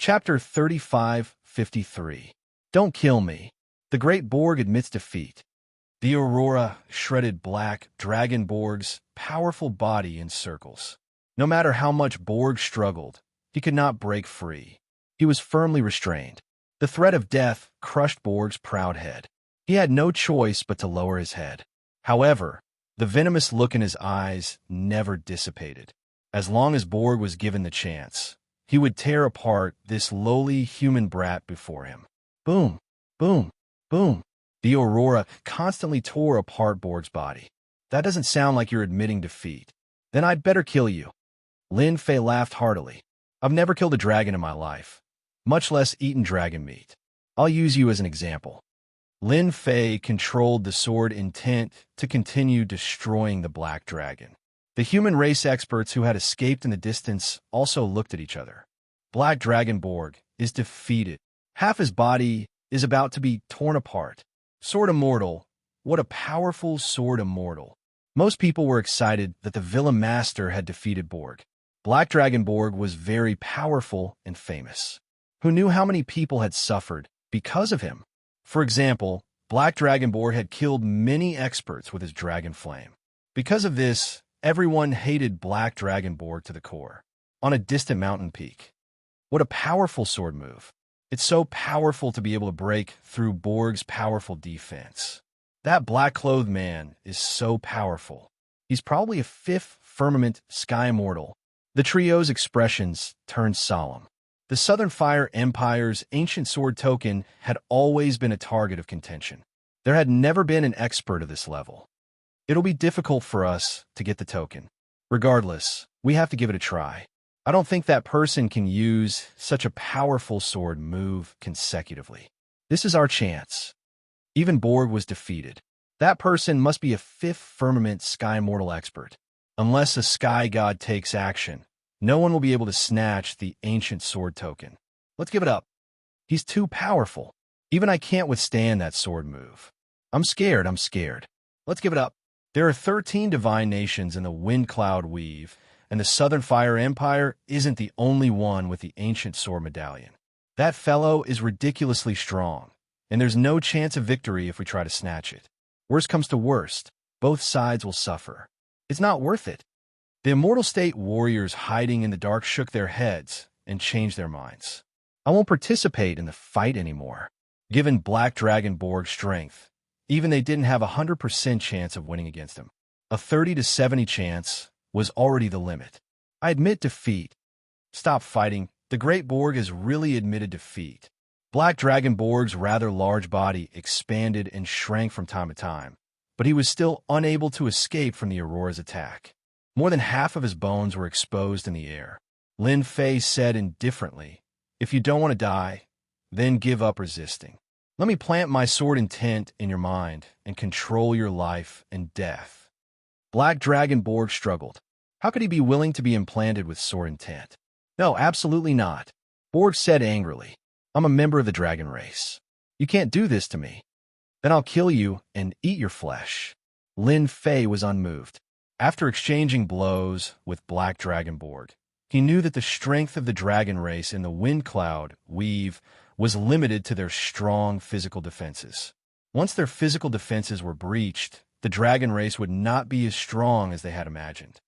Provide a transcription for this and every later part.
Chapter 3553. Don't kill me. The Great Borg admits defeat. The Aurora shredded black Dragon Borg's powerful body in circles. No matter how much Borg struggled, he could not break free. He was firmly restrained. The threat of death crushed Borg's proud head. He had no choice but to lower his head. However, the venomous look in his eyes never dissipated. As long as Borg was given the chance, he would tear apart this lowly human brat before him. Boom, boom, boom. The Aurora constantly tore apart Borg's body. That doesn't sound like you're admitting defeat. Then I'd better kill you. Lin Fei laughed heartily. I've never killed a dragon in my life, much less eaten dragon meat. I'll use you as an example. Lin Fei controlled the sword intent to continue destroying the black dragon. The human race experts who had escaped in the distance also looked at each other. Black Dragon Borg is defeated. Half his body is about to be torn apart. Sword Immortal. What a powerful Sword Immortal. Most people were excited that the villain master had defeated Borg. Black Dragon Borg was very powerful and famous. Who knew how many people had suffered because of him? For example, Black Dragon Borg had killed many experts with his dragon flame. Because of this, everyone hated Black Dragon Borg to the core. On a distant mountain peak. What a powerful sword move. It's so powerful to be able to break through Borg's powerful defense. That black-clothed man is so powerful. He's probably a fifth firmament sky immortal. The trio's expressions turned solemn. The Southern Fire Empire's ancient sword token had always been a target of contention. There had never been an expert of this level. It'll be difficult for us to get the token. Regardless, we have to give it a try. I don't think that person can use such a powerful sword move consecutively. This is our chance. Even Borg was defeated. That person must be a fifth firmament sky immortal expert. Unless a sky god takes action, no one will be able to snatch the ancient sword token. Let's give it up. He's too powerful. Even I can't withstand that sword move. I'm scared. Let's give it up. There are 13 divine nations in the Wind Cloud Weave, and the Southern Fire Empire isn't the only one with the ancient sword medallion. That fellow is ridiculously strong, and there's no chance of victory if we try to snatch it. Worst comes to worst, both sides will suffer. It's not worth it. The Immortal State warriors hiding in the dark shook their heads and changed their minds. I won't participate in the fight anymore. Given Black Dragon Borg's strength, even they didn't have a 100% chance of winning against him. A 30 to 70 chance was already the limit. I admit defeat. Stop fighting. The Great Borg has really admitted defeat. Black Dragon Borg's rather large body expanded and shrank from time to time, but he was still unable to escape from the Aurora's attack. More than half of his bones were exposed in the air. Lin Fei said indifferently, "If you don't want to die, then give up resisting. Let me plant my sword intent in your mind and control your life and death." Black Dragon Borg struggled. How could he be willing to be implanted with sword intent? No, absolutely not. Borg said angrily, "I'm a member of the dragon race. You can't do this to me. Then I'll kill you and eat your flesh." Lin Fei was unmoved. After exchanging blows with Black Dragon Borg, he knew that the strength of the dragon race in the Wind Cloud Weave was limited to their strong physical defenses. Once their physical defenses were breached, the dragon race would not be as strong as they had imagined.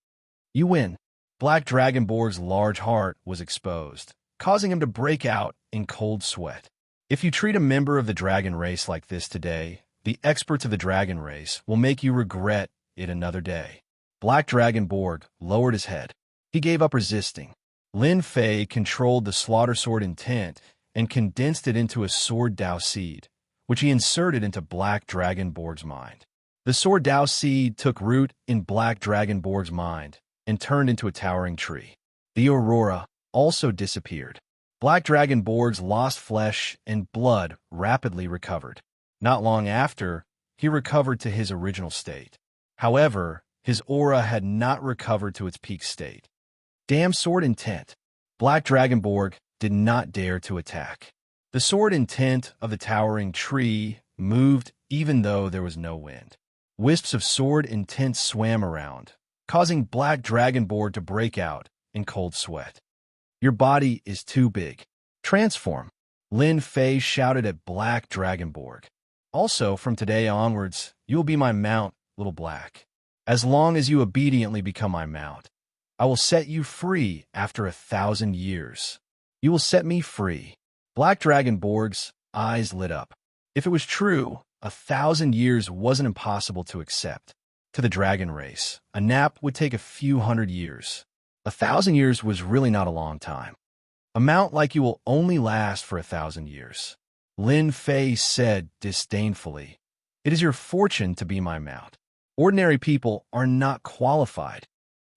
You win. Black Dragon Borg's large heart was exposed, causing him to break out in cold sweat. If you treat a member of the dragon race like this today, the experts of the dragon race will make you regret it another day. Black Dragon Borg lowered his head. He gave up resisting. Lin Fei controlled the slaughter sword intent and condensed it into a sword Dao seed, which he inserted into Black Dragon Borg's mind. The sword Dao seed took root in Black Dragon Borg's mind and turned into a towering tree. The Aurora also disappeared. Black Dragon Borg's lost flesh and blood rapidly recovered. Not long after, he recovered to his original state. However, his aura had not recovered to its peak state. Damn sword intent. Black Dragon Borg did not dare to attack. The sword intent of the towering tree moved even though there was no wind. Wisps of sword intent swam around, causing Black Dragon Borg to break out in cold sweat. Your body is too big. Transform. Lin Fei shouted at Black Dragonborg. Also, from today onwards, you will be my mount, little Black. As long as you obediently become my mount, I will set you free after 1,000 years. You will set me free. Black Dragonborg's eyes lit up. If it was true, 1,000 years wasn't impossible to accept. To the dragon race, a nap would take a few hundred years. 1,000 years was really not a long time. A mount like you will only last for 1,000 years. Lin Fei said disdainfully, "It is your fortune to be my mount. Ordinary people are not qualified."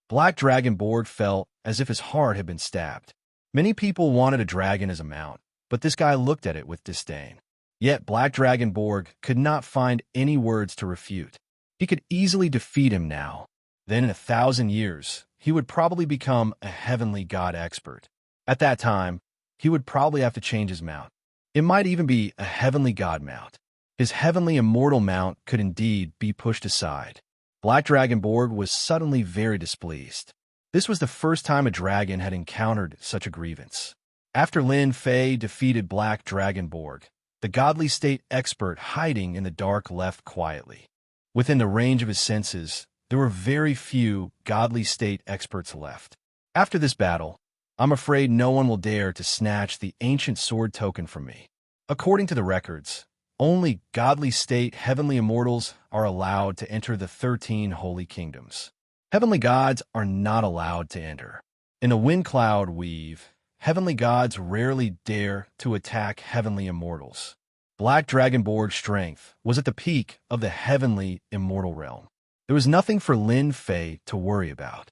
Black Dragonborg felt as if his heart had been stabbed. Many people wanted a dragon as a mount, but this guy looked at it with disdain. Yet Black Dragonborg could not find any words to refute. He could easily defeat him now. Then in 1,000 years, he would probably become a heavenly god expert. At that time, he would probably have to change his mount. It might even be a heavenly god mount. His heavenly immortal mount could indeed be pushed aside. Black Dragonborg was suddenly very displeased. This was the first time a dragon had encountered such a grievance. After Lin Fei defeated Black Dragonborg, the godly state expert hiding in the dark left quietly. Within the range of his senses, there were very few godly state experts left. After this battle, I'm afraid no one will dare to snatch the ancient sword token from me. According to the records, only godly state heavenly immortals are allowed to enter the 13 holy kingdoms. Heavenly gods are not allowed to enter. In the wind cloud weave, heavenly gods rarely dare to attack heavenly immortals. Black Dragonborg's strength was at the peak of the heavenly immortal realm. There was nothing for Lin Fei to worry about.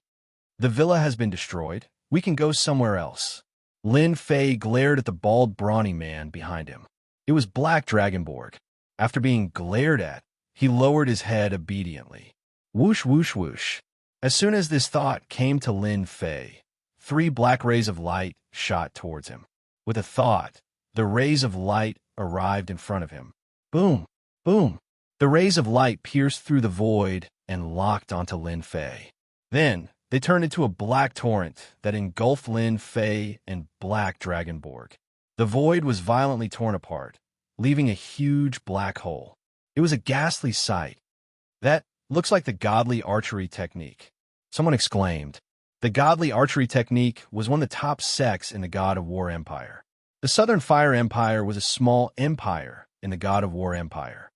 The villa has been destroyed. We can go somewhere else. Lin Fei glared at the bald, brawny man behind him. It was Black Dragonborg. After being glared at, he lowered his head obediently. Whoosh, whoosh, whoosh. As soon as this thought came to Lin Fei, 3 black rays of light shot towards him. With a thought, the rays of light arrived in front of him. Boom, boom. The rays of light pierced through the void and locked onto Lin Fei. Then, they turned into a black torrent that engulfed Lin Fei and Black Dragonborg. The void was violently torn apart, leaving a huge black hole. It was a ghastly sight. That looks like the godly archery technique. Someone exclaimed. The godly archery technique was one of the top sects in the God of War Empire. The Southern Fire Empire was a small empire in the God of War Empire.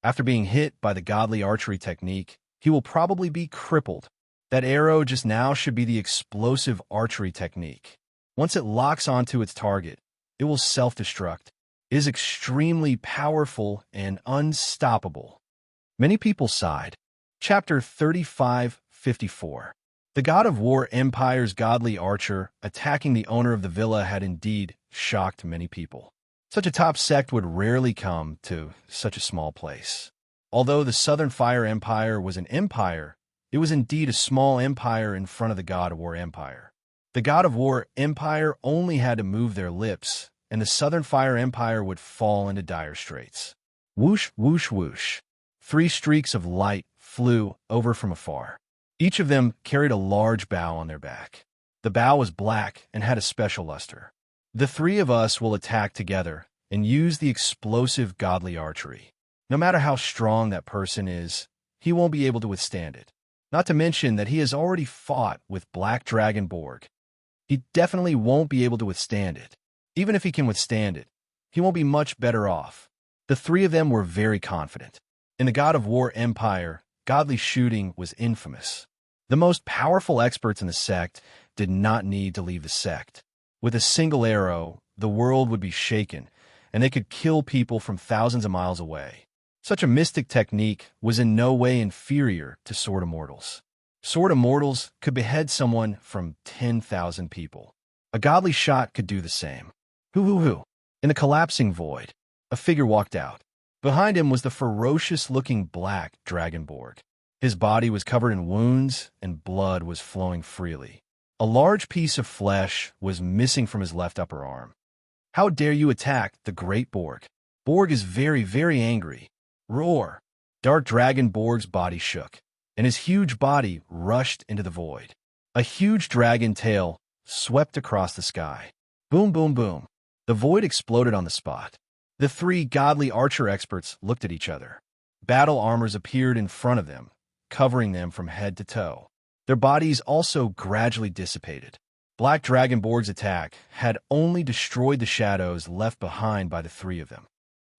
After being hit by the godly archery technique, he will probably be crippled. That arrow just now should be the explosive archery technique. Once it locks onto its target, it will self-destruct. It is extremely powerful and unstoppable. Many people sighed. Chapter 35:54. The God of War Empire's godly archer attacking the owner of the villa had indeed shocked many people. Such a top sect would rarely come to such a small place. Although the Southern Fire Empire was an empire, it was indeed a small empire in front of the God of War Empire. The God of War Empire only had to move their lips, and the Southern Fire Empire would fall into dire straits. Whoosh, whoosh, whoosh. 3 streaks of light flew over from afar. Each of them carried a large bow on their back. The bow was black and had a special luster. The 3 of us will attack together and use the explosive godly archery. No matter how strong that person is, he won't be able to withstand it. Not to mention that he has already fought with Black Dragonborg. He definitely won't be able to withstand it. Even if he can withstand it, he won't be much better off. The 3 of them were very confident. In the God of War Empire, godly shooting was infamous. The most powerful experts in the sect did not need to leave the sect. With a single arrow, the world would be shaken, and they could kill people from thousands of miles away. Such a mystic technique was in no way inferior to sword immortals. Sword immortals could behead someone from 10,000 people. A godly shot could do the same. Hoo. In the collapsing void, a figure walked out. Behind him was the ferocious-looking Black Dragonborg. His body was covered in wounds, and blood was flowing freely. A large piece of flesh was missing from his left upper arm. How dare you attack the Great Borg? Borg is very, very angry. Roar! Dark Dragonborg's body shook, and his huge body rushed into the void. A huge dragon tail swept across the sky. Boom, boom, boom. The void exploded on the spot. The three godly archer experts looked at each other. Battle armors appeared in front of them, covering them from head to toe. Their bodies also gradually dissipated. Black Dragonborg's attack had only destroyed the shadows left behind by the three of them.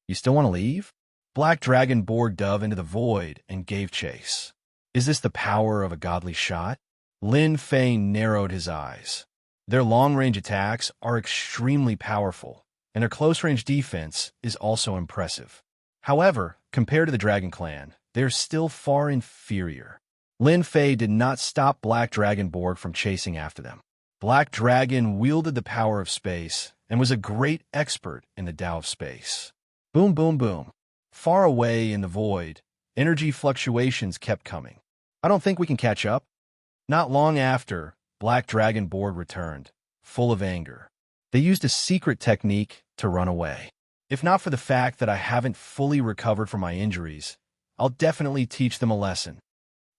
You still want to leave? Black Dragonborg dove into the void and gave chase. Is this the power of a godly shot? Lin Fei narrowed his eyes. Their long-range attacks are extremely powerful, and their close-range defense is also impressive. However, compared to the Dragon Clan, they're still far inferior. Lin Fei did not stop Black Dragonborg from chasing after them. Black Dragon wielded the power of space and was a great expert in the Tao of space. Boom, boom, boom. Far away in the void, energy fluctuations kept coming. I don't think we can catch up. Not long after, Black Dragonborg returned, full of anger. They used a secret technique to run away. If not for the fact that I haven't fully recovered from my injuries, I'll definitely teach them a lesson.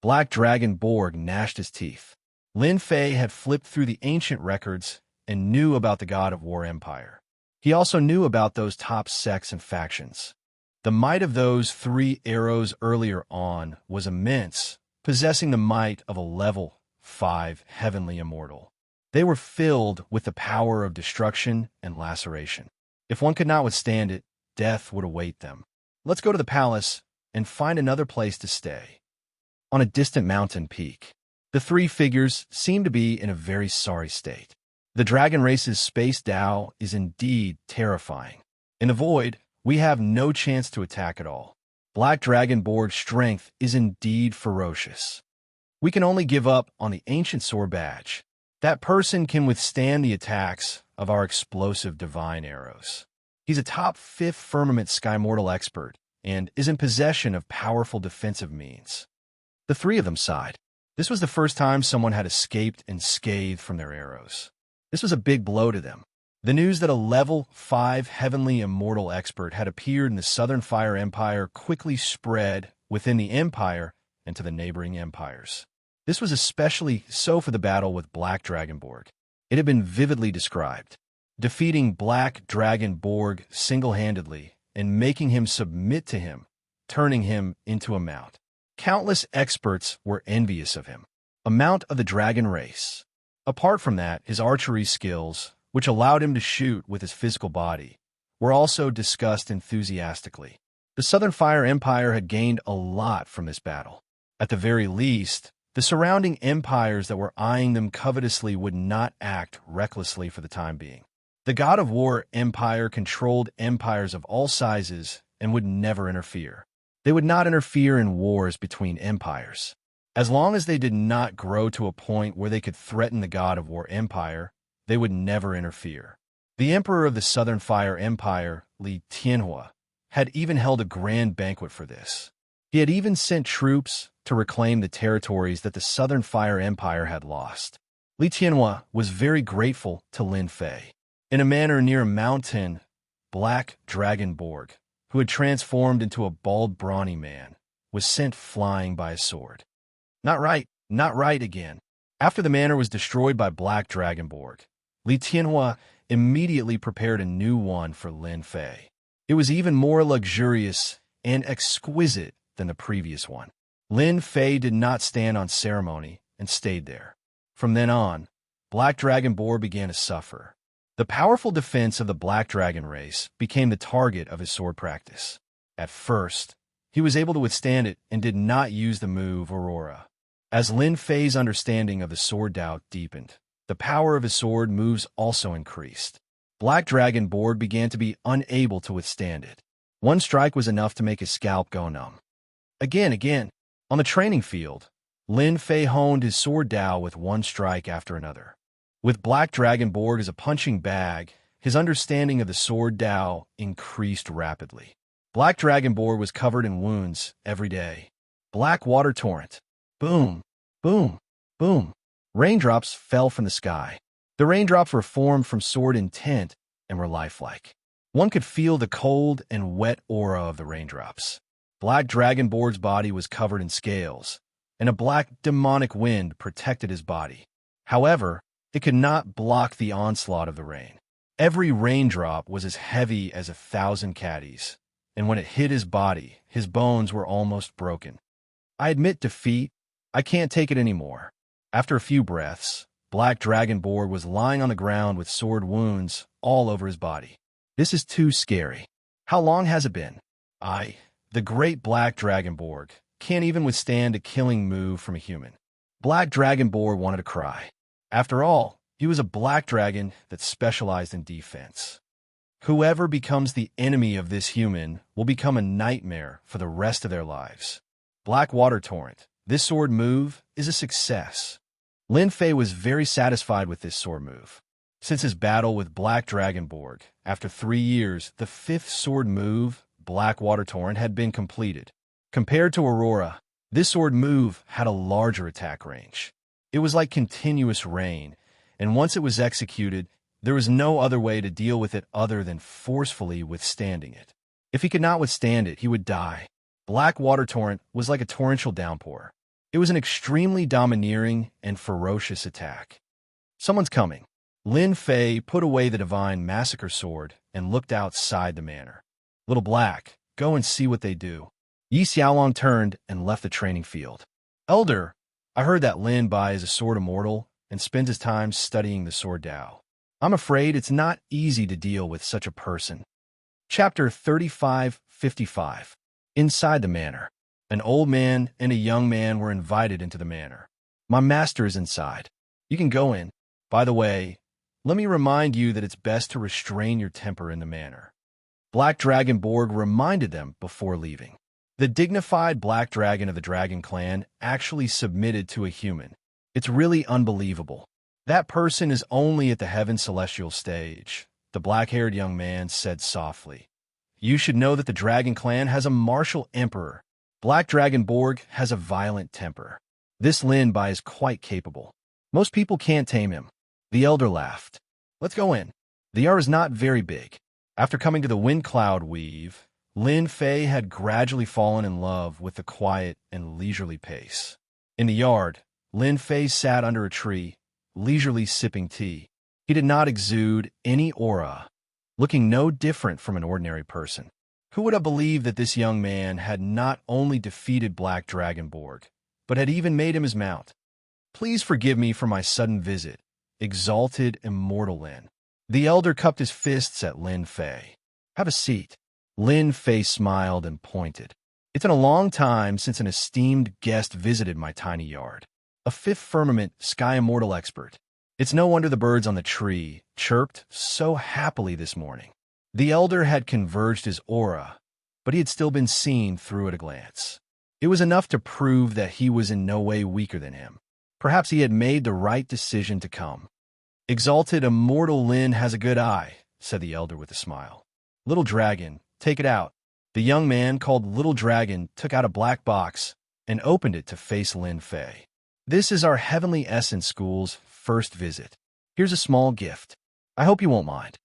Black Dragonborg gnashed his teeth. Lin Fei had flipped through the ancient records and knew about the God of War Empire. He also knew about those top sects and factions. The might of those three arrows earlier on was immense, possessing the might of a level 5 heavenly immortal. They were filled with the power of destruction and laceration. If one could not withstand it, death would await them. Let's go to the palace and find another place to stay. On a distant mountain peak, the three figures seem to be in a very sorry state. The dragon race's space Tao is indeed terrifying. In the void, we have no chance to attack at all. Black Dragonborg's strength is indeed ferocious. We can only give up on the ancient sword badge. That person can withstand the attacks of our explosive divine arrows. He's a top 5th firmament sky mortal expert and is in possession of powerful defensive means. The three of them sighed. This was the first time someone had escaped unscathed from their arrows. This was a big blow to them. The news that a level 5 heavenly immortal expert had appeared in the Southern Fire Empire quickly spread within the empire and to the neighboring empires. This was especially so for the battle with Black Dragonborg. It had been vividly described. Defeating Black Dragonborg single-handedly and making him submit to him, turning him into a mount. Countless experts were envious of him. A mount of the dragon race. Apart from that, his archery skills, which allowed him to shoot with his physical body, were also discussed enthusiastically. The Southern Fire Empire had gained a lot from this battle. At the very least, the surrounding empires that were eyeing them covetously would not act recklessly for the time being. The God of War Empire controlled empires of all sizes and would never interfere. They would not interfere in wars between empires. As long as they did not grow to a point where they could threaten the God of War Empire, they would never interfere. The Emperor of the Southern Fire Empire, Li Tianhua, had even held a grand banquet for this. He had even sent troops to reclaim the territories that the Southern Fire Empire had lost. Li Tianhua was very grateful to Lin Fei. In a manor near a mountain, Black Dragonborg, who had transformed into a bald, brawny man, was sent flying by a sword. Not right again. After the manor was destroyed by Black Dragonborg, Li Tianhua immediately prepared a new one for Lin Fei. It was even more luxurious and exquisite than the previous one. Lin Fei did not stand on ceremony and stayed there. From then on, Black Dragonborg began to suffer. The powerful defense of the Black Dragon race became the target of his sword practice. At first, he was able to withstand it and did not use the move Aurora. As Lin Fei's understanding of the sword Tao deepened, the power of his sword moves also increased. Black Dragonborg began to be unable to withstand it. One strike was enough to make his scalp go numb. Again, on the training field, Lin Fei honed his sword Tao with one strike after another. With Black Dragonborg as a punching bag, his understanding of the sword Tao increased rapidly. Black Dragonborg was covered in wounds every day. Black water torrent. Boom, boom, boom. Raindrops fell from the sky. The raindrops were formed from sword intent and were lifelike. One could feel the cold and wet aura of the raindrops. Black Dragonborg's body was covered in scales, and a black demonic wind protected his body. However, it could not block the onslaught of the rain. Every raindrop was as heavy as 1,000 caddies, and when it hit his body, his bones were almost broken. I admit defeat. I can't take it anymore. After a few breaths, Black Dragonborg was lying on the ground with sword wounds all over his body. This is too scary. How long has it been? The great Black Dragonborg, can't even withstand a killing move from a human. Black Dragonborg wanted to cry. After all, he was a black dragon that specialized in defense. Whoever becomes the enemy of this human will become a nightmare for the rest of their lives. Black Water Torrent, this sword move is a success. Lin Fei was very satisfied with this sword move. Since his battle with Black Dragonborg, after 3 years, the 5th sword move, Black Water Torrent, had been completed. Compared to Aurora, this sword move had a larger attack range. It was like continuous rain, and once it was executed, there was no other way to deal with it other than forcefully withstanding it. If he could not withstand it, he would die. Black Water Torrent was like a torrential downpour. It was an extremely domineering and ferocious attack. Someone's coming. Lin Fei put away the divine massacre sword and looked outside the manor. Little Black, go and see what they do. Yi Xiaolong turned and left the training field. Elder, I heard that Lin Bai is a sword immortal and spends his time studying the sword Tao. I'm afraid it's not easy to deal with such a person. Chapter 35:55. Inside the manor. An old man and a young man were invited into the manor. My master is inside. You can go in. By the way, let me remind you that it's best to restrain your temper in the manor. Black Dragonborg reminded them before leaving. The dignified Black Dragon of the Dragon Clan actually submitted to a human. It's really unbelievable. That person is only at the Heaven Celestial stage, the black-haired young man said softly. You should know that the Dragon Clan has a martial emperor. Black Dragonborg has a violent temper. This Lin Bai is quite capable. Most people can't tame him. The elder laughed. Let's go in. The yard is not very big. After coming to the Wind Cloud Weave, Lin Fei had gradually fallen in love with the quiet and leisurely pace. In the yard, Lin Fei sat under a tree, leisurely sipping tea. He did not exude any aura, looking no different from an ordinary person. Who would have believed that this young man had not only defeated Black Dragonborg, but had even made him his mount? Please forgive me for my sudden visit, exalted immortal Lin. The elder cupped his fists at Lin Fei. Have a seat. Lin Fei smiled and pointed. It's been a long time since an esteemed guest visited my tiny yard. A 5th firmament sky immortal expert. It's no wonder the birds on the tree chirped so happily this morning. The elder had converged his aura, but he had still been seen through at a glance. It was enough to prove that he was in no way weaker than him. Perhaps he had made the right decision to come. Exalted immortal Lin has a good eye, said the elder with a smile. Little Dragon, take it out. The young man called Little Dragon took out a black box and opened it to face Lin Fei. This is our Heavenly Essence School's first visit. Here's a small gift. I hope you won't mind.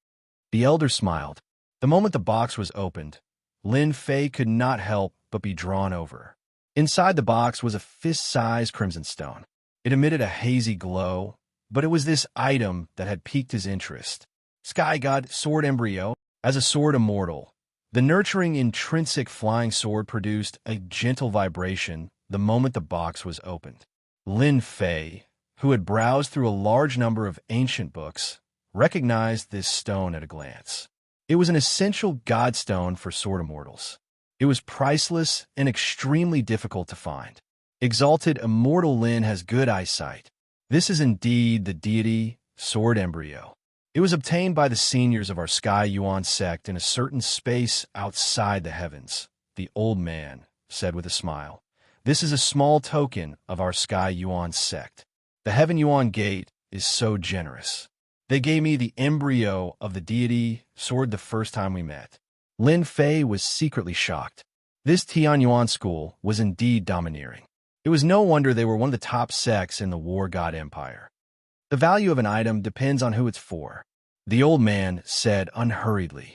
The elder smiled. The moment the box was opened, Lin Fei could not help but be drawn over. Inside the box was a fist-sized crimson stone. It emitted a hazy glow, but it was this item that had piqued his interest. Sky God Sword Embryo. As a sword immortal, the nurturing intrinsic flying sword produced a gentle vibration the moment the box was opened. Lin Fei, who had browsed through a large number of ancient books, recognized this stone at a glance. It was an essential godstone for sword immortals. It was priceless and extremely difficult to find. Exalted immortal Lin has good eyesight. This is indeed the deity Sword Embryo. It was obtained by the seniors of our Sky Yuan sect in a certain space outside the heavens, the old man said with a smile. This is a small token of our Sky Yuan sect. The Heaven Yuan Gate is so generous. They gave me the embryo of the deity sword the first time we met. Lin Fei was secretly shocked. This Tian Yuan school was indeed domineering. It was no wonder they were one of the top sects in the War God Empire. The value of an item depends on who it's for, the old man said unhurriedly.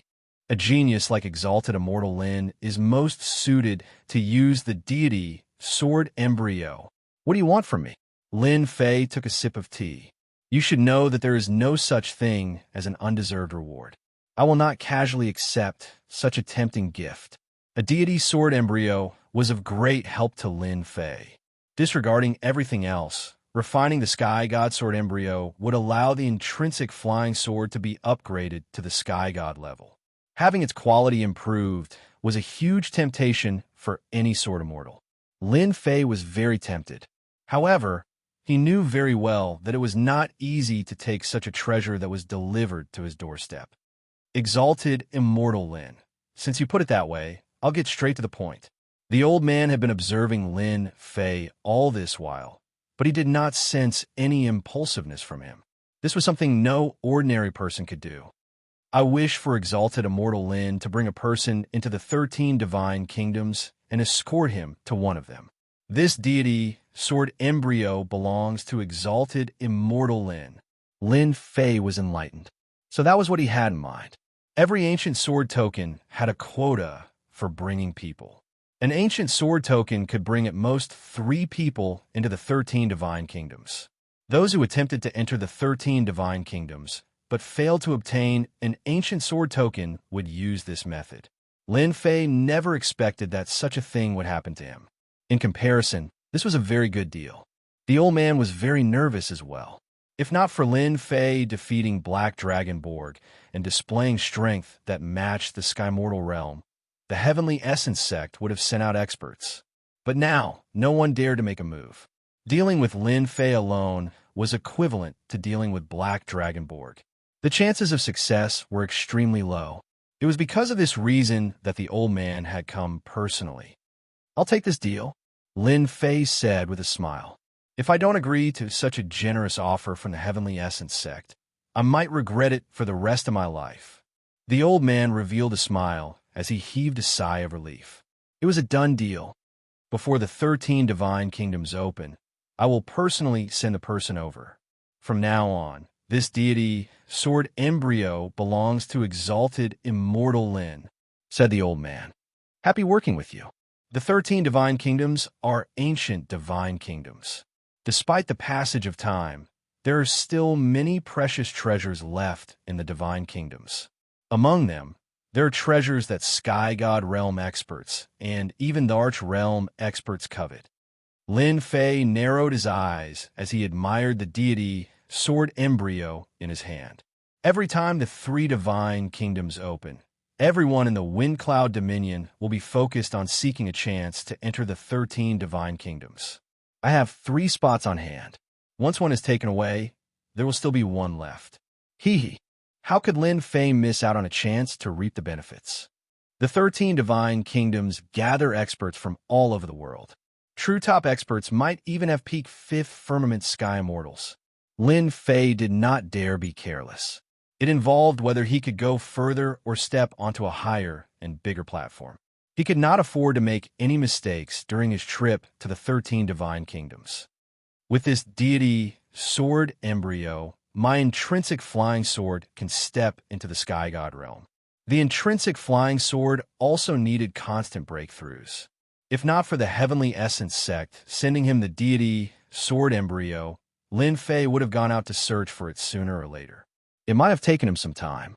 A genius like Exalted Immortal Lin is most suited to use the deity Sword Embryo. What do you want from me? Lin Fei took a sip of tea. You should know that there is no such thing as an undeserved reward. I will not casually accept such a tempting gift. A deity sword embryo was of great help to Lin Fei. Disregarding everything else, refining the Sky God sword embryo would allow the intrinsic flying sword to be upgraded to the Sky God level. Having its quality improved was a huge temptation for any sword immortal. Lin Fei was very tempted. However, he knew very well that it was not easy to take such a treasure that was delivered to his doorstep. Exalted Immortal Lin. Since you put it that way, I'll get straight to the point. The old man had been observing Lin Fei all this while, but he did not sense any impulsiveness from him. This was something no ordinary person could do. I wish for Exalted Immortal Lin to bring a person into the 13 divine kingdoms and escort him to one of them. This deity, sword embryo, belongs to Exalted Immortal Lin. Lin Fei was enlightened. So that was what he had in mind. Every ancient sword token had a quota for bringing people. An ancient sword token could bring at most 3 people into the 13 divine kingdoms. Those who attempted to enter the 13 divine kingdoms but failed to obtain an ancient sword token would use this method. Lin Fei never expected that such a thing would happen to him. In comparison, this was a very good deal. The old man was very nervous as well. If not for Lin Fei defeating Black Dragon Borg and displaying strength that matched the Skymortal realm, the Heavenly Essence sect would have sent out experts. But now, no one dared to make a move. Dealing with Lin Fei alone was equivalent to dealing with Black Dragon Borg. The chances of success were extremely low. It was because of this reason that the old man had come personally. "I'll take this deal," Lin Fei said with a smile. "If I don't agree to such a generous offer from the Heavenly Essence sect, I might regret it for the rest of my life." The old man revealed a smile as he heaved a sigh of relief. It was a done deal. Before the 13 divine kingdoms open, I will personally send a person over. From now on, this deity, sword embryo, belongs to Exalted Immortal Lin, said the old man. "Happy working with you." The 13 divine kingdoms are ancient divine kingdoms. Despite the passage of time, there are still many precious treasures left in the divine kingdoms. Among them, there are treasures that Sky God realm experts and even the Arch realm experts covet. Lin Fei narrowed his eyes as he admired the deity sword embryo in his hand. Every time the 3 divine kingdoms open, everyone in the Wind Cloud Dominion will be focused on seeking a chance to enter the 13 divine kingdoms. I have 3 spots on hand. Once one is taken away, there will still be 1 left. Hee. How could Lin Fei miss out on a chance to reap the benefits? The 13 divine kingdoms gather experts from all over the world. True top experts might even have peak 5th firmament sky immortals. Lin Fei did not dare be careless. It involved whether he could go further or step onto a higher and bigger platform. He could not afford to make any mistakes during his trip to the 13 divine kingdoms. With this deity sword embryo, my intrinsic flying sword can step into the Sky God realm. The intrinsic flying sword also needed constant breakthroughs. If not for the Heavenly Essence sect sending him the deity sword embryo, Lin Fei would have gone out to search for it sooner or later. It might have taken him some time.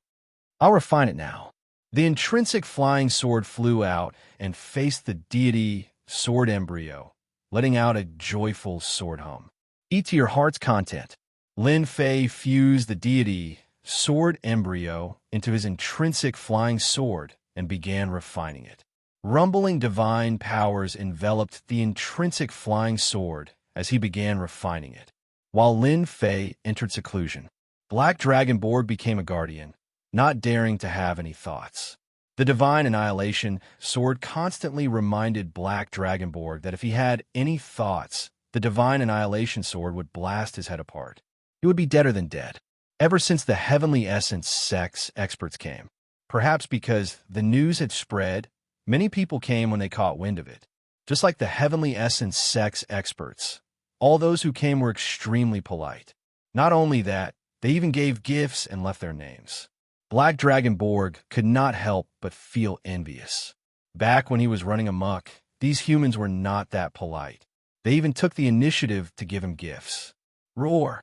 I'll refine it now. The intrinsic flying sword flew out and faced the deity sword embryo, letting out a joyful sword hum. Eat to your heart's content. Lin Fei fused the deity sword embryo into his intrinsic flying sword and began refining it. Rumbling divine powers enveloped the intrinsic flying sword as he began refining it. While Lin Fei entered seclusion, Black Dragon Borg became a guardian, not daring to have any thoughts. The Divine Annihilation sword constantly reminded Black Dragon Borg that if he had any thoughts, the Divine Annihilation sword would blast his head apart. He would be deader than dead. Ever since the Heavenly Essence sect's experts came, perhaps because the news had spread, many people came when they caught wind of it. Just like the Heavenly Essence sect's experts, all those who came were extremely polite. Not only that, they even gave gifts and left their names. Black Dragon Borg could not help but feel envious. Back when he was running amok, these humans were not that polite. They even took the initiative to give him gifts. Roar!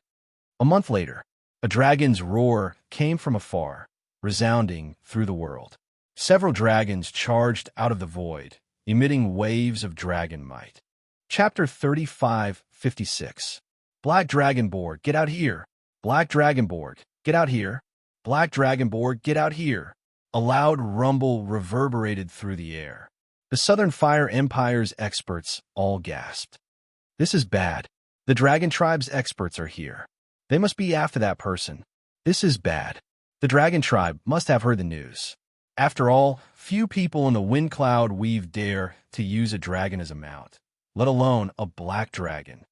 A month later, a dragon's roar came from afar, resounding through the world. Several dragons charged out of the void, emitting waves of dragon might. Chapter 35:56. Black Dragonborg, get out here! Black Dragonborg, get out here! Black Dragonborg, get out here! A loud rumble reverberated through the air. The Southern Fire Empire's experts all gasped. This is bad. The Dragon Tribe's experts are here. They must be after that person. This is bad. The Dragon Tribe must have heard the news. After all, few people in the Wind Cloud Weave dare to use a dragon as a mount, let alone a black dragon.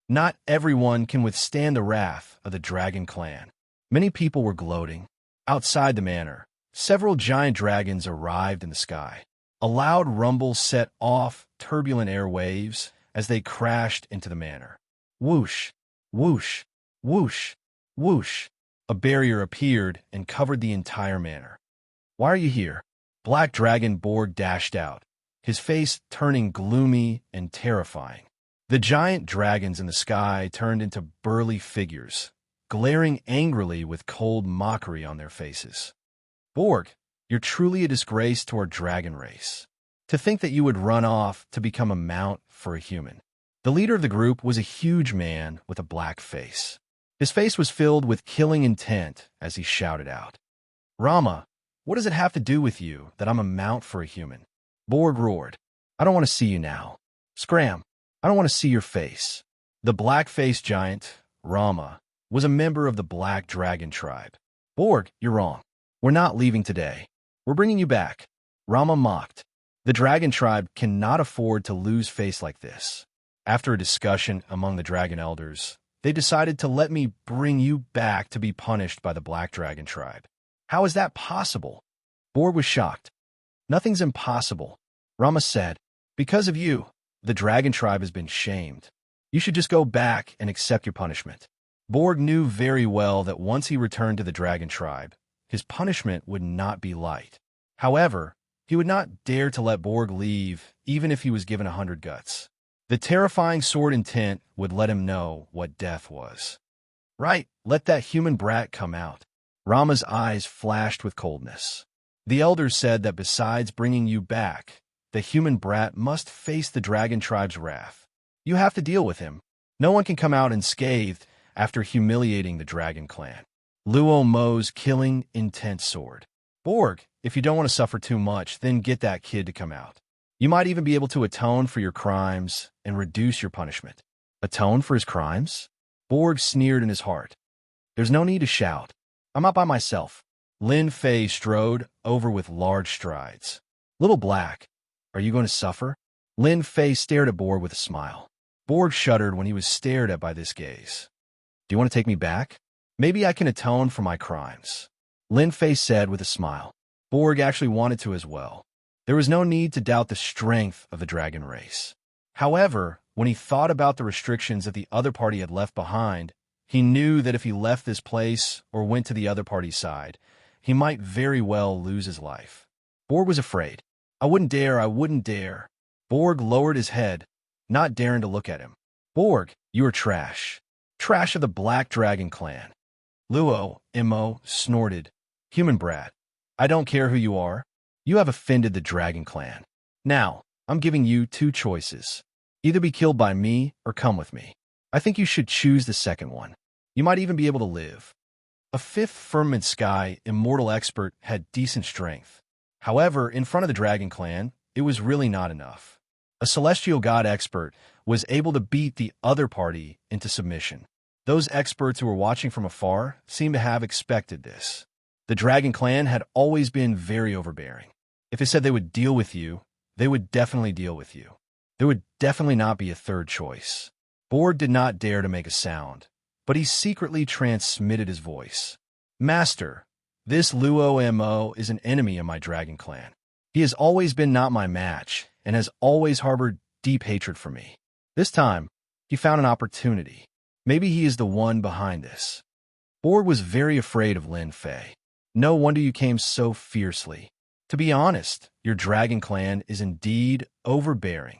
Not everyone can withstand the wrath of the Dragon Clan. Many people were gloating. Outside the manor, several giant dragons arrived in the sky. A loud rumble set off turbulent air waves as they crashed into the manor. Whoosh, whoosh, whoosh, whoosh. A barrier appeared and covered the entire manor. Why are you here? Black Dragonborg dashed out, his face turning gloomy and terrifying. The giant dragons in the sky turned into burly figures, glaring angrily with cold mockery on their faces. Borg, you're truly a disgrace to our dragon race. To think that you would run off to become a mount for a human. The leader of the group was a huge man with a black face. His face was filled with killing intent as he shouted out, Rama, what does it have to do with you that I'm a mount for a human? Borg roared, I don't want to see you now. Scram, I don't want to see your face. The black-faced giant, Rama, was a member of the Black Dragon Tribe. Borg, you're wrong. We're not leaving today. We're bringing you back. Rama mocked. The Dragon Tribe cannot afford to lose face like this. After a discussion among the Dragon Elders, they decided to let me bring you back to be punished by the Black Dragon Tribe. How is that possible? Borg was shocked. Nothing's impossible, Rama said. Because of you, the Dragon Tribe has been shamed. You should just go back and accept your punishment. Borg knew very well that once he returned to the Dragon Tribe, his punishment would not be light. However, he would not dare to let Borg leave, even if he was given 100 guts. The terrifying sword intent would let him know what death was. Right, let that human brat come out. Rama's eyes flashed with coldness. The elders said that besides bringing you back, the human brat must face the Dragon Tribe's wrath. You have to deal with him. No one can come out unscathed after humiliating the Dragon Clan. Luo Mo's killing intent sword. Borg, if you don't want to suffer too much, then get that kid to come out. You might even be able to atone for your crimes and reduce your punishment. Atone for his crimes? Borg sneered in his heart. There's no need to shout. I'm out by myself. Lin Fei strode over with large strides. Little Black, are you going to suffer? Lin Fei stared at Borg with a smile. Borg shuddered when he was stared at by this gaze. Do you want to take me back? Maybe I can atone for my crimes. Lin Fei said with a smile. Borg actually wanted to as well. There was no need to doubt the strength of the dragon race. However, when he thought about the restrictions that the other party had left behind, he knew that if he left this place or went to the other party's side, he might very well lose his life. Borg was afraid. I wouldn't dare. Borg lowered his head, not daring to look at him. Borg, you are trash. Trash of the Black Dragon Clan. Luo, Mo, snorted. Human brat. I don't care who you are. You have offended the Dragon Clan. Now, I'm giving you two choices. Either be killed by me or come with me. I think you should choose the second one. You might even be able to live. A fifth Firmament Sky immortal expert had decent strength. However, in front of the Dragon Clan, it was really not enough. A Celestial God expert was able to beat the other party into submission. Those experts who were watching from afar seemed to have expected this. The Dragon Clan had always been very overbearing. If they said they would deal with you, they would definitely deal with you. There would definitely not be a third choice. Borg did not dare to make a sound, but he secretly transmitted his voice. Master, this Luo Mo is an enemy of my Dragon Clan. He has always been not my match and has always harbored deep hatred for me. This time, he found an opportunity. Maybe he is the one behind this. Borg was very afraid of Lin Fei. No wonder you came so fiercely. To be honest, your Dragon Clan is indeed overbearing.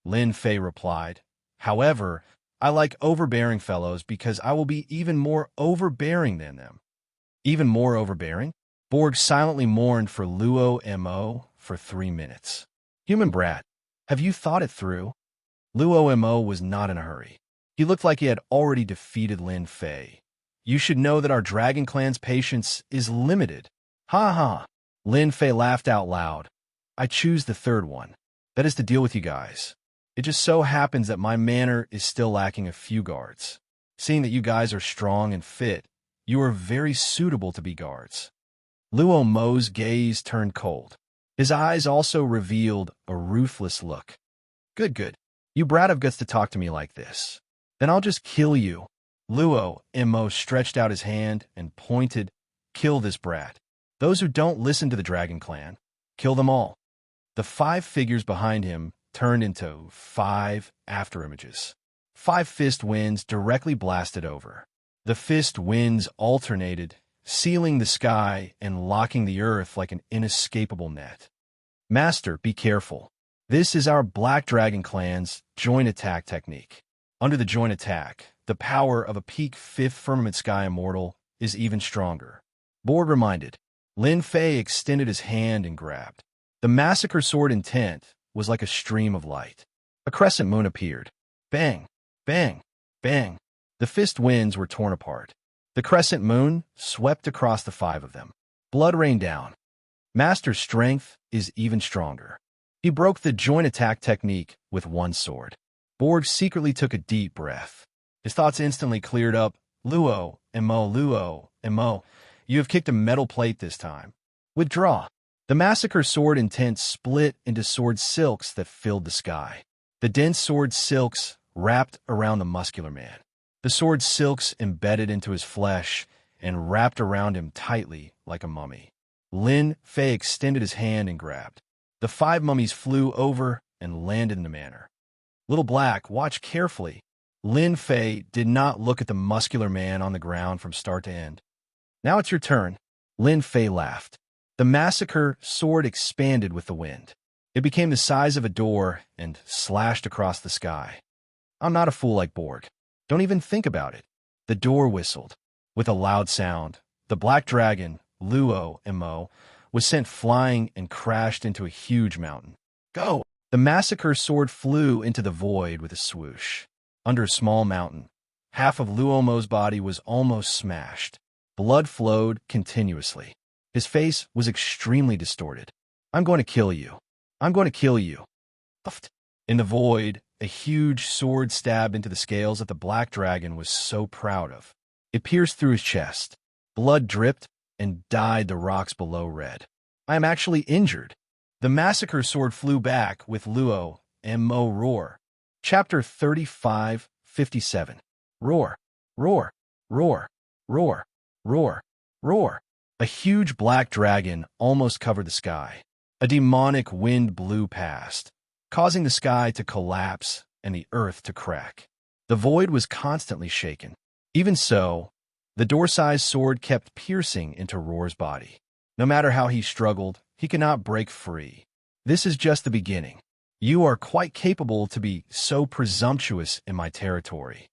Lin Fei replied. However, I like overbearing fellows because I will be even more overbearing than them. Even more overbearing? Borg silently mourned for Luo Mo for 3 minutes. Human brat, have you thought it through? Luo Mo was not in a hurry. He looked like he had already defeated Lin Fei. You should know that our Dragon Clan's patience is limited. Ha ha. Lin Fei laughed out loud. I choose the third one. That is to deal with you guys. It just so happens that my manor is still lacking a few guards. Seeing that you guys are strong and fit, you are very suitable to be guards. Luo Mo's gaze turned cold. His eyes also revealed a ruthless look. Good, good. You brat have guts to talk to me like this. Then I'll just kill you. Luo Mo stretched out his hand and pointed. Kill this brat. Those who don't listen to the Dragon Clan, kill them all. The 5 figures behind him turned into 5 afterimages. 5 fist winds directly blasted over. The fist winds alternated, sealing the sky and locking the earth like an inescapable net. Master, be careful. This is our Black Dragon Clan's joint attack technique. Under the joint attack, the power of a peak 5th firmament sky immortal is even stronger. Borg reminded. Lin Fei extended his hand and grabbed. The massacre sword intent was like a stream of light. A crescent moon appeared. Bang, bang, bang. The fist winds were torn apart. The crescent moon swept across the 5 of them. Blood rained down. Master's strength is even stronger. He broke the joint attack technique with one sword. Borg secretly took a deep breath. His thoughts instantly cleared up. Luo Mo, you have kicked a metal plate this time. Withdraw. The massacre sword intent split into sword silks that filled the sky. The dense sword silks wrapped around the muscular man. The sword silks embedded into his flesh and wrapped around him tightly like a mummy. Lin Fei extended his hand and grabbed. The 5 mummies flew over and landed in the manor. Little Black, watch carefully. Lin Fei did not look at the muscular man on the ground from start to end. Now it's your turn. Lin Fei laughed. The massacre sword expanded with the wind. It became the size of a door and slashed across the sky. I'm not a fool like Borg. Don't even think about it. The door whistled. With a loud sound, the black dragon, Luo Mo, was sent flying and crashed into a huge mountain. Go! The massacre sword flew into the void with a swoosh. Under a small mountain, half of Luo Mo's body was almost smashed. Blood flowed continuously. His face was extremely distorted. I'm going to kill you. I'm going to kill you. In the void, a huge sword stabbed into the scales that the black dragon was so proud of. It pierced through his chest. Blood dripped and dyed the rocks below red. I am actually injured. The massacre sword flew back with Luo Mo roar. Chapter 35:57. Roar, roar, roar, roar, roar, roar. A huge black dragon almost covered the sky. A demonic wind blew past, causing the sky to collapse and the earth to crack. The void was constantly shaken. Even so, the door-sized sword kept piercing into Roar's body. No matter how he struggled, he could not break free. This is just the beginning. You are quite capable to be so presumptuous in my territory.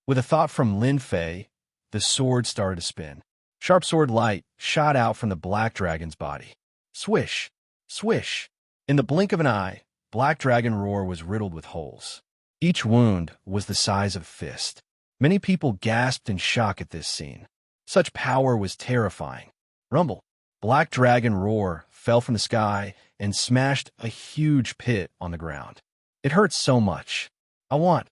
With a thought from Lin Fei, the sword started to spin. Sharp sword light shot out from the black dragon's body. Swish, swish. In the blink of an eye, Black Dragon Roar was riddled with holes. Each wound was the size of a fist. Many people gasped in shock at this scene. Such power was terrifying. Rumble. Black Dragon Roar fell from the sky and smashed a huge pit on the ground. It hurt so much. I want.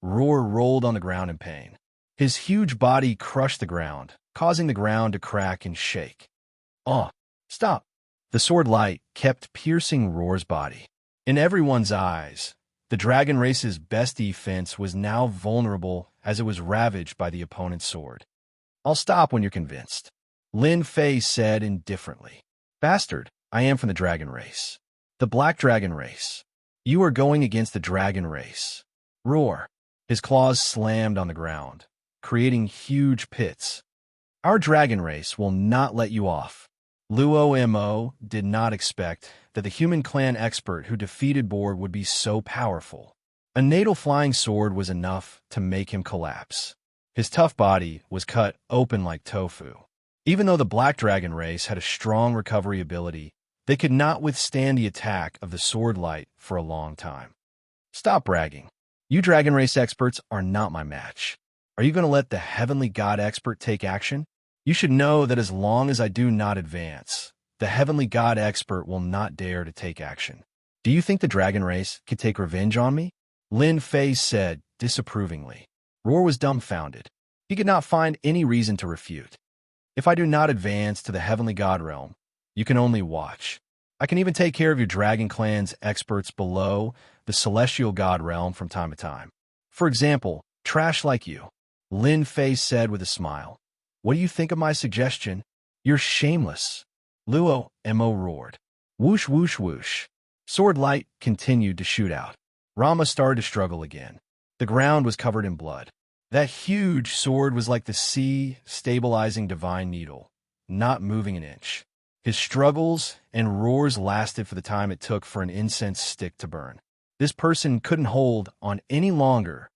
Roar rolled on the ground in pain. His huge body crushed the ground, causing the ground to crack and shake. Oh, stop. The sword light kept piercing Roar's body. In everyone's eyes, the dragon race's best defense was now vulnerable as it was ravaged by the opponent's sword. I'll stop when you're convinced. Lin Fei said indifferently. Bastard, I am from the dragon race. The black dragon race. You are going against the dragon race. Roar. His claws slammed on the ground, creating huge pits. Our dragon race will not let you off. Luo Mo did not expect that the human clan expert who defeated Borg would be so powerful. A natal flying sword was enough to make him collapse. His tough body was cut open like tofu. Even though the Black Dragon race had a strong recovery ability, they could not withstand the attack of the sword light for a long time. Stop bragging. You Dragon Race experts are not my match. Are you going to let the Heavenly God expert take action? You should know that as long as I do not advance, the Heavenly God expert will not dare to take action. Do you think the Dragon Race could take revenge on me? Lin Fei said disapprovingly. Roar was dumbfounded. He could not find any reason to refute. If I do not advance to the Heavenly God realm, you can only watch. I can even take care of your Dragon Clan's experts below the Celestial God realm from time to time. For example, trash like you. Lin Fei said with a smile. What do you think of my suggestion? You're shameless. Luo Mo roared. Whoosh, whoosh, whoosh. Sword light continued to shoot out. Rama started to struggle again. The ground was covered in blood. That huge sword was like the sea stabilizing divine needle, not moving an inch. His struggles and roars lasted for the time it took for an incense stick to burn. This person couldn't hold on any longer.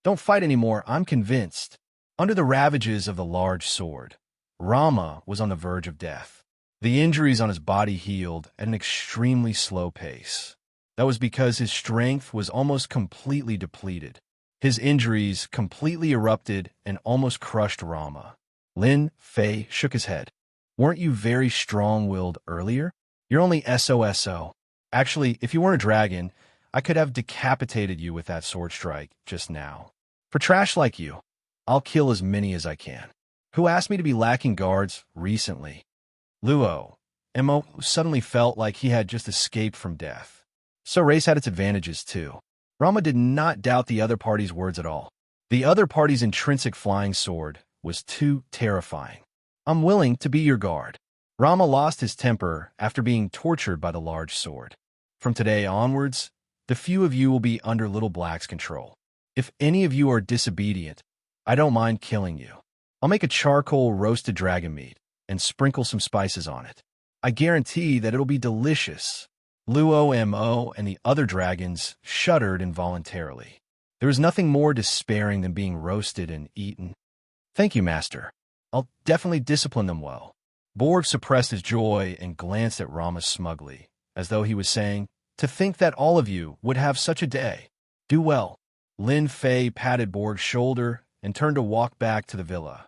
Don't fight anymore, I'm convinced. Under the ravages of the large sword, Rama was on the verge of death. The injuries on his body healed at an extremely slow pace. That was because his strength was almost completely depleted. His injuries completely erupted and almost crushed Rama. Lin Fei shook his head. Weren't you very strong-willed earlier? You're only SOSO. Actually, if you weren't a dragon, I could have decapitated you with that sword strike just now. For trash like you, I'll kill as many as I can. Who asked me to be lacking guards recently? Luo Mo suddenly felt like he had just escaped from death. So race had its advantages too. Rama did not doubt the other party's words at all. The other party's intrinsic flying sword was too terrifying. I'm willing to be your guard. Rama lost his temper after being tortured by the large sword. From today onwards, the few of you will be under Little Black's control. If any of you are disobedient, I don't mind killing you. I'll make a charcoal roasted dragon meat and sprinkle some spices on it. I guarantee that it'll be delicious. Luo Mo and the other dragons shuddered involuntarily. There was nothing more despairing than being roasted and eaten. Thank you, Master. I'll definitely discipline them well. Borg suppressed his joy and glanced at Rama smugly, as though he was saying, to think that all of you would have such a day. Do well. Lin Fei patted Borg's shoulder and turned to walk back to the villa.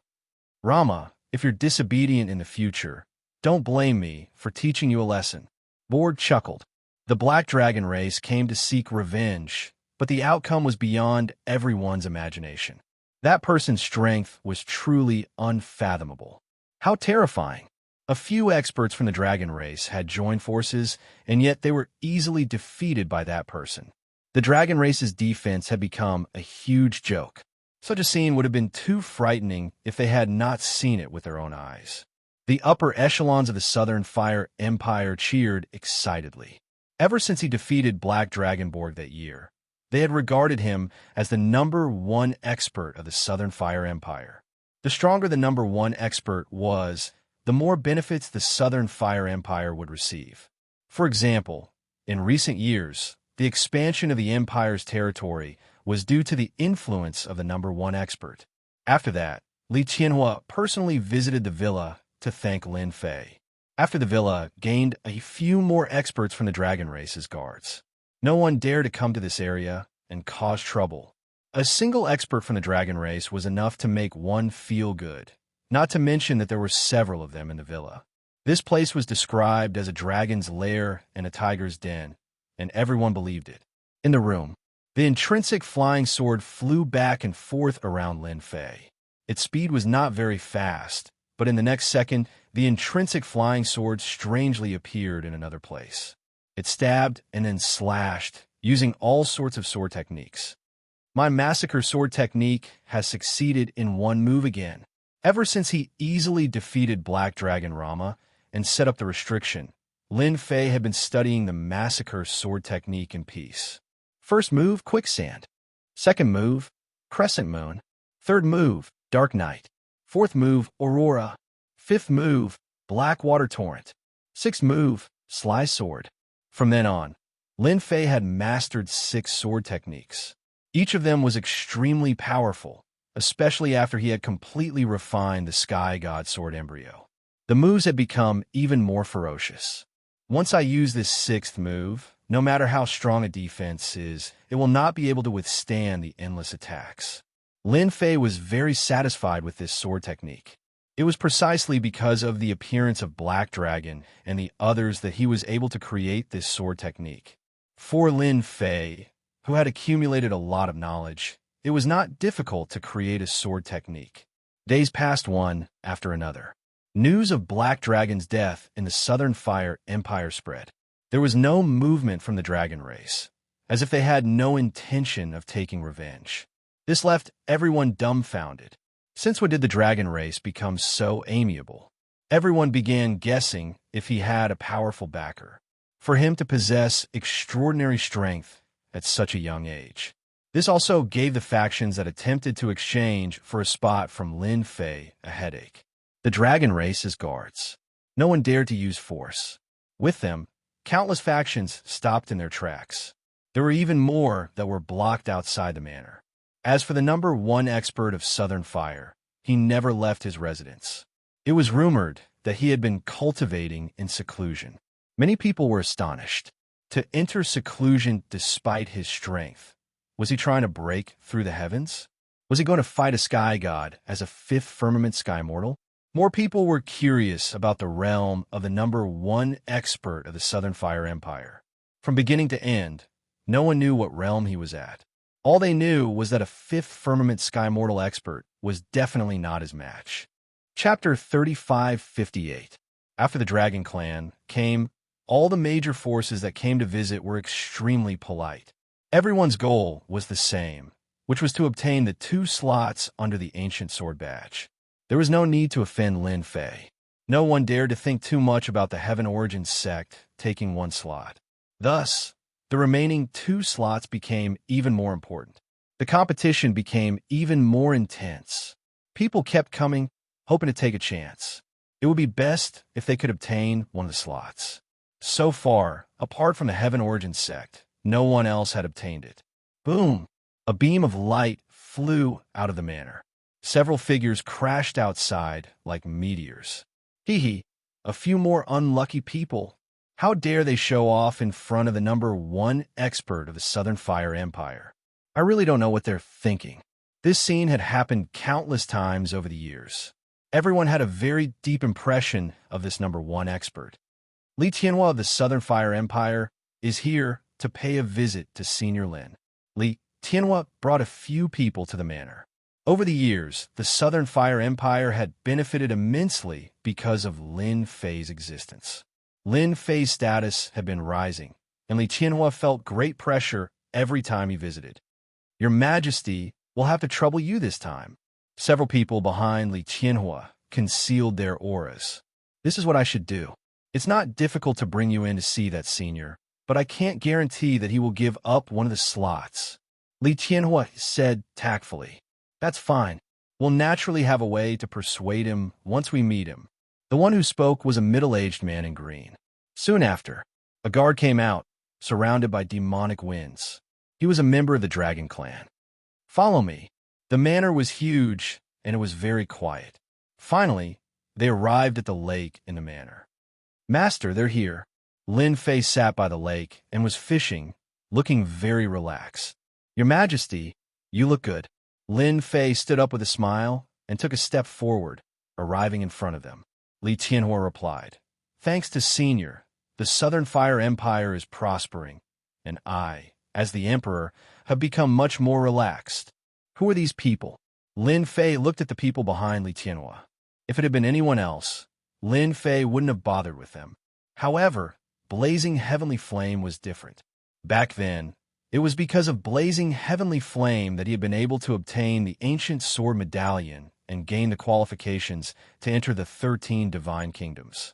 Rama, if you're disobedient in the future, don't blame me for teaching you a lesson. Borg chuckled. The Black Dragon race came to seek revenge, but the outcome was beyond everyone's imagination. That person's strength was truly unfathomable. How terrifying! A few experts from the Dragon race had joined forces, and yet they were easily defeated by that person. The Dragon race's defense had become a huge joke. Such a scene would have been too frightening if they had not seen it with their own eyes. The upper echelons of the Southern Fire Empire cheered excitedly. Ever since he defeated Black Dragonborg that year, they had regarded him as the #1 expert of the Southern Fire Empire. The stronger the #1 expert was, the more benefits the Southern Fire Empire would receive. For example, in recent years, the expansion of the Empire's territory was due to the influence of the #1 expert. After that, Li Qianhua personally visited the villa to thank Lin Fei. After the villa gained a few more experts from the Dragon race's guards. No one dared to come to this area and cause trouble. A single expert from the Dragon race was enough to make one feel good, not to mention that there were several of them in the villa. This place was described as a dragon's lair and a tiger's den, and everyone believed it. In the room, the intrinsic flying sword flew back and forth around Lin Fei. Its speed was not very fast, but in the next second, the intrinsic flying sword strangely appeared in another place. It stabbed and then slashed, using all sorts of sword techniques. My massacre sword technique has succeeded in one move again. Ever since he easily defeated Black Dragon Rama and set up the restriction, Lin Fei had been studying the massacre sword technique in peace. First move, Quicksand. Second move, Crescent Moon. Third move, Dark Night. Fourth move, Aurora. Fifth move, Black Water Torrent. Sixth move, Sly Sword. From then on, Lin Fei had mastered 6 sword techniques. Each of them was extremely powerful, especially after he had completely refined the Sky God Sword embryo. The moves had become even more ferocious. Once I use this 6th move, no matter how strong a defense is, it will not be able to withstand the endless attacks. Lin Fei was very satisfied with this sword technique. It was precisely because of the appearance of Black Dragon and the others that he was able to create this sword technique. For Lin Fei, who had accumulated a lot of knowledge, it was not difficult to create a sword technique. Days passed one after another. News of Black Dragon's death in the Southern Fire Empire spread. There was no movement from the dragon race, as if they had no intention of taking revenge. This left everyone dumbfounded. Since when did the dragon race become so amiable? Everyone began guessing if he had a powerful backer, for him to possess extraordinary strength at such a young age. This also gave the factions that attempted to exchange for a spot from Lin Fei a headache. The dragon race as guards. No one dared to use force. With them, countless factions stopped in their tracks. There were even more that were blocked outside the manor. As for the number 1 expert of Southern Fire, he never left his residence. It was rumored that he had been cultivating in seclusion. Many people were astonished. To enter seclusion despite his strength. Was he trying to break through the heavens? Was he going to fight a sky god as a 5th firmament sky mortal? More people were curious about the realm of the number 1 expert of the Southern Fire Empire. From beginning to end, no one knew what realm he was at. All they knew was that a 5th firmament sky mortal expert was definitely not his match. Chapter 3558. After the Dragon Clan came, all the major forces that came to visit were extremely polite. Everyone's goal was the same, which was to obtain the 2 slots under the Ancient Sword Badge. There was no need to offend Lin Fei. No one dared to think too much about the Heaven Origin sect taking 1 slot. Thus, the remaining 2 slots became even more important. The competition became even more intense. People kept coming, hoping to take a chance. It would be best if they could obtain one of the slots. So far, apart from the Heaven Origin sect, no one else had obtained it. Boom! A beam of light flew out of the manor. Several figures crashed outside like meteors. Hee, a few more unlucky people. How dare they show off in front of the number 1 expert of the Southern Fire Empire? I really don't know what they're thinking. This scene had happened countless times over the years. Everyone had a very deep impression of this number 1 expert. Li Tianhua of the Southern Fire Empire is here to pay a visit to Senior Lin. Li Tianhua brought a few people to the manor. Over the years, the Southern Fire Empire had benefited immensely because of Lin Fei's existence. Lin Fei's status had been rising, and Li Tianhua felt great pressure every time he visited. Your Majesty will have to trouble you this time. Several people behind Li Tianhua concealed their auras. This is what I should do. It's not difficult to bring you in to see that senior, but I can't guarantee that he will give up one of the slots. Li Tianhua said tactfully. That's fine. We'll naturally have a way to persuade him once we meet him. The one who spoke was a middle-aged man in green. Soon after, a guard came out, surrounded by demonic winds. He was a member of the Dragon Clan. Follow me. The manor was huge, and it was very quiet. Finally, they arrived at the lake in the manor. Master, they're here. Lin Fei sat by the lake and was fishing, looking very relaxed. Your Majesty, you look good. Lin Fei stood up with a smile and took a step forward, arriving in front of them. Li Tianhua replied, Thanks to Senior, the Southern Fire Empire is prospering, and I, as the Emperor, have become much more relaxed. Who are these people? Lin Fei looked at the people behind Li Tianhua. If it had been anyone else, Lin Fei wouldn't have bothered with them. However, Blazing Heavenly Flame was different. Back then, it was because of Blazing Heavenly Flame that he had been able to obtain the Ancient Sword Medallion and gain the qualifications to enter the 13 Divine Kingdoms.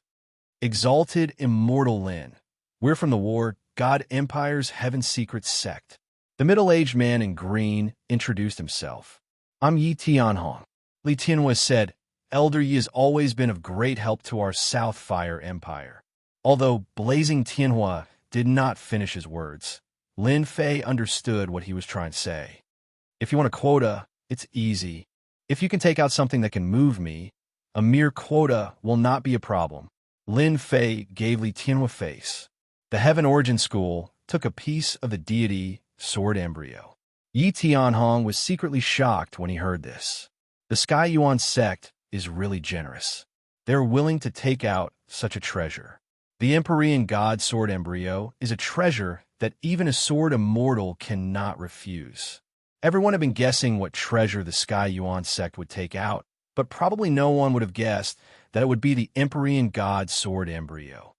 Exalted Immortal Lin. We're from the War God Empire's Heaven Secret Sect. The middle-aged man in green introduced himself. I'm Yi Tianhong. Li Tianhua said, Elder Yi has always been of great help to our South Fire Empire. Although Blazing Tianhua did not finish his words. Lin Fei understood what he was trying to say. If you want a quota, it's easy. If you can take out something that can move me, a mere quota will not be a problem. Lin Fei gave Li Tianhua a face. The Heaven Origin School took a piece of the deity sword embryo. Yi Tianhong was secretly shocked when he heard this. The Sky Yuan sect is really generous. They're willing to take out such a treasure. The Empyrean God sword embryo is a treasure that even a sword immortal cannot refuse. Everyone had been guessing what treasure the Sky Yuan sect would take out, but probably no one would have guessed that it would be the Empyrean God sword embryo.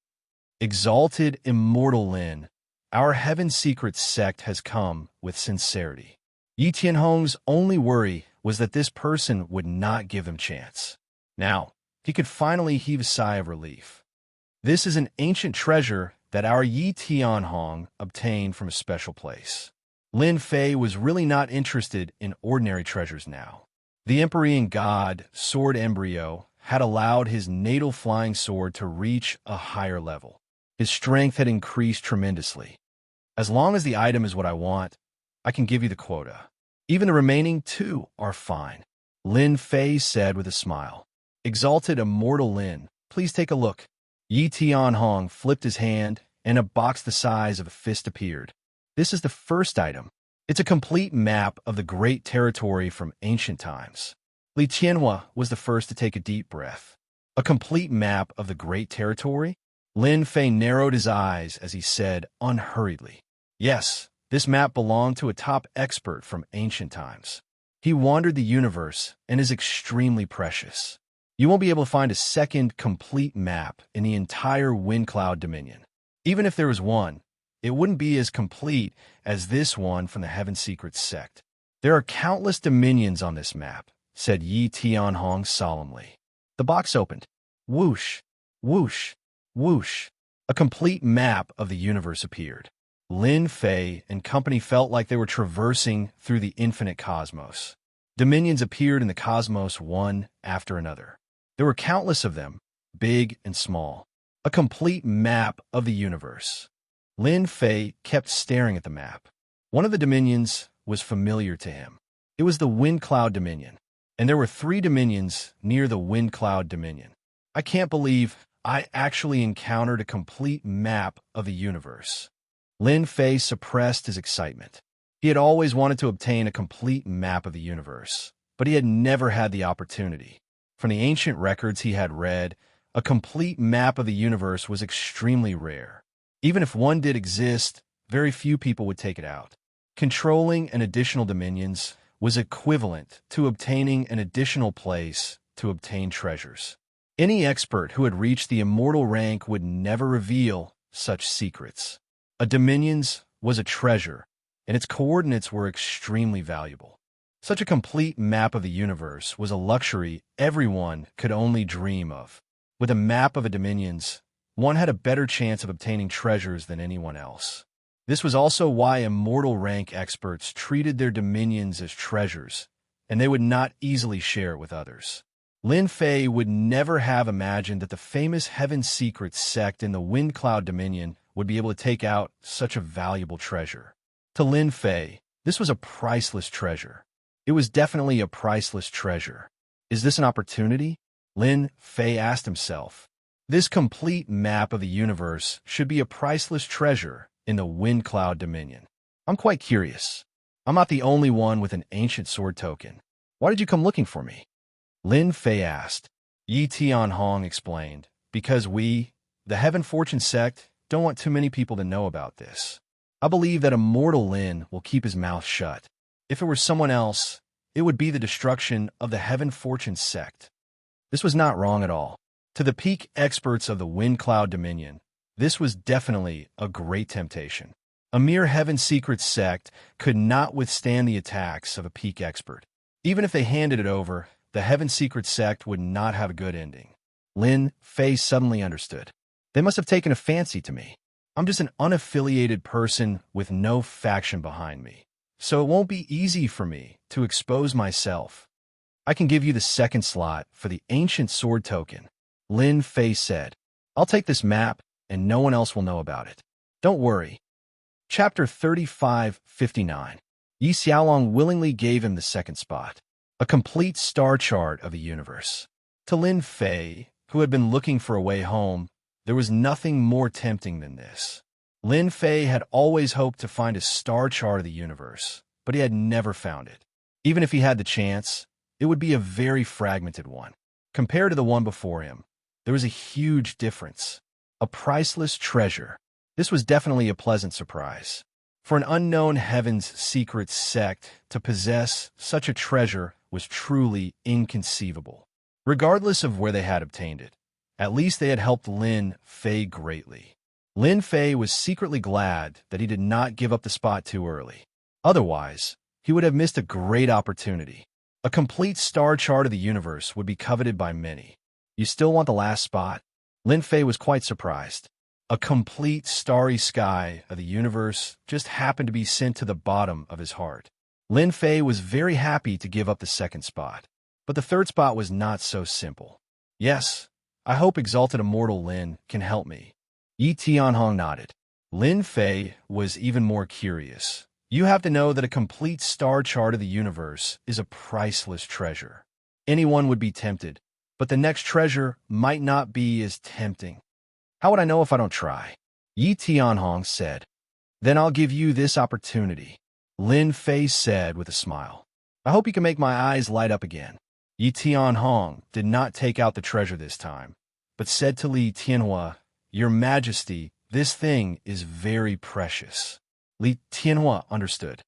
Exalted Immortal Lin, our Heaven Secret sect has come with sincerity. Yi Tianhong's only worry was that this person would not give him chance. Now, he could finally heave a sigh of relief. This is an ancient treasure that our Yi Tianhong obtained from a special place. Lin Fei was really not interested in ordinary treasures now. The Empyrean God sword embryo had allowed his natal flying sword to reach a higher level. His strength had increased tremendously. As long as the item is what I want, I can give you the quota. Even the remaining 2 are fine, Lin Fei said with a smile. Exalted Immortal Lin, please take a look. Yi Tianhong flipped his hand, and a box the size of a fist appeared. This is the first item. It's a complete map of the great territory from ancient times. Li Tianhua was the first to take a deep breath. A complete map of the great territory? Lin Fei narrowed his eyes as he said unhurriedly, "Yes, this map belonged to a top expert from ancient times. He wandered the universe and is extremely precious. You won't be able to find a second complete map in the entire Wind Cloud Dominion. Even if there was one, it wouldn't be as complete as this one from the Heaven Secret sect. There are countless dominions on this map," said Yi Tianhong solemnly. The box opened. Whoosh, whoosh, whoosh. A complete map of the universe appeared. Lin Fei and company felt like they were traversing through the infinite cosmos. Dominions appeared in the cosmos one after another. There were countless of them, big and small. A complete map of the universe. Lin Fei kept staring at the map. One of the dominions was familiar to him. It was the Wind Cloud Dominion, and there were 3 dominions near the Wind Cloud Dominion. I can't believe I actually encountered a complete map of the universe. Lin Fei suppressed his excitement. He had always wanted to obtain a complete map of the universe, but he had never had the opportunity. From the ancient records he had read, a complete map of the universe was extremely rare. Even if one did exist, very few people would take it out. Controlling an additional dominions was equivalent to obtaining an additional place to obtain treasures. Any expert who had reached the immortal rank would never reveal such secrets. A dominions was a treasure, and its coordinates were extremely valuable. Such a complete map of the universe was a luxury everyone could only dream of. With a map of a dominions, one had a better chance of obtaining treasures than anyone else. This was also why immortal rank experts treated their dominions as treasures, and they would not easily share it with others. Lin Fei would never have imagined that the famous Heaven Secret sect in the Wind Cloud Dominion would be able to take out such a valuable treasure. To Lin Fei, this was a priceless treasure. It was definitely a priceless treasure. Is this an opportunity? Lin Fei asked himself. This complete map of the universe should be a priceless treasure in the Wind Cloud Dominion. I'm quite curious. I'm not the only one with an ancient sword token. Why did you come looking for me? Lin Fei asked. Yi Tianhong explained, because we, the Heaven Fortune sect, don't want too many people to know about this. I believe that Immortal Lin will keep his mouth shut. If it were someone else, it would be the destruction of the Heaven Fortune sect. This was not wrong at all. To the peak experts of the Wind Cloud Dominion, this was definitely a great temptation. A mere Heaven Secret sect could not withstand the attacks of a peak expert. Even if they handed it over, the Heaven Secret sect would not have a good ending. Lin Fei suddenly understood. They must have taken a fancy to me. I'm just an unaffiliated person with no faction behind me, so it won't be easy for me to expose myself. I can give you the second slot for the ancient sword token, Lin Fei said. I'll take this map, and no one else will know about it. Don't worry. Chapter 3559. Yi Xiaolong willingly gave him the second spot, a complete star chart of the universe. To Lin Fei, who had been looking for a way home, there was nothing more tempting than this. Lin Fei had always hoped to find a star chart of the universe, but he had never found it. Even if he had the chance, it would be a very fragmented one. Compared to the one before him, there was a huge difference. A priceless treasure. This was definitely a pleasant surprise. For an unknown heaven's secret sect to possess such a treasure was truly inconceivable. Regardless of where they had obtained it, at least they had helped Lin Fei greatly. Lin Fei was secretly glad that he did not give up the spot too early. Otherwise, he would have missed a great opportunity. A complete star chart of the universe would be coveted by many. You still want the last spot? Lin Fei was quite surprised. A complete starry sky of the universe just happened to be sent to the bottom of his heart. Lin Fei was very happy to give up the second spot. But the third spot was not so simple. Yes, I hope Exalted Immortal Lin can help me. Yi Tianhong nodded. Lin Fei was even more curious. You have to know that a complete star chart of the universe is a priceless treasure. Anyone would be tempted, but the next treasure might not be as tempting. How would I know if I don't try? Yi Tianhong said. Then I'll give you this opportunity, Lin Fei said with a smile. I hope you can make my eyes light up again. Yi Tianhong did not take out the treasure this time, but said to Li Tianhua, Your Majesty, this thing is very precious. Li Tianhua understood.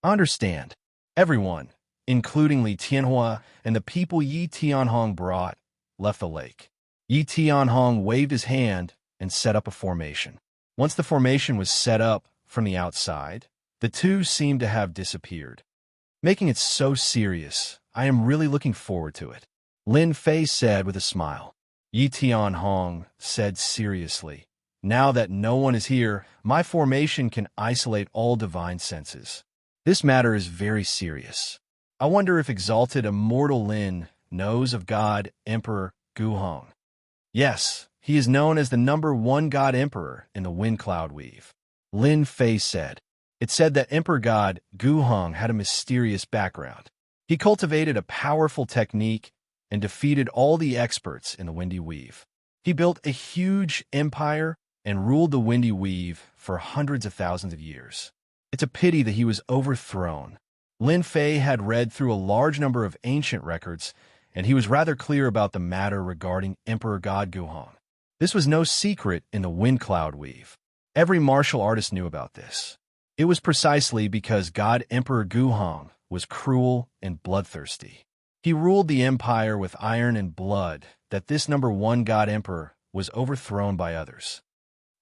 I understand. Everyone, including Li Tianhua and the people Yi Tianhong brought, left the lake. Yi Tianhong waved his hand and set up a formation. Once the formation was set up from the outside, the two seemed to have disappeared. Making it so serious, I am really looking forward to it, Lin Fei said with a smile. Yi Tianhong said seriously, Now that no one is here, my formation can isolate all divine senses. This matter is very serious. I wonder if Exalted Immortal Lin knows of God Emperor Guhong. Yes, he is known as the #1 God Emperor in the Wind Cloud Weave, Lin Fei said. It said that Emperor God Guhong had a mysterious background. He cultivated a powerful technique and defeated all the experts in the Windy Weave. He built a huge empire and ruled the Windy Weave for hundreds of thousands of years. It's a pity that he was overthrown. Lin Fei had read through a large number of ancient records, and he was rather clear about the matter regarding Emperor God Guhong. This was no secret in the Wind Cloud Weave. Every martial artist knew about this. It was precisely because God Emperor Guhong was cruel and bloodthirsty. He ruled the empire with iron and blood that this #1 God Emperor was overthrown by others.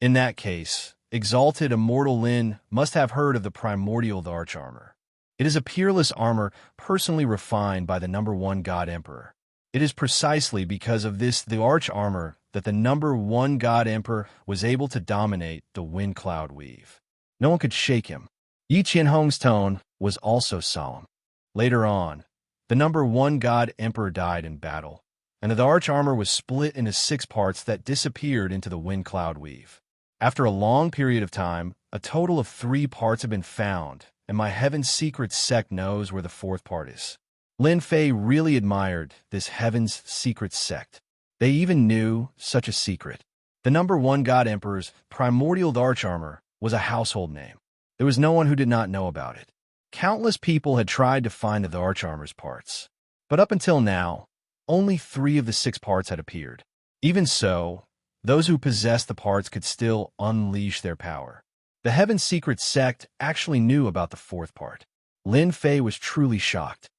In that case, Exalted Immortal Lin must have heard of the primordial arch armor. It is a peerless armor personally refined by the #1 God Emperor. It is precisely because of this the arch armor that the #1 God Emperor was able to dominate the Wind Cloud Weave. No one could shake him. Yi Tianhong's tone was also solemn. Later on, the #1 God Emperor died in battle, and the arch armor was split into 6 parts that disappeared into the Wind Cloud Weave. After a long period of time, a total of 3 parts have been found, and my Heaven's Secret sect knows where the 4th part is. Lin Fei really admired this Heaven's Secret sect. They even knew such a secret. The #1 God Emperor's primordial arch armor was a household name. There was no one who did not know about it. Countless people had tried to find the arch armor's parts, but up until now, only 3 of the 6 parts had appeared. Even so, those who possessed the parts could still unleash their power. The Heaven's Secret sect actually knew about the 4th part. Lin Fei was truly shocked.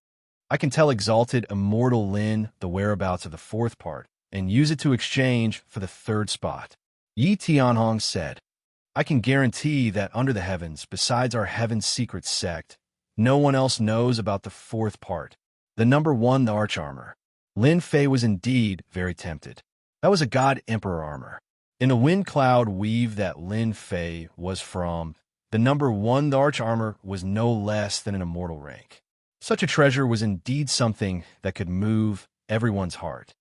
I can tell Exalted Immortal Lin the whereabouts of the 4th part and use it to exchange for the 3rd spot, Yi Tianhong said. I can guarantee that under the heavens, besides our Heaven's Secret sect, no one else knows about the 4th part, the #1 the arch armor. Lin Fei was indeed very tempted. That was a God Emperor armor. In the Wind Cloud Weave that Lin Fei was from, the #1 the arch armor was no less than an immortal rank. Such a treasure was indeed something that could move everyone's heart.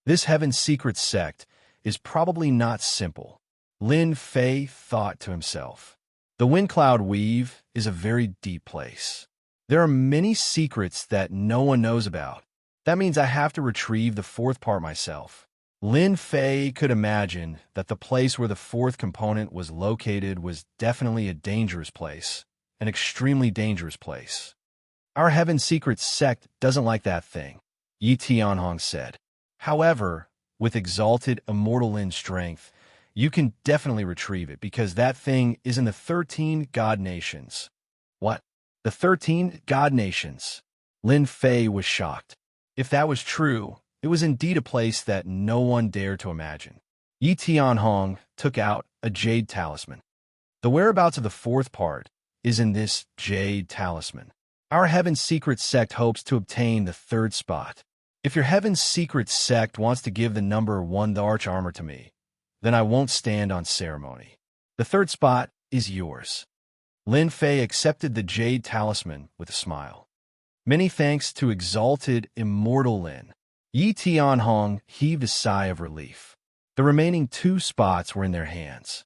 This Heaven's Secret sect is probably not simple. Lin Fei thought to himself. The Wind Cloud Weave is a very deep place. There are many secrets that no one knows about. That means I have to retrieve the fourth part myself. Lin Fei could imagine that the place where the fourth component was located was definitely a dangerous place, an extremely dangerous place. Our Heaven Secrets sect doesn't like that thing, Yi Tianhong said. However, with exalted immortal Lin strength, you can definitely retrieve it because that thing is in the 13 God Nations. What? The 13 God Nations? Lin Fei was shocked. If that was true, it was indeed a place that no one dared to imagine. Yi Tianhong took out a jade talisman. The whereabouts of the fourth part is in this jade talisman. Our Heaven Secret sect hopes to obtain the third spot. If your Heaven Secret sect wants to give the number 1 the arch armor to me, then I won't stand on ceremony. The third spot is yours. Lin Fei accepted the jade talisman with a smile. Many thanks to exalted immortal Lin. Yi Tianhong heaved a sigh of relief. The remaining 2 spots were in their hands.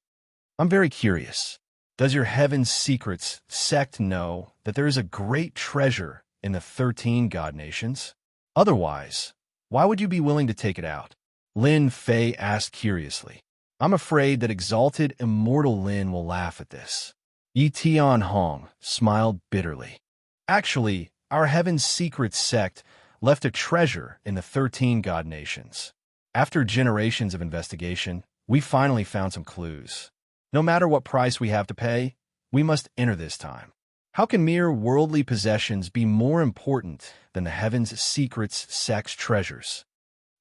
I'm very curious. Does your Heaven Secrets sect know that there is a great treasure in the 13 God Nations? Otherwise, why would you be willing to take it out? Lin Fei asked curiously. I'm afraid that exalted immortal Lin will laugh at this. Yi Tianhong smiled bitterly. Actually, our Heaven Secrets sect left a treasure in the 13 God Nations. After generations of investigation, we finally found some clues. No matter what price we have to pay, we must enter this time. How can mere worldly possessions be more important than the Heaven's Secrets sect's treasures?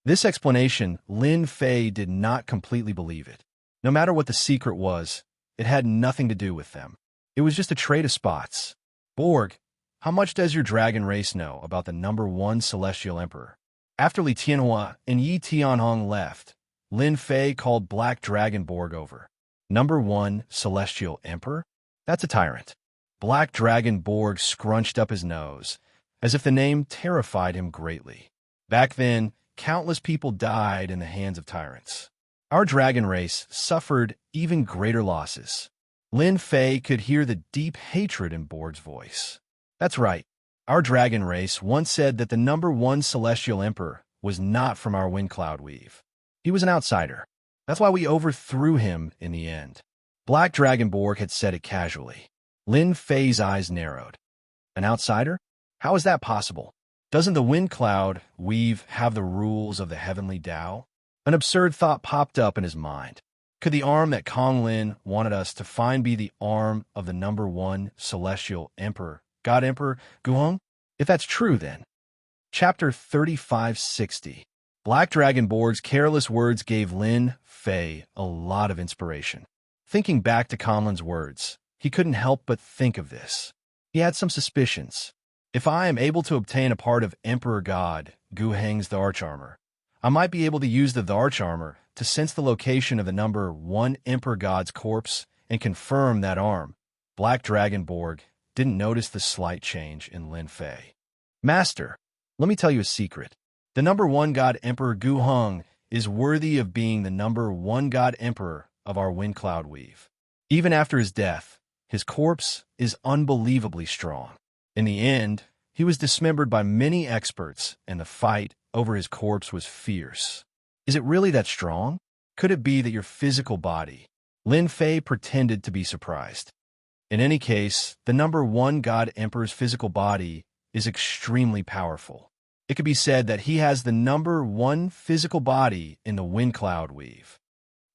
This explanation, Lin Fei did not completely believe it. No matter what the secret was, it had nothing to do with them. It was just a trade of spots. Borg, how much does your dragon race know about the number 1 Celestial Emperor? After Li Tianhua and Yi Tianhong left, Lin Fei called Black Dragon Borg over. Number 1 Celestial Emperor? That's a tyrant. Black Dragon Borg scrunched up his nose, as if the name terrified him greatly. Back then, countless people died in the hands of tyrants. Our dragon race suffered even greater losses. Lin Fei could hear the deep hatred in Borg's voice. That's right. Our dragon race once said that the number 1 Celestial Emperor was not from our Wind Cloud Weave. He was an outsider. That's why we overthrew him in the end. Black Dragon Borg had said it casually. Lin Fei's eyes narrowed. An outsider? How is that possible? Doesn't the Wind Cloud Weave have the rules of the Heavenly Tao? An absurd thought popped up in his mind. Could the arm that Kong Lin wanted us to find be the arm of the number 1 Celestial Emperor, God Emperor Guhong? If that's true, then. Chapter 3560. Black Dragon Borg's careless words gave Lin Fei a lot of inspiration. Thinking back to Conlin's words, he couldn't help but think of this. He had some suspicions. If I am able to obtain a part of Emperor God Gu Heng's the Arch Armor, I might be able to use the Arch Armor to sense the location of the number 1 Emperor God's corpse and confirm that arm. Black Dragon Borg didn't notice the slight change in Lin Fei. Master, let me tell you a secret. The number 1 God Emperor Gu Heng is worthy of being the number 1 God Emperor of our Wind Cloud Weave. Even after his death, his corpse is unbelievably strong. In the end, he was dismembered by many experts, and the fight over his corpse was fierce. Is it really that strong? Could it be that your physical body? Lin Fei pretended to be surprised. In any case, the number 1 God Emperor's physical body is extremely powerful. It could be said that he has the number 1 physical body in the Wind Cloud Weave.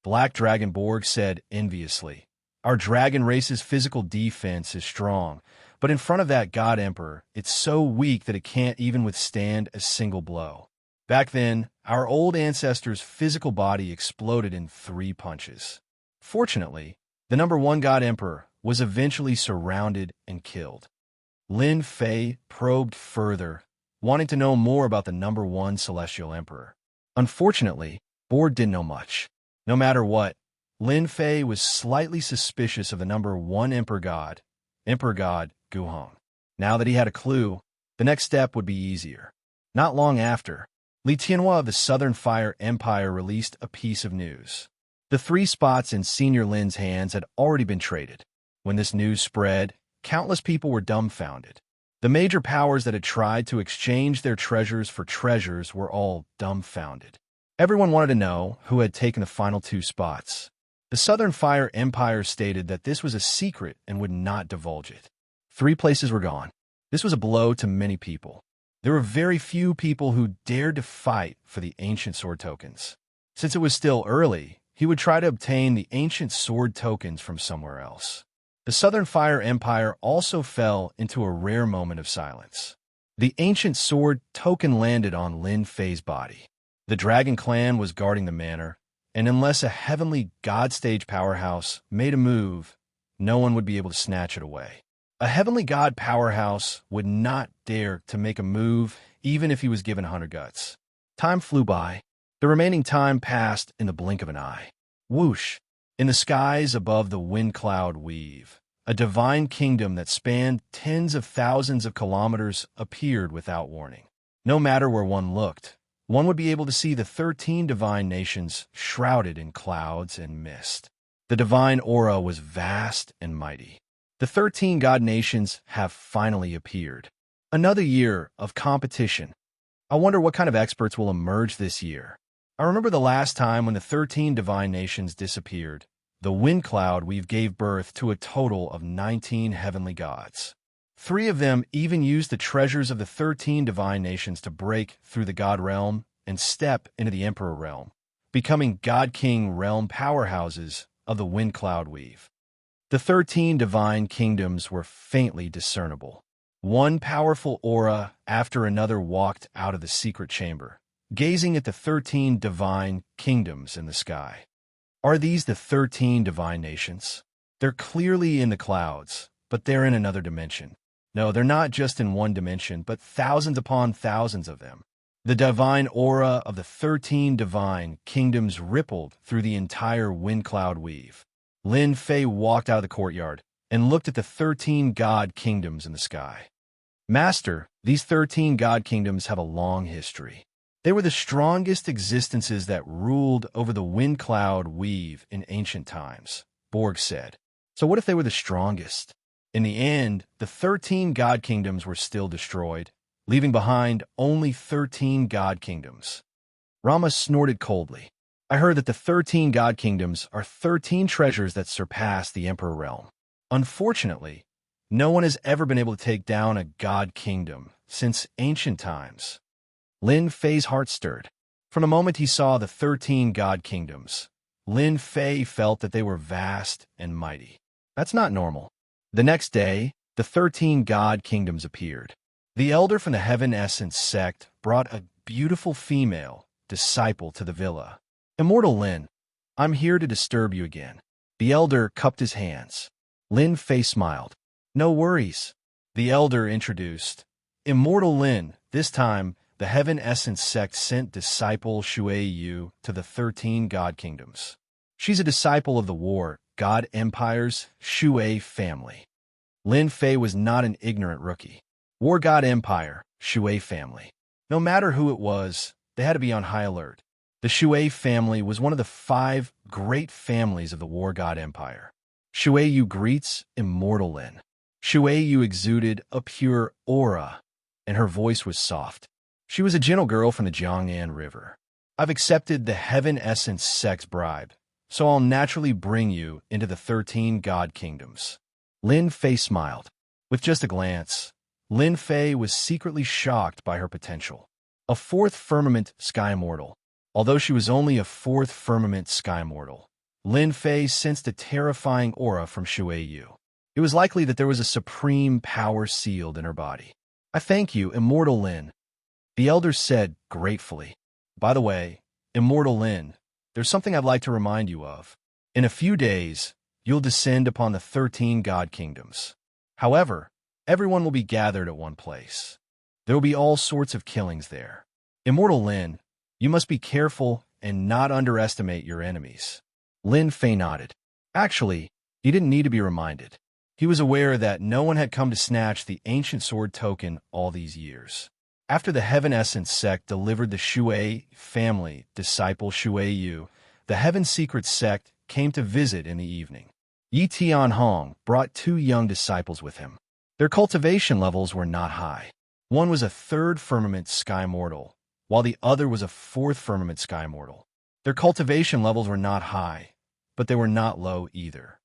Black Dragon Borg said enviously, our dragon race's physical defense is strong, but in front of that God Emperor, it's so weak that it can't even withstand a single blow. Back then, our old ancestor's physical body exploded in 3 punches. Fortunately, the number 1 God Emperor was eventually surrounded and killed. Lin Fei probed further, wanting to know more about the number 1 Celestial Emperor. Unfortunately, Borg didn't know much. No matter what, Lin Fei was slightly suspicious of the number 1 Emperor God Gu Heng. Now that he had a clue, the next step would be easier. Not long after, Li Tianhua of the Southern Fire Empire released a piece of news. The 3 spots in Senior Lin's hands had already been traded. When this news spread, countless people were dumbfounded. The major powers that had tried to exchange their treasures for treasures were all dumbfounded. Everyone wanted to know who had taken the final 2 spots. The Southern Fire Empire stated that this was a secret and would not divulge it. 3 places were gone. This was a blow to many people. There were very few people who dared to fight for the ancient sword tokens. Since it was still early, he would try to obtain the ancient sword tokens from somewhere else. The Southern Fire Empire also fell into a rare moment of silence. The ancient sword token landed on Lin Fei's body. The Dragon Clan was guarding the manor, and unless a heavenly god stage powerhouse made a move, no one would be able to snatch it away. A heavenly god powerhouse would not dare to make a move even if he was given 100 guts. Time flew by. The remaining time passed in the blink of an eye. Whoosh! In the skies above the wind cloud weave, a divine kingdom that spanned tens of thousands of kilometers appeared without warning. No matter where one looked, one would be able to see the 13 divine nations shrouded in clouds and mist. The divine aura was vast and mighty. The 13 god nations have finally appeared. Another year of competition. I wonder what kind of experts will emerge this year. I remember the last time when the 13 divine nations disappeared. The wind cloud weave gave birth to a total of 19 heavenly gods. 3 of them even used the treasures of the 13 divine nations to break through the god realm and step into the emperor realm, becoming god king realm powerhouses of the wind cloud weave. The 13 divine kingdoms were faintly discernible. One powerful aura after another walked out of the secret chamber, gazing at the 13 divine kingdoms in the sky. Are these the 13 divine nations? They're clearly in the clouds, but they're in another dimension. No, they're not just in one dimension, but thousands upon thousands of them. The divine aura of the 13 divine kingdoms rippled through the entire wind cloud weave. Lin Fei walked out of the courtyard and looked at the 13 god kingdoms in the sky. Master, these 13 god kingdoms have a long history. They were the strongest existences that ruled over the wind cloud weave in ancient times, Borg said. So what if they were the strongest? In the end, the 13 god kingdoms were still destroyed, leaving behind only 13 god kingdoms. Rama snorted coldly. I heard that the 13 god kingdoms are 13 treasures that surpass the emperor realm. Unfortunately, no one has ever been able to take down a god kingdom since ancient times. Lin Fei's heart stirred. From the moment he saw the 13 god kingdoms, Lin Fei felt that they were vast and mighty. That's not normal. The next day, the 13 god kingdoms appeared. The elder from the Heaven Essence sect brought a beautiful female disciple to the villa. Immortal Lin, I'm here to disturb you again. The elder cupped his hands. Lin Fei smiled. No worries. The elder introduced. Immortal Lin, this time, the Heaven Essence sect sent disciple Shui Yu to the 13 god kingdoms. She's a disciple of the War God Empire's Shui family. Lin Fei was not an ignorant rookie. War God Empire, Shui family. No matter who it was, they had to be on high alert. The Shui family was one of the 5 great families of the War God Empire. Shui Yu greets Immortal Lin. Shui Yu exuded a pure aura, and her voice was soft. She was a gentle girl from the Jiangnan River. I've accepted the Heaven Essence sect's bribe, so I'll naturally bring you into the 13 god kingdoms. Lin Fei smiled. With just a glance, Lin Fei was secretly shocked by her potential. A 4th firmament sky immortal. Although she was only a 4th firmament sky immortal, Lin Fei sensed a terrifying aura from Shui Yu. It was likely that there was a supreme power sealed in her body. I thank you, Immortal Lin, the elder said gratefully. By the way, Immortal Lin, there's something I'd like to remind you of. In a few days, you'll descend upon the 13 god kingdoms. However, everyone will be gathered at one place. There will be all sorts of killings there. Immortal Lin, you must be careful and not underestimate your enemies. Lin Fei nodded. Actually, he didn't need to be reminded. He was aware that no one had come to snatch the ancient sword token all these years. After the Heaven Essence sect delivered the Shui family disciple Shui Yu, the Heaven Secret sect came to visit in the evening. Yi Tianhong brought 2 young disciples with him. Their cultivation levels were not high. One was a 3rd firmament sky mortal, while the other was a 4th firmament sky mortal. Their cultivation levels were not high, but they were not low either.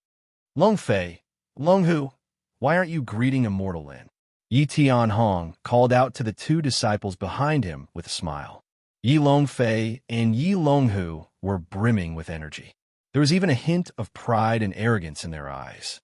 Long Fei, Long Hu, why aren't you greeting Immortal Lin? Yi Tianhong called out to the 2 disciples behind him with a smile. Yi Longfei and Yi Longhu were brimming with energy. There was even a hint of pride and arrogance in their eyes.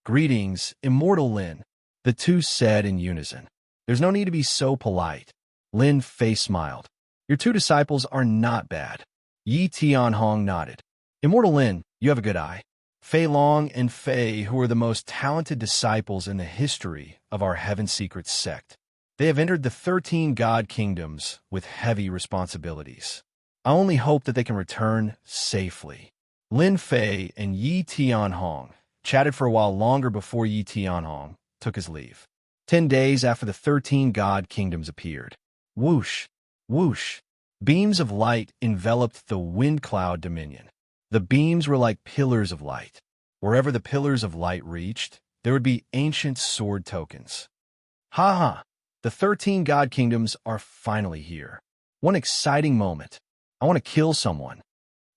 Greetings, Immortal Lin, the 2 said in unison. There's no need to be so polite. Lin Fei smiled. Your 2 disciples are not bad. Yi Tianhong nodded. Immortal Lin, you have a good eye. Fei Long and Fei, who are the most talented disciples in the history of our Heaven Secret sect. They have entered the 13 God Kingdoms with heavy responsibilities. I only hope that they can return safely. Lin Fei and Yi Tianhong chatted for a while longer before Yi Tianhong took his leave. 10 days after the 13 God Kingdoms appeared. Whoosh, whoosh. Beams of light enveloped the wind cloud dominion. The beams were like pillars of light. Wherever the pillars of light reached, there would be ancient sword tokens. Ha ha! The 13 God Kingdoms are finally here. One exciting moment. I want to kill someone.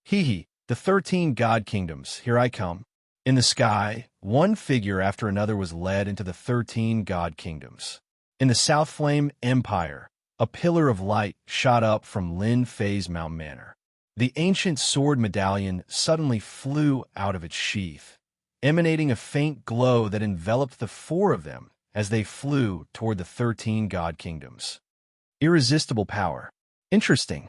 Hee hee, the 13 God Kingdoms, here I come. In the sky, one figure after another was led into the 13 God Kingdoms. In the South Flame Empire, a pillar of light shot up from Lin Fei's Mount Manor. The ancient sword medallion suddenly flew out of its sheath, emanating a faint glow that enveloped the 4 of them as they flew toward the 13 God Kingdoms. Irresistible power. Interesting.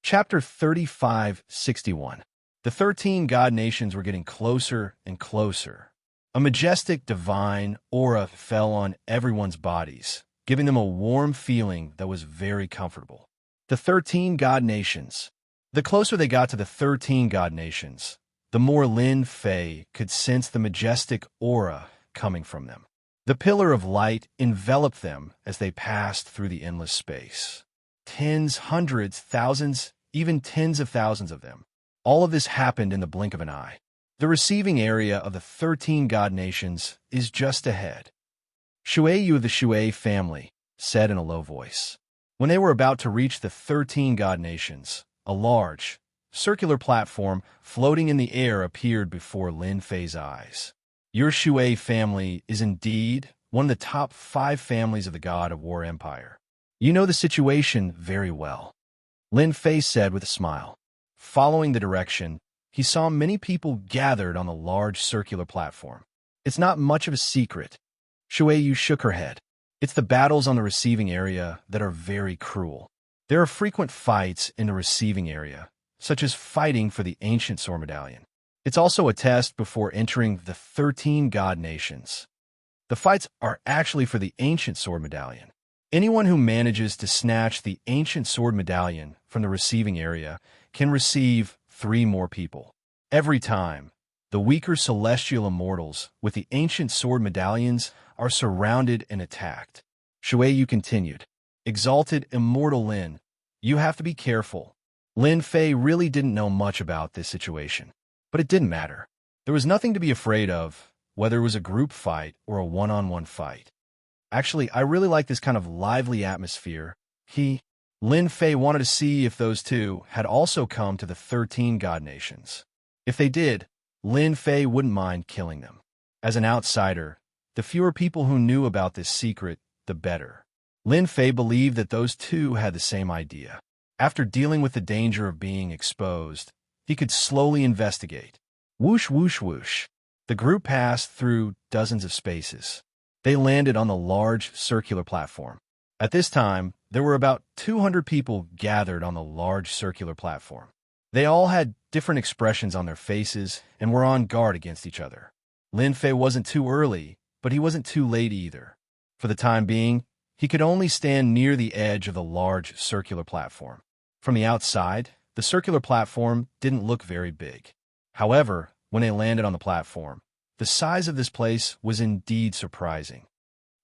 Chapter 3561. The 13 God nations were getting closer and closer. A majestic divine aura fell on everyone's bodies, giving them a warm feeling that was very comfortable. The 13 God nations. The closer they got to the 13 God nations, the more Lin Fei could sense the majestic aura coming from them. The pillar of light enveloped them as they passed through the endless space. Tens, hundreds, thousands, even tens of thousands of them. All of this happened in the blink of an eye. The receiving area of the 13 God nations is just ahead. Shui Yu of the Shui family said in a low voice. When they were about to reach the 13 God nations, a large, circular platform floating in the air appeared before Lin Fei's eyes. Your Shui family is indeed one of the top 5 families of the God of War Empire. You know the situation very well. Lin Fei said with a smile. Following the direction, he saw many people gathered on the large circular platform. It's not much of a secret. Shui Yu shook her head. It's the battles on the receiving area that are very cruel. There are frequent fights in the receiving area, such as fighting for the ancient sword medallion. It's also a test before entering the 13 God nations. The fights are actually for the ancient sword medallion. Anyone who manages to snatch the ancient sword medallion from the receiving area can receive 3 more people. Every time, the weaker celestial immortals with the ancient sword medallions are surrounded and attacked. Shui Yu continued. Exalted Immortal Lin, you have to be careful. Lin Fei really didn't know much about this situation. But it didn't matter. There was nothing to be afraid of, whether it was a group fight or a one-on-one fight. Actually, I really like this kind of lively atmosphere. Lin Fei wanted to see if those 2 had also come to the 13 God nations. If they did, Lin Fei wouldn't mind killing them. As an outsider, the fewer people who knew about this secret, the better. Lin Fei believed that those 2 had the same idea. After dealing with the danger of being exposed, he could slowly investigate. Whoosh, whoosh, whoosh. The group passed through dozens of spaces. They landed on the large circular platform. At this time, there were about 200 people gathered on the large circular platform. They all had different expressions on their faces and were on guard against each other. Lin Fei wasn't too early, but he wasn't too late either. For the time being, he could only stand near the edge of the large circular platform. From the outside, the circular platform didn't look very big. However, when they landed on the platform, the size of this place was indeed surprising.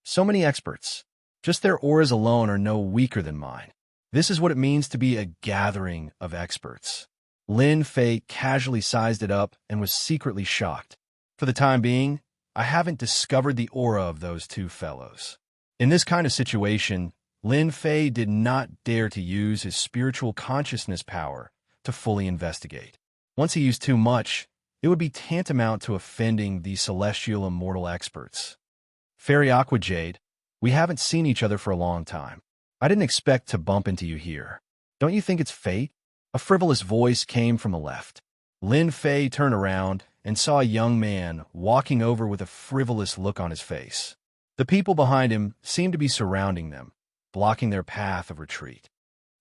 So many experts. Just their auras alone are no weaker than mine. This is what it means to be a gathering of experts. Lin Fei casually sized it up and was secretly shocked. For the time being, I haven't discovered the aura of those two fellows. In this kind of situation, Lin Fei did not dare to use his spiritual consciousness power to fully investigate. Once he used too much, it would be tantamount to offending the celestial immortal experts. Fairy Aqua Jade, we haven't seen each other for a long time. I didn't expect to bump into you here. Don't you think it's fate? A frivolous voice came from the left. Lin Fei turned around and saw a young man walking over with a frivolous look on his face. The people behind him seemed to be surrounding them, blocking their path of retreat.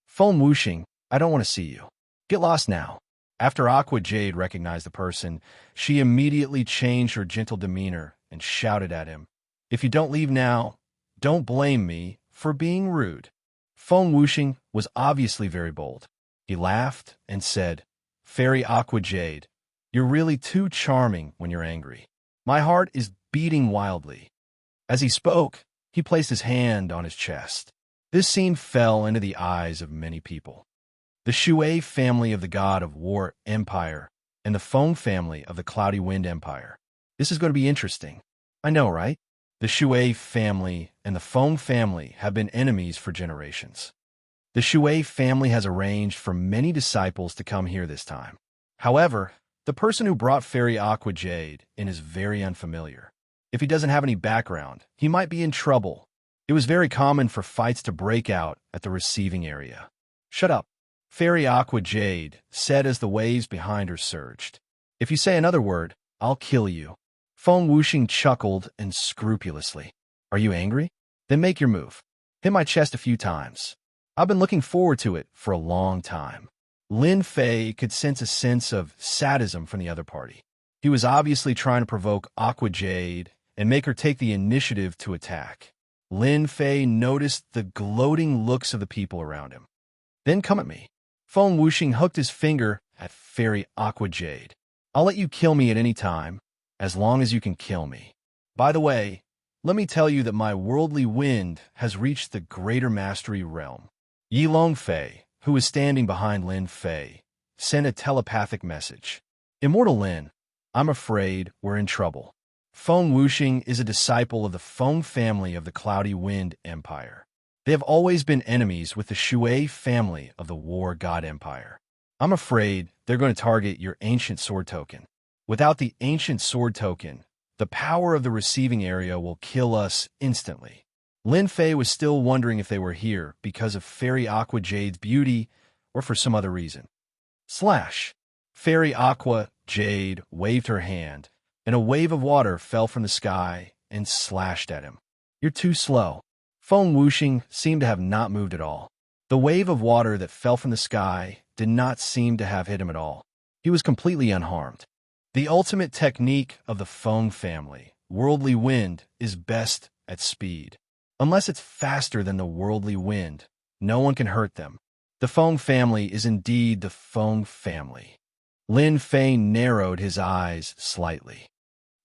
Feng Wuxing, I don't want to see you. Get lost now. After Aqua Jade recognized the person, she immediately changed her gentle demeanor and shouted at him, "If you don't leave now, don't blame me for being rude." Feng Wuxing was obviously very bold. He laughed and said, "Fairy Aqua Jade, you're really too charming when you're angry. My heart is beating wildly." As he spoke, he placed his hand on his chest. This scene fell into the eyes of many people. The Shui family of the God of War Empire and the Feng family of the Cloudy Wind Empire. This is going to be interesting. I know, right? The Shui family and the Feng family have been enemies for generations. The Shui family has arranged for many disciples to come here this time. However, the person who brought Fairy Aqua Jade in is very unfamiliar. If he doesn't have any background, he might be in trouble. It was very common for fights to break out at the receiving area. "Shut up," Fairy Aqua Jade said as the waves behind her surged. "If you say another word, I'll kill you." Feng Wuxing chuckled unscrupulously. "Are you angry? Then make your move. Hit my chest a few times. I've been looking forward to it for a long time." Lin Fei could sense a sense of sadism from the other party. He was obviously trying to provoke Aqua Jade and make her take the initiative to attack. Lin Fei noticed the gloating looks of the people around him. "Then come at me." Feng Wuxing hooked his finger at Fairy Aqua Jade. "I'll let you kill me at any time, as long as you can kill me. By the way, let me tell you that my worldly wind has reached the greater mastery realm." Yi Longfei, who was standing behind Lin Fei, sent a telepathic message. "Immortal Lin, I'm afraid we're in trouble. Feng Wuxing is a disciple of the Feng family of the Cloudy Wind Empire. They have always been enemies with the Shui family of the War God Empire. I'm afraid they're going to target your ancient sword token. Without the ancient sword token, the power of the receiving area will kill us instantly." Lin Fei was still wondering if they were here because of Fairy Aqua Jade's beauty or for some other reason. Slash! Fairy Aqua Jade waved her hand, and a wave of water fell from the sky and slashed at him. "You're too slow." Feng Wuxing seemed to have not moved at all. The wave of water that fell from the sky did not seem to have hit him at all. He was completely unharmed. The ultimate technique of the Feng family, worldly wind, is best at speed. Unless it's faster than the worldly wind, no one can hurt them. The Feng family is indeed the Feng family. Lin Fei narrowed his eyes slightly.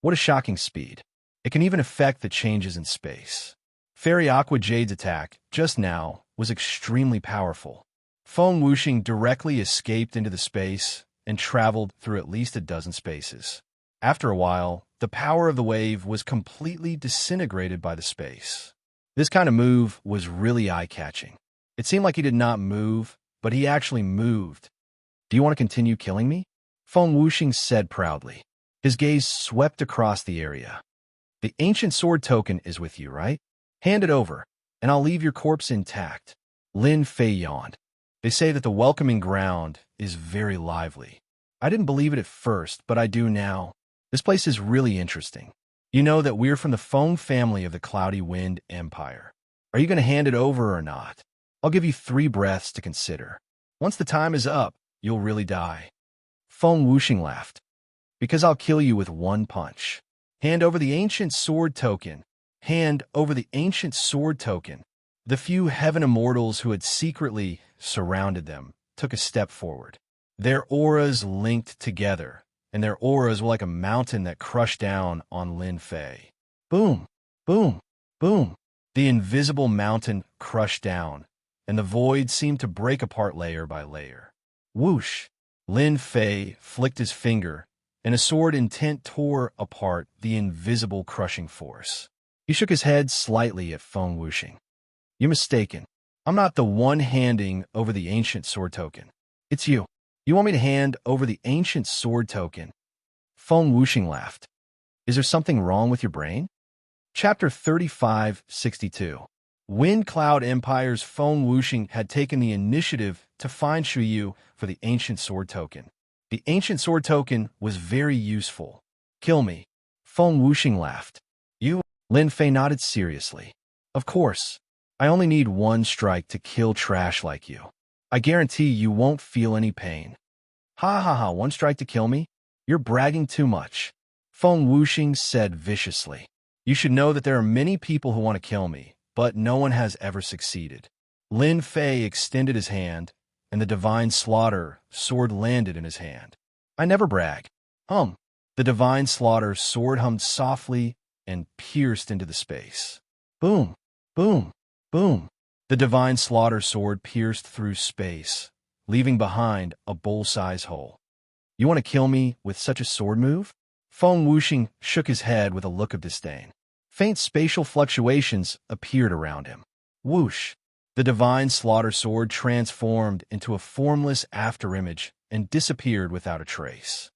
What a shocking speed. It can even affect the changes in space. Fairy Aqua Jade's attack, just now, was extremely powerful. Feng Wuxing directly escaped into the space and traveled through at least a dozen spaces. After a while, the power of the wave was completely disintegrated by the space. This kind of move was really eye-catching. It seemed like he did not move, but he actually moved. "Do you want to continue killing me?" Feng Wuxing said proudly. His gaze swept across the area. "The ancient sword token is with you, right? Hand it over, and I'll leave your corpse intact." Lin Fei yawned. "They say that the welcoming ground is very lively. I didn't believe it at first, but I do now. This place is really interesting. You know that we're from the Feng family of the Cloudy Wind Empire. Are you going to hand it over or not? I'll give you 3 breaths to consider. Once the time is up, you'll really die." Feng Wuxing laughed. "Because I'll kill you with 1 punch. Hand over the ancient sword token. Hand over the ancient sword token." The few heaven immortals who had secretly surrounded them took a step forward. Their auras linked together, and their auras were like a mountain that crushed down on Lin Fei. Boom, boom, boom. The invisible mountain crushed down, and the void seemed to break apart layer by layer. Whoosh! Lin Fei flicked his finger, and a sword intent tore apart the invisible crushing force. He shook his head slightly at Feng Wuxing. "You're mistaken. I'm not the one handing over the ancient sword token. It's you. You want me to hand over the ancient sword token?" Feng Wuxing laughed. "Is there something wrong with your brain?" Chapter 3562. Wind Cloud Empire's Feng Wuxing had taken the initiative to find Shuyu for the ancient sword token. The ancient sword token was very useful. "Kill me." Feng Wuxing laughed. "You?" Lin Fei nodded seriously. "Of course. I only need one strike to kill trash like you. I guarantee you won't feel any pain." "Ha ha ha, one strike to kill me? You're bragging too much," Feng Wuxing said viciously. "You should know that there are many people who want to kill me, but no one has ever succeeded." Lin Fei extended his hand, and the Divine Slaughter sword landed in his hand. "I never brag." The Divine Slaughter sword hummed softly and pierced into the space. Boom, boom, boom. The Divine Slaughter sword pierced through space, leaving behind a bowl-sized hole. "You want to kill me with such a sword move?" Feng Wuxing shook his head with a look of disdain. Faint spatial fluctuations appeared around him. Whoosh! The Divine Slaughter sword transformed into a formless afterimage and disappeared without a trace.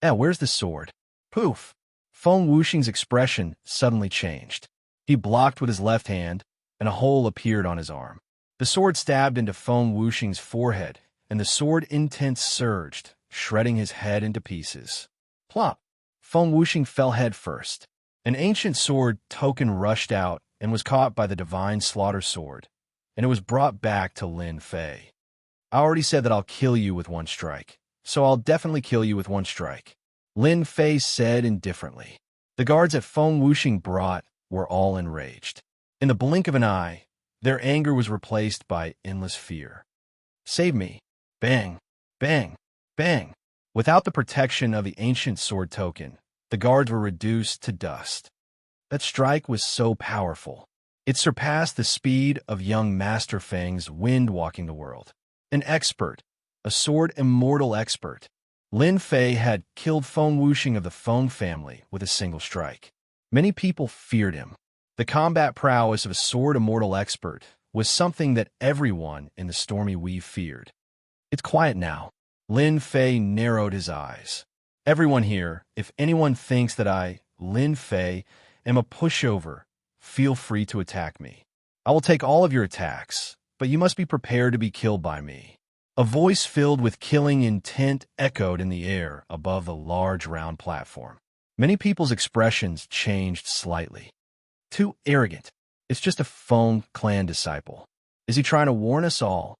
Where's the sword?" Poof! Feng Wuxing's expression suddenly changed. He blocked with his left hand, and a hole appeared on his arm. The sword stabbed into Feng Wuxing's forehead, and the sword intent surged, shredding his head into pieces. Plop! Feng Wuxing fell head first. An ancient sword token rushed out and was caught by the Divine Slaughter sword, and it was brought back to Lin Fei. "I already said that I'll kill you with one strike, so I'll definitely kill you with one strike," Lin Fei said indifferently. The guards that Feng Wuxing brought were all enraged. In the blink of an eye, their anger was replaced by endless fear. "Save me!" Bang! Bang! Bang! Without the protection of the ancient sword token, the guards were reduced to dust. That strike was so powerful. It surpassed the speed of young Master Feng's wind walking the world. An expert, a sword immortal expert. Lin Fei had killed Feng Wuxing of the Feng family with a single strike. Many people feared him. The combat prowess of a sword immortal expert was something that everyone in the Stormy Weave feared. "It's quiet now." Lin Fei narrowed his eyes. "Everyone here, if anyone thinks that I, Lin Fei, am a pushover, feel free to attack me. I will take all of your attacks, but you must be prepared to be killed by me." A voice filled with killing intent echoed in the air above the large round platform. Many people's expressions changed slightly. "Too arrogant. It's just a Feng clan disciple. Is he trying to warn us all?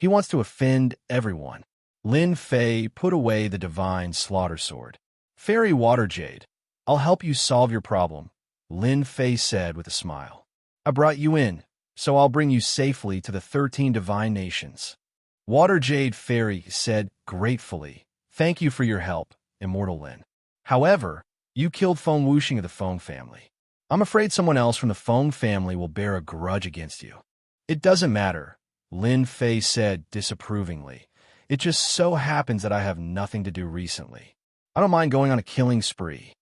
He wants to offend everyone." Lin Fei put away the Divine Slaughter sword. "Fairy Water Jade, I'll help you solve your problem," Lin Fei said with a smile. "I brought you in, so I'll bring you safely to the 13 divine nations." Water Jade Fairy said gratefully, "Thank you for your help, Immortal Lin. However, you killed Feng Wuxing of the Feng family. I'm afraid someone else from the Feng family will bear a grudge against you." "It doesn't matter," Lin Fei said disapprovingly. "It just so happens that I have nothing to do recently. I don't mind going on a killing spree."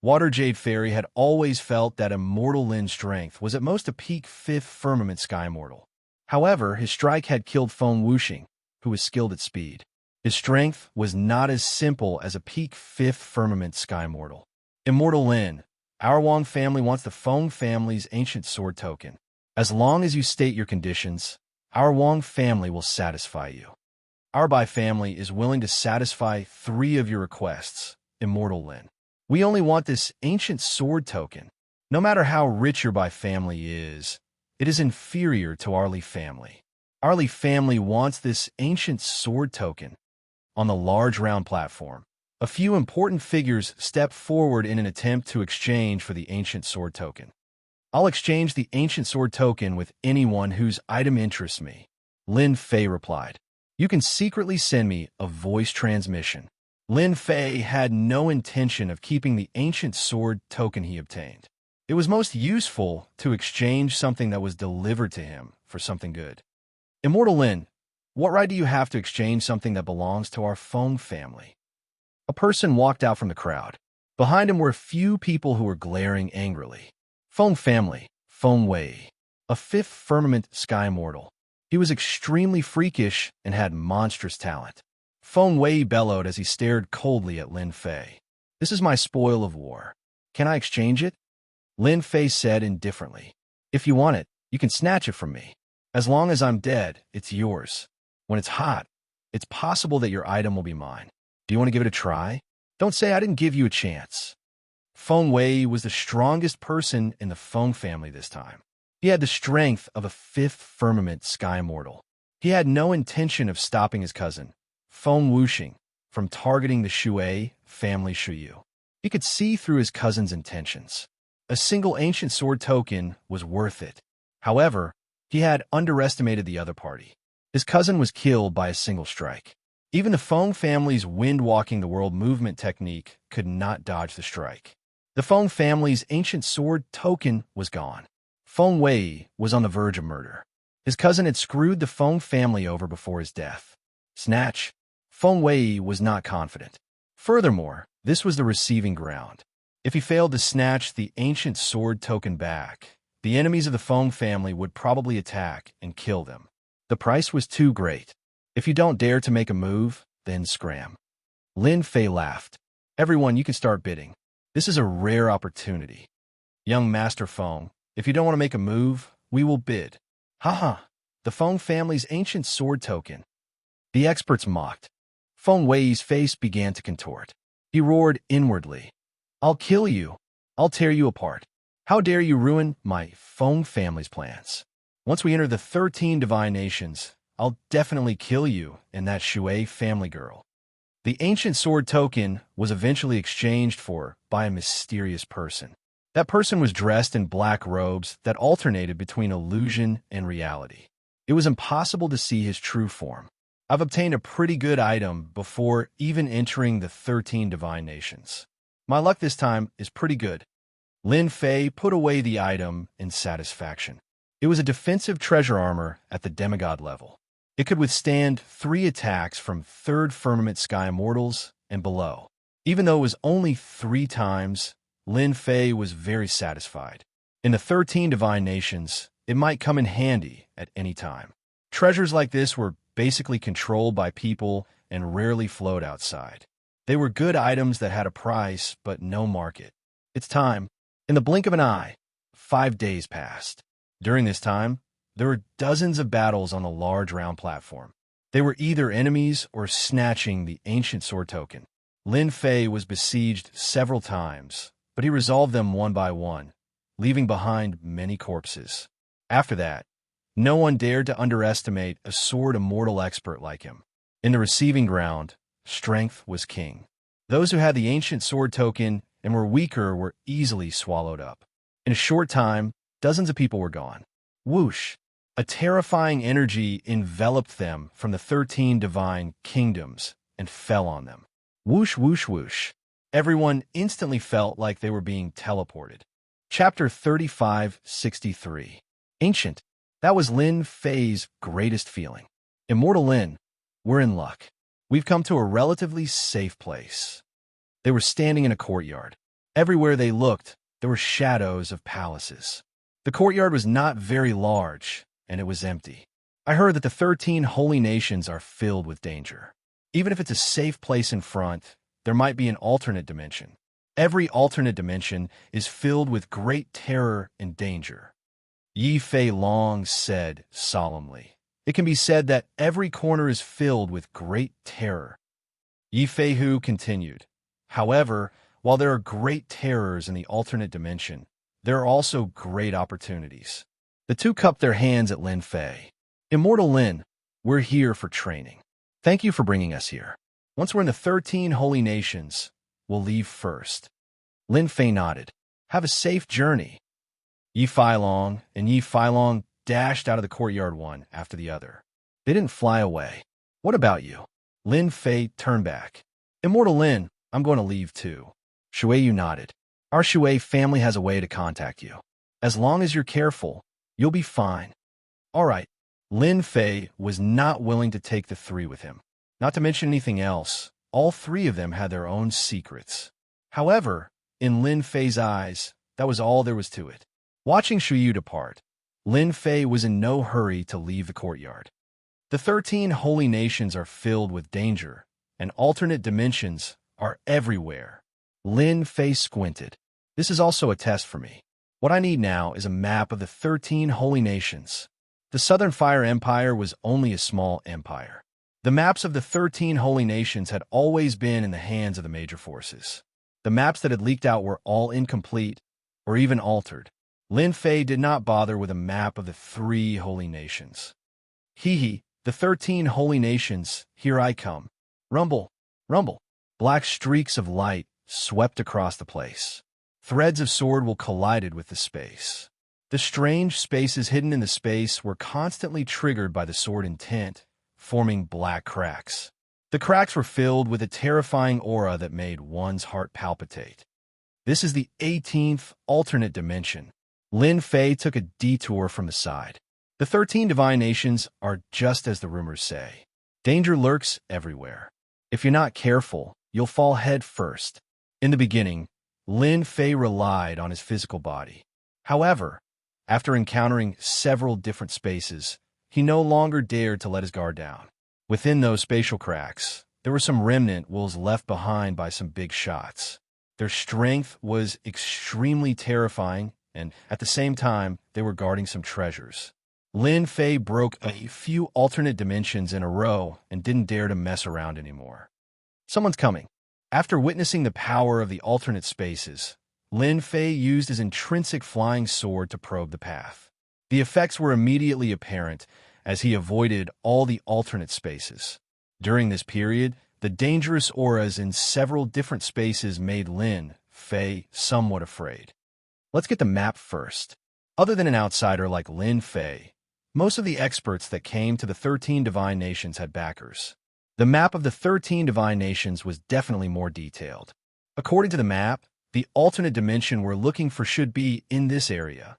Water Jade Fairy had always felt that Immortal Lin's strength was at most a peak 5th Firmament Sky Mortal. However, his strike had killed Feng Wuxing, who was skilled at speed. His strength was not as simple as a peak 5th Firmament Sky Mortal. "Immortal Lin, our Wang family wants the Feng family's ancient sword token. As long as you state your conditions, our Wang family will satisfy you. Our Bai family is willing to satisfy 3 of your requests, Immortal Lin. We only want this ancient sword token. No matter how rich your Bai family is, it is inferior to our Li family. Our Li family wants this ancient sword token." On the large round platform, a few important figures stepped forward in an attempt to exchange for the ancient sword token. "I'll exchange the ancient sword token with anyone whose item interests me," Lin Fei replied. "You can secretly send me a voice transmission." Lin Fei had no intention of keeping the ancient sword token he obtained. It was most useful to exchange something that was delivered to him for something good. "Immortal Lin, What right do you have to exchange something that belongs to our Feng family? A person walked out from the crowd. Behind him were a few people who were glaring angrily. Feng family, Feng Wei, a fifth firmament sky mortal. He was extremely freakish and had monstrous talent. Feng Wei bellowed as he stared coldly at Lin Fei. This is my spoil of war. Can I exchange it? Lin Fei said indifferently. If you want it, you can snatch it from me. As long as I'm dead, it's yours. When it's hot, it's possible that your item will be mine. Do you want to give it a try? Don't say I didn't give you a chance. Feng Wei was the strongest person in the Feng family this time. He had the strength of a fifth firmament sky mortal. He had no intention of stopping his cousin, Feng Wuxing, from targeting the Shui family Shuyu. He could see through his cousin's intentions. A single ancient sword token was worth it. However, he had underestimated the other party. His cousin was killed by a single strike. Even the Feng family's wind-walking the world movement technique could not dodge the strike. The Feng family's ancient sword token was gone. Feng Wei was on the verge of murder. His cousin had screwed the Feng family over before his death. Snatch. Feng Wei was not confident. Furthermore, this was the receiving ground. If he failed to snatch the ancient sword token back, the enemies of the Feng family would probably attack and kill them. The price was too great. If you don't dare to make a move, then scram. Lin Fei laughed. Everyone, you can start bidding. This is a rare opportunity. Young Master Feng, if you don't want to make a move, we will bid. Haha, the Feng family's ancient sword token. The experts mocked. Feng Wei's face began to contort. He roared inwardly. I'll kill you. I'll tear you apart. How dare you ruin my Feng family's plans? Once we enter the 13 divine nations, I'll definitely kill you and that Shui family girl. The ancient sword token was eventually exchanged for by a mysterious person. That person was dressed in black robes that alternated between illusion and reality. It was impossible to see his true form. I've obtained a pretty good item before even entering the 13 divine nations. My luck this time is pretty good. Lin Fei put away the item in satisfaction. It was a defensive treasure armor at the demigod level. It could withstand 3 attacks from third firmament sky mortals and below. Even though it was only 3 times, Lin Fei was very satisfied. In the 13 divine nations, it might come in handy at any time. Treasures like this were basically controlled by people and rarely flowed outside. They were good items that had a price but no market. It's time. In the blink of an eye, 5 days passed. During this time, there were dozens of battles on the large round platform. They were either enemies or snatching the ancient sword token. Lin Fei was besieged several times, but he resolved them one by one, leaving behind many corpses. After that, no one dared to underestimate a sword immortal expert like him. In the receiving ground, strength was king. Those who had the ancient sword token and were weaker were easily swallowed up. In a short time, dozens of people were gone. Whoosh! A terrifying energy enveloped them from the 13 divine kingdoms and fell on them. Whoosh, whoosh, whoosh. Everyone instantly felt like they were being teleported. Chapter 3563. Ancient. That was Lin Fei's greatest feeling. Immortal Lin, we're in luck. We've come to a relatively safe place. They were standing in a courtyard. Everywhere they looked, there were shadows of palaces. The courtyard was not very large, and it was empty. I heard that the 13 holy nations are filled with danger. Even if it's a safe place in front, there might be an alternate dimension. Every alternate dimension is filled with great terror and danger. Yi Fei Long said solemnly. It can be said that every corner is filled with great terror. Yi Fei Hu continued. However, while there are great terrors in the alternate dimension, there are also great opportunities. The two cupped their hands at Lin Fei. Immortal Lin, we're here for training. Thank you for bringing us here. Once we're in the 13 holy nations, we'll leave first. Lin Fei nodded. Have a safe journey. Yi Fei Long and Yi Fei Long dashed out of the courtyard one after the other. They didn't fly away. What about you? Lin Fei turned back. Immortal Lin, I'm going to leave too. Shui Yu nodded. Our Shui family has a way to contact you. As long as you're careful, you'll be fine. All right, Lin Fei was not willing to take the three with him. Not to mention anything else, all three of them had their own secrets. However, in Lin Fei's eyes, that was all there was to it. Watching Shuyu depart, Lin Fei was in no hurry to leave the courtyard. The 13 holy nations are filled with danger, and alternate dimensions are everywhere. Lin Fei squinted. This is also a test for me. What I need now is a map of the 13 holy nations. The Southern Fire Empire was only a small empire. The maps of the 13 holy nations had always been in the hands of the major forces. The maps that had leaked out were all incomplete or even altered. Lin Fei did not bother with a map of the 3 holy nations. Hee, the 13 holy nations, here I come. Rumble, rumble. Black streaks of light swept across the place. Threads of sword will collided with the space. The strange spaces hidden in the space were constantly triggered by the sword intent, forming black cracks. The cracks were filled with a terrifying aura that made one's heart palpitate. This is the 18th alternate dimension. Lin Fei took a detour from the side. The 13 divine nations are just as the rumors say. Danger lurks everywhere. If you're not careful, you'll fall head first. In the beginning, Lin Fei relied on his physical body. However, after encountering several different spaces, he no longer dared to let his guard down. Within those spatial cracks, there were some remnant wolves left behind by some big shots. Their strength was extremely terrifying, and at the same time, they were guarding some treasures. Lin Fei broke a few alternate dimensions in a row and didn't dare to mess around anymore. Someone's coming. After witnessing the power of the alternate spaces, Lin Fei used his intrinsic flying sword to probe the path. The effects were immediately apparent as he avoided all the alternate spaces. During this period, the dangerous auras in several different spaces made Lin Fei somewhat afraid. Let's get the map first. Other than an outsider like Lin Fei, most of the experts that came to the 13 divine nations had backers. The map of the 13 divine nations was definitely more detailed. According to the map, the alternate dimension we're looking for should be in this area.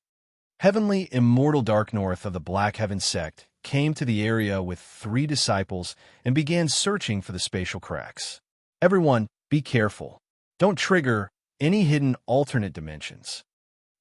Heavenly Immortal Dark North of the Black Heaven sect came to the area with 3 disciples and began searching for the spatial cracks. Everyone, be careful. Don't trigger any hidden alternate dimensions.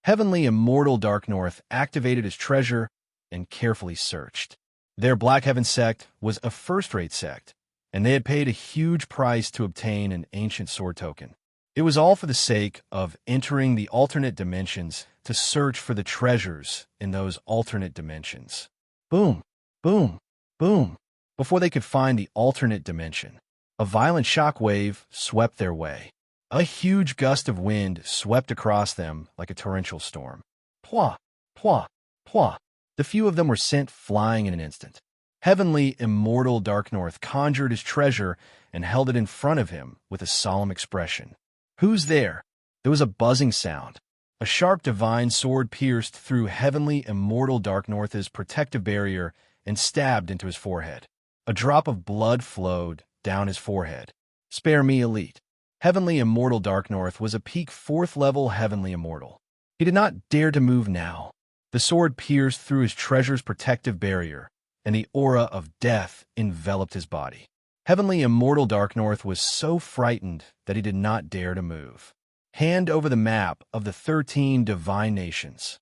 Heavenly Immortal Dark North activated his treasure and carefully searched. Their Black Heaven sect was a first-rate sect, and they had paid a huge price to obtain an ancient sword token. It was all for the sake of entering the alternate dimensions to search for the treasures in those alternate dimensions. Boom, boom, boom. Before they could find the alternate dimension, a violent shockwave swept their way. A huge gust of wind swept across them like a torrential storm. Pwah, pwah, pwah. The few of them were sent flying in an instant. Heavenly Immortal Dark North conjured his treasure and held it in front of him with a solemn expression. Who's there? There was a buzzing sound. A sharp divine sword pierced through Heavenly Immortal Dark North's protective barrier and stabbed into his forehead. A drop of blood flowed down his forehead. Spare me, Elite. Heavenly Immortal Dark North was a peak 4th level Heavenly Immortal. He did not dare to move now. The sword pierced through his treasure's protective barrier, and the aura of death enveloped his body. Heavenly Immortal Dark North was so frightened that he did not dare to move. Hand over the map of the 13 divine nations.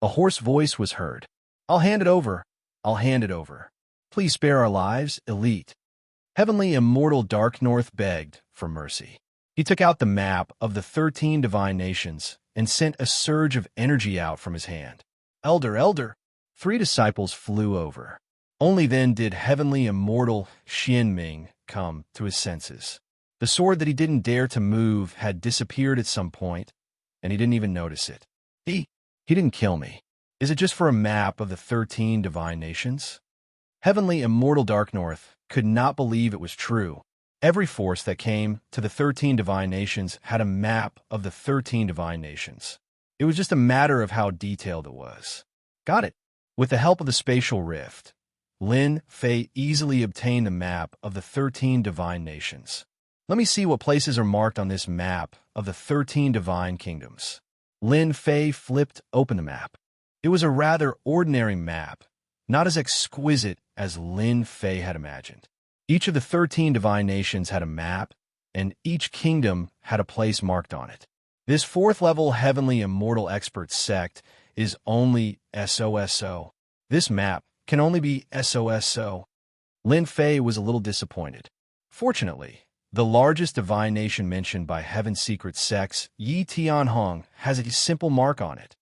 A hoarse voice was heard. I'll hand it over. I'll hand it over. Please spare our lives, Elite. Heavenly Immortal Dark North begged for mercy. He took out the map of the 13 divine nations and sent a surge of energy out from his hand. Elder. 3 disciples flew over. Only then did Heavenly Immortal Xianming come to his senses. The sword that he didn't dare to move had disappeared at some point, and he didn't even notice it. He didn't kill me. Is it just for a map of the 13 divine nations? Heavenly Immortal Dark North could not believe it was true. Every force that came to the 13 divine nations had a map of the 13 divine nations. It was just a matter of how detailed it was. Got it. With the help of the spatial rift, Lin Fei easily obtained the map of the 13 divine nations. Let me see what places are marked on this map of the 13 divine kingdoms. Lin Fei flipped open the map. It was a rather ordinary map, not as exquisite as Lin Fei had imagined. Each of the 13 divine nations had a map, and each kingdom had a place marked on it. This fourth-level heavenly immortal expert sect is only SOSO. This map can only be SOSO. Lin Fei was a little disappointed. Fortunately, the largest divine nation mentioned by Heaven's secret sects, Yi Tianhong, has a simple mark on it.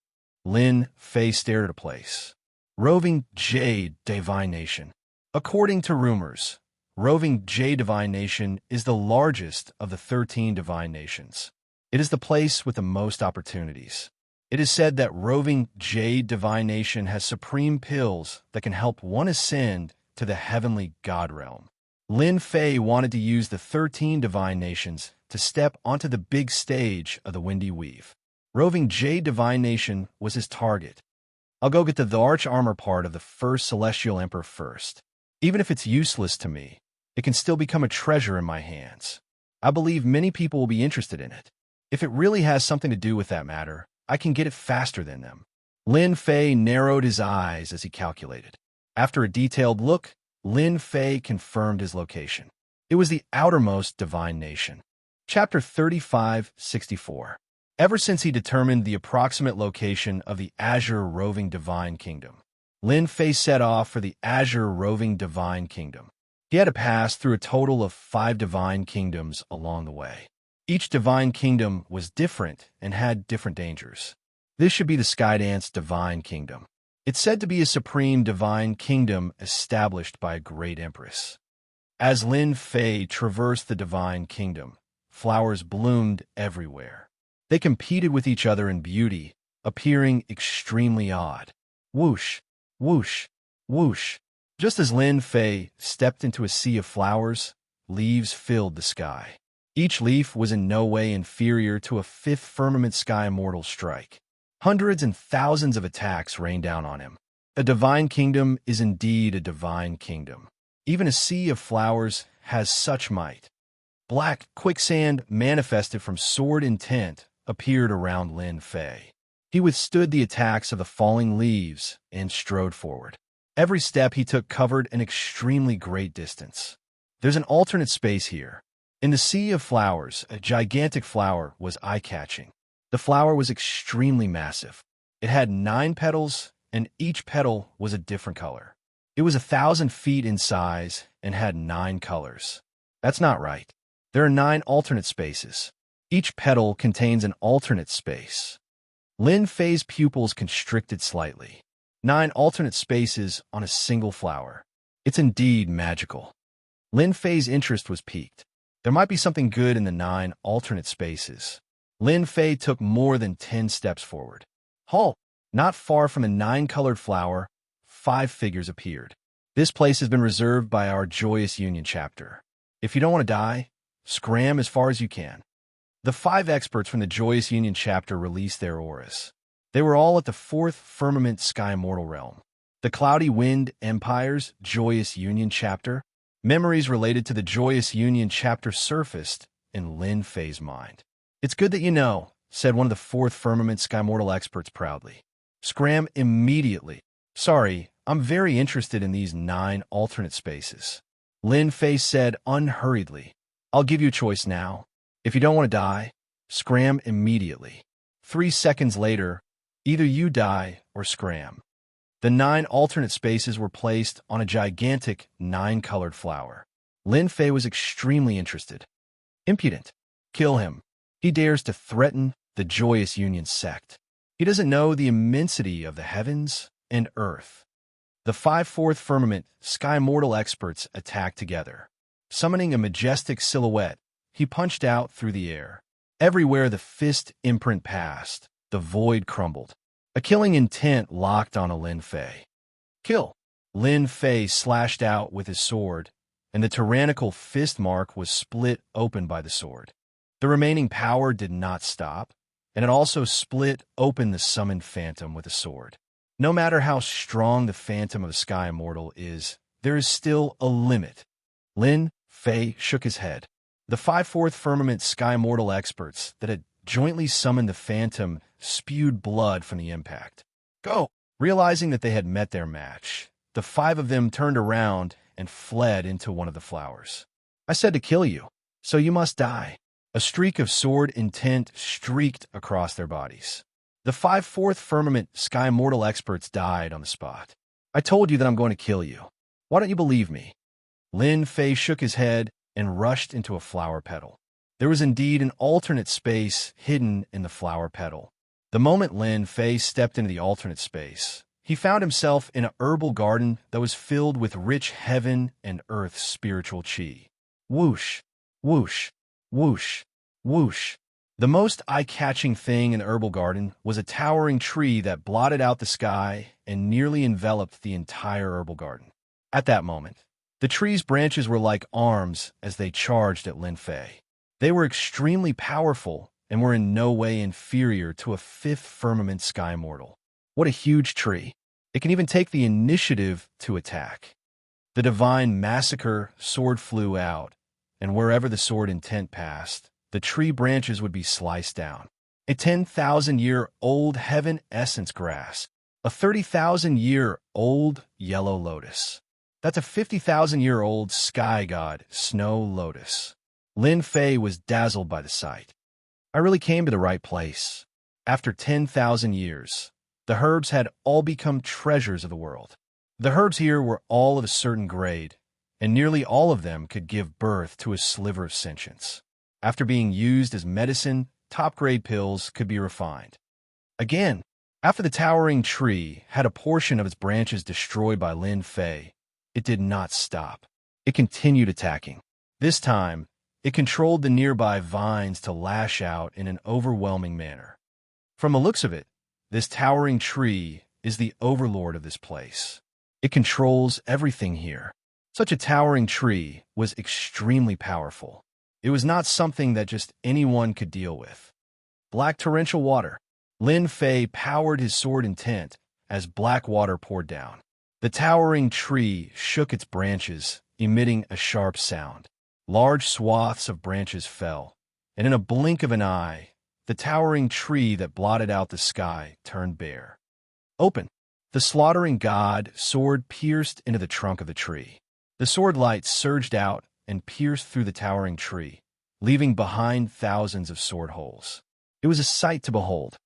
Lin Fei stared at a place. Roving Jade Divine Nation. According to rumors, Roving Jade Divine Nation is the largest of the 13 divine nations. It is the place with the most opportunities. It is said that Roving Jade Divine Nation has supreme pills that can help one ascend to the heavenly God realm. Lin Fei wanted to use the 13 divine nations to step onto the big stage of the Windy Weave. Roving Jade Divine Nation was his target. I'll go get the arch armor part of the first Celestial Emperor first. Even if it's useless to me, it can still become a treasure in my hands. I believe many people will be interested in it. If it really has something to do with that matter, I can get it faster than them. Lin Fei narrowed his eyes as he calculated. After a detailed look, Lin Fei confirmed his location. It was the outermost divine nation. Chapter 35-64. Ever since he determined the approximate location of the Azure Roving Divine Kingdom, Lin Fei set off for the Azure Roving Divine Kingdom. He had to pass through a total of 5 divine kingdoms along the way. Each divine kingdom was different and had different dangers. This should be the Skydance Divine Kingdom. It's said to be a supreme divine kingdom established by a great empress. As Lin Fei traversed the divine kingdom, flowers bloomed everywhere. They competed with each other in beauty, appearing extremely odd. Whoosh, whoosh, whoosh. Just as Lin Fei stepped into a sea of flowers, leaves filled the sky. Each leaf was in no way inferior to a 5th firmament sky immortal strike. Hundreds and thousands of attacks rained down on him. A divine kingdom is indeed a divine kingdom. Even a sea of flowers has such might. Black quicksand manifested from sword intent appeared around Lin Fei. He withstood the attacks of the falling leaves and strode forward. Every step he took covered an extremely great distance. There's an alternate space here. In the sea of flowers, a gigantic flower was eye-catching. The flower was extremely massive. It had 9 petals, and each petal was a different color. It was 1,000 feet in size and had 9 colors. That's not right. There are 9 alternate spaces. Each petal contains an alternate space. Lin Fei's pupils constricted slightly. 9 alternate spaces on a single flower. It's indeed magical. Lin Fei's interest was piqued. There might be something good in the 9 alternate spaces. Lin Fei took more than 10 steps forward. Halt! Not far from the 9-colored flower, 5 figures appeared. This place has been reserved by our Joyous Union chapter. If you don't want to die, scram as far as you can. The 5 experts from the Joyous Union chapter released their auras. They were all at the 4th firmament sky immortal realm. The Cloudy Wind Empire's Joyous Union chapter. Memories related to the Joyous Union chapter surfaced in Lin Fei's mind. It's good that you know, said one of the 4th firmament sky immortal experts proudly. Scram immediately. Sorry, I'm very interested in these 9 alternate spaces. Lin Fei said unhurriedly. I'll give you a choice now. If you don't want to die, scram immediately. 3 seconds later, either you die or scram. The 9 alternate spaces were placed on a gigantic 9-colored flower. Lin Fei was extremely interested. Impudent. Kill him. He dares to threaten the Joyous Union sect. He doesn't know the immensity of the heavens and earth. The 5 4th firmament sky immortal experts attacked together. Summoning a majestic silhouette, he punched out through the air. Everywhere the fist imprint passed, the void crumbled. A killing intent locked on a Lin Fei. Kill! Lin Fei slashed out with his sword, and the tyrannical fist mark was split open by the sword. The remaining power did not stop, and it also split open the summoned phantom with a sword. No matter how strong the phantom of the Sky Immortal is, there is still a limit. Lin Fei shook his head. The 5 4th firmament Sky Immortal experts that had jointly summoned the phantom spewed blood from the impact. Go! Realizing that they had met their match, the 5 of them turned around and fled into one of the flowers. I said to kill you, so you must die. A streak of sword intent streaked across their bodies. The 5 fourth firmament sky mortal experts died on the spot. I told you that I'm going to kill you. Why don't you believe me? Lin Fei shook his head and rushed into a flower petal. There was indeed an alternate space hidden in the flower petal. The moment Lin Fei stepped into the alternate space, he found himself in a herbal garden that was filled with rich heaven and earth spiritual qi. Whoosh, whoosh, whoosh, whoosh. The most eye-catching thing in the herbal garden was a towering tree that blotted out the sky and nearly enveloped the entire herbal garden. At that moment, the tree's branches were like arms as they charged at Lin Fei. They were extremely powerful and were in no way inferior to a 5th firmament sky mortal. What a huge tree. It can even take the initiative to attack. The divine massacre sword flew out, and wherever the sword intent passed, the tree branches would be sliced down. A 10,000-year-old heaven essence grass. A 30,000-year-old yellow lotus. That's a 50,000-year-old sky god snow lotus. Lin Fei was dazzled by the sight. I really came to the right place. After 10,000 years, the herbs had all become treasures of the world. The herbs here were all of a certain grade, and nearly all of them could give birth to a sliver of sentience. After being used as medicine, top-grade pills could be refined. Again, after the towering tree had a portion of its branches destroyed by Lin Fei, it did not stop. It continued attacking. This time, it controlled the nearby vines to lash out in an overwhelming manner. From the looks of it, this towering tree is the overlord of this place. It controls everything here. Such a towering tree was extremely powerful. It was not something that just anyone could deal with. Black torrential water. Lin Fei powered his sword intent as black water poured down. The towering tree shook its branches, emitting a sharp sound. Large swaths of branches fell, and in a blink of an eye, the towering tree that blotted out the sky turned bare. Open! The slaughtering god sword pierced into the trunk of the tree. The sword light surged out and pierced through the towering tree, leaving behind thousands of sword holes. It was a sight to behold.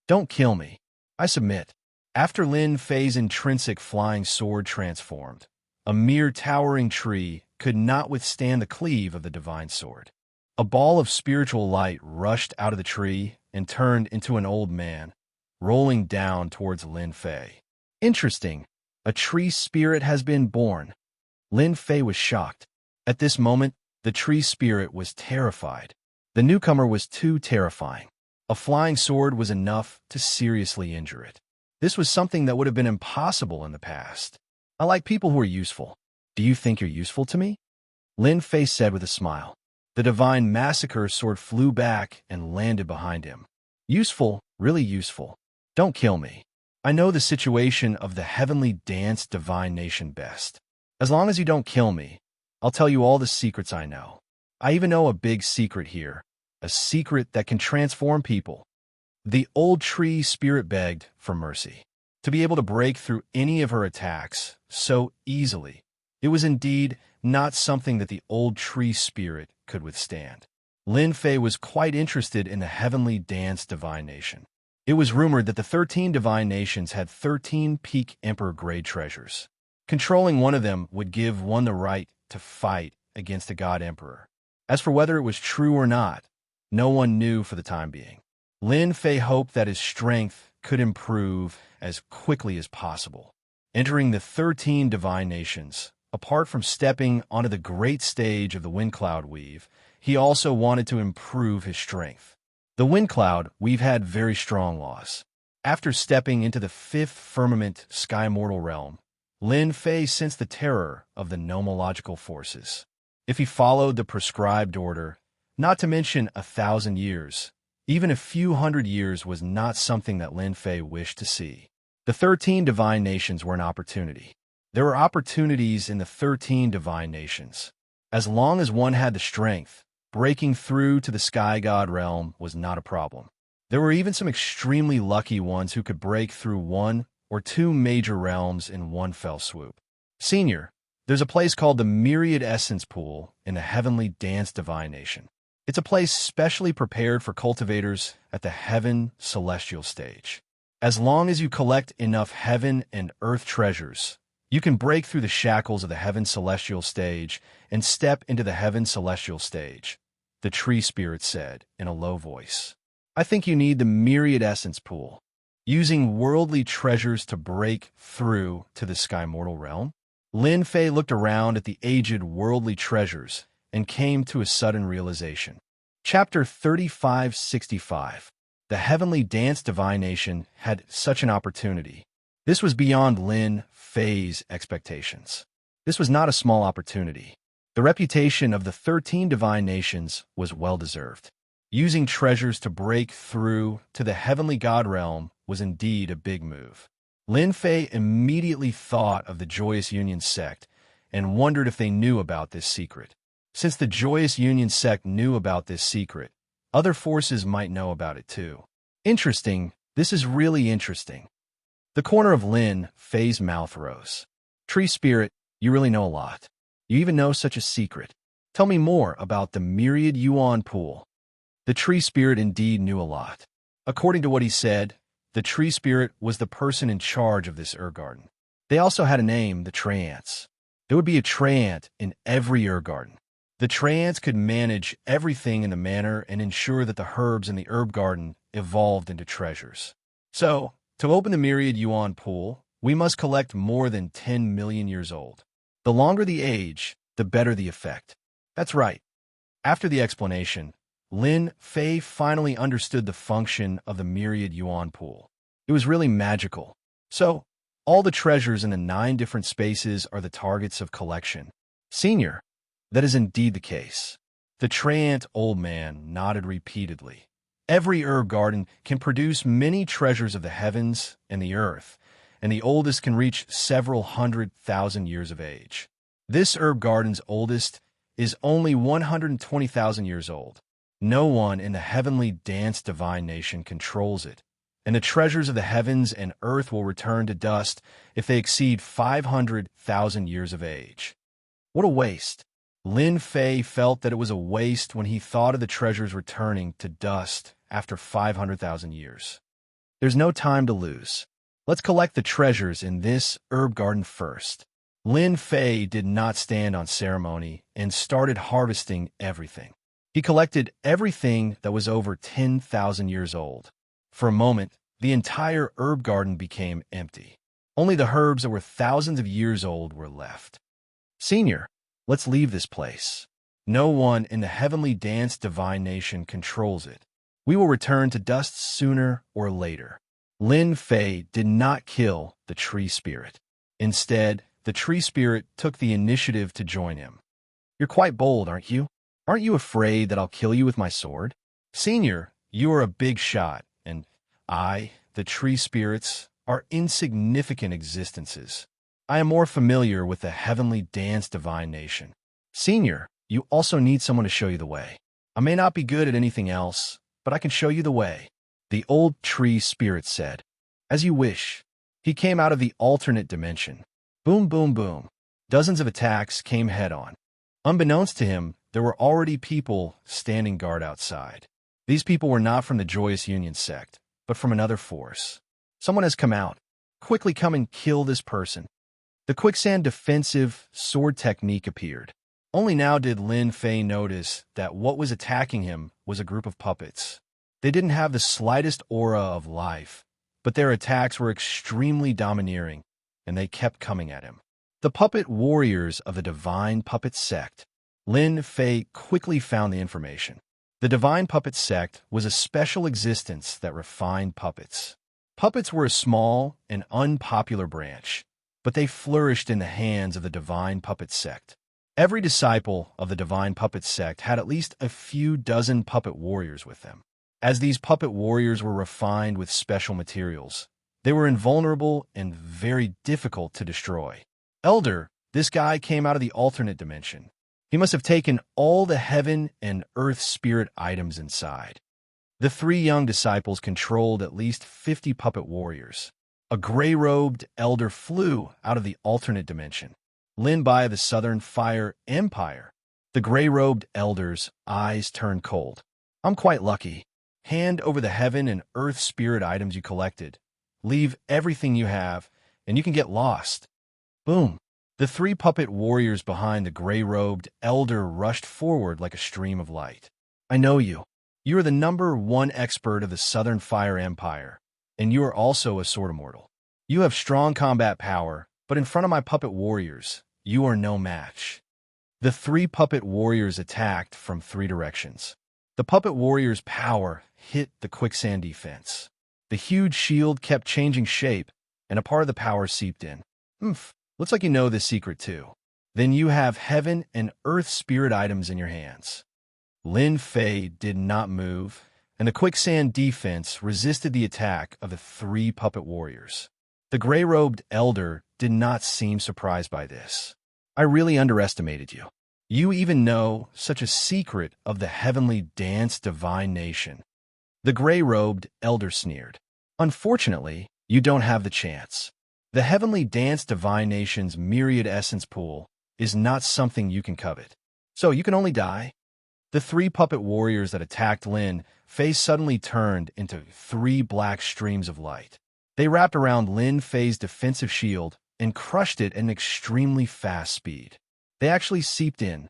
Don't kill me. I submit. After Lin Fei's intrinsic flying sword transformed, a mere towering tree could not withstand the cleave of the divine sword. A ball of spiritual light rushed out of the tree and turned into an old man, rolling down towards Lin Fei. Interesting. A tree spirit has been born. Lin Fei was shocked. At this moment, the tree spirit was terrified. The newcomer was too terrifying. A flying sword was enough to seriously injure it. This was something that would have been impossible in the past. I like people who are useful. Do you think you're useful to me? Lin Fei said with a smile. The divine massacre sword flew back and landed behind him. Useful, really useful. Don't kill me. I know the situation of the heavenly dance divine nation best. As long as you don't kill me, I'll tell you all the secrets I know. I even know a big secret here, a secret that can transform people. The old tree spirit begged for mercy, to be able to break through any of her attacks so easily. It was indeed not something that the old tree spirit could withstand. Lin Fei was quite interested in the heavenly dance divine nation. It was rumored that the 13 divine nations had 13 peak emperor-grade treasures. Controlling one of them would give one the right to fight against the god emperor. As for whether it was true or not, no one knew for the time being. Lin Fei hoped that his strength could improve as quickly as possible. Entering the 13 divine nations, apart from stepping onto the great stage of the Wind Cloud Weave, he also wanted to improve his strength. The Wind Cloud Weave had very strong laws. After stepping into the 5th firmament sky mortal realm, Lin Fei sensed the terror of the nomological forces. If he followed the prescribed order, not to mention 1,000 years, even a few hundred years was not something that Lin Fei wished to see. The 13 divine nations were an opportunity. There were opportunities in the 13 divine nations. As long as one had the strength, breaking through to the sky god realm was not a problem. There were even some extremely lucky ones who could break through 1 or two major realms in one fell swoop. Senior, there's a place called the Myriad Essence Pool in the Heavenly Dance Divine Nation. It's a place specially prepared for cultivators at the Heaven Celestial stage. As long as you collect enough Heaven and Earth treasures, you can break through the shackles of the Heaven Celestial stage and step into the Heaven Celestial stage, the tree spirit said in a low voice. I think you need the Myriad Essence Pool, using worldly treasures to break through to the Sky Mortal realm. Lin Fei looked around at the aged worldly treasures and came to a sudden realization. Chapter 3565. The Heavenly Dance Divination had such an opportunity. This was beyond Lin Fei's expectations. This was not a small opportunity. The reputation of the 13 divine nations was well-deserved. Using treasures to break through to the Heavenly God realm was indeed a big move. Lin Fei immediately thought of the Joyous Union sect and wondered if they knew about this secret. Since the Joyous Union sect knew about this secret, other forces might know about it too. Interesting. This is really interesting. The corner of Lin Fei's mouth rose. Tree Spirit, you really know a lot. You even know such a secret. Tell me more about the Myriad Yuan Pool. The Tree Spirit indeed knew a lot. According to what he said, the Tree Spirit was the person in charge of this garden. They also had a name, the Treants. There would be a Treant in every garden. The Treants could manage everything in the manor and ensure that the herbs in the herb garden evolved into treasures. So, to open the Myriad Yuan Pool, we must collect more than 10 million years old. The longer the age, the better the effect. That's right. After the explanation, Lin Fei finally understood the function of the Myriad Yuan Pool. It was really magical. So, all the treasures in the 9 different spaces are the targets of collection. Senior, that is indeed the case. The Treant old man nodded repeatedly. Every herb garden can produce many treasures of the heavens and the earth, and the oldest can reach several 100,000 years of age. This herb garden's oldest is only 120,000 years old. No one in the Heavenly Dance Divine Nation controls it, and the treasures of the heavens and earth will return to dust if they exceed 500,000 years of age. What a waste! Lin Fei felt that it was a waste when he thought of the treasures returning to dust after 500,000 years. There's no time to lose. Let's collect the treasures in this herb garden first. Lin Fei did not stand on ceremony and started harvesting everything. He collected everything that was over 10,000 years old. For a moment, the entire herb garden became empty. Only the herbs that were thousands of years old were left. Senior, let's leave this place. No one in the Heavenly Dance Divine Nation controls it. We will return to dust sooner or later. Lin Fei did not kill the Tree Spirit. Instead, the Tree Spirit took the initiative to join him. You're quite bold, aren't you? Aren't you afraid that I'll kill you with my sword? Senior, you are a big shot, and I, the Tree Spirits, are insignificant existences. I am more familiar with the Heavenly Dance Divine Nation. Senior, you also need someone to show you the way. I may not be good at anything else, but I can show you the way. The old Tree Spirit said. As you wish. He came out of the alternate dimension. Boom, boom, boom. Dozens of attacks came head-on. Unbeknownst to him, there were already people standing guard outside. These people were not from the Joyous Union sect, but from another force. Someone has come out. Quickly come and kill this person. The quicksand defensive sword technique appeared. Only now did Lin Fei notice that what was attacking him was a group of puppets. They didn't have the slightest aura of life, but their attacks were extremely domineering, and they kept coming at him. The puppet warriors of the Divine Puppet Sect. Lin Fei quickly found the information. The Divine Puppet Sect was a special existence that refined puppets. Puppets were a small and unpopular branch, but they flourished in the hands of the Divine Puppet Sect. Every disciple of the Divine Puppet Sect had at least a few dozen puppet warriors with them. As these puppet warriors were refined with special materials, they were invulnerable and very difficult to destroy. Elder, this guy came out of the alternate dimension. He must have taken all the heaven and earth spirit items inside. The 3 young disciples controlled at least 50 puppet warriors. A gray-robed elder flew out of the alternate dimension. Lin by the Southern Fire Empire. The gray-robed elder's eyes turned cold. I'm quite lucky. Hand over the heaven and earth spirit items you collected. Leave everything you have, and you can get lost. Boom. The three puppet warriors behind the gray-robed elder rushed forward like a stream of light. I know you. You are the #1 expert of the Southern Fire Empire, and you are also a sword immortal. You have strong combat power, but in front of my puppet warriors, you are no match. The three puppet warriors attacked from 3 directions. The puppet warriors' power hit the quicksand defense. The huge shield kept changing shape, and a part of the power seeped in. Looks like you know this secret too. Then you have heaven and earth spirit items in your hands. Lin Fei did not move, and the quicksand defense resisted the attack of the 3 puppet warriors. The gray-robed elder did not seem surprised by this. I really underestimated you. You even know such a secret of the heavenly dance divine nation. The gray-robed elder sneered. Unfortunately, you don't have the chance. The heavenly dance divine nation's myriad essence pool is not something you can covet. So you can only die. The 3 puppet warriors that attacked Lin Fei suddenly turned into 3 black streams of light. They wrapped around Lin Fei's defensive shield and crushed it at an extremely fast speed. They actually seeped in.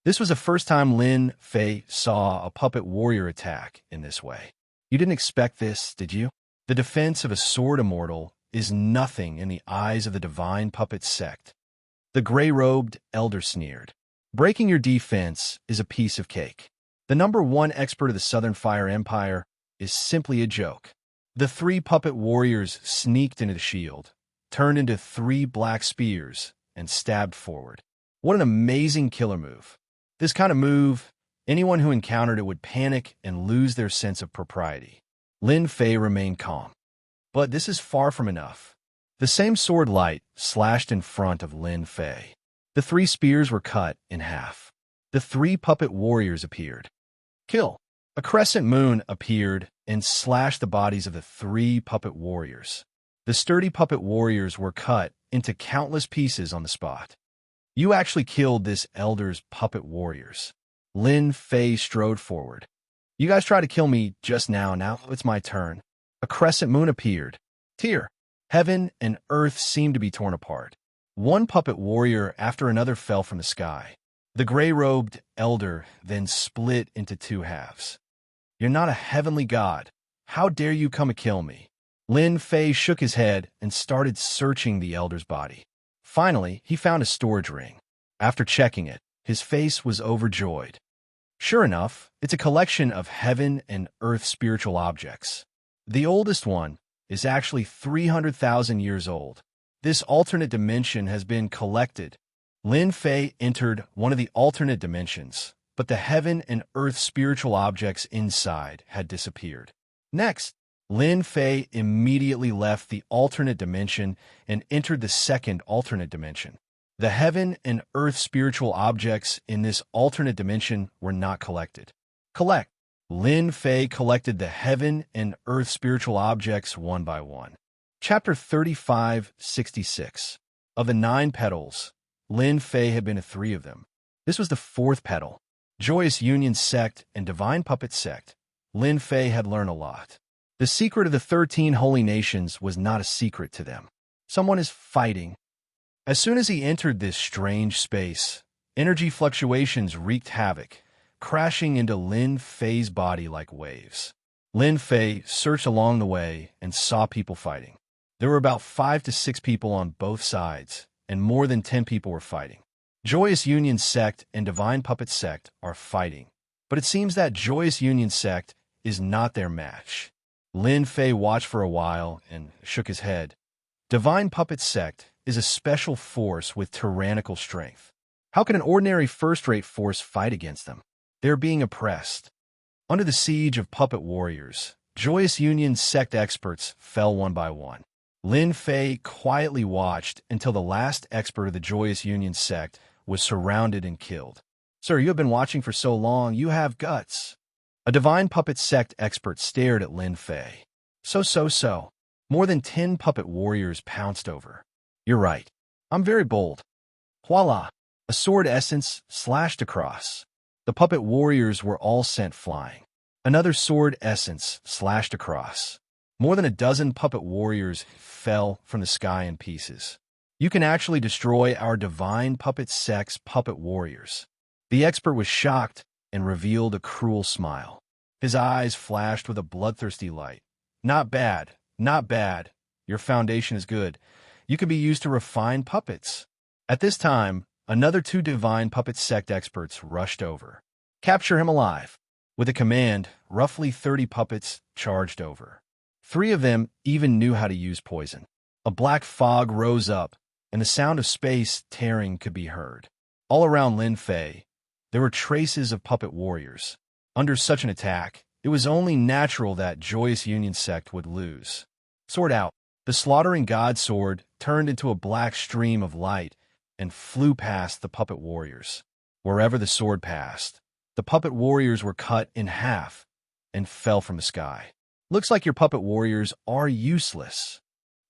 This was the first time Lin Fei saw a puppet warrior attack in this way. You didn't expect this, did you? The defense of a sword immortal is nothing in the eyes of the divine puppet sect. The gray-robed elder sneered. Breaking your defense is a piece of cake. The #1 expert of the Southern Fire Empire is simply a joke. The 3 puppet warriors sneaked into the shield, turned into 3 black spears, and stabbed forward. What an amazing killer move. This kind of move, anyone who encountered it would panic and lose their sense of propriety. Lin Fei remained calm. But this is far from enough. The same sword light slashed in front of Lin Fei. The 3 spears were cut in half. The 3 puppet warriors appeared. Kill! A crescent moon appeared and slashed the bodies of the 3 puppet warriors. The sturdy puppet warriors were cut into countless pieces on the spot. You actually killed this elder's puppet warriors. Lin Fei strode forward. You guys tried to kill me just now it's my turn. A crescent moon appeared. Tear. Heaven and earth seemed to be torn apart. 1 puppet warrior after another fell from the sky. The gray-robed elder then split into 2 halves. You're not a heavenly god. How dare you come and kill me? Lin Fei shook his head and started searching the elder's body. Finally, he found a storage ring. After checking it, his face was overjoyed. Sure enough, it's a collection of heaven and earth spiritual objects. The oldest one is actually 300,000 years old. This alternate dimension has been collected. Lin Fei entered one of the alternate dimensions, but the heaven and earth spiritual objects inside had disappeared. Next, Lin Fei immediately left the alternate dimension and entered the second alternate dimension. The heaven and earth spiritual objects in this alternate dimension were not collected. Collect. Lin Fei collected the heaven and earth spiritual objects one by one. Chapter 3566. Of the 9 petals, Lin Fei had been to 3 of them. This was the 4th petal. Joyous Union Sect and Divine Puppet Sect. Lin Fei had learned a lot. The secret of the 13 holy nations was not a secret to them. Someone is fighting. As soon as he entered this strange space, energy fluctuations wreaked havoc, crashing into Lin Fei's body like waves. Lin Fei searched along the way and saw people fighting. There were about 5 to 6 people on both sides, and more than 10 people were fighting. Joyous Union Sect and Divine Puppet Sect are fighting, but it seems that Joyous Union Sect is not their match. Lin Fei watched for a while and shook his head. Divine Puppet Sect is a special force with tyrannical strength. How can an ordinary first-rate force fight against them? They are being oppressed. Under the siege of puppet warriors, Joyous Union Sect experts fell one by one. Lin Fei quietly watched until the last expert of the Joyous Union Sect was surrounded and killed. Sir, you have been watching for so long, you have guts. A Divine Puppet Sect expert stared at Lin Fei. So. More than 10 puppet warriors pounced over. You're right. I'm very bold. Voila! A sword essence slashed across. The puppet warriors were all sent flying. Another sword essence slashed across. More than a dozen puppet warriors fell from the sky in pieces. You can actually destroy our divine puppet sect's puppet warriors. The expert was shocked and revealed a cruel smile. His eyes flashed with a bloodthirsty light. Not bad, not bad. Your foundation is good. You can be used to refine puppets. At this time, another 2 divine puppet sect experts rushed over. Capture him alive. With a command, roughly 30 puppets charged over. 3 of them even knew how to use poison. A black fog rose up, and the sound of space tearing could be heard. All around Lin Fei, there were traces of puppet warriors. Under such an attack, it was only natural that Joyous Union sect would lose. Sword out. The slaughtering god sword turned into a black stream of light and flew past the puppet warriors. Wherever the sword passed, the puppet warriors were cut in half and fell from the sky. Looks like your puppet warriors are useless.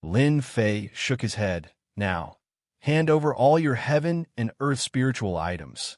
Lin Fei shook his head. Now, hand over all your heaven and earth spiritual items.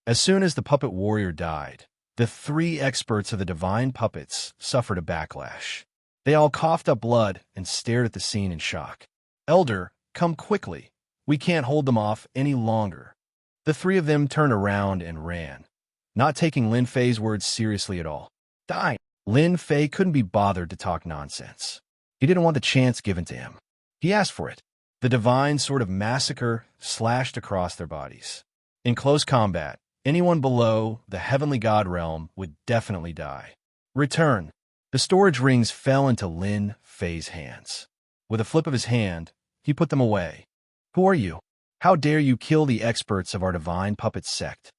As soon as the puppet warrior died, the 3 experts of the divine puppets suffered a backlash. They all coughed up blood and stared at the scene in shock. Elder, come quickly. We can't hold them off any longer. The 3 of them turned around and ran, not taking Lin Fei's words seriously at all. Die! Lin Fei couldn't be bothered to talk nonsense. He didn't want the chance given to him. He asked for it. The divine sword of massacre slashed across their bodies. In close combat, anyone below the heavenly god realm would definitely die. Return. The storage rings fell into Lin Fei's hands. With a flip of his hand, he put them away. Who are you? How dare you kill the experts of our divine puppet sect?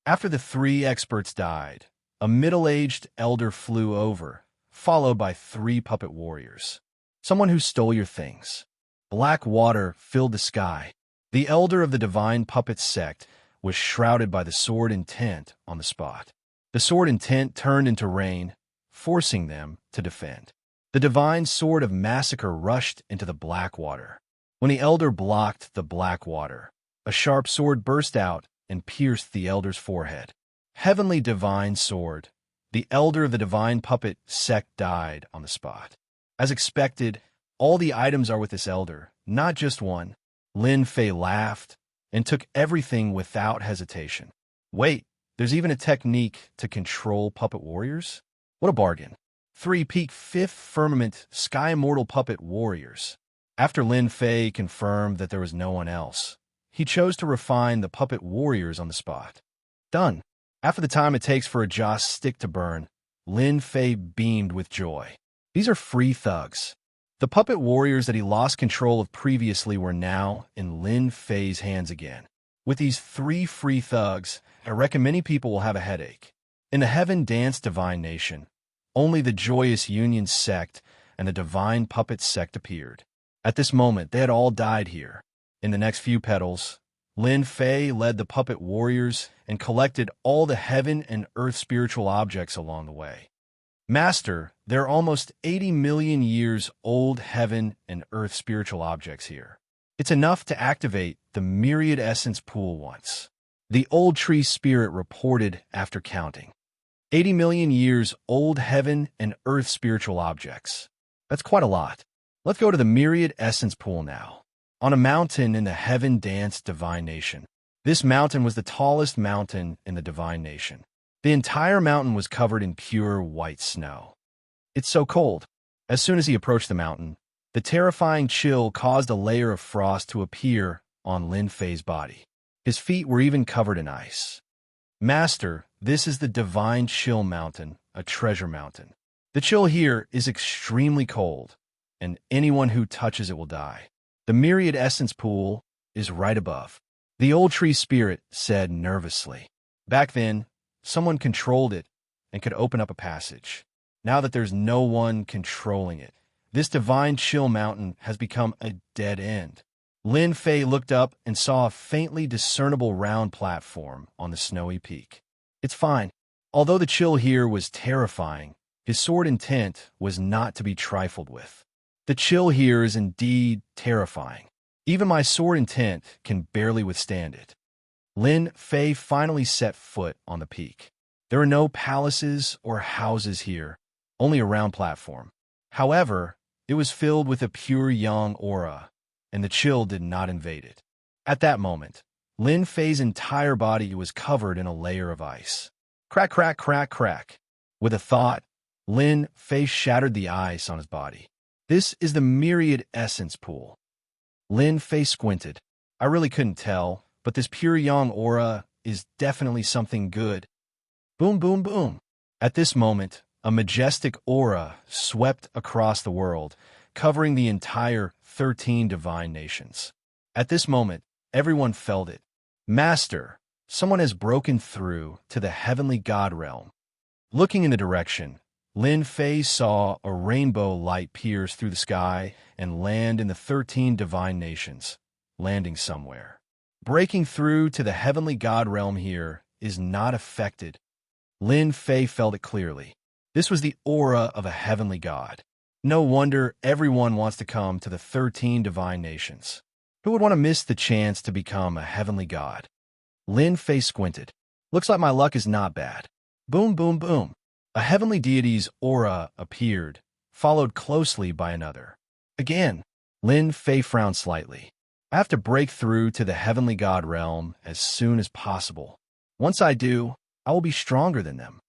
After the 3 experts died, a middle-aged elder flew over, followed by 3 puppet warriors. Someone who stole your things. Black water filled the sky. The elder of the divine puppet sect was shrouded by the sword intent on the spot. The sword intent turned into rain, forcing them to defend. The divine sword of massacre rushed into the black water. When the elder blocked the black water, a sharp sword burst out and pierced the elder's forehead. Heavenly divine sword. The elder of the divine puppet sect died on the spot. As expected, all the items are with this elder, not just one. Lin Fei laughed and took everything without hesitation. Wait, there's even a technique to control puppet warriors? What a bargain. 3 peak 5th firmament sky immortal puppet warriors. After Lin Fei confirmed that there was no one else, he chose to refine the puppet warriors on the spot. Done. After the time it takes for a Joss stick to burn, Lin Fei beamed with joy. These are free thugs. The puppet warriors that he lost control of previously were now in Lin Fei's hands again. With these 3 free thugs, I reckon many people will have a headache. In the Heaven Dance Divine Nation, only the Joyous Union sect and the Divine Puppet sect appeared. At this moment, they had all died here. In the next few petals, Lin Fei led the puppet warriors and collected all the heaven and earth spiritual objects along the way. Master, there are almost 80 million years old heaven and earth spiritual objects here. It's enough to activate the myriad essence pool once. The old tree spirit reported after counting. 80 million years old heaven and earth spiritual objects. That's quite a lot. Let's go to the myriad essence pool now. On a mountain in the Heaven Dance Divine Nation. This mountain was the tallest mountain in the Divine Nation. The entire mountain was covered in pure white snow. It's so cold. As soon as he approached the mountain, the terrifying chill caused a layer of frost to appear on Lin Fei's body. His feet were even covered in ice. Master, this is the Divine Chill Mountain, a treasure mountain. The chill here is extremely cold, and anyone who touches it will die. The myriad essence pool is right above. The old tree spirit said nervously. Back then, someone controlled it and could open up a passage. Now that there's no one controlling it, this divine chill mountain has become a dead end. Lin Fei looked up and saw a faintly discernible round platform on the snowy peak. It's fine. Although the chill here was terrifying, his sword intent was not to be trifled with. The chill here is indeed terrifying. Even my sword intent can barely withstand it. Lin Fei finally set foot on the peak. There are no palaces or houses here, only a round platform. However, it was filled with a pure yang aura, and the chill did not invade it. At that moment, Lin Fei's entire body was covered in a layer of ice. Crack, crack, crack, crack. With a thought, Lin Fei shattered the ice on his body. This is the myriad essence pool. Lin Fei squinted. I really couldn't tell, but this pure yang aura is definitely something good. Boom, boom, boom. At this moment, a majestic aura swept across the world, covering the entire 13 divine nations. At this moment, everyone felt it. Master, someone has broken through to the heavenly god realm. Looking in the direction, Lin Fei saw a rainbow light pierce through the sky and land in the 13 divine nations, landing somewhere. Breaking through to the heavenly god realm here is not affected. Lin Fei felt it clearly. This was the aura of a heavenly god. No wonder everyone wants to come to the 13 divine nations. Who would want to miss the chance to become a heavenly god? Lin Fei squinted. Looks like my luck is not bad. Boom, boom, boom. A heavenly deity's aura appeared, followed closely by another. Again, Lin Fei frowned slightly. I have to break through to the heavenly god realm as soon as possible. Once I do, I will be stronger than them.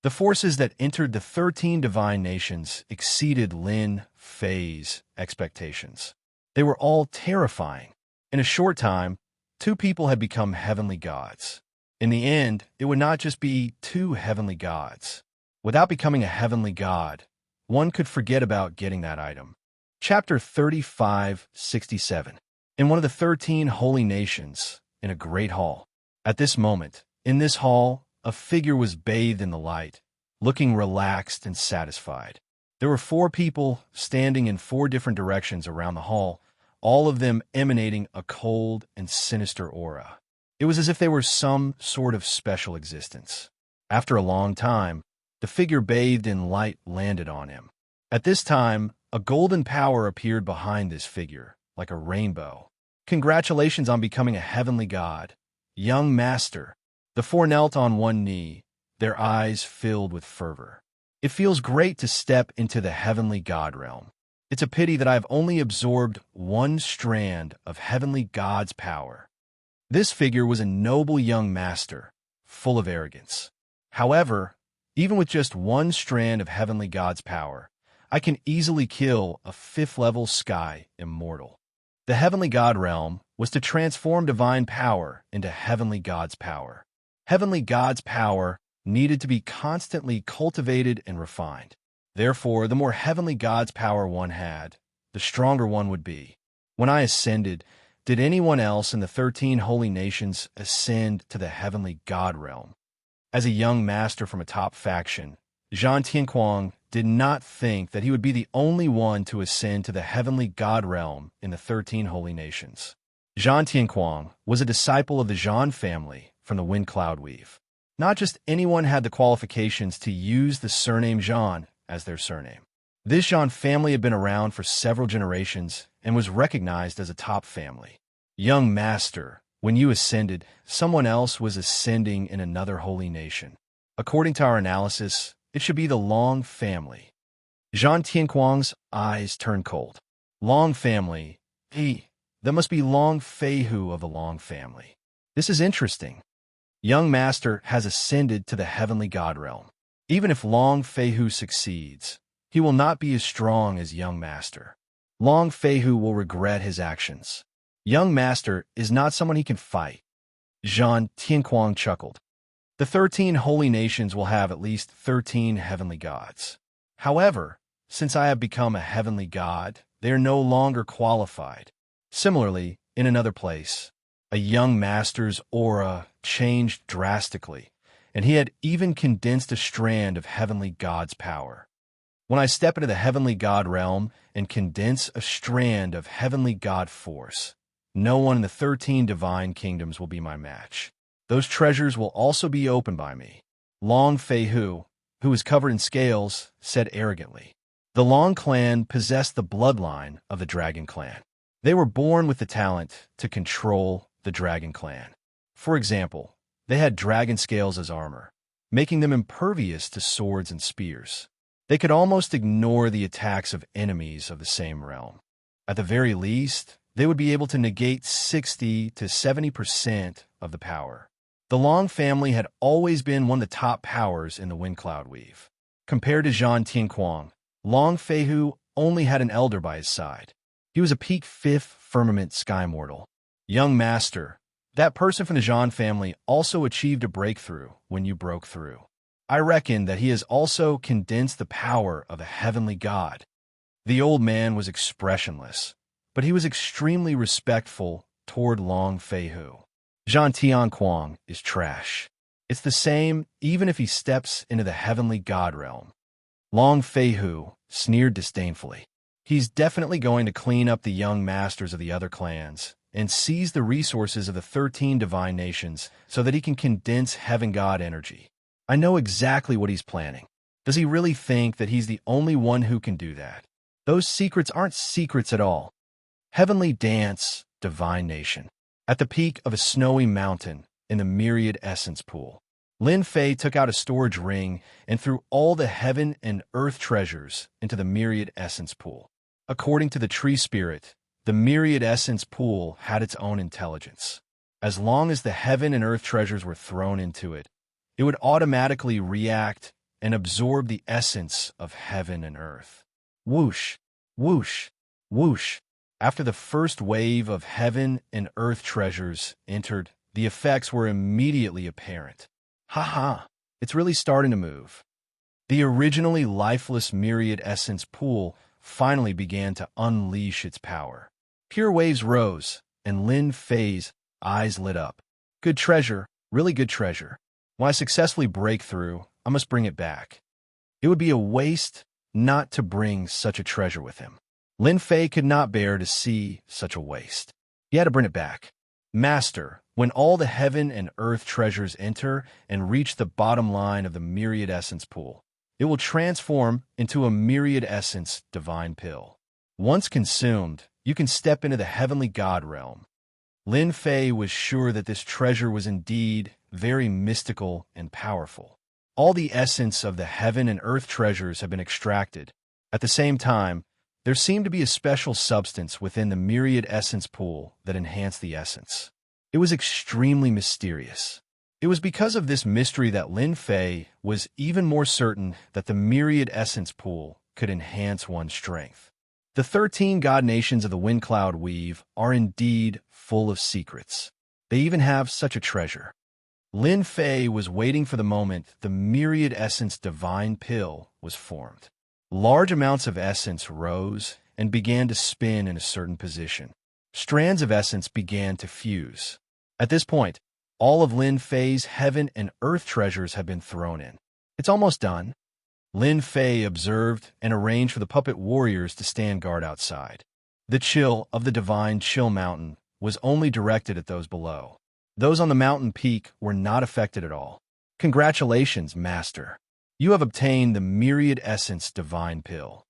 The forces that entered the 13 divine nations exceeded Lin Fei's expectations. They were all terrifying. In a short time, 2 people had become heavenly gods. In the end, it would not just be 2 heavenly gods. Without becoming a heavenly god, one could forget about getting that item. Chapter 35:67. In one of the 13 holy nations, in a great hall. At this moment, in this hall, a figure was bathed in the light, looking relaxed and satisfied. There were 4 people standing in 4 different directions around the hall, all of them emanating a cold and sinister aura. It was as if they were some sort of special existence. After a long time, the figure bathed in light landed on him. At this time, a golden power appeared behind this figure, like a rainbow. Congratulations on becoming a heavenly god, young master. The 4 knelt on one knee, their eyes filled with fervor. It feels great to step into the heavenly god realm. It's a pity that I've only absorbed 1 strand of heavenly god's power. This figure was a noble young master, full of arrogance. However, even with just 1 strand of heavenly god's power, I can easily kill a 5th-level sky immortal. The heavenly god realm was to transform divine power into heavenly god's power. Heavenly god's power needed to be constantly cultivated and refined. Therefore, the more heavenly god's power one had, the stronger one would be. When I ascended, did anyone else in the 13 holy nations ascend to the heavenly god realm? As a young master from a top faction, Xianxia did not think that he would be the only one to ascend to the heavenly god realm in the 13 holy nations. Xianxia was a disciple of the Zhan family from the Wind Cloud Weave. Not just anyone had the qualifications to use the surname Zhan as their surname. This Zhan family had been around for several generations and was recognized as a top family. Young master, when you ascended, someone else was ascending in another holy nation. According to our analysis, it should be the Long family. Zhan Tianquang's eyes turned cold. Long family? That must be Long Feihu of the Long family. This is interesting. Young master has ascended to the heavenly god realm. Even if Long Feihu succeeds, he will not be as strong as young master. Long Feihu will regret his actions. Young master is not someone he can fight. Zhan Tianquang chuckled. The 13 holy nations will have at least 13 heavenly gods. However, since I have become a heavenly god, they are no longer qualified. Similarly, in another place, a young master's aura changed drastically, and he had even condensed a strand of heavenly god's power. When I step into the heavenly god realm and condense a strand of heavenly god force, no one in the 13 divine kingdoms will be my match. Those treasures will also be opened by me. Long Feihu, who was covered in scales, said arrogantly. The Long clan possessed the bloodline of the Dragon clan. They were born with the talent to control the Dragon clan. For example, they had dragon scales as armor, making them impervious to swords and spears. They could almost ignore the attacks of enemies of the same realm. At the very least, they would be able to negate 60 to 70% of the power. The Long family had always been one of the top powers in the Wind Cloud Weave. Compared to Zhan Tianquang, Long Feihu only had an elder by his side. He was a peak 5th firmament sky mortal. Young master, that person from the Zhan family also achieved a breakthrough when you broke through. I reckon that he has also condensed the power of a heavenly god. The old man was expressionless, but he was extremely respectful toward Long Feihu. Zhan Tianquang is trash. It's the same even if he steps into the heavenly god realm. Long Feihu sneered disdainfully. He's definitely going to clean up the young masters of the other clans and seize the resources of the 13 divine nations so that he can condense heaven god energy. I know exactly what he's planning. Does he really think that he's the only one who can do that? Those secrets aren't secrets at all. Heavenly Dance, Divine Nation. At the peak of a snowy mountain in the Myriad Essence Pool, Lin Fei took out a storage ring and threw all the heaven and earth treasures into the Myriad Essence Pool. According to the tree spirit, the Myriad Essence Pool had its own intelligence. As long as the heaven and earth treasures were thrown into it, it would automatically react and absorb the essence of heaven and earth. Whoosh, whoosh, whoosh. After the first wave of heaven and earth treasures entered, the effects were immediately apparent. Ha, it's really starting to move. The originally lifeless Myriad Essence Pool finally began to unleash its power. Pure waves rose, and Lin Fei's eyes lit up. Good treasure, really good treasure. When I successfully break through, I must bring it back. It would be a waste not to bring such a treasure with him. Lin Fei could not bear to see such a waste. He had to bring it back. Master, when all the heaven and earth treasures enter and reach the bottom line of the Myriad Essence Pool, it will transform into a Myriad Essence Divine Pill. Once consumed, you can step into the heavenly god realm. Lin Fei was sure that this treasure was indeed very mystical and powerful. All the essence of the heaven and earth treasures have been extracted. At the same time, there seemed to be a special substance within the Myriad Essence Pool that enhanced the essence. It was extremely mysterious. It was because of this mystery that Lin Fei was even more certain that the Myriad Essence Pool could enhance one's strength. The 13 god nations of the Wind Cloud Weave are indeed full of secrets. They even have such a treasure. Lin Fei was waiting for the moment the Myriad Essence Divine Pill was formed. Large amounts of essence rose and began to spin in a certain position. Strands of essence began to fuse. At this point, all of Lin Fei's heaven and earth treasures have been thrown in. It's almost done. Lin Fei observed and arranged for the puppet warriors to stand guard outside. The chill of the divine chill mountain was only directed at those below. Those on the mountain peak were not affected at all. Congratulations, Master. You have obtained the Myriad Essence Divine Pill.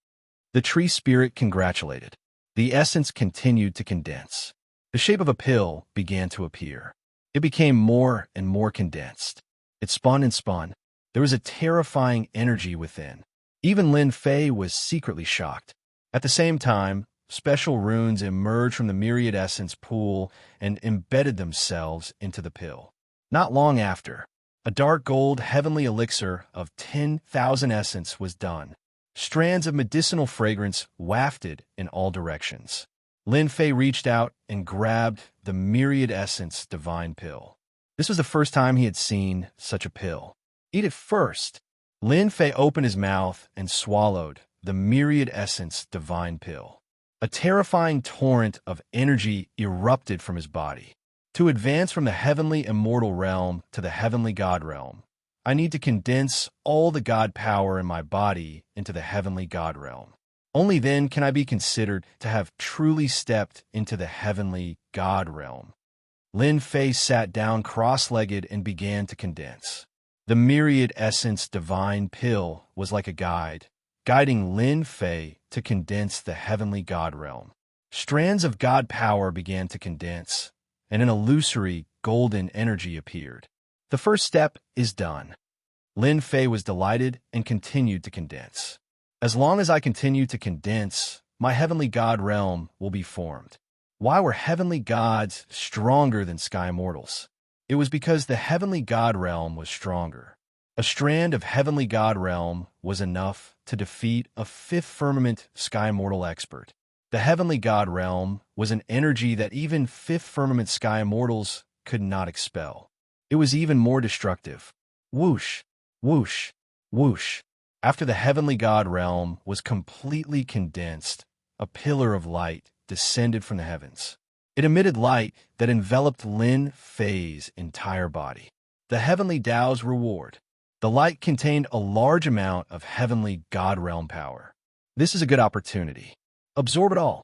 The tree spirit congratulated. The essence continued to condense. The shape of a pill began to appear. It became more and more condensed. It spun and spun. There was a terrifying energy within. Even Lin Fei was secretly shocked. At the same time, special runes emerged from the Myriad Essence Pool and embedded themselves into the pill. Not long after, a dark gold heavenly elixir of 10,000 essence was done. Strands of medicinal fragrance wafted in all directions. Lin Fei reached out and grabbed the Myriad Essence Divine Pill. This was the first time he had seen such a pill. Eat it first. Lin Fei opened his mouth and swallowed the Myriad Essence Divine Pill. A terrifying torrent of energy erupted from his body. To advance from the heavenly immortal realm to the heavenly god realm, I need to condense all the god power in my body into the heavenly god realm. Only then can I be considered to have truly stepped into the heavenly god realm. Lin Fei sat down cross-legged and began to condense. The Myriad Essence Divine Pill was like a guide, guiding Lin Fei to condense the heavenly god realm. Strands of god power began to condense, and an illusory golden energy appeared. The first step is done. Lin Fei was delighted and continued to condense. As long as I continue to condense, my heavenly god realm will be formed. Why were heavenly gods stronger than sky mortals? It was because the heavenly god realm was stronger. A strand of heavenly god realm was enough to defeat a fifth firmament sky mortal expert. The heavenly god realm was an energy that even fifth firmament sky mortals could not expel. It was even more destructive. Whoosh, whoosh, whoosh. After the heavenly god realm was completely condensed, a pillar of light descended from the heavens. It emitted light that enveloped Lin Fei's entire body. The heavenly Tao's reward. The light contained a large amount of heavenly god realm power. This is a good opportunity. Absorb it all.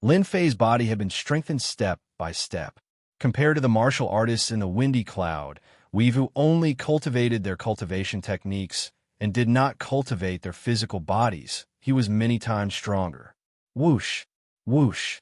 Lin Fei's body had been strengthened step by step. Compared to the martial artists in the windy cloud, Weevu only cultivated their cultivation techniques and did not cultivate their physical bodies. He was many times stronger. Whoosh, whoosh.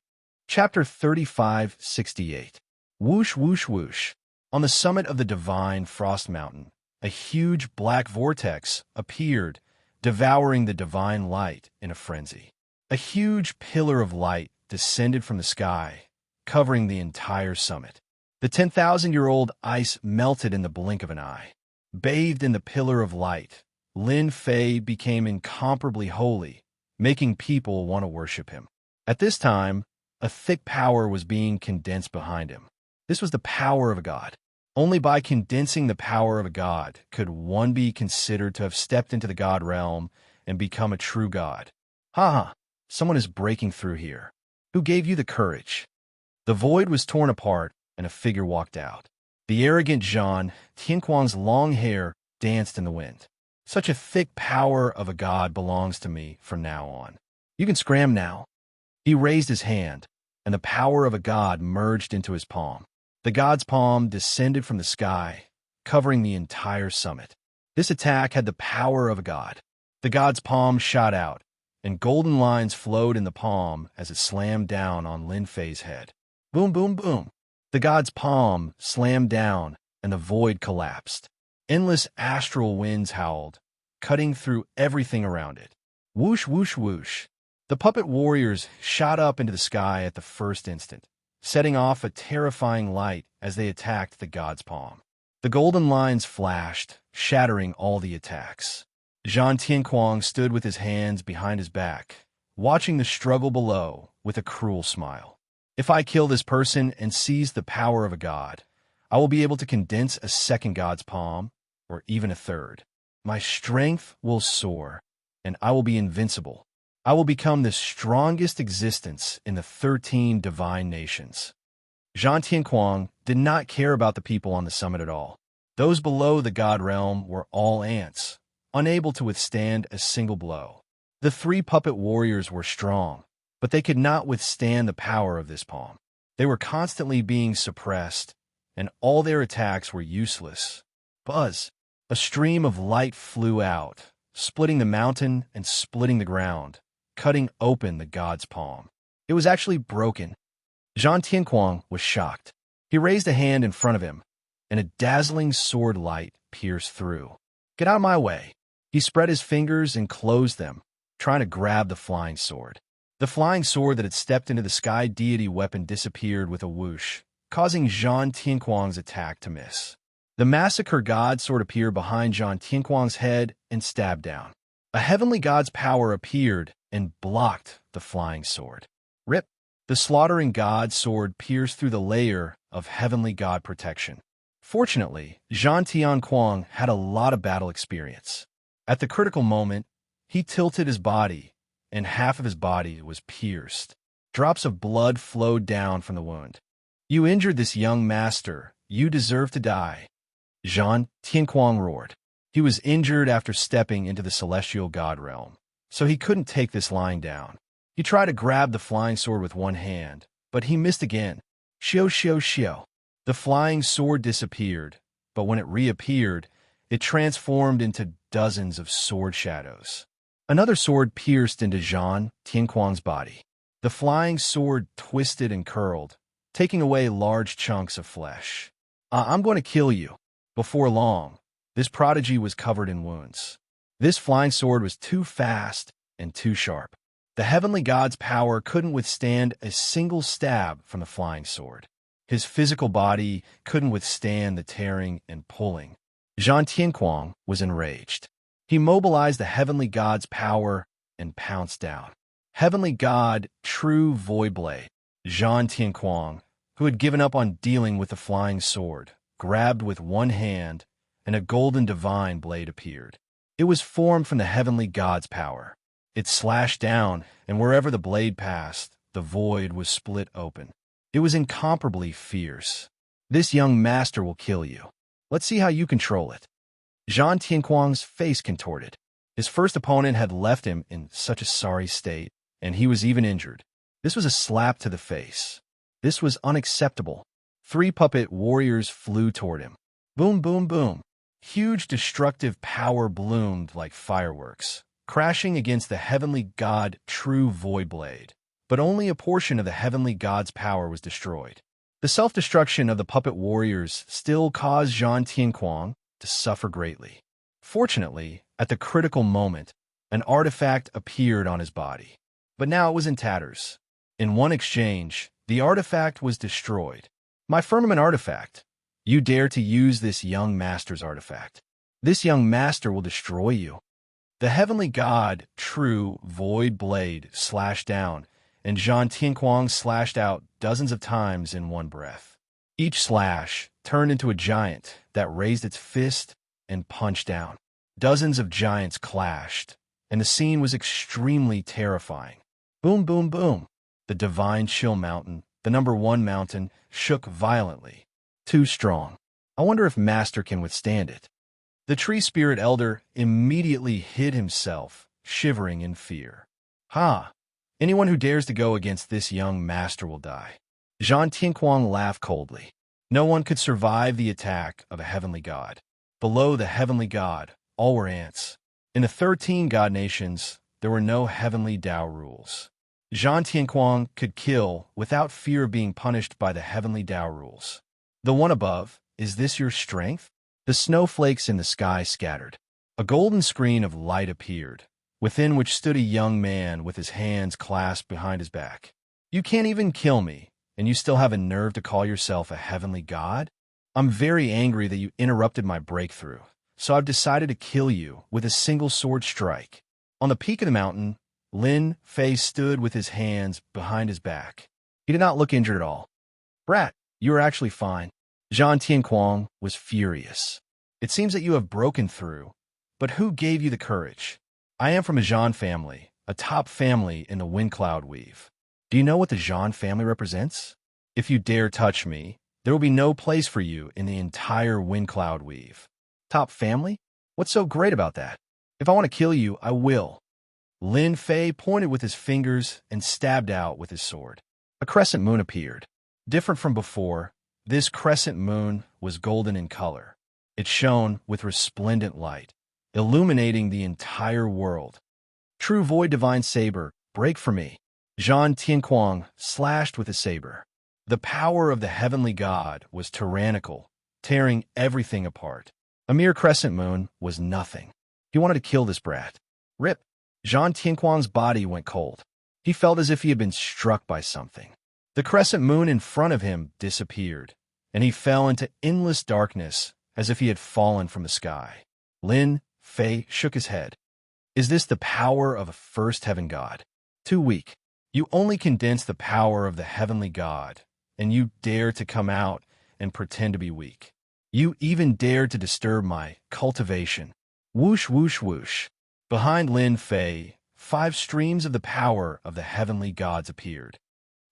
Chapter 35:68. Whoosh, whoosh, whoosh. On the summit of the divine Frost Mountain, a huge black vortex appeared, devouring the divine light in a frenzy. A huge pillar of light descended from the sky, covering the entire summit. The 10,000-year-old ice melted in the blink of an eye. Bathed in the pillar of light, Lin Fei became incomparably holy, making people want to worship him. At this time, a thick power was being condensed behind him. This was the power of a god. Only by condensing the power of a god could one be considered to have stepped into the god realm and become a true god. Ha! Someone is breaking through here. Who gave you the courage? The void was torn apart, and a figure walked out. The arrogant Zhan Tianquang's long hair danced in the wind. Such a thick power of a god belongs to me from now on. You can scram now. He raised his hand, and the power of a god merged into his palm. The god's palm descended from the sky, covering the entire summit. This attack had the power of a god. The god's palm shot out, and golden lines flowed in the palm as it slammed down on Lin Fei's head. Boom, boom, boom. The god's palm slammed down, and the void collapsed. Endless astral winds howled, cutting through everything around it. Whoosh, whoosh, whoosh. The puppet warriors shot up into the sky at the first instant, setting off a terrifying light as they attacked the god's palm. The golden lines flashed, shattering all the attacks. Zhan Tianquang stood with his hands behind his back, watching the struggle below with a cruel smile. If I kill this person and seize the power of a god, I will be able to condense a second god's palm, or even a third. My strength will soar, and I will be invincible. I will become the strongest existence in the 13 divine nations. Zhan Tianquang did not care about the people on the summit at all. Those below the god realm were all ants, unable to withstand a single blow. The three puppet warriors were strong, but they could not withstand the power of this palm. They were constantly being suppressed, and all their attacks were useless. Buzz! A stream of light flew out, splitting the mountain and splitting the ground, cutting open the god's palm. It was actually broken. Zhan Tianquang was shocked. He raised a hand in front of him, and a dazzling sword light pierced through. Get out of my way. He spread his fingers and closed them, trying to grab the flying sword. The flying sword that had stepped into the sky deity weapon disappeared with a whoosh, causing Zhan Tianquang's attack to miss. The massacre god sword appeared behind Zhan Tianquang's head and stabbed down. A heavenly god's power appeared and blocked the flying sword. Rip! The slaughtering god sword pierced through the layer of heavenly god protection. Fortunately, Zhan Tianquang had a lot of battle experience. At the critical moment, he tilted his body, and half of his body was pierced. Drops of blood flowed down from the wound. You injured this young master. You deserve to die. Zhan Tianquang roared. He was injured after stepping into the celestial god realm, so he couldn't take this lying down. He tried to grab the flying sword with one hand, but he missed again. Xiao, xiao, xiao. The flying sword disappeared, but when it reappeared, it transformed into dozens of sword shadows. Another sword pierced into Zhan Tianquang's body. The flying sword twisted and curled, taking away large chunks of flesh. I'm going to kill you. Before long, this prodigy was covered in wounds. This flying sword was too fast and too sharp. The heavenly god's power couldn't withstand a single stab from the flying sword. His physical body couldn't withstand the tearing and pulling. Zhan Tianquang was enraged. He mobilized the heavenly god's power and pounced down. Heavenly god, true void blade. Zhan Tianquang, who had given up on dealing with the flying sword, grabbed with one hand, and a golden divine blade appeared. It was formed from the heavenly god's power. It slashed down, and wherever the blade passed, the void was split open. It was incomparably fierce. This young master will kill you. Let's see how you control it. Zhan Tianquang's face contorted. His first opponent had left him in such a sorry state, and he was even injured. This was a slap to the face. This was unacceptable. 3 puppet warriors flew toward him. Boom, boom, boom. Huge destructive power bloomed like fireworks, crashing against the heavenly god true void blade. But only a portion of the heavenly god's power was destroyed. The self-destruction of the puppet warriors still caused Zhan Tianquang to suffer greatly. Fortunately, at the critical moment, an artifact appeared on his body. But now it was in tatters. In one exchange, the artifact was destroyed. My firmament artifact. You dare to use this young master's artifact. This young master will destroy you. The heavenly god, true void blade, slashed down, and Zhan Tianquang slashed out dozens of times in one breath. Each slash turned into a giant that raised its fist and punched down. Dozens of giants clashed, and the scene was extremely terrifying. Boom, boom, boom. The divine chill mountain, the #1 mountain, shook violently. Too strong. I wonder if Master can withstand it. The tree spirit elder immediately hid himself, shivering in fear. Ha! Anyone who dares to go against this young master will die. Zhan Tianquang laughed coldly. No one could survive the attack of a heavenly god. Below the heavenly god, all were ants. In the 13 god nations, there were no heavenly Dao rules. Zhan Tianquang could kill without fear of being punished by the heavenly Dao rules. The one above, is this your strength? The snowflakes in the sky scattered. A golden screen of light appeared, within which stood a young man with his hands clasped behind his back. You can't even kill me, and you still have a nerve to call yourself a heavenly god? I'm very angry that you interrupted my breakthrough, so I've decided to kill you with a single sword strike. On the peak of the mountain, Lin Fei stood with his hands behind his back. He did not look injured at all. Brat, you are actually fine. Zhan Tianquang was furious. It seems that you have broken through, but who gave you the courage? I am from a Zhan family, a top family in the Wind Cloud Weave. Do you know what the Zhan family represents? If you dare touch me, there will be no place for you in the entire Wind Cloud Weave. Top family? What's so great about that? If I want to kill you, I will. Lin Fei pointed with his fingers and stabbed out with his sword. A crescent moon appeared. Different from before, this crescent moon was golden in color. It shone with resplendent light, illuminating the entire world. True Void Divine Saber, break for me. Zhan Tianquang slashed with his saber. The power of the heavenly god was tyrannical, tearing everything apart. A mere crescent moon was nothing. He wanted to kill this brat. Rip. Zhan Tianquang's body went cold. He felt as if he had been struck by something. The crescent moon in front of him disappeared, and he fell into endless darkness as if he had fallen from the sky. Lin Fei shook his head. Is this the power of a first heaven god? Too weak. You only condense the power of the heavenly god, and you dare to come out and pretend to be weak. You even dared to disturb my cultivation. Whoosh, whoosh, whoosh. Behind Lin Fei, 5 streams of the power of the heavenly gods appeared.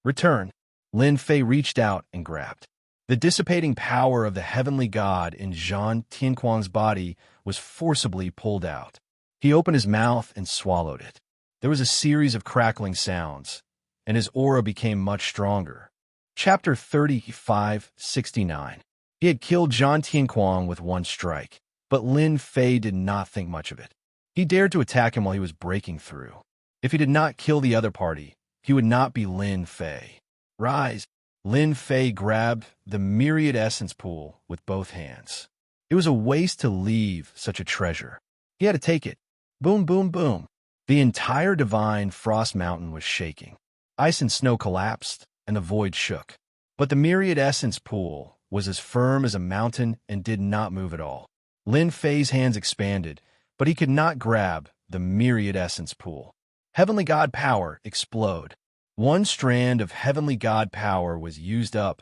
Return. Lin Fei reached out and grabbed. The dissipating power of the heavenly god in Zhan Tianquang's body was forcibly pulled out. He opened his mouth and swallowed it. There was a series of crackling sounds, and his aura became much stronger. Chapter 3569. He had killed Zhan Tianquang with one strike, but Lin Fei did not think much of it. He dared to attack him while he was breaking through. If he did not kill the other party, he would not be Lin Fei. Rise! Lin Fei grabbed the myriad essence pool with both hands. It was a waste to leave such a treasure. He had to take it. Boom, boom, boom. The entire divine frost mountain was shaking. Ice and snow collapsed, and the void shook. But the myriad essence pool was as firm as a mountain and did not move at all. Lin Fei's hands expanded, but he could not grab the myriad essence pool. Heavenly God power explode. One strand of heavenly God power was used up,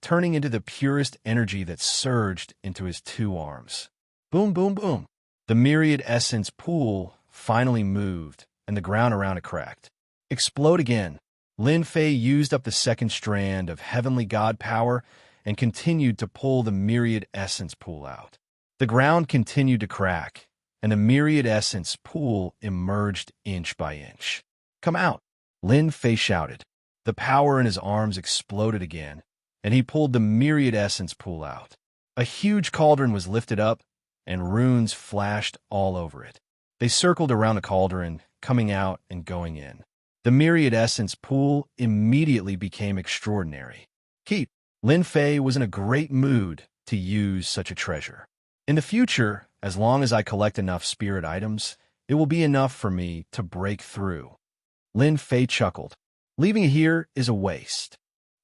turning into the purest energy that surged into his two arms. Boom, boom, boom. The myriad essence pool finally moved, and the ground around it cracked. Explode again. Lin Fei used up the second strand of heavenly God power and continued to pull the myriad essence pool out. The ground continued to crack, and the myriad essence pool emerged inch by inch. Come out! Lin Fei shouted. The power in his arms exploded again, and he pulled the myriad essence pool out. A huge cauldron was lifted up, and runes flashed all over it. They circled around the cauldron, coming out and going in. The myriad essence pool immediately became extraordinary. Keep! Lin Fei was in a great mood to use such a treasure. In the future, as long as I collect enough spirit items, it will be enough for me to break through. Lin Fei chuckled. Leaving it here is a waste.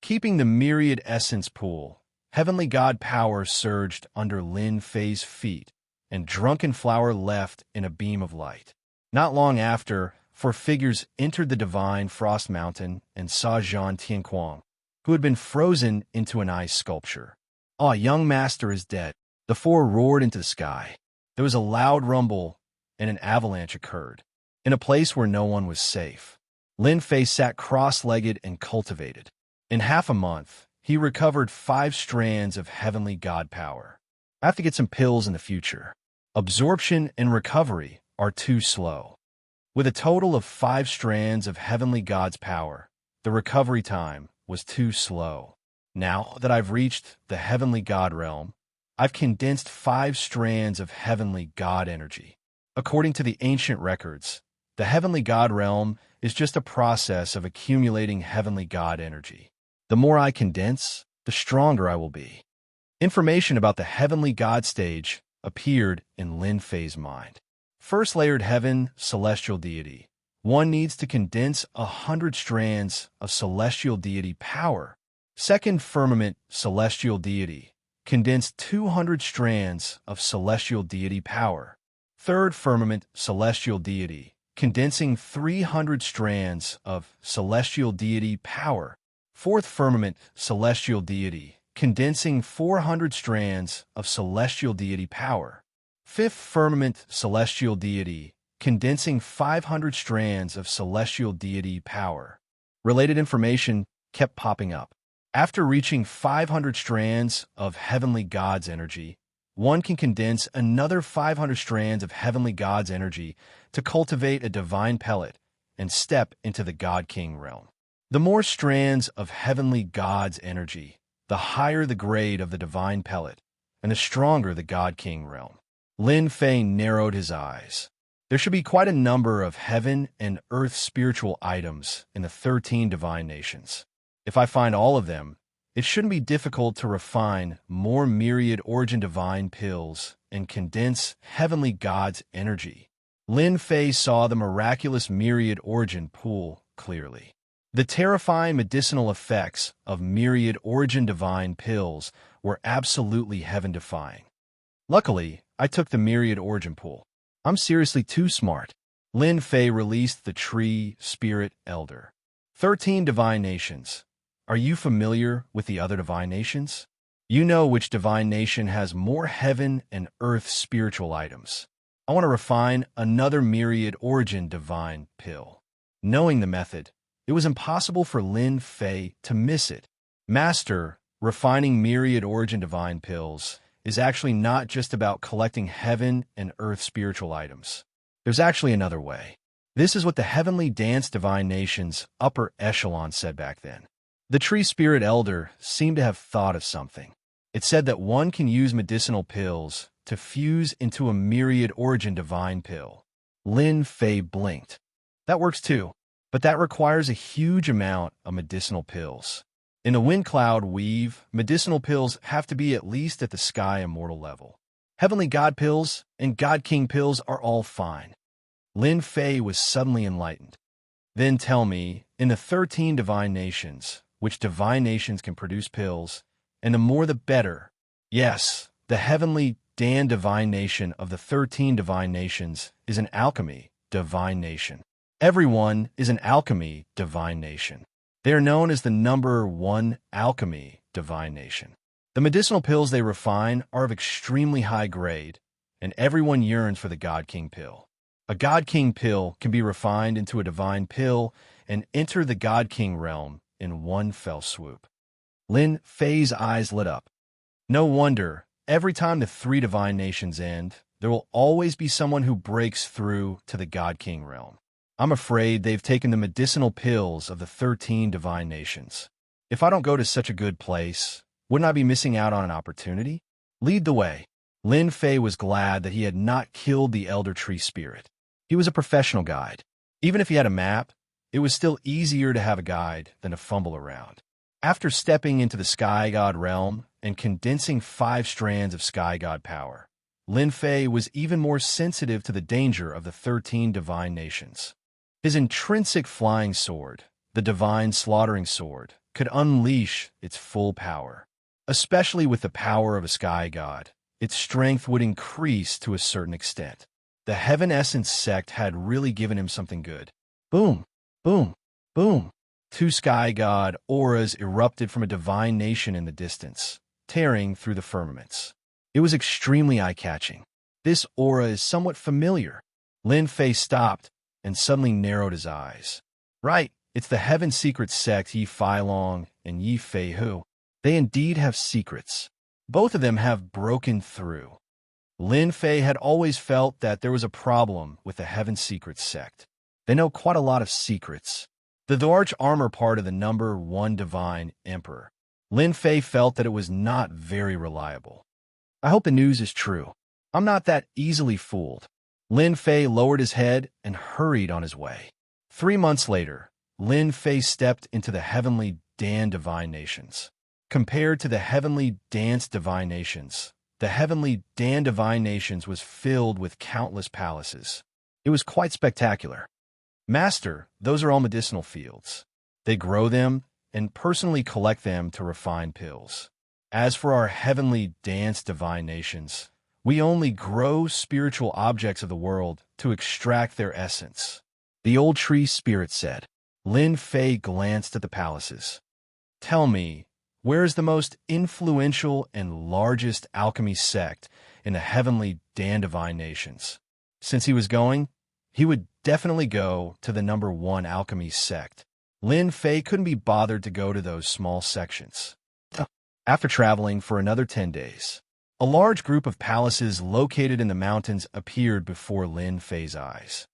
Keeping the myriad essence pool, heavenly God power surged under Lin Fei's feet, and Drunken Flower left in a beam of light. Not long after, 4 figures entered the divine frost mountain and saw Zhan Tianquang, who had been frozen into an ice sculpture. "Ah, young master is dead." The 4 roared into the sky. There was a loud rumble, and an avalanche occurred, in a place where no one was safe. Lin Fei sat cross-legged and cultivated. In half a month, he recovered 5 strands of heavenly God power. I have to get some pills in the future. Absorption and recovery are too slow. With a total of 5 strands of heavenly God's power, the recovery time was too slow. Now that I've reached the heavenly God realm, I've condensed 5 strands of heavenly God energy. According to the ancient records, the heavenly God realm is just a process of accumulating heavenly God energy. The more I condense, the stronger I will be. Information about the heavenly God stage appeared in Lin Fei's mind. First layered heaven, celestial deity. One needs to condense 100 strands of celestial deity power. Second firmament, celestial deity. Condense 200 strands of celestial deity power. Third firmament, celestial deity. Condensing 300 strands of celestial deity power. Fourth firmament, celestial deity. Condensing 400 strands of celestial deity power. Fifth firmament, celestial deity. Condensing 500 strands of celestial deity power. Related information kept popping up. After reaching 500 strands of heavenly God's energy, one can condense another 500 strands of heavenly God's energy to cultivate a divine pellet and step into the God King realm. The more strands of heavenly God's energy, the higher the grade of the divine pellet, and the stronger the God King realm. Lin Fei narrowed his eyes. There should be quite a number of heaven and earth spiritual items in the 13 divine nations. If I find all of them, it shouldn't be difficult to refine more myriad origin divine pills and condense heavenly God's energy. Lin Fei saw the miraculous myriad origin pool clearly. The terrifying medicinal effects of myriad origin divine pills were absolutely heaven-defying. Luckily, I took the myriad origin pool. I'm seriously too smart. Lin Fei released the tree spirit elder. 13 divine nations. Are you familiar with the other divine nations? You know which divine nation has more heaven and earth spiritual items. I want to refine another myriad origin divine pill. Knowing the method, it was impossible for Lin Fei to miss it. Master, refining myriad origin divine pills is actually not just about collecting heaven and earth spiritual items. There's actually another way. This is what the Heavenly Dance Divine Nation's upper echelon said back then. The tree spirit elder seemed to have thought of something. It said that one can use medicinal pills to fuse into a myriad origin divine pill. Lin Fei blinked. That works too, but that requires a huge amount of medicinal pills. In a wind cloud weave, medicinal pills have to be at least at the sky immortal level. Heavenly God pills and God King pills are all fine. Lin Fei was suddenly enlightened. Then tell me, in the 13 divine nations, which divine nations can produce pills, and the more the better. Yes, the heavenly Dan divine nation of the 13 divine nations is an alchemy divine nation. Everyone is an alchemy divine nation. They are known as the number 1 alchemy divine nation. The medicinal pills they refine are of extremely high grade, and everyone yearns for the God King pill. A God King pill can be refined into a divine pill and enter the God King realm in one fell swoop. Lin Fei's eyes lit up. No wonder, every time the 3 divine nations end, there will always be someone who breaks through to the God King realm. I'm afraid they've taken the medicinal pills of the 13 divine nations. If I don't go to such a good place, wouldn't I be missing out on an opportunity? Lead the way. Lin Fei was glad that he had not killed the Elder Tree Spirit. He was a professional guide. Even if he had a map, it was still easier to have a guide than to fumble around. After stepping into the Sky God realm and condensing 5 strands of Sky God power, Lin Fei was even more sensitive to the danger of the 13 divine nations. His intrinsic flying sword, the divine slaughtering sword, could unleash its full power. Especially with the power of a Sky God, its strength would increase to a certain extent. The Heaven Essence sect had really given him something good. Boom, boom, boom. 2 Sky God auras erupted from a divine nation in the distance, tearing through the firmaments. It was extremely eye-catching. This aura is somewhat familiar. Lin Fei stopped and suddenly narrowed his eyes. Right, it's the Heaven Secret sect Yi Fei Long and Yi Fei Hu. They indeed have secrets. Both of them have broken through. Lin Fei had always felt that there was a problem with the Heaven Secret sect. They know quite a lot of secrets. The Arch Armor part of the number 1 Divine Emperor. Lin Fei felt that it was not very reliable. I hope the news is true. I'm not that easily fooled. Lin Fei lowered his head and hurried on his way. 3 months later, Lin Fei stepped into the Heavenly Dan Divine Nations. Compared to the Heavenly Dance Divine Nations, the Heavenly Dan Divine Nations was filled with countless palaces. It was quite spectacular. Master, those are all medicinal fields. They grow them and personally collect them to refine pills. As for our Heavenly Dance Divine Nations, we only grow spiritual objects of the world to extract their essence. The old tree spirit said. Lin Fei glanced at the palaces. Tell me, where is the most influential and largest alchemy sect in the Heavenly Dan Divine Nations? Since he was going, he would definitely go to the number 1 alchemy sect. Lin Fei couldn't be bothered to go to those small sections. After traveling for another 10 days, a large group of palaces located in the mountains appeared before Lin Fei's eyes.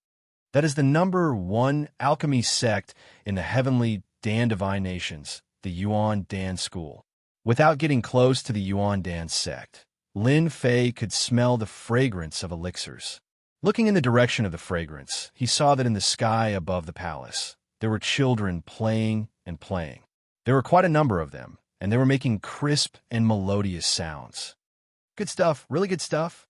That is the number 1 alchemy sect in the Heavenly Dan Divine Nations, the Yuan Dan School. Without getting close to the Yuan Dan sect, Lin Fei could smell the fragrance of elixirs. Looking in the direction of the fragrance, he saw that in the sky above the palace, there were children playing and playing. There were quite a number of them, and they were making crisp and melodious sounds. Good stuff, really good stuff.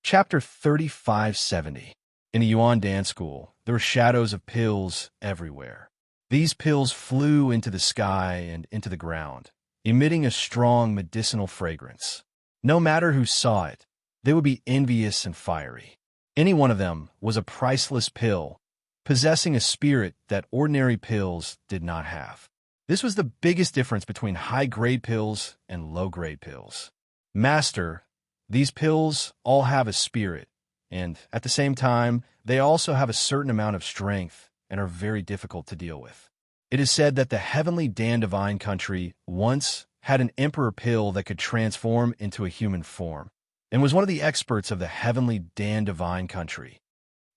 Chapter 3570. In the Yuan Dan School, there were shadows of pills everywhere. These pills flew into the sky and into the ground, emitting a strong medicinal fragrance. No matter who saw it, they would be envious and fiery. Any one of them was a priceless pill, possessing a spirit that ordinary pills did not have. This was the biggest difference between high-grade pills and low-grade pills. Master, these pills all have a spirit, and at the same time, they also have a certain amount of strength and are very difficult to deal with. It is said that the Heavenly Dan Divine Country once had an emperor pill that could transform into a human form, and was one of the experts of the Heavenly Dan Divine Country.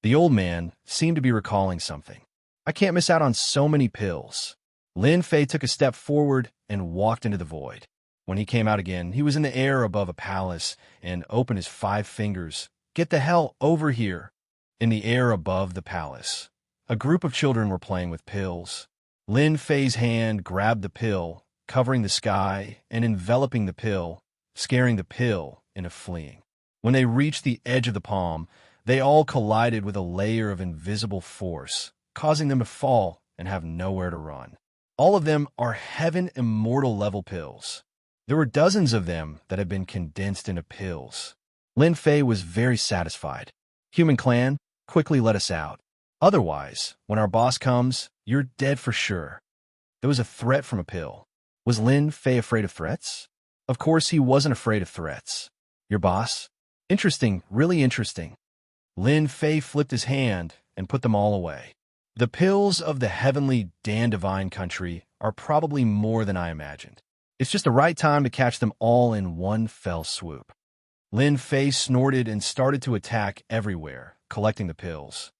The old man seemed to be recalling something. I can't miss out on so many pills. Lin Fei took a step forward and walked into the void. When he came out again, he was in the air above a palace and opened his 5 fingers. Get the hell over here. In the air above the palace, a group of children were playing with pills. Lin Fei's hand grabbed the pill, covering the sky and enveloping the pill, scaring the pill into fleeing. When they reached the edge of the palm, they all collided with a layer of invisible force, causing them to fall and have nowhere to run. All of them are heaven immortal level pills. There were dozens of them that had been condensed into pills. Lin Fei was very satisfied. Human clan, quickly let us out. Otherwise, when our boss comes, you're dead for sure. There was a threat from a pill. Was Lin Fei afraid of threats? Of course he wasn't afraid of threats. Your boss? Interesting, really interesting. Lin Fei flipped his hand and put them all away. The pills of the heavenly Dan Divine country are probably more than I imagined. It's just the right time to catch them all in one fell swoop. Lin Fei snorted and started to attack everywhere, collecting the pills.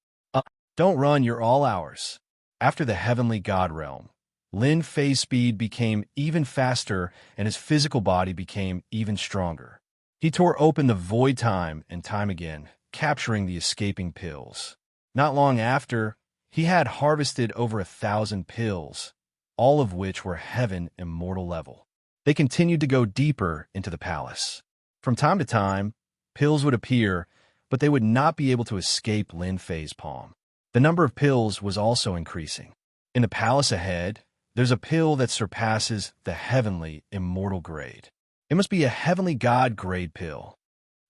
Don't run, you're all ours. After the heavenly god realm, Lin Fei's speed became even faster and his physical body became even stronger. He tore open the void time and time again, capturing the escaping pills. Not long after, he had harvested over 1,000 pills, all of which were heaven immortal level. They continued to go deeper into the palace. From time to time, pills would appear, but they would not be able to escape Lin Fei's palm. The number of pills was also increasing. In the palace ahead, there's a pill that surpasses the heavenly immortal grade. It must be a heavenly god grade pill.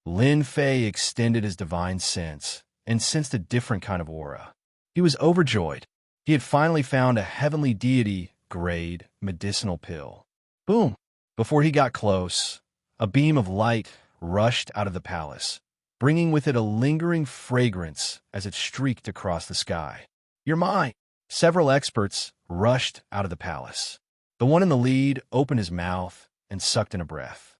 Lin Fei extended his divine sense and sensed a different kind of aura. He was overjoyed. He had finally found a heavenly deity grade medicinal pill. Boom! Before he got close, a beam of light rushed out of the palace, bringing with it a lingering fragrance as it streaked across the sky. You're mine! Several experts rushed out of the palace. The one in the lead opened his mouth and sucked in a breath.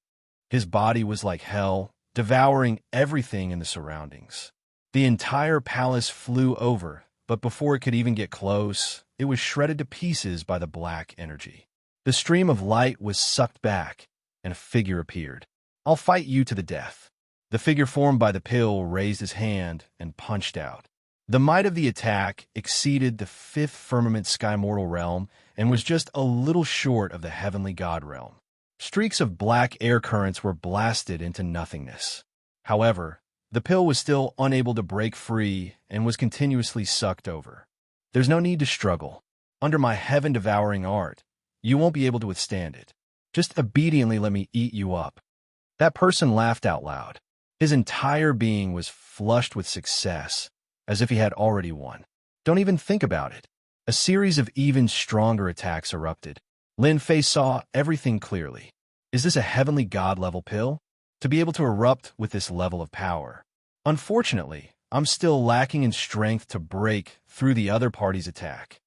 His body was like hell, devouring everything in the surroundings. The entire palace flew over, but before it could even get close, it was shredded to pieces by the black energy. The stream of light was sucked back, and a figure appeared. I'll fight you to the death. The figure formed by the pill raised his hand and punched out. The might of the attack exceeded the fifth firmament sky mortal realm and was just a little short of the heavenly god realm. Streaks of black air currents were blasted into nothingness. However, the pill was still unable to break free and was continuously sucked over. There's no need to struggle. Under my heaven-devouring art, you won't be able to withstand it. Just obediently let me eat you up. That person laughed out loud. His entire being was flushed with success, as if he had already won. Don't even think about it. A series of even stronger attacks erupted. Lin Fei saw everything clearly. Is this a heavenly god-level pill? To be able to erupt with this level of power. Unfortunately, I'm still lacking in strength to break through the other party's attack.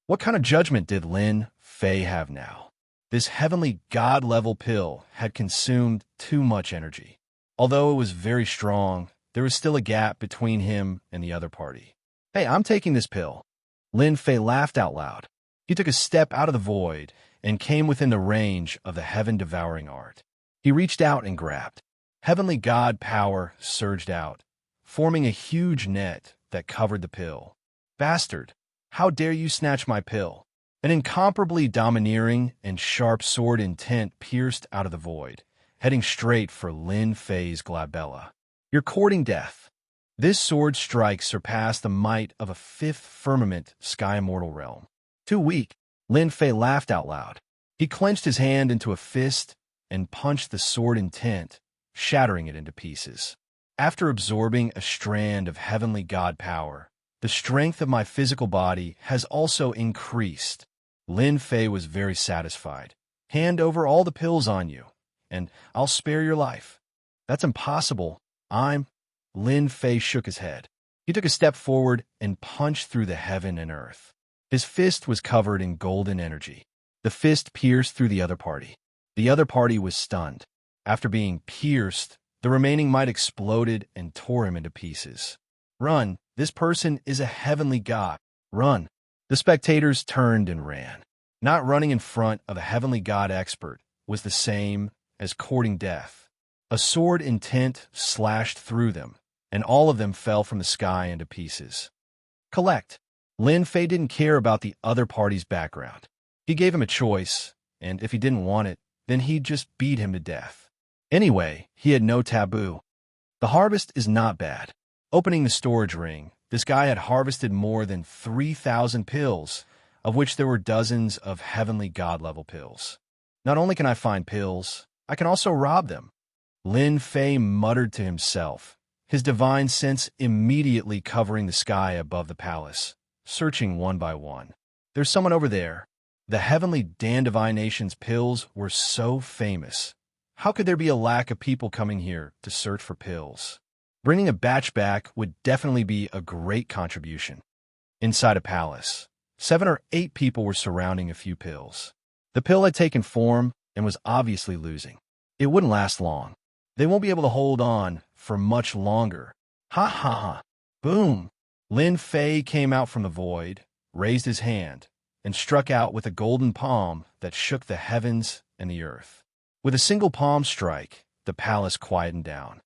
What kind of judgment did Lin Fei have now? This heavenly god-level pill had consumed too much energy. Although it was very strong, there was still a gap between him and the other party. Hey, I'm taking this pill. Lin Fei laughed out loud. He took a step out of the void and came within the range of the heaven-devouring art. He reached out and grabbed. Heavenly god power surged out, forming a huge net that covered the pill. Bastard, how dare you snatch my pill? An incomparably domineering and sharp sword intent pierced out of the void, heading straight for Lin Fei's glabella. You're courting death. This sword strike surpassed the might of a fifth firmament sky immortal realm. Too weak, Lin Fei laughed out loud. He clenched his hand into a fist and punched the sword intent, shattering it into pieces. After absorbing a strand of heavenly god power, the strength of my physical body has also increased. Lin Fei was very satisfied. Hand over all the pills on you, and I'll spare your life. That's impossible. Lin Fei shook his head. He took a step forward and punched through the heaven and earth. His fist was covered in golden energy. The fist pierced through the other party. The other party was stunned. After being pierced, the remaining might exploded and tore him into pieces. Run! This person is a heavenly god. Run! The spectators turned and ran. Not running in front of a heavenly god expert was the same as courting death. A sword intent slashed through them, and all of them fell from the sky into pieces. Collect. Lin Fei didn't care about the other party's background. He gave him a choice, and if he didn't want it, then he'd just beat him to death. Anyway, he had no taboo. The harvest is not bad. Opening the storage ring, this guy had harvested more than 3,000 pills, of which there were dozens of heavenly god-level pills. Not only can I find pills, I can also rob them. Lin Fei muttered to himself, his divine sense immediately covering the sky above the palace, searching one by one. There's someone over there. The heavenly Dan divination's pills were so famous. How could there be a lack of people coming here to search for pills? Bringing a batch back would definitely be a great contribution. Inside a palace, 7 or 8 people were surrounding a few pills. The pill had taken form and was obviously losing. It wouldn't last long. They won't be able to hold on for much longer. Ha ha ha. Boom. Lin Fei came out from the void, raised his hand, and struck out with a golden palm that shook the heavens and the earth. With a single palm strike, the palace quietened down.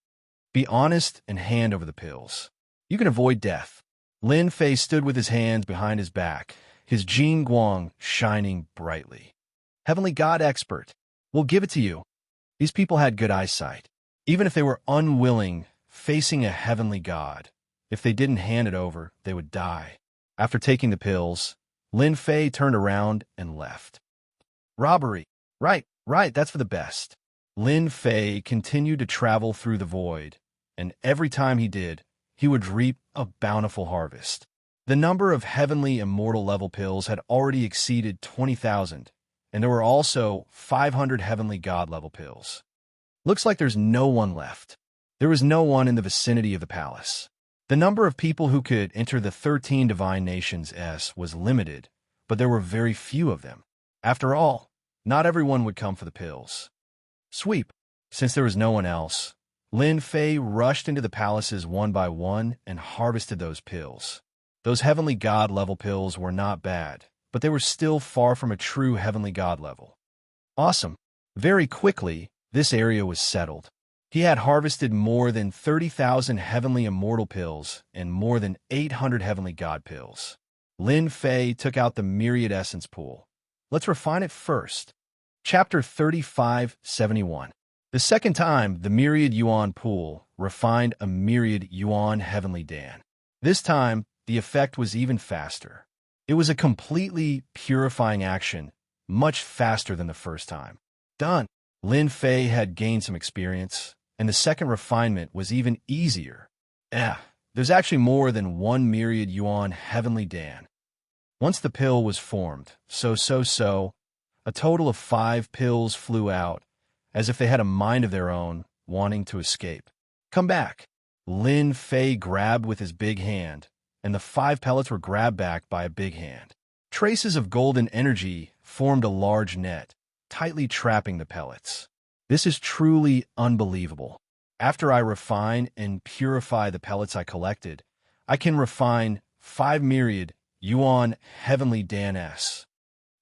Be honest and hand over the pills. You can avoid death. Lin Fei stood with his hands behind his back, his Jing Guang shining brightly. Heavenly God expert, we'll give it to you. These people had good eyesight. Even if they were unwilling, facing a heavenly God, if they didn't hand it over, they would die. After taking the pills, Lin Fei turned around and left. Robbery. Right, that's for the best. Lin Fei continued to travel through the void, and every time he did, he would reap a bountiful harvest. The number of heavenly immortal level pills had already exceeded 20,000, and there were also 500 heavenly god level pills. Looks like there's no one left. There was no one in the vicinity of the palace. The number of people who could enter the 13 divine nations was limited, but there were very few of them. After all, not everyone would come for the pills. Sweep. Since there was no one else, Lin Fei rushed into the palaces one by one and harvested those pills. Those heavenly god level pills were not bad, but they were still far from a true heavenly god level. Awesome. Very quickly, this area was settled. He had harvested more than 30,000 heavenly immortal pills and more than 800 heavenly god pills. Lin Fei took out the myriad essence pool. Let's refine it first. Chapter 3571. The second time, the myriad yuan pool refined a myriad yuan heavenly Dan. This time, the effect was even faster. It was a completely purifying action, much faster than the first time. Done. Lin Fei had gained some experience, and the second refinement was even easier. There's actually more than one myriad yuan heavenly Dan. Once the pill was formed, a total of 5 pills flew out, as if they had a mind of their own, wanting to escape. Come back. Lin Fei grabbed with his big hand, and the 5 pellets were grabbed back by a big hand. Traces of golden energy formed a large net, tightly trapping the pellets. This is truly unbelievable. After I refine and purify the pellets I collected, I can refine 5 myriad yuan heavenly Dan S.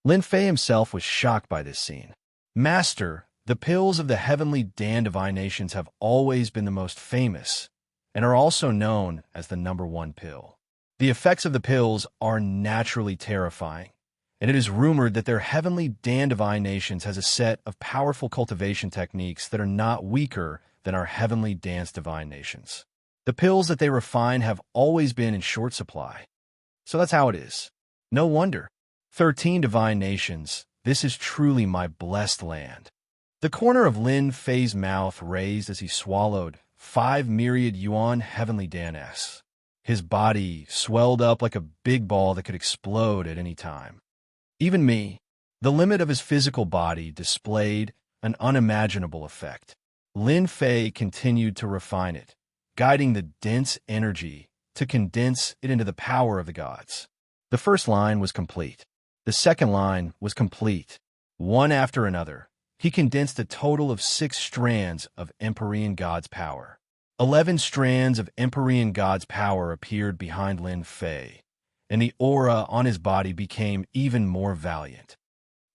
Lin Fei himself was shocked by this scene. Master, the pills of the heavenly Dan divinations have always been the most famous, and are also known as the #1 pill. The effects of the pills are naturally terrifying, and it is rumored that their heavenly Dan divinations has a set of powerful cultivation techniques that are not weaker than our heavenly Dan's divinations. The pills that they refine have always been in short supply. So that's how it is. No wonder. 13 divine nations, this is truly my blessed land. The corner of Lin Fei's mouth raised as he swallowed 5 myriad yuan heavenly Dan S. His body swelled up like a big ball that could explode at any time. Even me, the limit of his physical body, displayed an unimaginable effect. Lin Fei continued to refine it, guiding the dense energy to condense it into the power of the gods. The first line was complete. The second line was complete. One after another, he condensed a total of 6 strands of Empyrean God's power. 11 strands of Empyrean God's power appeared behind Lin Fei, and the aura on his body became even more valiant.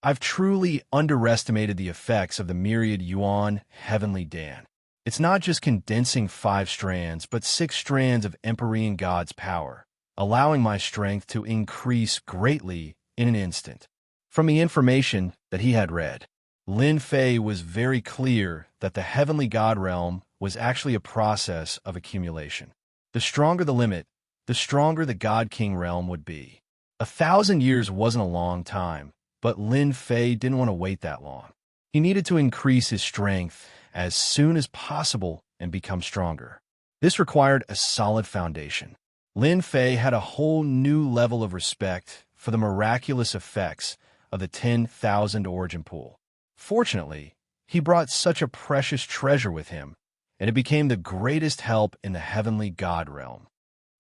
I've truly underestimated the effects of the myriad yuan heavenly Dan. It's not just condensing 5 strands, but 6 strands of Empyrean God's power, allowing my strength to increase greatly in an instant. From the information that he had read, Lin Fei was very clear that the heavenly God realm was actually a process of accumulation. The stronger the limit, the stronger the God King realm would be. 1,000 years wasn't a long time, but Lin Fei didn't want to wait that long. He needed to increase his strength as soon as possible and become stronger. This required a solid foundation. Lin Fei had a whole new level of respect for the miraculous effects of the 10,000 origin pool. Fortunately, he brought such a precious treasure with him, and it became the greatest help in the heavenly God realm.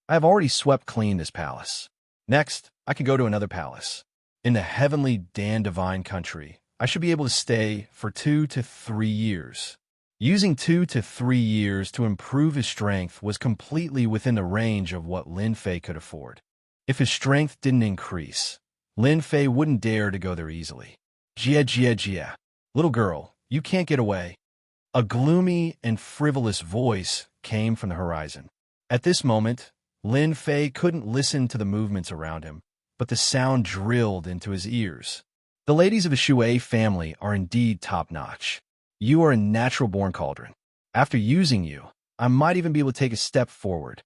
I have already swept clean this palace. Next, I can go to another palace. In the heavenly Dan Divine country, I should be able to stay for 2 to 3 years. Using 2 to 3 years to improve his strength was completely within the range of what Lin Fei could afford. If his strength didn't increase, Lin Fei wouldn't dare to go there easily. Jia. Little girl, you can't get away. A gloomy and frivolous voice came from the horizon. At this moment, Lin Fei couldn't listen to the movements around him, but the sound drilled into his ears. The ladies of the Shui family are indeed top-notch. You are a natural-born cauldron. After using you, I might even be able to take a step forward.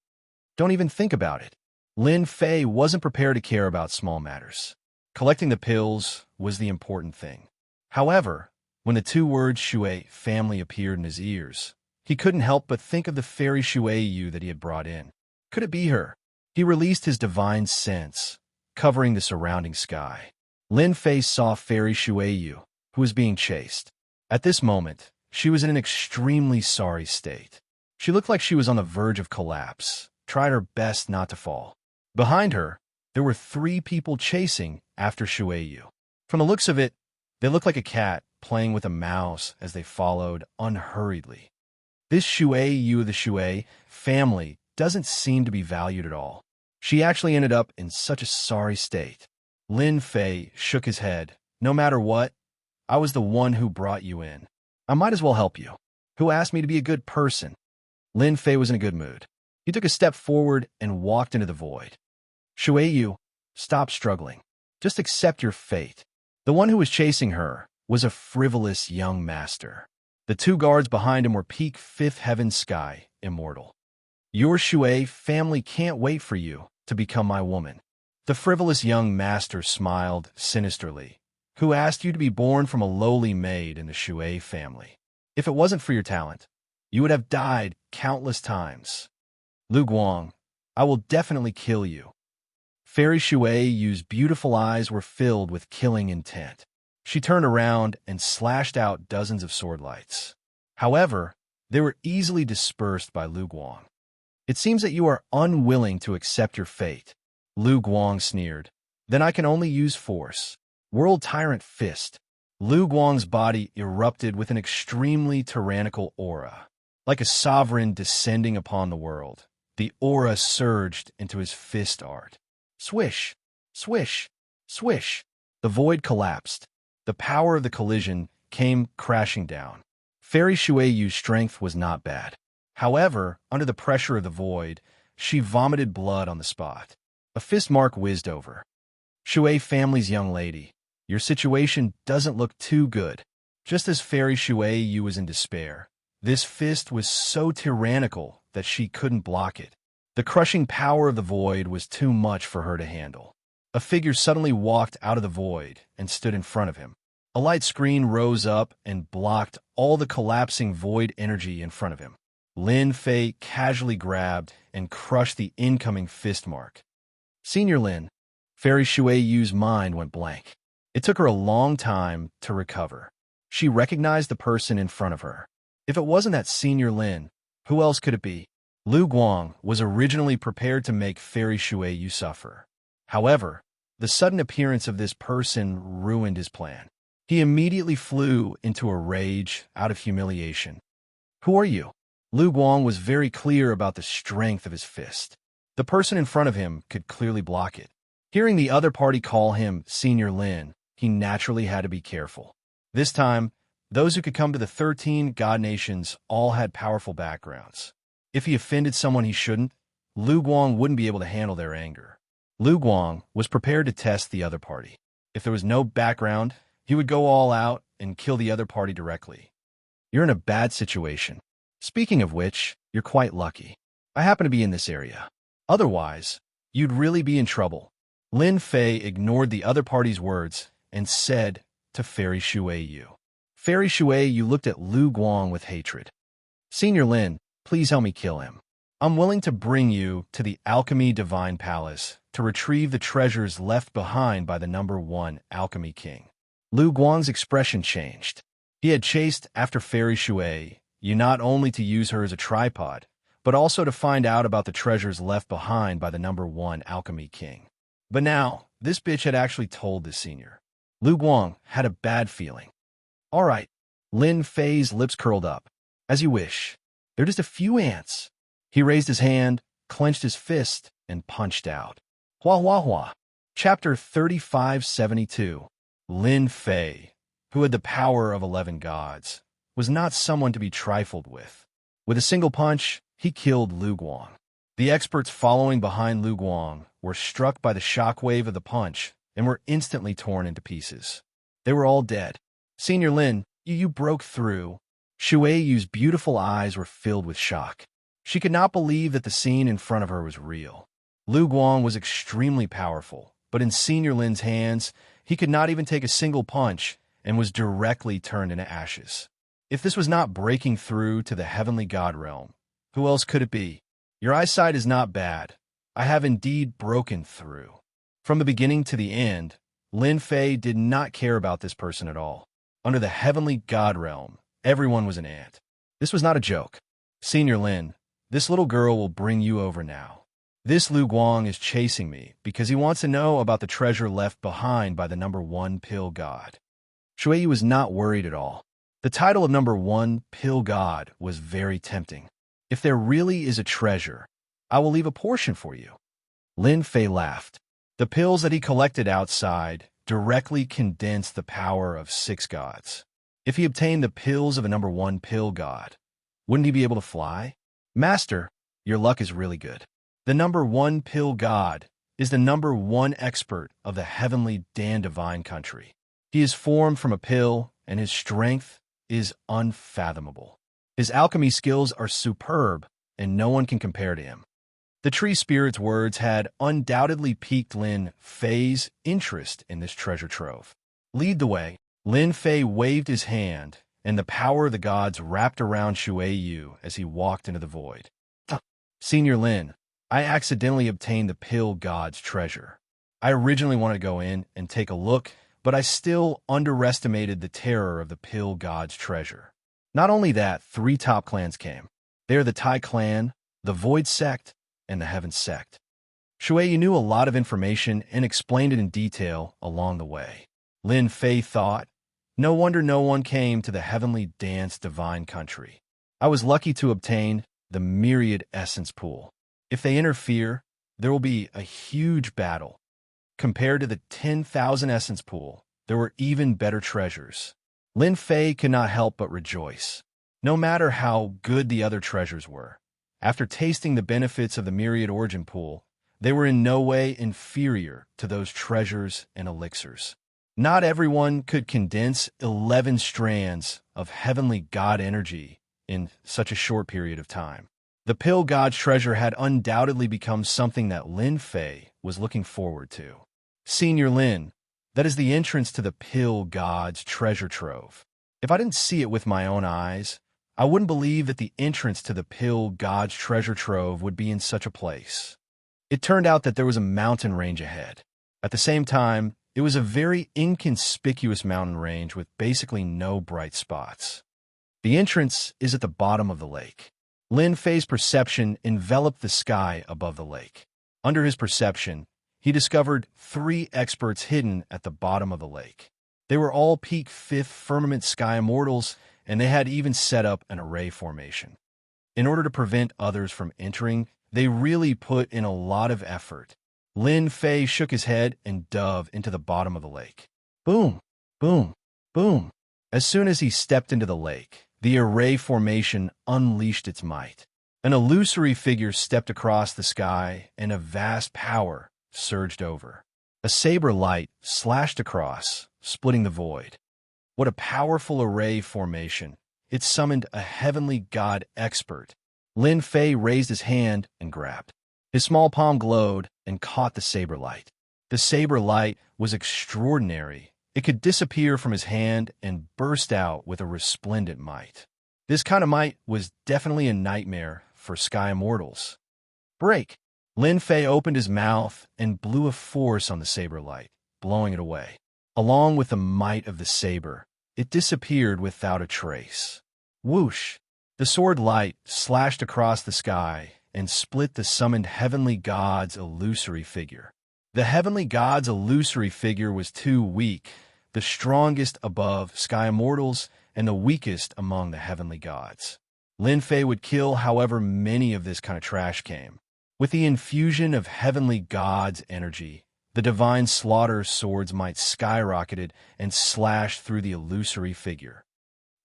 Don't even think about it. Lin Fei wasn't prepared to care about small matters. Collecting the pills was the important thing. However, when the 2 words Shui family appeared in his ears, he couldn't help but think of the fairy Shui Yu that he had brought in. Could it be her? He released his divine sense, covering the surrounding sky. Lin Fei saw fairy Shui Yu, who was being chased. At this moment, she was in an extremely sorry state. She looked like she was on the verge of collapse, tried her best not to fall. Behind her, there were 3 people chasing after Shui Yu. From the looks of it, they looked like a cat playing with a mouse as they followed unhurriedly. This Shui Yu of the Shui family doesn't seem to be valued at all. She actually ended up in such a sorry state. Lin Fei shook his head. No matter what, I was the one who brought you in. I might as well help you. Who asked me to be a good person? Lin Fei was in a good mood. He took a step forward and walked into the void. Shui Yu, stop struggling. Just accept your fate. The one who was chasing her was a frivolous young master. The 2 guards behind him were peak 5th heaven sky, immortal. Your Shui family can't wait for you to become my woman. The frivolous young master smiled sinisterly. Who asked you to be born from a lowly maid in the Shui family? If it wasn't for your talent, you would have died countless times. Lu Guang, I will definitely kill you. Fairy Shui Yu's beautiful eyes were filled with killing intent. She turned around and slashed out dozens of sword lights. However, they were easily dispersed by Lu Guang. It seems that you are unwilling to accept your fate. Lu Guang sneered. Then I can only use force. World Tyrant Fist. Lu Guang's body erupted with an extremely tyrannical aura. Like a sovereign descending upon the world, the aura surged into his fist art. Swish, swish, swish. The void collapsed. The power of the collision came crashing down. Fairy Shui Yu's strength was not bad. However, under the pressure of the void, she vomited blood on the spot. A fist mark whizzed over. Shui family's young lady, your situation doesn't look too good. Just as Fairy Shui Yu was in despair, this fist was so tyrannical that she couldn't block it. The crushing power of the void was too much for her to handle. A figure suddenly walked out of the void and stood in front of him. A light screen rose up and blocked all the collapsing void energy in front of him. Lin Fei casually grabbed and crushed the incoming fist mark. Senior Lin, Fairy Shui Yu's mind went blank. It took her a long time to recover. She recognized the person in front of her. If it wasn't that Senior Lin, who else could it be? Lu Guang was originally prepared to make Fairy Shui Yu suffer. However, the sudden appearance of this person ruined his plan. He immediately flew into a rage out of humiliation. Who are you? Lu Guang was very clear about the strength of his fist. The person in front of him could clearly block it. Hearing the other party call him Senior Lin, he naturally had to be careful. This time, Those who could come to the 13 god nations all had powerful backgrounds. If he offended someone he shouldn't, Lu Guang wouldn't be able to handle their anger. Lu Guang was prepared to test the other party. If there was no background, he would go all out and kill the other party directly. You're in a bad situation. Speaking of which, you're quite lucky. I happen to be in this area. Otherwise, you'd really be in trouble. Lin Fei ignored the other party's words and said to Fairy Shui Yu. Fairy Shui Yu looked at Lu Guang with hatred. Senior Lin, please help me kill him. I'm willing to bring you to the Alchemy Divine Palace to retrieve the treasures left behind by the #1 Alchemy King. Lu Guang's expression changed. He had chased after Fairy Shui Yu not only to use her as a tripod, but also to find out about the treasures left behind by the #1 Alchemy King. But now, this bitch had actually told the senior. Lu Guang had a bad feeling. All right, Lin Fei's lips curled up. As you wish. They're just a few ants. He raised his hand, clenched his fist, and punched out. Hua hua hua. Chapter 3572. Lin Fei, who had the power of 11 gods, was not someone to be trifled with. With a single punch, he killed Lu Guang. The experts following behind Lu Guang were struck by the shockwave of the punch and were instantly torn into pieces. They were all dead. Senior Lin, you broke through. Shui Yu's beautiful eyes were filled with shock. She could not believe that the scene in front of her was real. Lu Guang was extremely powerful, but in Senior Lin's hands, he could not even take a single punch and was directly turned into ashes. If this was not breaking through to the heavenly god realm, who else could it be? Your eyesight is not bad. I have indeed broken through. From the beginning to the end, Lin Fei did not care about this person at all. Under the heavenly god realm, everyone was an ant. This was not a joke. Senior Lin, this little girl will bring you over now. This Lu Guang is chasing me because he wants to know about the treasure left behind by the #1 pill god. Shui Yu was not worried at all. The title of #1 pill god was very tempting. If there really is a treasure, I will leave a portion for you. Lin Fei laughed. The pills that he collected outside directly condensed the power of 6 gods. If he obtained the pills of a #1 pill god, wouldn't he be able to fly? Master, your luck is really good. The #1 pill god is the #1 expert of the heavenly Dan divine country. He is formed from a pill, and his strength is unfathomable. His alchemy skills are superb, and no one can compare to him. The tree spirit's words had undoubtedly piqued Lin Fei's interest in this treasure trove. Lead the way. Lin Fei waved his hand, and the power of the gods wrapped around Shui Yu as he walked into the void. Senior Lin, I accidentally obtained the pill god's treasure. I originally wanted to go in and take a look, but I still underestimated the terror of the pill god's treasure. Not only that, 3 top clans came. They are the Tai clan, the Void sect, and the Heaven sect. Shui Yu knew a lot of information and explained it in detail along the way. Lin Fei thought, no wonder no one came to the heavenly dance divine country. I was lucky to obtain the myriad essence pool. If they interfere, there will be a huge battle. Compared to the 10,000 essence pool, there were even better treasures. Lin Fei could not help but rejoice. No matter how good the other treasures were, after tasting the benefits of the myriad origin pool, they were in no way inferior to those treasures and elixirs. Not everyone could condense 11 strands of heavenly god energy in such a short period of time. The pill god's treasure had undoubtedly become something that Lin Fei was looking forward to. Senior Lin, that is the entrance to the pill god's treasure trove. If I didn't see it with my own eyes, I wouldn't believe that the entrance to the pill god's treasure trove would be in such a place. It turned out that there was a mountain range ahead. At the same time, it was a very inconspicuous mountain range with basically no bright spots. The entrance is at the bottom of the lake. Lin Fei's perception enveloped the sky above the lake. Under his perception, he discovered 3 experts hidden at the bottom of the lake. They were all peak 5th firmament sky immortals, and they had even set up an array formation. In order to prevent others from entering, they really put in a lot of effort. Lin Fei shook his head and dove into the bottom of the lake. Boom, boom, boom. As soon as he stepped into the lake, the array formation unleashed its might. An illusory figure stepped across the sky, and a vast power surged over. A saber light slashed across, splitting the void. What a powerful array formation! It summoned a heavenly god expert. Lin Fei raised his hand and grabbed. His small palm glowed and caught the saber light. The saber light was extraordinary. It could disappear from his hand and burst out with a resplendent might. This kind of might was definitely a nightmare for Sky Immortals. Break! Lin Fei opened his mouth and blew a force on the saber light, blowing it away. Along with the might of the saber, it disappeared without a trace. Whoosh! The sword light slashed across the sky and split the summoned heavenly god's illusory figure. The heavenly god's illusory figure was too weak, the strongest above Sky Immortals and the weakest among the heavenly gods. Lin Fei would kill however many of this kind of trash came. With the infusion of heavenly gods' energy, the divine slaughter sword's might skyrocketed and slashed through the illusory figure.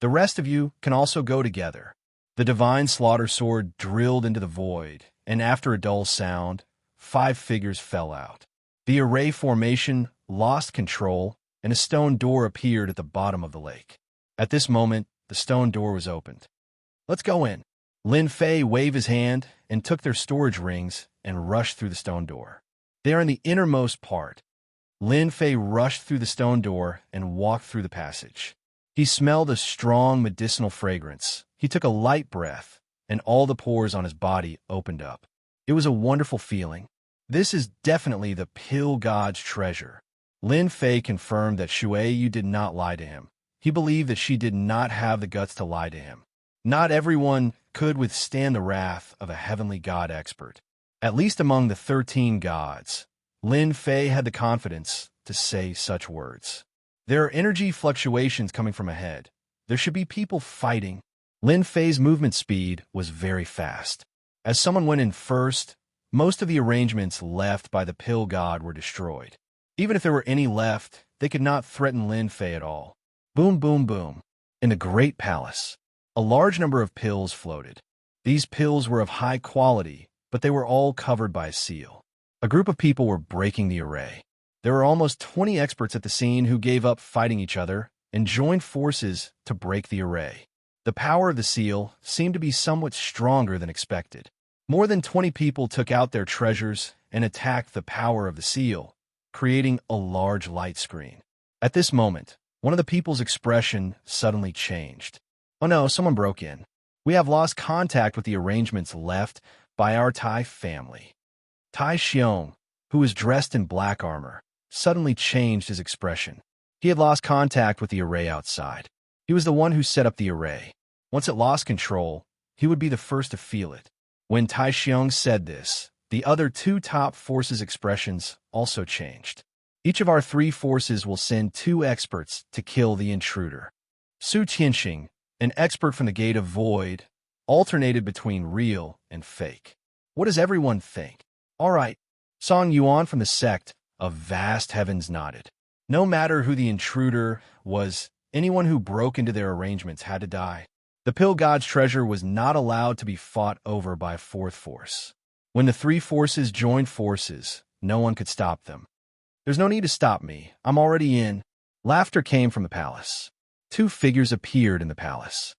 The rest of you can also go together. The divine slaughter sword drilled into the void, and after a dull sound, 5 figures fell out. The array formation lost control, and a stone door appeared at the bottom of the lake. At this moment, the stone door was opened. Let's go in. Lin Fei waved his hand and took their storage rings and rushed through the stone door. They are in the innermost part. Lin Fei rushed through the stone door and walked through the passage. He smelled a strong medicinal fragrance. He took a light breath, and all the pores on his body opened up. It was a wonderful feeling. This is definitely the pill god's treasure. Lin Fei confirmed that Shui Yu did not lie to him. He believed that she did not have the guts to lie to him. Not everyone could withstand the wrath of a heavenly god expert. At least among the 13 gods, Lin Fei had the confidence to say such words. There are energy fluctuations coming from ahead. There should be people fighting. Lin Fei's movement speed was very fast. As someone went in first, most of the arrangements left by the pill god were destroyed. Even if there were any left, they could not threaten Lin Fei at all. Boom, boom, boom. In the great palace, a large number of pills floated. These pills were of high quality, but they were all covered by a seal. A group of people were breaking the array. There were almost 20 experts at the scene who gave up fighting each other and joined forces to break the array. The power of the seal seemed to be somewhat stronger than expected. More than 20 people took out their treasures and attacked the power of the seal, creating a large light screen. At this moment, one of the people's expression suddenly changed. Oh no, someone broke in. We have lost contact with the arrangements left by our Tai family. Tai Xiong, who was dressed in black armor, suddenly changed his expression. He had lost contact with the array outside. He was the one who set up the array. Once it lost control, he would be the first to feel it. When Tai Xiong said this, the other 2 top forces' expressions also changed. Each of our 3 forces will send 2 experts to kill the intruder. Su Qianxing, an expert from the Gate of Void, alternated between real and fake. What does everyone think? All right. Song Yuan from the sect of Vast Heavens nodded. No matter who the intruder was, anyone who broke into their arrangements had to die. The pill god's treasure was not allowed to be fought over by a 4th force. When the 3 forces joined forces, no one could stop them. There's no need to stop me. I'm already in. Laughter came from the palace. 2 figures appeared in the palace.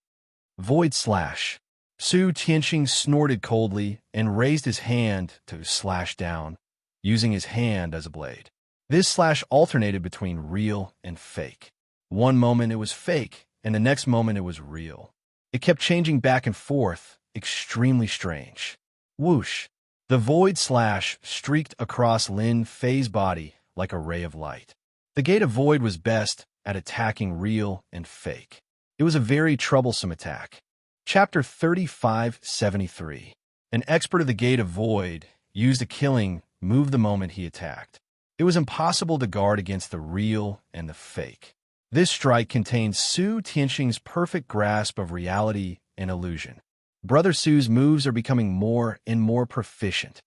Void slash. Su Qianxing snorted coldly and raised his hand to slash down, using his hand as a blade. This slash alternated between real and fake. One moment it was fake, and the next moment it was real. It kept changing back and forth, extremely strange. Whoosh! The void slash streaked across Lin Fei's body like a ray of light. The Gate of Void was best at attacking real and fake. It was a very troublesome attack. Chapter 3573. An expert of the Gate of Void used a killing move the moment he attacked. It was impossible to guard against the real and the fake. This strike contained Su Tianxing's perfect grasp of reality and illusion. Brother Su's moves are becoming more and more proficient.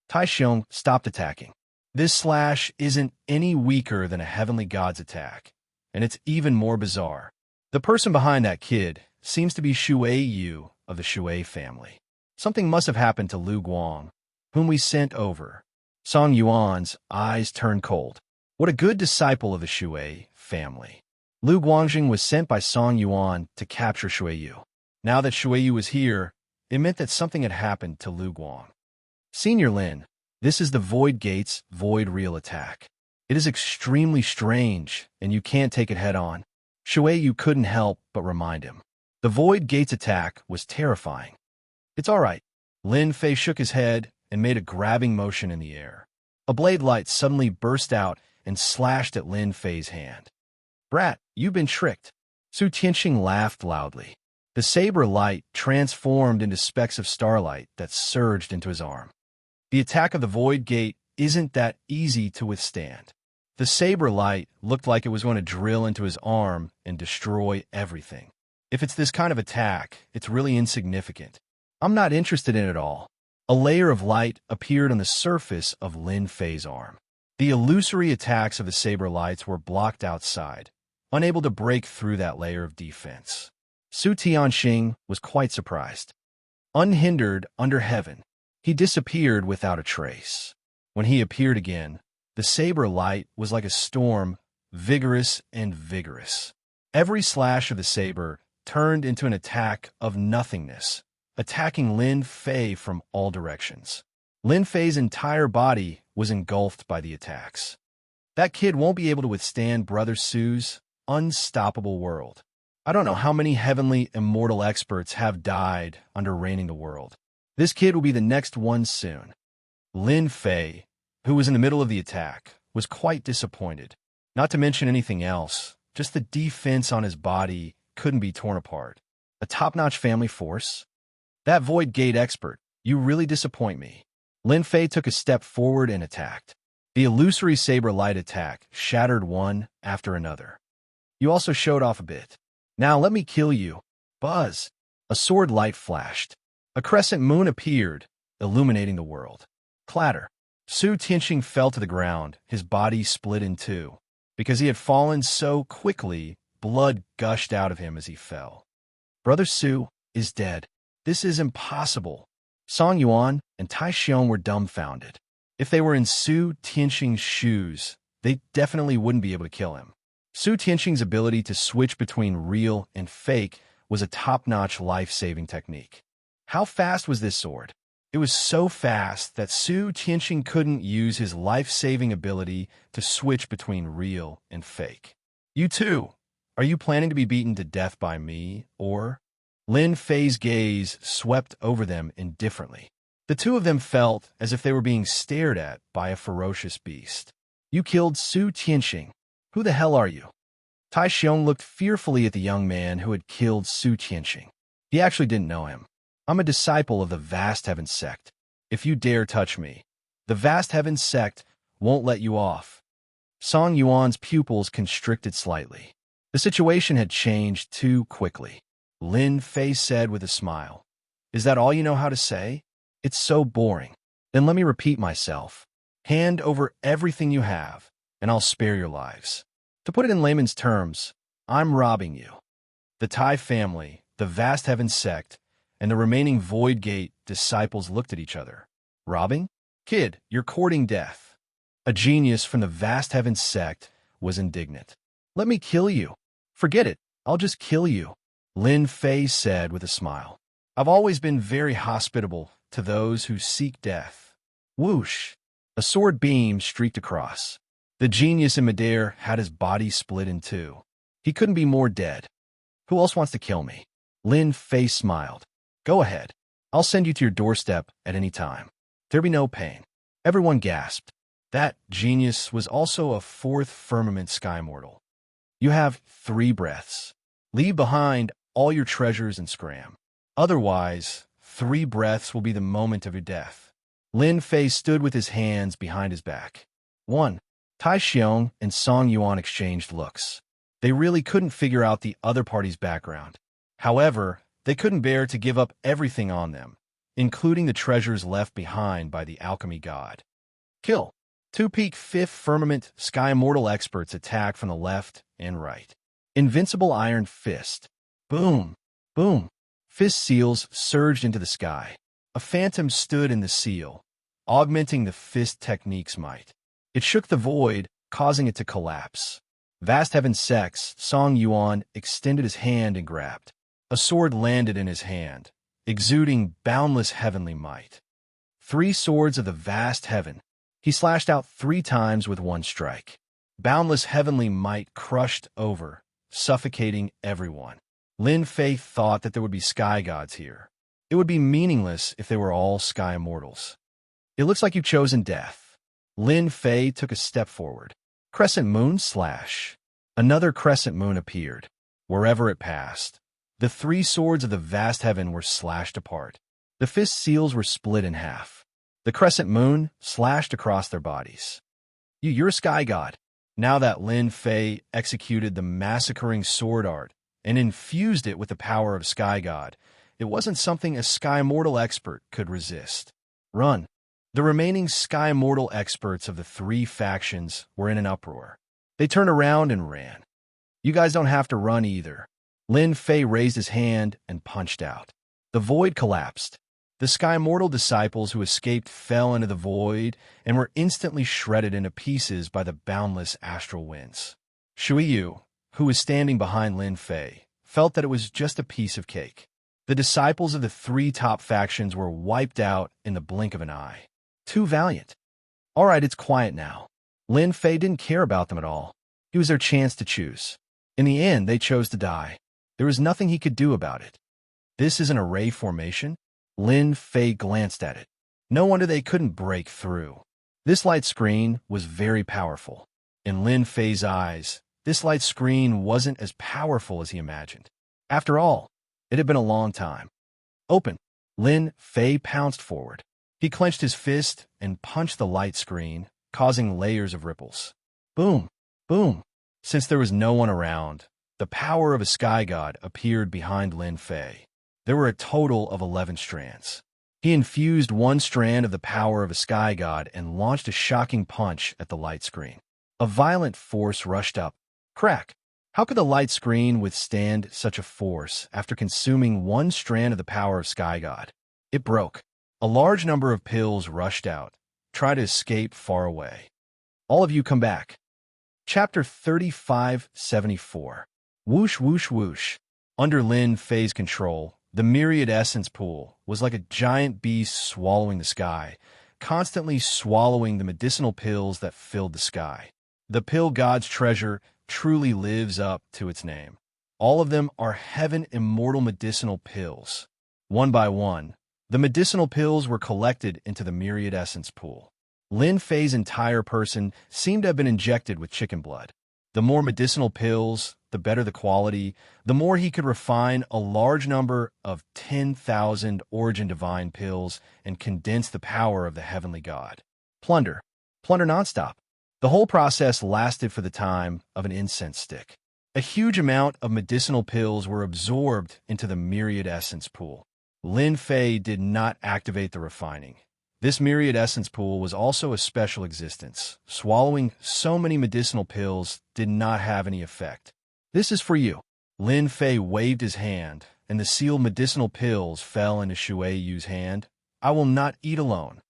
Tai Xiong stopped attacking. This slash isn't any weaker than a heavenly god's attack, and it's even more bizarre. The person behind that kid seems to be Shui Yu of the Shui family. Something must have happened to Lu Guang, whom we sent over. Song Yuan's eyes turned cold. What a good disciple of the Shui family. Lu Guangjing was sent by Song Yuan to capture Shui Yu. Now that Shui Yu was here, it meant that something had happened to Lu Guang. Senior Lin, this is the Void Gate's Void Real attack. It is extremely strange, and you can't take it head-on. Shui Yu couldn't help but remind him. The Void Gate's attack was terrifying. It's all right. Lin Fei shook his head and made a grabbing motion in the air. A blade light suddenly burst out and slashed at Lin Fei's hand. Brat, you've been tricked. Su Tianxing laughed loudly. The saber light transformed into specks of starlight that surged into his arm. The attack of the Void Gate isn't that easy to withstand. The saber light looked like it was going to drill into his arm and destroy everything. If it's this kind of attack, it's really insignificant. I'm not interested in it at all. A layer of light appeared on the surface of Lin Fei's arm. The illusory attacks of the saber lights were blocked outside, unable to break through that layer of defense. Su Tianxing was quite surprised. Unhindered under heaven, he disappeared without a trace. When he appeared again, the saber light was like a storm, vigorous and vigorous. Every slash of the saber turned into an attack of nothingness, attacking Lin Fei from all directions. Lin Fei's entire body was engulfed by the attacks. That kid won't be able to withstand Brother Su's unstoppable world. I don't know how many heavenly immortal experts have died under reigning the world. This kid will be the next one soon. Lin Fei, who was in the middle of the attack, was quite disappointed. Not to mention anything else, just the defense on his body couldn't be torn apart. A top-notch family force? That Void Gate expert, you really disappoint me. Lin Fei took a step forward and attacked. The illusory saber light attack shattered one after another. You also showed off a bit. Now let me kill you. Buzz. A sword light flashed. A crescent moon appeared, illuminating the world. Clatter. Su Tianxing fell to the ground, his body split in two. Because he had fallen so quickly, blood gushed out of him as he fell. Brother Su is dead. This is impossible. Song Yuan and Tai Xiong were dumbfounded. If they were in Su Tianxing's shoes, they definitely wouldn't be able to kill him. Su Tianxing's ability to switch between real and fake was a top-notch life-saving technique. How fast was this sword? It was so fast that Su Tianxing couldn't use his life-saving ability to switch between real and fake. You too. Are you planning to be beaten to death by me, or? Lin Fei's gaze swept over them indifferently. The two of them felt as if they were being stared at by a ferocious beast. You killed Su Tianxing. Who the hell are you? Tai Xiong looked fearfully at the young man who had killed Su Tianxing. He actually didn't know him. I'm a disciple of the Vast Heaven sect. If you dare touch me, the Vast Heaven sect won't let you off. Song Yuan's pupils constricted slightly. The situation had changed too quickly. Lin Fei said with a smile, "Is that all you know how to say? It's so boring. Then let me repeat myself. Hand over everything you have, and I'll spare your lives. To put it in layman's terms, I'm robbing you." The Tai family, the Vast Heaven sect, and the remaining Void Gate disciples looked at each other. Robbing? Kid, you're courting death. A genius from the Vast Heaven sect was indignant. Let me kill you. Forget it. I'll just kill you. Lin Fei said with a smile. I've always been very hospitable to those who seek death. Whoosh! A sword beam streaked across. The genius in midair had his body split in two. He couldn't be more dead. Who else wants to kill me? Lin Fei smiled. Go ahead. I'll send you to your doorstep at any time. There'll be no pain. Everyone gasped. That genius was also a fourth firmament sky mortal. You have 3 breaths. Leave behind all your treasures and scram. Otherwise, 3 breaths will be the moment of your death. Lin Fei stood with his hands behind his back. 1. Tai Xiong and Song Yuan exchanged looks. They really couldn't figure out the other party's background. However, they couldn't bear to give up everything on them, including the treasures left behind by the alchemy god. Kill. 2 peak 5th firmament sky immortal experts attack from the left and right. Invincible Iron Fist. Boom! Boom! Fist seals surged into the sky. A phantom stood in the seal, augmenting the fist technique's might. It shook the void, causing it to collapse. Vast Heaven Sex, Song Yuan, extended his hand and grabbed. A sword landed in his hand, exuding boundless heavenly might. 3 swords of the vast heaven. He slashed out 3 times with one strike. Boundless heavenly might crushed over, suffocating everyone. Lin Fei thought that there would be sky gods here. It would be meaningless if they were all sky immortals. It looks like you've chosen death. Lin Fei took a step forward. Crescent moon slash. Another crescent moon appeared. Wherever it passed, the 3 swords of the vast heaven were slashed apart. The fist seals were split in half. The crescent moon slashed across their bodies. You're a sky god. Now that Lin Fei executed the massacring sword art and infused it with the power of sky god, it wasn't something a sky mortal expert could resist. Run. The remaining sky mortal experts of the 3 factions were in an uproar. They turned around and ran. You guys don't have to run either. Lin Fei raised his hand and punched out. The void collapsed. The sky mortal disciples who escaped fell into the void and were instantly shredded into pieces by the boundless astral winds. Shui Yu, who was standing behind Lin Fei, felt that it was just a piece of cake. The disciples of the 3 top factions were wiped out in the blink of an eye. Too valiant. All right, it's quiet now. Lin Fei didn't care about them at all. It was their chance to choose. In the end, they chose to die. There was nothing he could do about it. This is an array formation? Lin Fei glanced at it. No wonder they couldn't break through. This light screen was very powerful. In Lin Fei's eyes, this light screen wasn't as powerful as he imagined. After all, it had been a long time. Open. Lin Fei pounced forward. He clenched his fist and punched the light screen, causing layers of ripples. Boom! Boom! Since there was no one around, the power of a sky god appeared behind Lin Fei. There were a total of 11 strands. He infused 1 strand of the power of a sky god and launched a shocking punch at the light screen. A violent force rushed up. Crack! How could the light screen withstand such a force after consuming 1 strand of the power of sky god? It broke. A large number of pills rushed out, trying to escape far away. All of you come back. Chapter 3574. Whoosh, whoosh, whoosh. Under Lin Fei's control, the myriad essence pool was like a giant beast swallowing the sky, constantly swallowing the medicinal pills that filled the sky. The pill god's treasure truly lives up to its name. All of them are heaven immortal medicinal pills. One by one, the medicinal pills were collected into the myriad essence pool. Lin Fei's entire person seemed to have been injected with chicken blood. The more medicinal pills, the better the quality, the more he could refine a large number of 10,000 Origin Divine pills and condense the power of the heavenly god. Plunder. Plunder nonstop. The whole process lasted for the time of an incense stick. A huge amount of medicinal pills were absorbed into the myriad essence pool. Lin Fei did not activate the refining. This myriad essence pool was also a special existence. Swallowing so many medicinal pills did not have any effect. This is for you. Lin Fei waved his hand, and the sealed medicinal pills fell into Shui Yu's hand. I will not eat alone.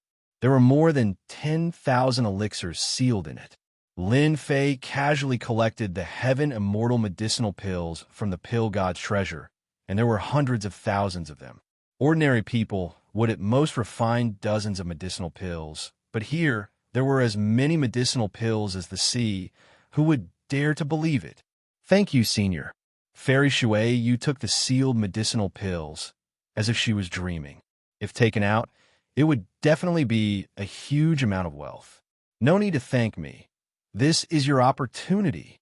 There were more than 10,000 elixirs sealed in it. Lin Fei casually collected the heaven immortal medicinal pills from the pill god's treasure, and there were hundreds of thousands of them. Ordinary people would at most refine dozens of medicinal pills, but here there were as many medicinal pills as the sea. Who would dare to believe it? Thank you, Senior. Fairy Shui Yu took the sealed medicinal pills, as if she was dreaming. If taken out, it would definitely be a huge amount of wealth. No need to thank me. This is your opportunity,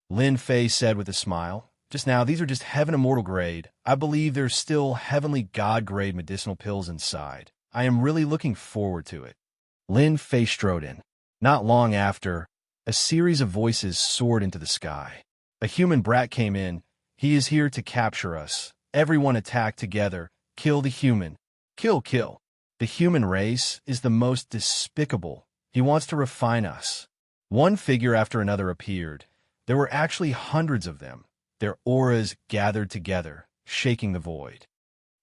Lin Fei said with a smile. Just now, these are just heaven immortal grade. I believe there's still heavenly god grade medicinal pills inside. I am really looking forward to it. Lin Fei strode in. Not long after, a series of voices soared into the sky. A human brat came in. He is here to capture us. Everyone attack together. Kill the human. Kill, kill. The human race is the most despicable. He wants to refine us. One figure after another appeared. There were actually hundreds of them. Their auras gathered together, shaking the void.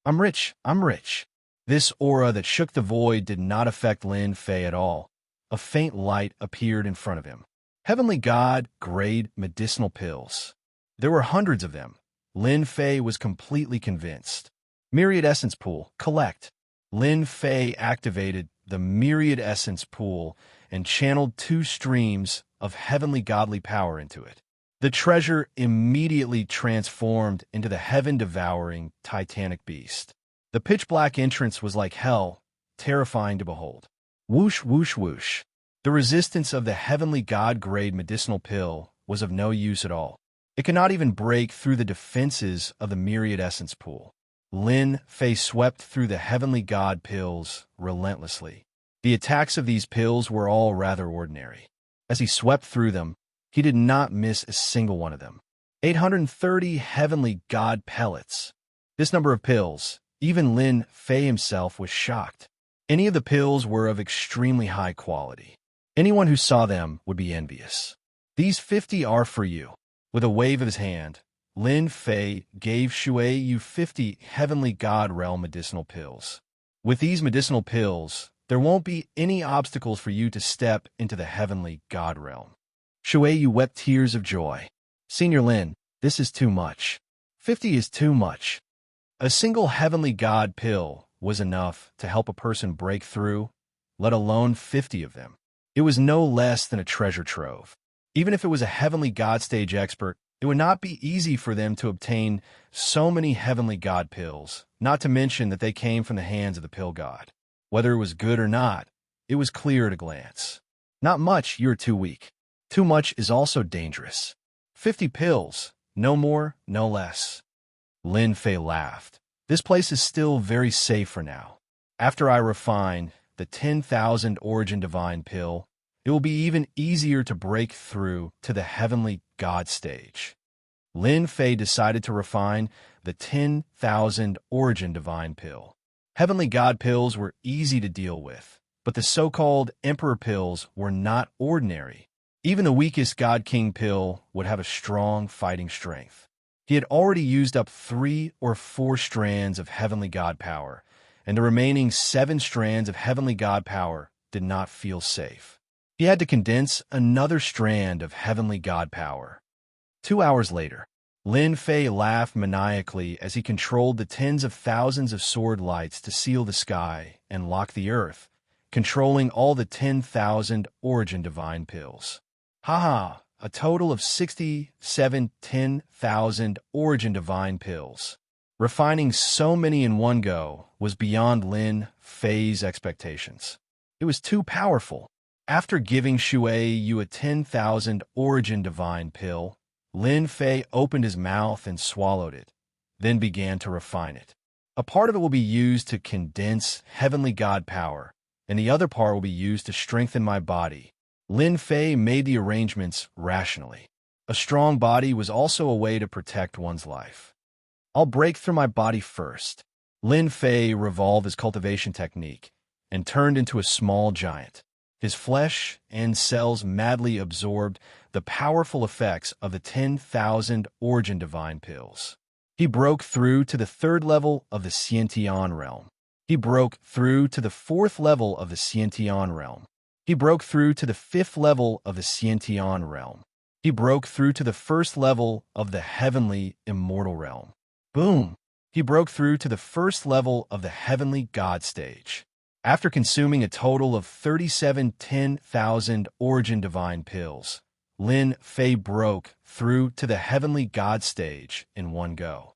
I'm rich, I'm rich. This aura that shook the void did not affect Lin Fei at all. A faint light appeared in front of him. Heavenly God grade medicinal pills. There were hundreds of them. Lin Fei was completely convinced. Myriad Essence Pool, collect. Lin Fei activated the Myriad Essence Pool and channeled 2 streams of heavenly godly power into it. The treasure immediately transformed into the heaven-devouring titanic beast. The pitch-black entrance was like hell, terrifying to behold. Whoosh, whoosh, whoosh. The resistance of the heavenly god-grade medicinal pill was of no use at all. It could not even break through the defenses of the Myriad Essence Pool. Lin Fei swept through the heavenly god pills relentlessly. The attacks of these pills were all rather ordinary. As he swept through them, he did not miss a single one of them. 830 heavenly god pellets. This number of pills, even Lin Fei himself was shocked. Any of the pills were of extremely high quality. Anyone who saw them would be envious. These 50 are for you. With a wave of his hand, Lin Fei gave Shuai 50 heavenly god realm medicinal pills. With these medicinal pills, there won't be any obstacles for you to step into the heavenly god realm. Shuai wept tears of joy. Senior Lin, this is too much. 50 is too much. A single heavenly god pill was enough to help a person break through, let alone 50 of them. It was no less than a treasure trove. Even if it was a heavenly god stage expert, it would not be easy for them to obtain so many heavenly god pills, not to mention that they came from the hands of the pill god. Whether it was good or not, it was clear at a glance. Not much, you're too weak. Too much is also dangerous. 50 pills, no more, no less. Lin Fei laughed. This place is still very safe for now. After I refine the 10,000 Origin Divine pill, it will be even easier to break through to the heavenly god stage. Lin Fei decided to refine the 10,000 Origin Divine pill. Heavenly god pills were easy to deal with, but the so-called Emperor pills were not ordinary. Even the weakest God King pill would have a strong fighting strength. He had already used up 3 or 4 strands of heavenly god power, and the remaining 7 strands of heavenly god power did not feel safe. He had to condense another strand of heavenly god power. 2 hours later, Lin Fei laughed maniacally as he controlled the tens of thousands of sword lights to seal the sky and lock the earth, controlling all the 10,000 Origin Divine pills. Haha, a total of 67 10,000 Origin Divine pills. Refining so many in one go was beyond Lin Fei's expectations. It was too powerful. After giving Shuai a 10,000 Origin Divine pill, Lin Fei opened his mouth and swallowed it, then began to refine it. A part of it will be used to condense heavenly god power, and the other part will be used to strengthen my body. Lin Fei made the arrangements rationally. A strong body was also a way to protect one's life. I'll break through my body first. Lin Fei revolved his cultivation technique and turned into a small giant. His flesh and cells madly absorbed the powerful effects of the 10,000 Origin Divine pills. He broke through to the 3rd level of the Xianxia realm. He broke through to the 4th level of the Xianxia realm. He broke through to the 5th level of the Xianxia realm. He broke through to the 1st level of the heavenly immortal realm. Boom! He broke through to the 1st level of the heavenly god stage. After consuming a total of 37 10,000 Origin Divine pills, Lin Fei broke through to the heavenly god stage in one go.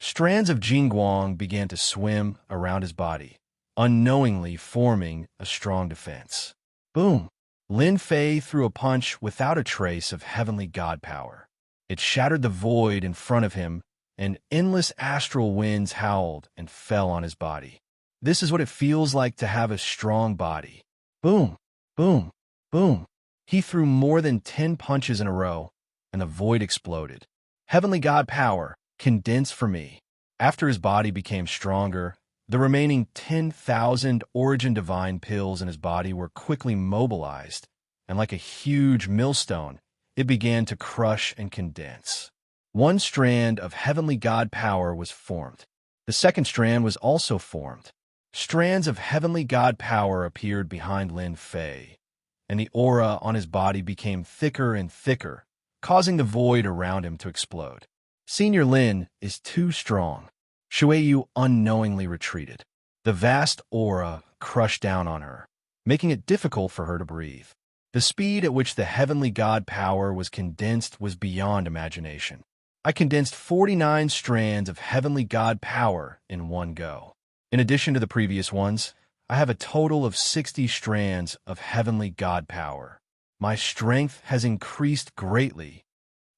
Strands of Jingguang began to swim around his body, unknowingly forming a strong defense. Boom! Lin Fei threw a punch without a trace of heavenly god power. It shattered the void in front of him, and endless astral winds howled and fell on his body. This is what it feels like to have a strong body. Boom! Boom! Boom! He threw more than 10 punches in a row, and the void exploded. Heavenly god power, condense for me. After his body became stronger, the remaining 10,000 Origin Divine pills in his body were quickly mobilized, and like a huge millstone, it began to crush and condense. One strand of heavenly god power was formed. The second strand was also formed. Strands of heavenly god power appeared behind Lin Fei, and the aura on his body became thicker and thicker, causing the void around him to explode. Senior Lin is too strong. Shuiyu unknowingly retreated. The vast aura crushed down on her, making it difficult for her to breathe. The speed at which the heavenly god power was condensed was beyond imagination. I condensed 49 strands of heavenly god power in one go. In addition to the previous ones, I have a total of 60 strands of heavenly god power. My strength has increased greatly.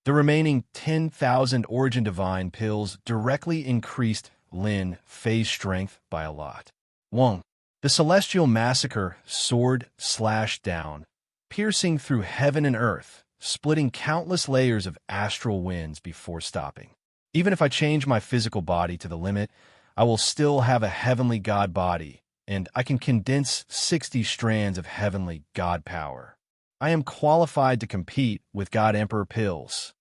The remaining 10,000 Origin Divine pills directly increased Lin Fei's strength by a lot. 1. The Celestial Massacre sword slashed down, piercing through heaven and earth, splitting countless layers of astral winds before stopping. Even if I change my physical body to the limit, I will still have a heavenly god body, and I can condense 60 strands of heavenly god power. I am qualified to compete with God Emperor pills.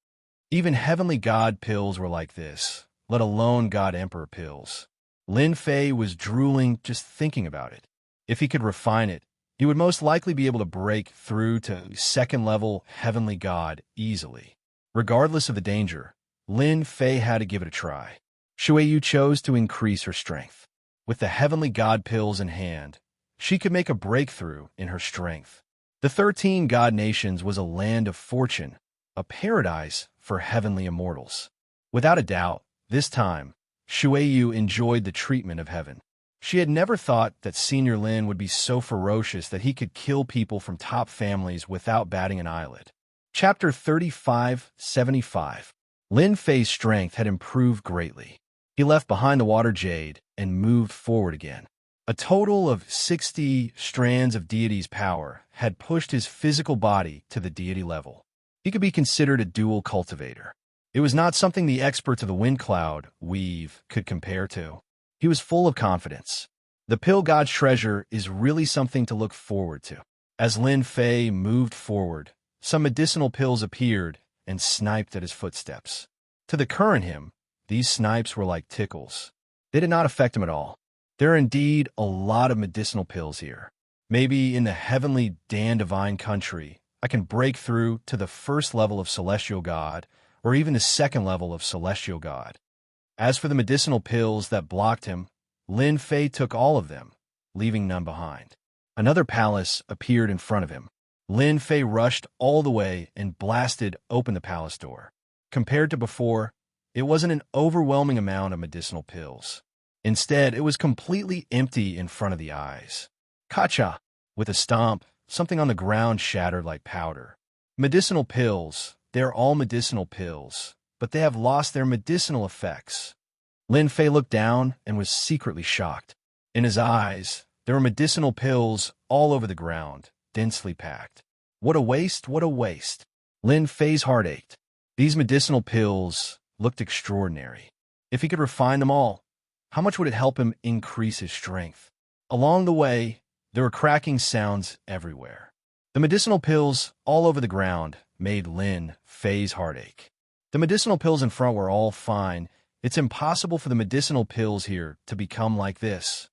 Even heavenly god pills were like this, let alone God Emperor pills. Lin Fei was drooling just thinking about it. If he could refine it, he would most likely be able to break through to second-level heavenly god easily. Regardless of the danger, Lin Fei had to give it a try. Shuiyu chose to increase her strength. With the heavenly god pills in hand, she could make a breakthrough in her strength. The 13 god nations was a land of fortune, a paradise for heavenly immortals. Without a doubt, this time, Shuiyu enjoyed the treatment of heaven. She had never thought that Senior Lin would be so ferocious that he could kill people from top families without batting an eyelid. Chapter 3575. Lin Fei's strength had improved greatly. He left behind the water jade and moved forward again. A total of 60 strands of deity's power had pushed his physical body to the deity level. He could be considered a dual cultivator. It was not something the experts of the Wind Cloud weave could compare to. He was full of confidence. The Pill God's treasure is really something to look forward to. As Lin Fei moved forward, some medicinal pills appeared and sniped at his footsteps. To the current him, these snipes were like tickles. They did not affect him at all. There are indeed a lot of medicinal pills here. Maybe in the heavenly Dan Divine country, I can break through to the first level of Celestial God, or even the second level of Celestial God. As for the medicinal pills that blocked him, Lin Fei took all of them, leaving none behind. Another palace appeared in front of him. Lin Fei rushed all the way and blasted open the palace door. Compared to before, it wasn't an overwhelming amount of medicinal pills. Instead, it was completely empty in front of the eyes. Kacha! With a stomp, something on the ground shattered like powder. Medicinal pills, they're all medicinal pills, but they have lost their medicinal effects. Lin Fei looked down and was secretly shocked. In his eyes, there were medicinal pills all over the ground, densely packed. What a waste, what a waste. Lin Fei's heart ached. These medicinal pills looked extraordinary. If he could refine them all, how much would it help him increase his strength? Along the way, there were cracking sounds everywhere. The medicinal pills all over the ground made Lin Fei's heart ache. The medicinal pills in front were all fine. It's impossible for the medicinal pills here to become like this.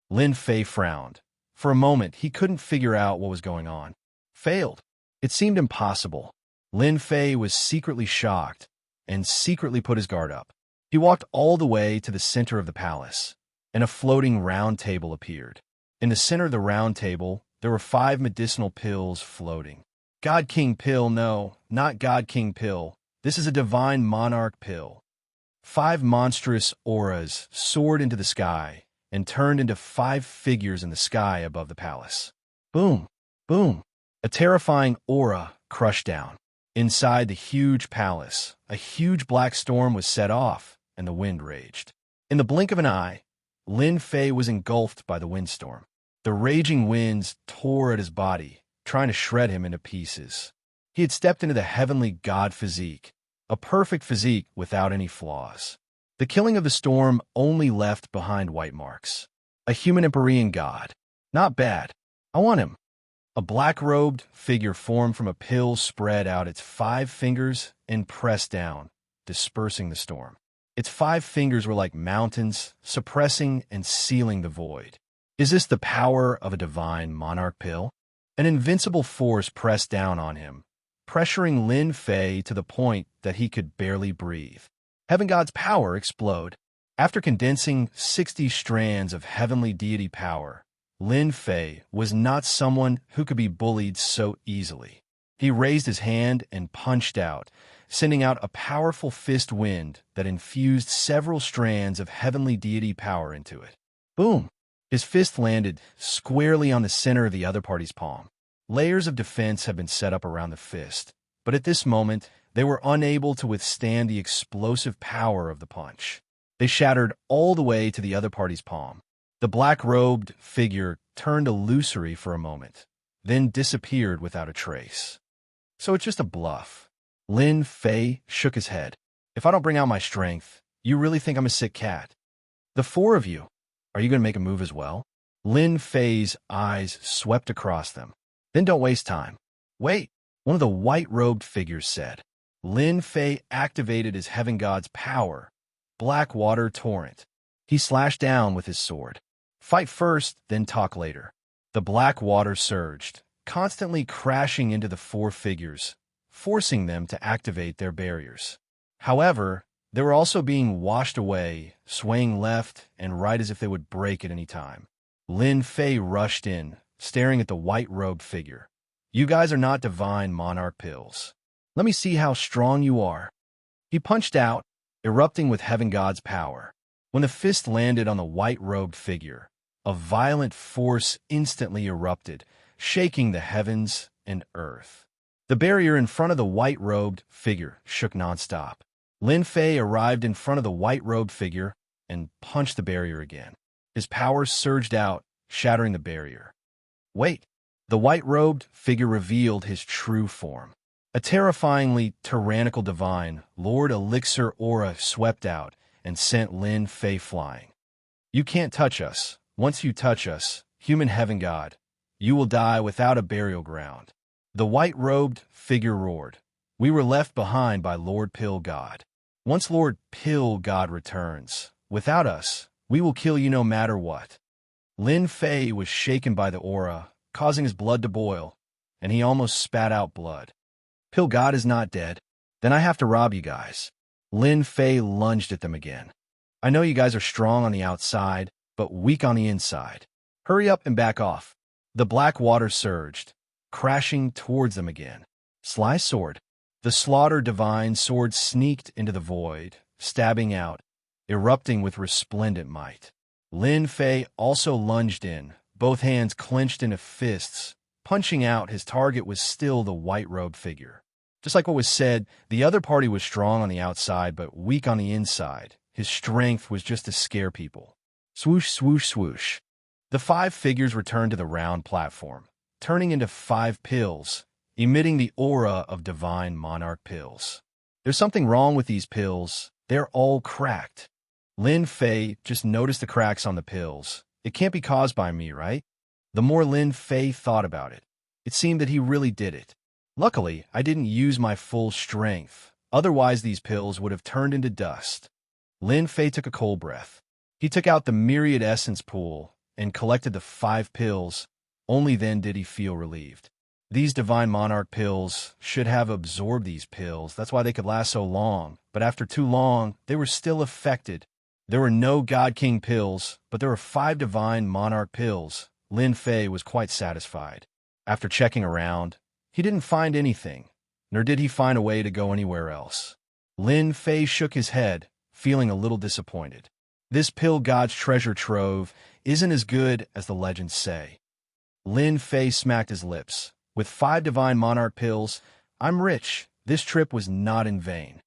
Lin Fei frowned. For a moment, he couldn't figure out what was going on. Failed. It seemed impossible. Lin Fei was secretly shocked and secretly put his guard up. He walked all the way to the center of the palace, and a floating round table appeared. In the center of the round table, there were 5 medicinal pills floating. God King pill, no, not God King pill. This is a divine monarch pill. 5 monstrous auras soared into the sky and turned into 5 figures in the sky above the palace. Boom, boom. A terrifying aura crushed down. Inside the huge palace, a huge black storm was set off, and the wind raged. In the blink of an eye, Lin Fei was engulfed by the windstorm. The raging winds tore at his body, trying to shred him into pieces. He had stepped into the heavenly god physique, a perfect physique without any flaws. The killing of the storm only left behind white marks. A human Empyrean god. Not bad. I want him. A black-robed figure formed from a pill spread out its 5 fingers and pressed down, dispersing the storm. Its 5 fingers were like mountains, suppressing and sealing the void. Is this the power of a divine monarch pill? An invincible force pressed down on him, pressuring Lin Fei to the point that he could barely breathe. Heaven God's power explode. After condensing 60 strands of heavenly deity power, Lin Fei was not someone who could be bullied so easily. He raised his hand and punched out, sending out a powerful fist wind that infused several strands of heavenly deity power into it. Boom! His fist landed squarely on the center of the other party's palm. Layers of defense had been set up around the fist, but at this moment, they were unable to withstand the explosive power of the punch. They shattered all the way to the other party's palm. The black-robed figure turned illusory for a moment, then disappeared without a trace. So it's just a bluff. Lin Fei shook his head. If I don't bring out my strength, you really think I'm a sick cat? The 4 of you, are you going to make a move as well? Lin Fei's eyes swept across them. Then don't waste time. Wait, one of the white-robed figures said. Lin Fei activated his heaven god's power, Black Water Torrent. He slashed down with his sword. Fight first, then talk later. The black water surged, constantly crashing into the 4 figures, forcing them to activate their barriers. However, they were also being washed away, swaying left and right as if they would break at any time. Lin Fei rushed in, staring at the white-robed figure. You guys are not divine monarch pills. Let me see how strong you are. He punched out, erupting with heaven god's power. When the fist landed on the white-robed figure, a violent force instantly erupted, shaking the heavens and earth. The barrier in front of the white-robed figure shook nonstop. Lin Fei arrived in front of the white-robed figure and punched the barrier again. His power surged out, shattering the barrier. Wait! The white-robed figure revealed his true form. A terrifyingly tyrannical divine, Lord Elixir aura swept out and sent Lin Fei flying. You can't touch us. Once you touch us, human heaven god, you will die without a burial ground. The white-robed figure roared. We were left behind by Lord Pill God. Once Lord Pill God returns, without us, we will kill you no matter what. Lin Fei was shaken by the aura, causing his blood to boil, and he almost spat out blood. Pill God is not dead. Then I have to rob you guys. Lin Fei lunged at them again. I know you guys are strong on the outside, but weak on the inside. Hurry up and back off. The black water surged, crashing towards them again. Sly sword. The slaughter divine sword sneaked into the void, stabbing out, erupting with resplendent might. Lin Fei also lunged in, both hands clenched into fists. Punching out, his target was still the white-robed figure. Just like what was said, the other party was strong on the outside but weak on the inside. His strength was just to scare people. Swoosh, swoosh, swoosh. The 5 figures returned to the round platform, turning into 5 pills, emitting the aura of divine monarch pills. There's something wrong with these pills. They're all cracked. Lin Fei just noticed the cracks on the pills. It can't be caused by me, right? The more Lin Fei thought about it, it seemed that he really did it. Luckily, I didn't use my full strength. Otherwise, these pills would have turned into dust. Lin Fei took a cold breath. He took out the myriad essence pool and collected the 5 pills. Only then did he feel relieved. These divine monarch pills should have absorbed these pills. That's why they could last so long. But after too long, they were still affected. There were no God King pills, but there were 5 divine monarch pills. Lin Fei was quite satisfied. After checking around, he didn't find anything, nor did he find a way to go anywhere else. Lin Fei shook his head, feeling a little disappointed. This pill god's treasure trove isn't as good as the legends say. Lin Fei smacked his lips. With 5 divine monarch pills, I'm rich. This trip was not in vain.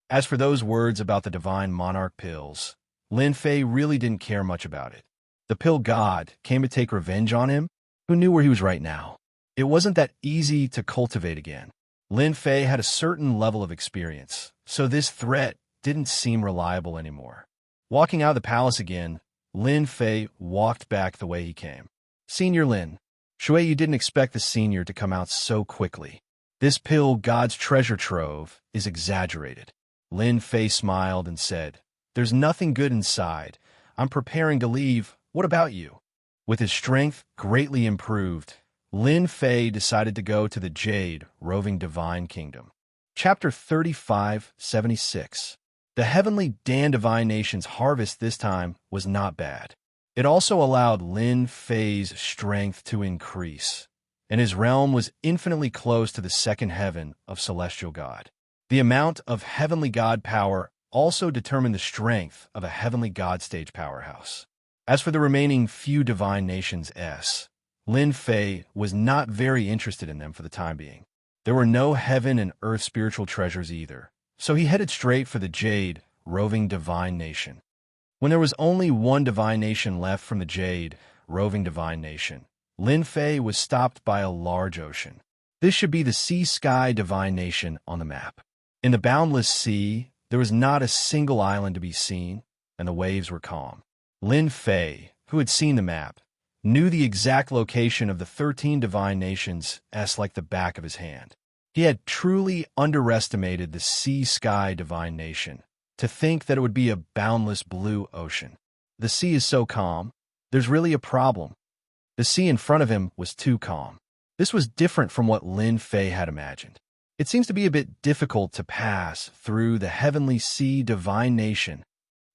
As for those words about the divine monarch pills, Lin Fei really didn't care much about it. The pill god came to take revenge on him? Who knew where he was right now? It wasn't that easy to cultivate again. Lin Fei had a certain level of experience, so this threat didn't seem reliable anymore. Walking out of the palace again, Lin Fei walked back the way he came. Senior Lin, Shui, you didn't expect the senior to come out so quickly. This pill god's treasure trove is exaggerated. Lin Fei smiled and said, "There's nothing good inside. I'm preparing to leave. What about you?" With his strength greatly improved, Lin Fei decided to go to the Jade, roving divine kingdom. Chapter 3576. The heavenly Dan divine nation's harvest this time was not bad. It also allowed Lin Fei's strength to increase, and his realm was infinitely close to the second heaven of celestial God. The amount of heavenly God power also determined the strength of a heavenly God stage powerhouse. As for the remaining few divine nations, Lin Fei was not very interested in them for the time being. There were no heaven and earth spiritual treasures either, so he headed straight for the Jade, roving divine nation. When there was only one divine nation left from the Jade, roving divine nation, Lin Fei was stopped by a large ocean. This should be the sea-sky divine nation on the map. In the boundless sea, there was not a single island to be seen, and the waves were calm. Lin Fei, who had seen the map, knew the exact location of the 13 divine nations like the back of his hand. He had truly underestimated the sea-sky divine nation, to think that it would be a boundless blue ocean. The sea is so calm, there's really a problem. The sea in front of him was too calm. This was different from what Lin Fei had imagined. It seems to be a bit difficult to pass through the heavenly sea divine nation.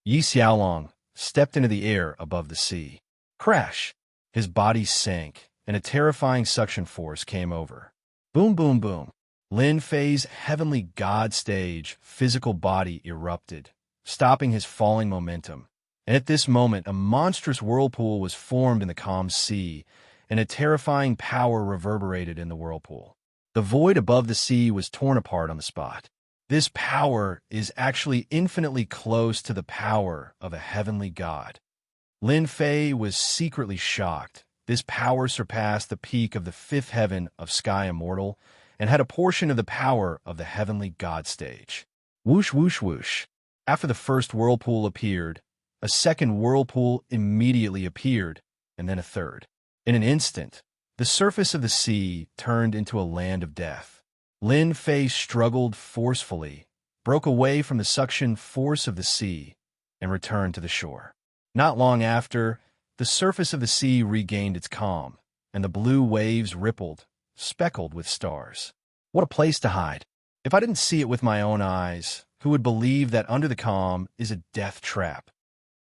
Yi Xiaolong stepped into the air above the sea. Crash! His body sank, and a terrifying suction force came over. Boom, boom, boom. Lin Fei's heavenly god stage physical body erupted, stopping his falling momentum. And at this moment, a monstrous whirlpool was formed in the calm sea, and a terrifying power reverberated in the whirlpool. The void above the sea was torn apart on the spot. This power is actually infinitely close to the power of a heavenly god. Lin Fei was secretly shocked. This power surpassed the peak of the fifth heaven of Sky Immortal and had a portion of the power of the heavenly god stage. Whoosh, whoosh, whoosh. After the first whirlpool appeared, a second whirlpool immediately appeared, and then a third. In an instant, the surface of the sea turned into a land of death. Lin Fei struggled forcefully, broke away from the suction force of the sea, and returned to the shore. Not long after, the surface of the sea regained its calm, and the blue waves rippled, speckled with stars. What a place to hide! If I didn't see it with my own eyes, who would believe that under the calm is a death trap?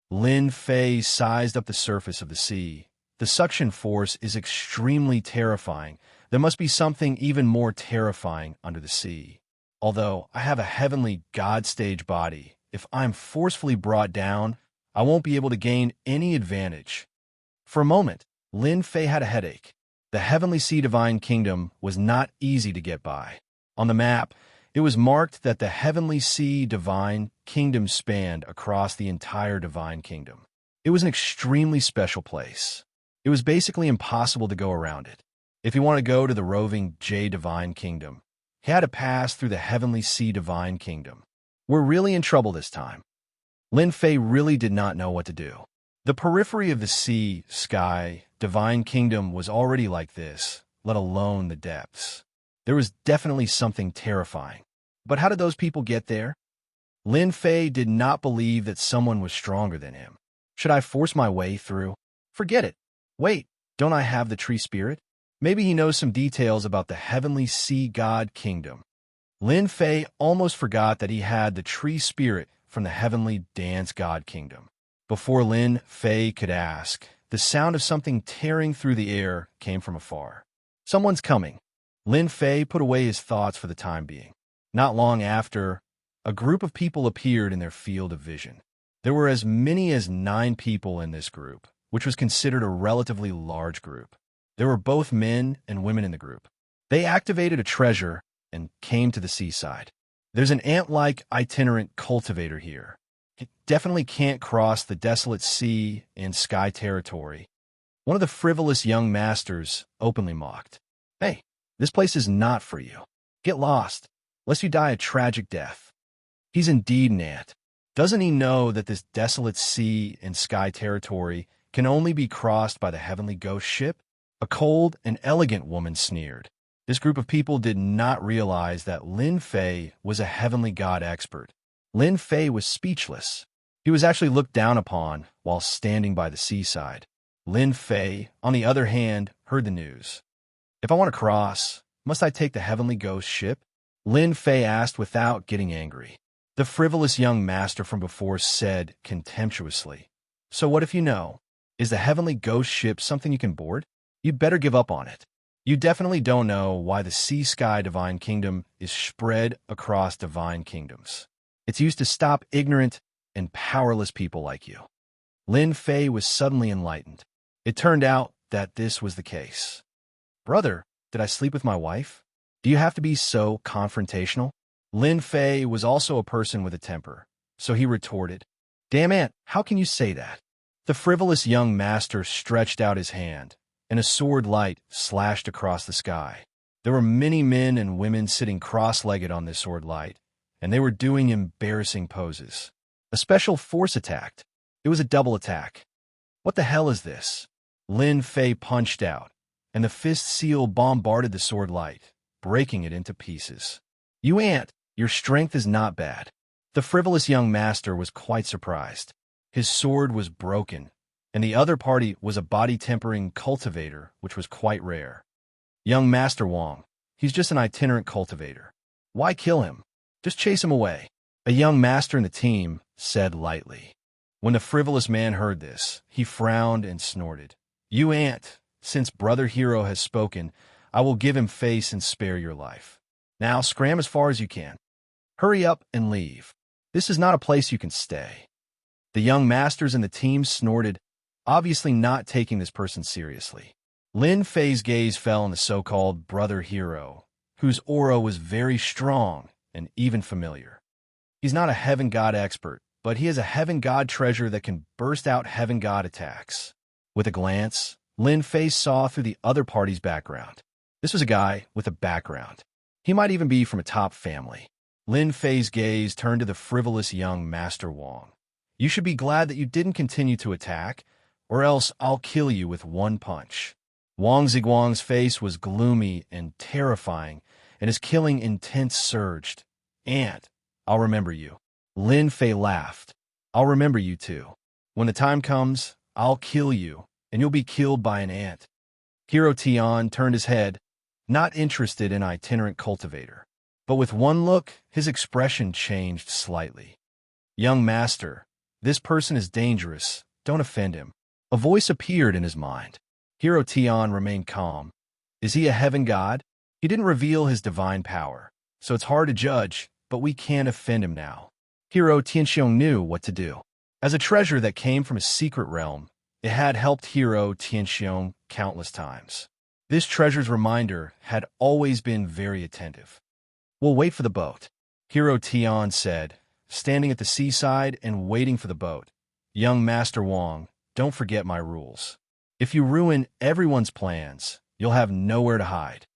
Lin Fei sized up the surface of the sea. The suction force is extremely terrifying. There must be something even more terrifying under the sea. Although I have a heavenly god stage body, if I'm forcefully brought down, I won't be able to gain any advantage. For a moment, Lin Fei had a headache. The heavenly sea divine kingdom was not easy to get by. On the map, it was marked that the heavenly sea divine kingdom spanned across the entire divine kingdom. It was an extremely special place. It was basically impossible to go around it. If he wanted to go to the roving J divine kingdom, he had to pass through the heavenly sea divine kingdom. We're really in trouble this time. Lin Fei really did not know what to do. The periphery of the sea, sky, divine kingdom was already like this, let alone the depths. There was definitely something terrifying. But how did those people get there? Lin Fei did not believe that someone was stronger than him. Should I force my way through? Forget it. Wait, don't I have the tree spirit? Maybe he knows some details about the heavenly sea god kingdom. Lin Fei almost forgot that he had the tree spirit from the heavenly dance god kingdom. Before Lin Fei could ask, the sound of something tearing through the air came from afar. Someone's coming. Lin Fei put away his thoughts for the time being. Not long after, a group of people appeared in their field of vision. There were as many as 9 people in this group, which was considered a relatively large group. There were both men and women in the group. They activated a treasure and came to the seaside. There's an ant-like itinerant cultivator here. It definitely can't cross the desolate sea and sky territory. One of the frivolous young masters openly mocked. Hey, this place is not for you. Get lost, lest you die a tragic death. He's indeed an ant. Doesn't he know that this desolate sea and sky territory can only be crossed by the heavenly ghost ship? A cold and elegant woman sneered. This group of people did not realize that Lin Fei was a heavenly god expert. Lin Fei was speechless. He was actually looked down upon while standing by the seaside. Lin Fei, on the other hand, heard the news. If I want to cross, must I take the heavenly ghost ship? Lin Fei asked without getting angry. The frivolous young master from before said contemptuously, "So what if you know? Is the heavenly ghost ship something you can board? You'd better give up on it. You definitely don't know why the sea-sky divine kingdom is spread across divine kingdoms. It's used to stop ignorant and powerless people like you." Lin Fei was suddenly enlightened. It turned out that this was the case. "Brother, did I sleep with my wife? Do you have to be so confrontational?" Lin Fei was also a person with a temper, so he retorted, "Damn it, how can you say that?" The frivolous young master stretched out his hand, and a sword light slashed across the sky. There were many men and women sitting cross-legged on this sword light, and they were doing embarrassing poses. A special force attacked. It was a double attack. What the hell is this? Lin Fei punched out, and the fist seal bombarded the sword light, breaking it into pieces. "You ant, your strength is not bad." The frivolous young master was quite surprised. His sword was broken, and the other party was a body-tempering cultivator, which was quite rare. "Young Master Wang, he's just an itinerant cultivator. Why kill him? Just chase him away," a young master in the team said lightly. When the frivolous man heard this, he frowned and snorted. "You ant, since Brother Hero has spoken, I will give him face and spare your life. Now scram as far as you can. Hurry up and leave. This is not a place you can stay." The young masters in the team snorted, obviously not taking this person seriously. Lin Fei's gaze fell on the so-called Brother Hero, whose aura was very strong and even familiar. He's not a heaven god expert, but he has a heaven god treasure that can burst out heaven god attacks. With a glance, Lin Fei saw through the other party's background. This was a guy with a background. He might even be from a top family. Lin Fei's gaze turned to the frivolous young Master Wang. "You should be glad that you didn't continue to attack, or else I'll kill you with one punch." Wang Ziguang's face was gloomy and terrifying, and his killing intent surged. "Ant, I'll remember you." Lin Fei laughed. "I'll remember you too. When the time comes, I'll kill you, and you'll be killed by an ant." Hero Tian turned his head, not interested in itinerant cultivator. But with one look, his expression changed slightly. "Young master, this person is dangerous. Don't offend him." A voice appeared in his mind. Hero Tian remained calm. Is he a heaven god? He didn't reveal his divine power, so it's hard to judge, but we can't offend him now. Hero Tianxiong knew what to do. As a treasure that came from a secret realm, it had helped Hero Tianxiong countless times. This treasure's reminder had always been very attentive. "We'll wait for the boat," Hero Tian said, standing at the seaside and waiting for the boat. "Young Master Wang, don't forget my rules. If you ruin everyone's plans, you'll have nowhere to hide."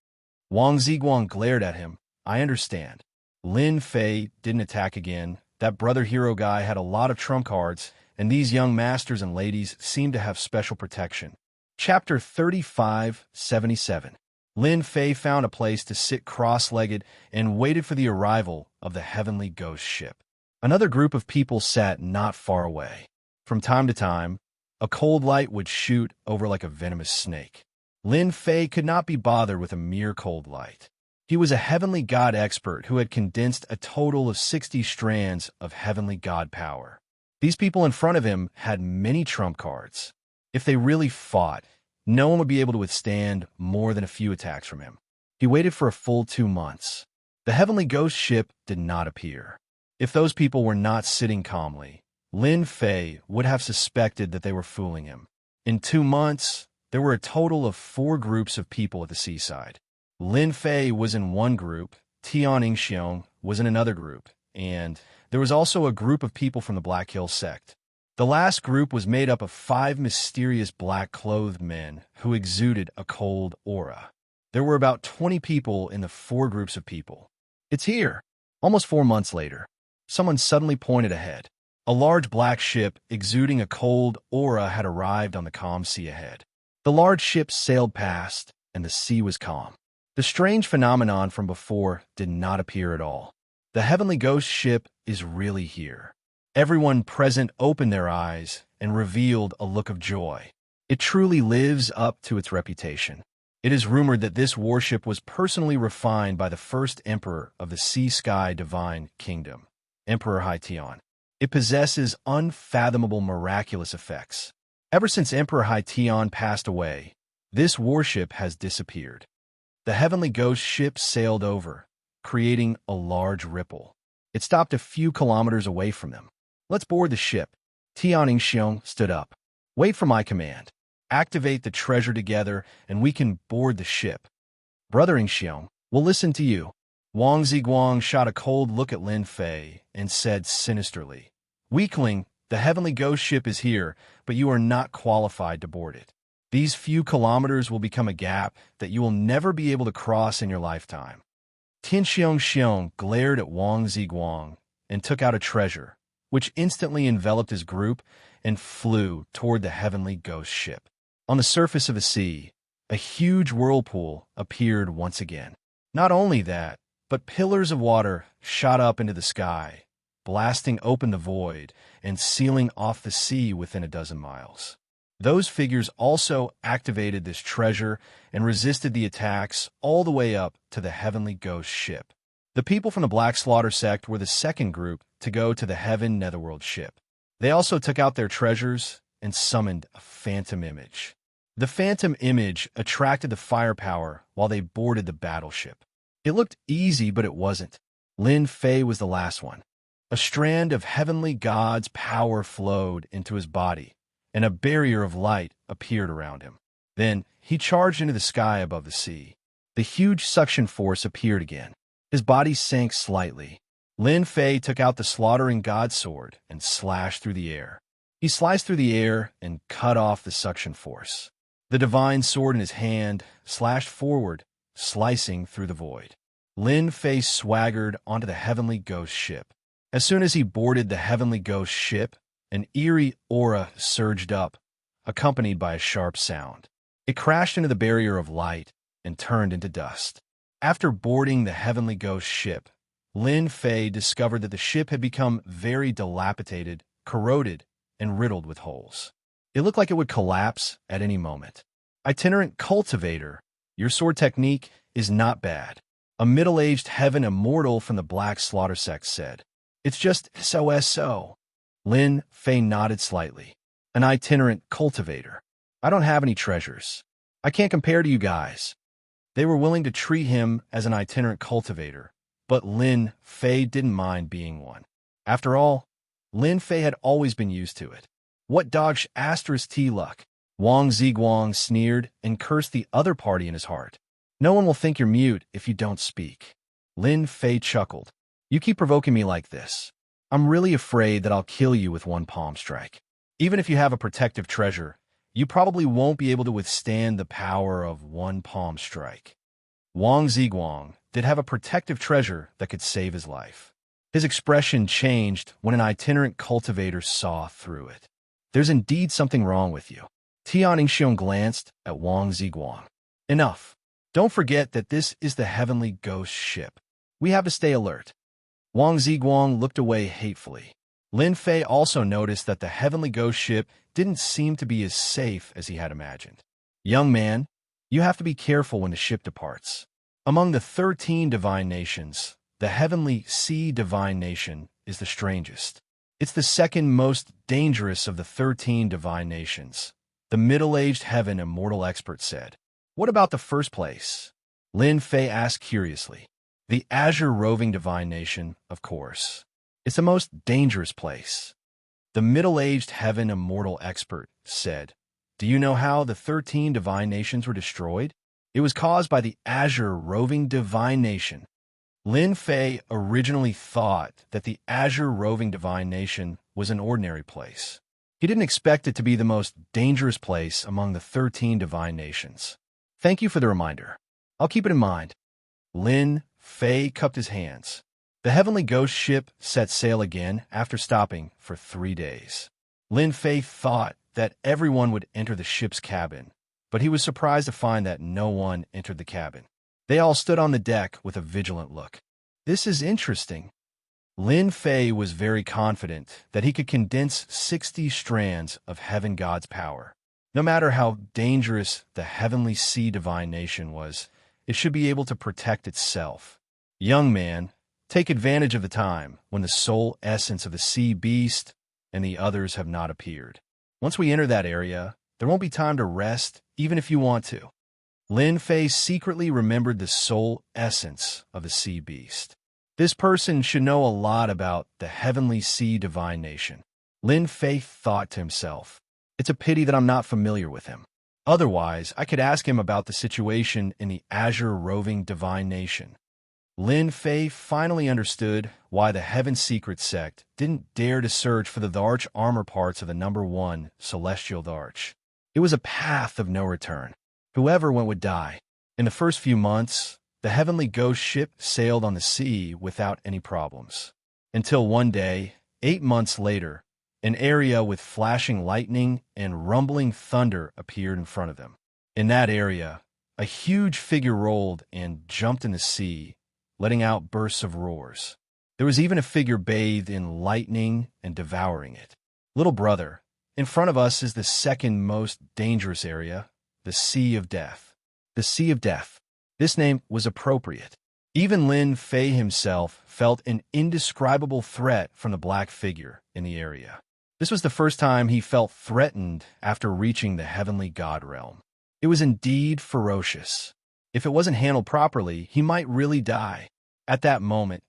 Wang Ziguang glared at him. "I understand." Lin Fei didn't attack again. That Brother Hero guy had a lot of trump cards, and these young masters and ladies seemed to have special protection. Chapter 3577. Lin Fei found a place to sit cross-legged and waited for the arrival of the heavenly ghost ship. Another group of people sat not far away. From time to time, a cold light would shoot over like a venomous snake. Lin Fei could not be bothered with a mere cold light. He was a heavenly god expert who had condensed a total of 60 strands of heavenly god power. These people in front of him had many trump cards. If they really fought, no one would be able to withstand more than a few attacks from him. He waited for a full 2 months. The heavenly ghost ship did not appear. If those people were not sitting calmly, Lin Fei would have suspected that they were fooling him. In 2 months, there were a total of 4 groups of people at the seaside. Lin Fei was in one group, Tian Yingxiong was in another group, and there was also a group of people from the Black Hill sect. The last group was made up of 5 mysterious black-clothed men who exuded a cold aura. There were about 20 people in the 4 groups of people. "It's here." Almost 4 months later, someone suddenly pointed ahead. A large black ship exuding a cold aura had arrived on the calm sea ahead. The large ship sailed past, and the sea was calm. The strange phenomenon from before did not appear at all. The heavenly ghost ship is really here. Everyone present opened their eyes and revealed a look of joy. It truly lives up to its reputation. It is rumored that this warship was personally refined by the first emperor of the Sea-Sky Divine Kingdom, Emperor Haitian. It possesses unfathomable miraculous effects. Ever since Emperor Haitian passed away, this warship has disappeared. The heavenly ghost ship sailed over, creating a large ripple. It stopped a few kilometers away from them. Let's board the ship. Xianxia stood up. Wait for my command. Activate the treasure together, and we can board the ship. Brother Xianxia, we'll listen to you. Wang Ziguang shot a cold look at Lin Fei and said sinisterly, Weakling, the heavenly ghost ship is here, but you are not qualified to board it. These few kilometers will become a gap that you will never be able to cross in your lifetime. Tin Xianxiang glared at Wang Ziguang and took out a treasure, which instantly enveloped his group and flew toward the heavenly ghost ship. On the surface of the sea, a huge whirlpool appeared once again. Not only that, but pillars of water shot up into the sky, blasting open the void and sealing off the sea within a dozen miles. Those figures also activated this treasure and resisted the attacks all the way up to the heavenly ghost ship. The people from the Black Slaughter sect were the second group to go to the Heaven Netherworld ship. They also took out their treasures and summoned a phantom image. The phantom image attracted the firepower while they boarded the battleship. It looked easy, but it wasn't. Lin Fei was the last one. A strand of heavenly god's power flowed into his body, and a barrier of light appeared around him. Then he charged into the sky above the sea. The huge suction force appeared again. His body sank slightly. Lin Fei took out the slaughtering god sword and slashed through the air. He sliced through the air and cut off the suction force. The divine sword in his hand slashed forward, slicing through the void. Lin Fei swaggered onto the heavenly ghost ship. As soon as he boarded the heavenly ghost ship, an eerie aura surged up, accompanied by a sharp sound. It crashed into the barrier of light and turned into dust. After boarding the heavenly ghost ship, Lin Fei discovered that the ship had become very dilapidated, corroded, and riddled with holes. It looked like it would collapse at any moment. Itinerant cultivator, your sword technique is not bad. A middle-aged heaven immortal from the Black Slaughter sect said. It's just so. Lin Fei nodded slightly. An itinerant cultivator. I don't have any treasures. I can't compare to you guys. They were willing to treat him as an itinerant cultivator, but Lin Fei didn't mind being one. After all, Lin Fei had always been used to it. What dog's asterisk T luck? Wang Ziguang sneered and cursed the other party in his heart. No one will think you're mute if you don't speak. Lin Fei chuckled. You keep provoking me like this. I'm really afraid that I'll kill you with one palm strike. Even if you have a protective treasure, you probably won't be able to withstand the power of one palm strike. Wang Ziguang did have a protective treasure that could save his life. His expression changed when an itinerant cultivator saw through it. There's indeed something wrong with you. Tianxing glanced at Wang Ziguang. Enough. Don't forget that this is the heavenly ghost ship. We have to stay alert. Wang Ziguang looked away hatefully. Lin Fei also noticed that the heavenly ghost ship didn't seem to be as safe as he had imagined. Young man, you have to be careful when the ship departs. Among the 13 divine nations, the heavenly sea divine nation is the strangest. It's the second most dangerous of the 13 divine nations, the middle-aged heaven immortal expert said. What about the first place? Lin Fei asked curiously. The Azure roving divine nation, of course. It's the most dangerous place. The middle-aged heaven immortal expert said. Do you know how the 13 divine nations were destroyed? It was caused by the Azure roving divine nation. Lin Fei originally thought that the Azure roving divine nation was an ordinary place. He didn't expect it to be the most dangerous place among the 13 divine nations. Thank you for the reminder. I'll keep it in mind. Lin Fei cupped his hands. The heavenly ghost ship set sail again after stopping for 3 days. Lin Fei thought that everyone would enter the ship's cabin, but he was surprised to find that no one entered the cabin. They all stood on the deck with a vigilant look. This is interesting, Lin Fei was very confident that he could condense 60 strands of Heaven God's power. No matter how dangerous the Heavenly Sea Divine Nation was, it should be able to protect itself. Young man, take advantage of the time when the soul essence of the sea beast and the others have not appeared. Once we enter that area, there won't be time to rest, even if you want to. Lin Fei secretly remembered the soul essence of the sea beast. This person should know a lot about the Heavenly Sea Divine Nation. Lin Fei thought to himself, it's a pity that I'm not familiar with him. Otherwise, I could ask him about the situation in the Azure Roving Divine Nation. Lin Fei finally understood why the Heaven Secret Sect didn't dare to search for the Dharch armor parts of the number 1 Celestial Dharch. It was a path of no return. Whoever went would die. In the first few months, the Heavenly Ghost ship sailed on the sea without any problems. Until one day, 8 months later, an area with flashing lightning and rumbling thunder appeared in front of them. In that area, a huge figure rolled and jumped in the sea, letting out bursts of roars. There was even a figure bathed in lightning and devouring it. Little brother, in front of us is the second most dangerous area, the Sea of Death. The Sea of Death. This name was appropriate. Even Lin Fei himself felt an indescribable threat from the black figure in the area. This was the first time he felt threatened after reaching the Heavenly God realm. It was indeed ferocious. If it wasn't handled properly, he might really die. At that moment,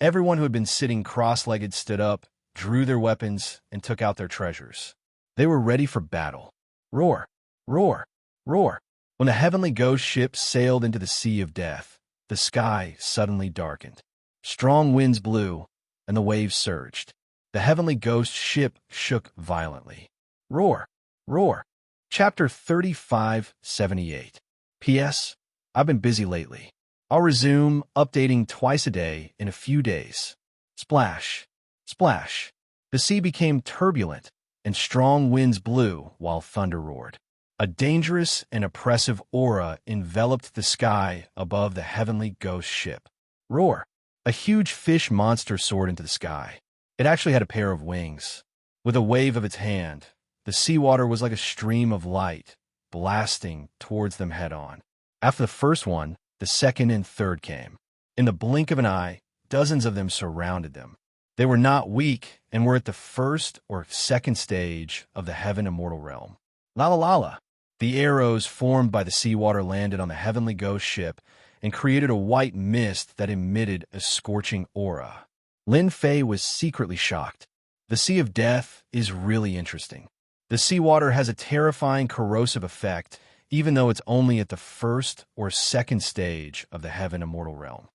everyone who had been sitting cross-legged stood up, drew their weapons, and took out their treasures. They were ready for battle. Roar, roar, roar. When the Heavenly Ghost ship sailed into the Sea of Death, the sky suddenly darkened. Strong winds blew, and the waves surged. The Heavenly Ghost ship shook violently. Roar, roar. Chapter 3578. P.S. I've been busy lately. I'll resume updating twice a day in a few days. Splash, splash. The sea became turbulent, and strong winds blew while thunder roared. A dangerous and oppressive aura enveloped the sky above the Heavenly Ghost ship. Roar. A huge fish monster soared into the sky. It actually had a pair of wings. With a wave of its hand, the seawater was like a stream of light, blasting towards them head-on. After the first one, the second and third came. In the blink of an eye, dozens of them surrounded them. They were not weak and were at the first or second stage of the Heaven Immortal realm. La la la la. The arrows formed by the seawater landed on the Heavenly Ghost ship and created a white mist that emitted a scorching aura. Lin Fei was secretly shocked. The Sea of Death is really interesting. The seawater has a terrifying corrosive effect, even though it's only at the first or second stage of the Heaven Immortal realm.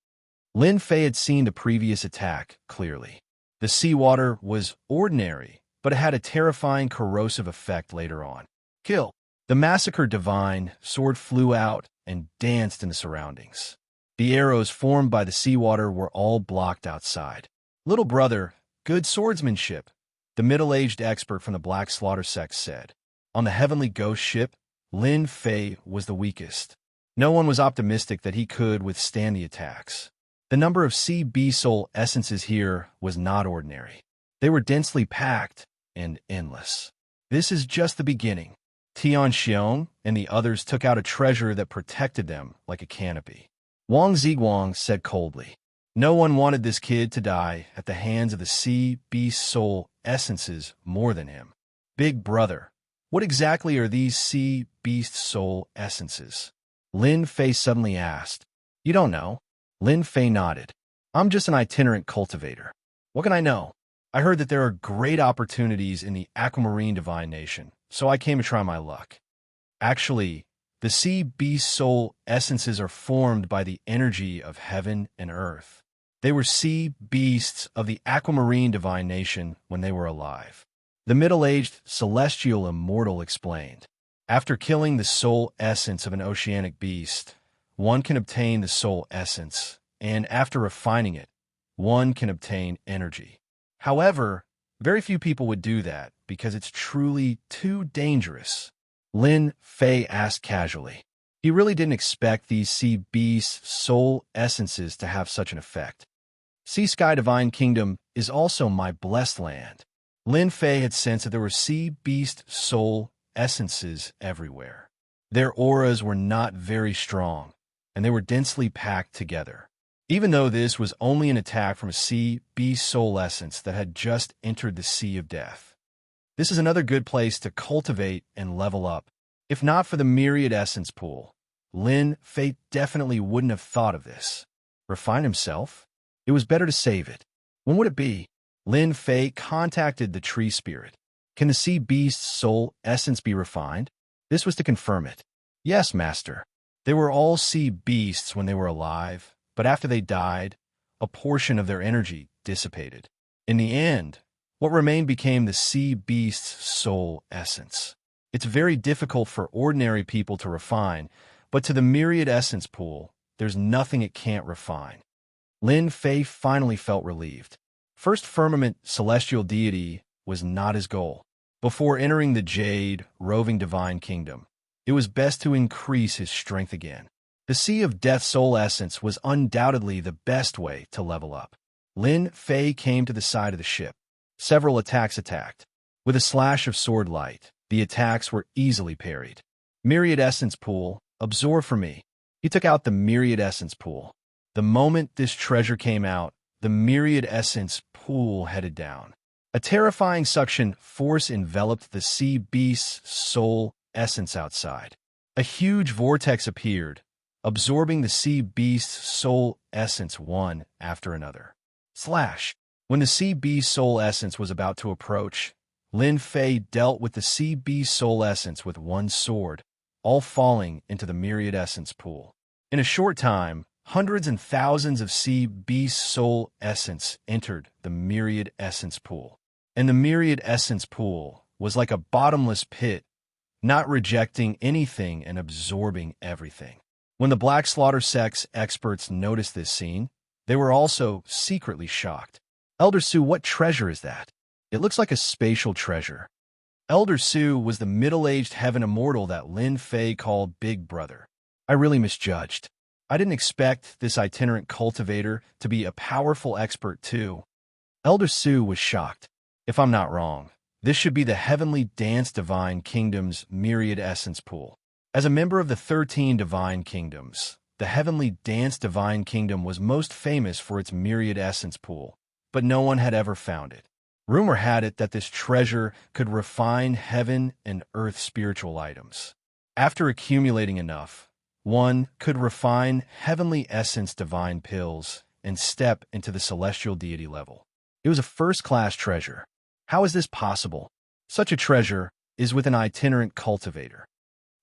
Lin Fei had seen the previous attack clearly. The seawater was ordinary, but it had a terrifying corrosive effect later on. Kill. The Massacre Divine sword flew out and danced in the surroundings. The arrows formed by the seawater were all blocked outside. Little brother, good swordsmanship, the middle-aged expert from the Black Slaughter sect said. On the Heavenly Ghost ship, Lin Fei was the weakest. No one was optimistic that he could withstand the attacks. The number of sea beast soul essences here was not ordinary. They were densely packed and endless. This is just the beginning. Xianxia and the others took out a treasure that protected them like a canopy. Wang Ziguang said coldly, no one wanted this kid to die at the hands of the sea beast soul essences more than him. Big brother, what exactly are these sea beast soul essences? Lin Fei suddenly asked. You don't know? Lin Fei nodded. I'm just an itinerant cultivator. What can I know? I heard that there are great opportunities in the Aquamarine Divine Nation, so I came to try my luck. Actually, the sea beast soul essences are formed by the energy of heaven and earth. They were sea beasts of the Aquamarine Divine Nation when they were alive. The middle-aged celestial immortal explained. After killing the soul essence of an oceanic beast, one can obtain the soul essence, and after refining it, one can obtain energy. However, very few people would do that because it's truly too dangerous. Lin Fei asked casually. He really didn't expect these sea beasts' soul essences to have such an effect. Sea Sky Divine Kingdom is also my blessed land. Lin Fei had sensed that there were sea beast soul essences everywhere. Their auras were not very strong, and they were densely packed together. Even though this was only an attack from a sea beast soul essence that had just entered the Sea of Death. This is another good place to cultivate and level up. If not for the myriad essence pool, Lin Fei definitely wouldn't have thought of this. Refine himself? It was better to save it. When would it be? Lin Fei contacted the tree spirit. Can the sea beast's soul essence be refined? This was to confirm it. Yes, master. They were all sea beasts when they were alive, but after they died, a portion of their energy dissipated. In the end, what remained became the sea beast's soul essence. It's very difficult for ordinary people to refine, but to the myriad essence pool, there's nothing it can't refine. Lin Fei finally felt relieved. First Firmament Celestial Deity was not his goal. Before entering the Jade, roving Divine Kingdom, it was best to increase his strength again. The Sea of Death Soul Essence was undoubtedly the best way to level up. Lin Fei came to the side of the ship. Several attacks attacked. With a slash of sword light, the attacks were easily parried. Myriad Essence Pool, absorb for me. He took out the Myriad Essence Pool. The moment this treasure came out, the Myriad Essence Pool headed down. A terrifying suction force enveloped the sea beast's soul essence outside. A huge vortex appeared, absorbing the sea beast's soul essence one after another. Slash! When the sea beast's soul essence was about to approach, Lin Fei dealt with the sea beast's soul essence with one sword, all falling into the Myriad Essence Pool. In a short time, hundreds and thousands of sea beast soul essence entered the Myriad Essence Pool. And the Myriad Essence Pool was like a bottomless pit, not rejecting anything and absorbing everything. When the Black Slaughter Sect's experts noticed this scene, they were also secretly shocked. Elder Su, what treasure is that? It looks like a spatial treasure. Elder Su was the middle-aged heaven immortal that Lin Fei called Big Brother. I really misjudged. I didn't expect this itinerant cultivator to be a powerful expert too. Elder Su was shocked. If I'm not wrong, this should be the Heavenly Dance Divine Kingdom's Myriad Essence Pool. As a member of the 13 Divine Kingdoms, the Heavenly Dance Divine Kingdom was most famous for its Myriad Essence Pool, but no one had ever found it. Rumor had it that this treasure could refine heaven and earth spiritual items. After accumulating enough, one could refine Heavenly Essence Divine Pills and step into the Celestial Deity level. It was a first-class treasure. How is this possible? Such a treasure is with an itinerant cultivator.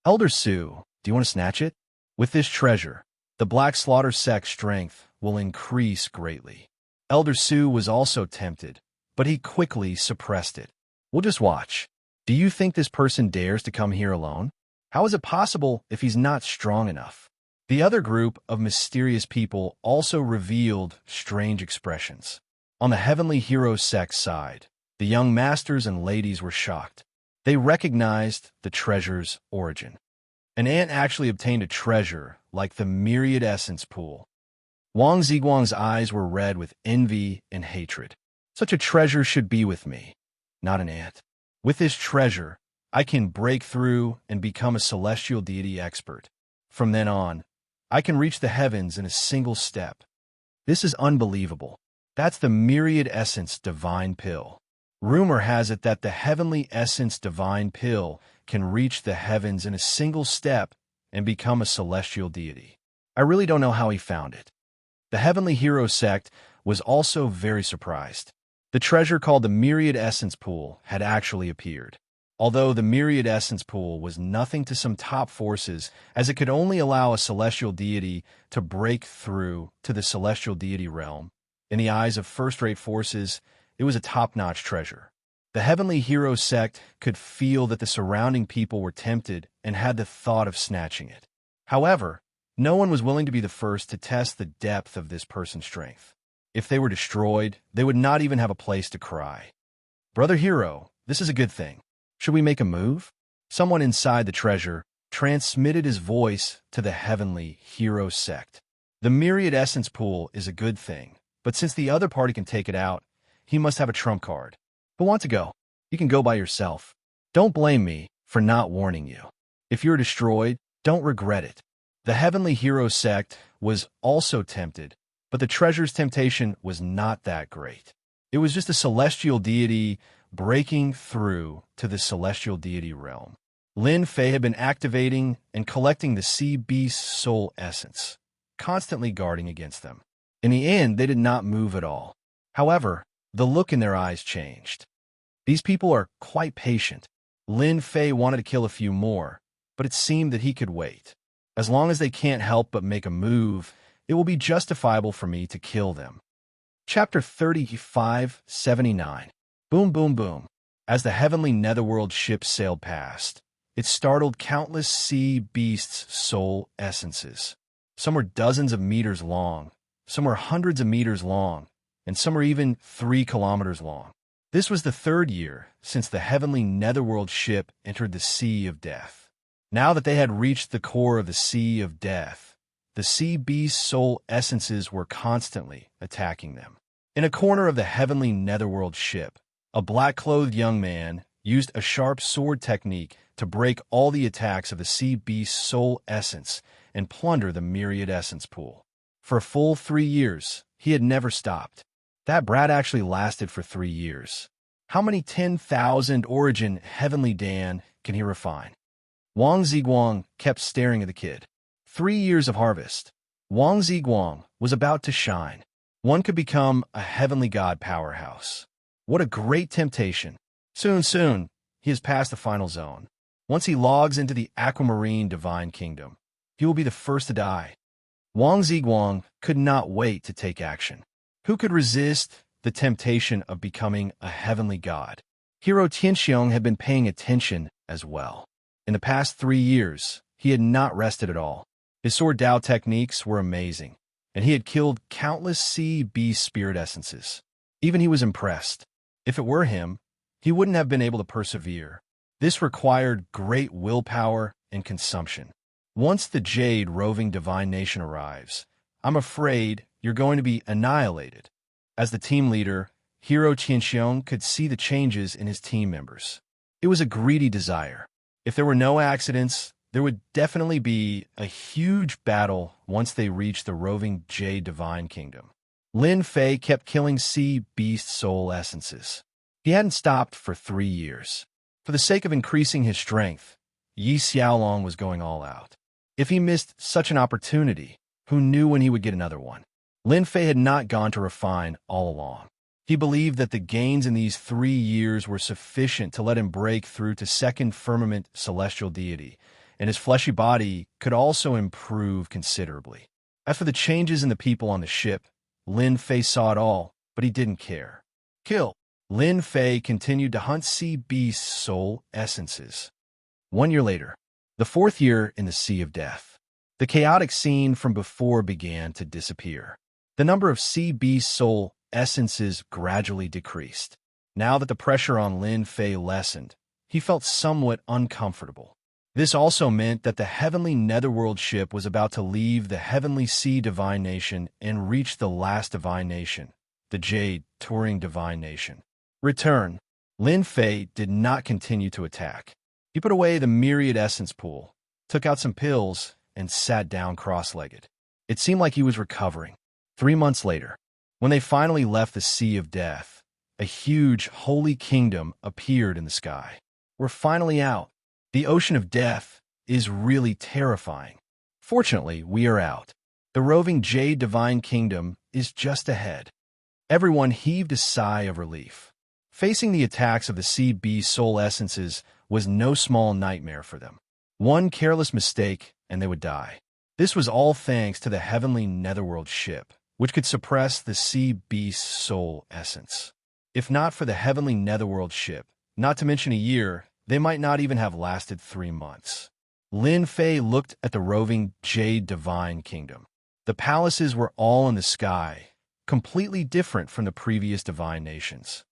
Elder Su, do you want to snatch it? With this treasure, the Black Slaughter Sect's strength will increase greatly. Elder Su was also tempted, but he quickly suppressed it. We'll just watch. Do you think this person dares to come here alone? How is it possible if he's not strong enough? The other group of mysterious people also revealed strange expressions. On the Heavenly Hero Sect's side, the young masters and ladies were shocked. They recognized the treasure's origin. An ant actually obtained a treasure like the Myriad Essence Pool. Wang Ziguang's eyes were red with envy and hatred. Such a treasure should be with me, not an ant. With this treasure, I can break through and become a celestial deity expert. From then on, I can reach the heavens in a single step. This is unbelievable. That's the Myriad Essence Divine Pill. Rumor has it that the Heavenly Essence Divine Pill can reach the heavens in a single step and become a celestial deity. I really don't know how he found it. The Heavenly Hero Sect was also very surprised. The treasure called the Myriad Essence Pool had actually appeared. Although the Myriad Essence Pool was nothing to some top forces, as it could only allow a celestial deity to break through to the celestial deity realm, in the eyes of first-rate forces, it was a top-notch treasure. The Heavenly Hero Sect could feel that the surrounding people were tempted and had the thought of snatching it. However, no one was willing to be the first to test the depth of this person's strength. If they were destroyed, they would not even have a place to cry. Brother Hero, this is a good thing. Should we make a move? Someone inside the treasure transmitted his voice to the Heavenly Hero Sect. The Myriad Essence Pool is a good thing, But since the other party can take it out, he must have a trump card. Who want to go? You can go by yourself. Don't blame me for not warning you. If you're destroyed, don't regret it. The Heavenly Hero sect was also tempted, but the treasure's temptation was not that great. It was just a celestial deity breaking through to the celestial deity realm. Lin Fei had been activating and collecting the sea beast's soul essence, constantly guarding against them. In the end, they did not move at all. However, the look in their eyes changed. These people are quite patient. Lin Fei wanted to kill a few more, but it seemed that he could wait. As long as they can't help but make a move, it will be justifiable for me to kill them. Chapter 35:79. Boom, boom, boom. As the heavenly netherworld ship sailed past, it startled countless sea beasts' soul essences. Some were dozens of meters long, some were hundreds of meters long, and some were even 3 kilometers long. This was the 3rd year since the heavenly netherworld ship entered the Sea of Death. Now that they had reached the core of the Sea of Death, the sea beast soul essences were constantly attacking them. In a corner of the heavenly netherworld ship, a black-clothed young man used a sharp sword technique to break all the attacks of the sea beast soul essence and plunder the myriad essence pool. For a full 3 years, he had never stopped. That brat actually lasted for 3 years. How many 10,000 origin heavenly Dan can he refine? Wang Ziguang kept staring at the kid. 3 years of harvest. Wang Ziguang was about to shine. One could become a heavenly god powerhouse. What a great temptation. Soon, he has passed the final zone. Once he logs into the aquamarine divine kingdom, he will be the first to die. Wang Ziguang could not wait to take action. Who could resist the temptation of becoming a heavenly god? Hero Tianxiang had been paying attention as well. In the past 3 years, he had not rested at all. His sword Dao techniques were amazing, and he had killed countless sea beast spirit essences. Even he was impressed. If it were him, he wouldn't have been able to persevere. This required great willpower and consumption. Once the Jade roving divine nation arrives, I'm afraid you're going to be annihilated. As the team leader, Hero Qianxiong could see the changes in his team members. It was a greedy desire. If there were no accidents, there would definitely be a huge battle once they reached the roving Jade divine kingdom. Lin Fei kept killing sea beast soul essences. He hadn't stopped for 3 years. For the sake of increasing his strength, Yi Xiaolong was going all out. If he missed such an opportunity, who knew when he would get another one? Lin Fei had not gone to refine all along. He believed that the gains in these 3 years were sufficient to let him break through to second firmament celestial deity, and his fleshy body could also improve considerably. As for the changes in the people on the ship, Lin Fei saw it all, but he didn't care. Kill. Lin Fei continued to hunt sea beast soul essences. 1 year later, the 4th year in the Sea of Death, the chaotic scene from before began to disappear. The number of sea beast soul essences gradually decreased. Now that the pressure on Lin Fei lessened, he felt somewhat uncomfortable. This also meant that the heavenly netherworld ship was about to leave the heavenly sea divine nation and reach the last divine nation, the Jade touring divine nation. Return. Lin Fei did not continue to attack. He put away the myriad essence pool, took out some pills, and sat down cross-legged. It seemed like he was recovering. 3 months later, when they finally left the Sea of Death, a huge holy kingdom appeared in the sky. We're finally out. The ocean of death is really terrifying. Fortunately, we are out. The roving Jade divine kingdom is just ahead. Everyone heaved a sigh of relief. Facing the attacks of the sea beast soul essences was no small nightmare for them. One careless mistake, and they would die. This was all thanks to the heavenly netherworld ship, which could suppress the sea beast's soul essence. If not for the heavenly netherworld ship, not to mention a year, they might not even have lasted 3 months. Lin Fei looked at the roving Jade divine kingdom. The palaces were all in the sky, completely different from the previous divine nations.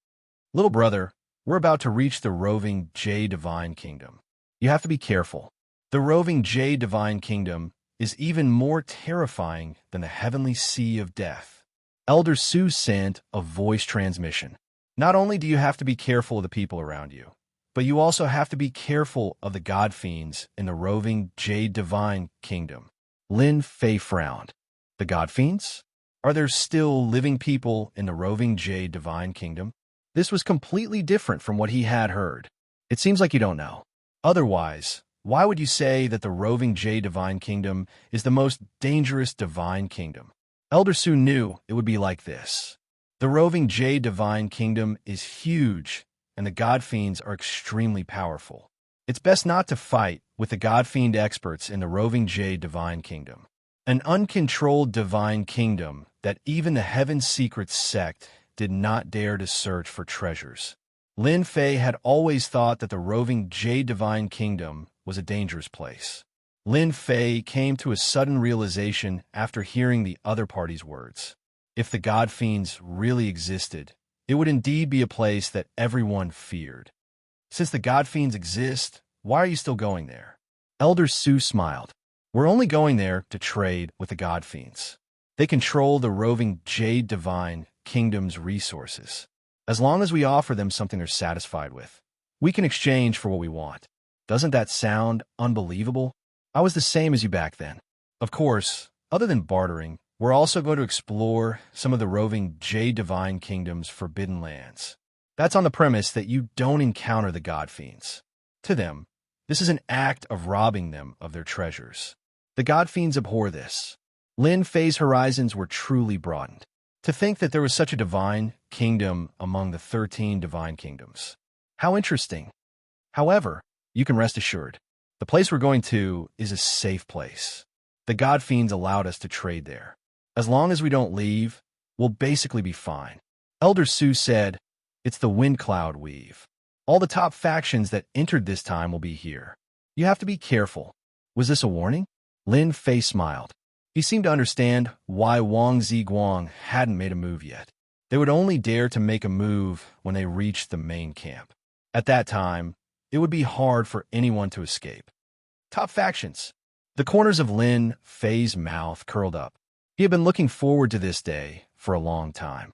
Little brother, we're about to reach the roving Jade divine kingdom. You have to be careful. The roving Jade divine kingdom is even more terrifying than the heavenly Sea of Death. Elder Su sent a voice transmission. Not only do you have to be careful of the people around you, but you also have to be careful of the god fiends in the roving Jade Divine Kingdom. Lin Fei frowned. The god fiends? Are there still living people in the roving Jade Divine Kingdom? This was completely different from what he had heard. It seems like you don't know. Otherwise, why would you say that the roving Jade Divine Kingdom is the most dangerous divine kingdom? Elder Su knew it would be like this. The roving Jade Divine Kingdom is huge, and the god fiends are extremely powerful. It's best not to fight with the god fiend experts in the roving Jade Divine Kingdom. An uncontrolled divine kingdom that even the Heaven Secrets sect did not dare to search for treasures. Lin Fei had always thought that the roving Jade Divine Kingdom was a dangerous place. Lin Fei came to a sudden realization after hearing the other party's words. If the god fiends really existed, it would indeed be a place that everyone feared. Since the god fiends exist, why are you still going there? Elder Su smiled. We're only going there to trade with the god fiends. They control the roving Jade Divine Kingdom's resources. As long as we offer them something they're satisfied with, we can exchange for what we want. Doesn't that sound unbelievable? I was the same as you back then. Of course, other than bartering, we're also going to explore some of the roving Jade Divine Kingdom's forbidden lands. That's on the premise that you don't encounter the god fiends. To them, this is an act of robbing them of their treasures. The god fiends abhor this. Lin Fei's horizons were truly broadened. To think that there was such a divine kingdom among the 13 divine kingdoms. How interesting. However, you can rest assured, the place we're going to is a safe place. The god fiends allowed us to trade there. As long as we don't leave, we'll basically be fine. Elder Su said, it's the wind cloud weave. All the top factions that entered this time will be here. You have to be careful. Was this a warning? Lin Fei smiled. He seemed to understand why Wang Ziguang hadn't made a move yet. They would only dare to make a move when they reached the main camp. At that time, it would be hard for anyone to escape. Top factions. The corners of Lin Fei's mouth curled up. He had been looking forward to this day for a long time.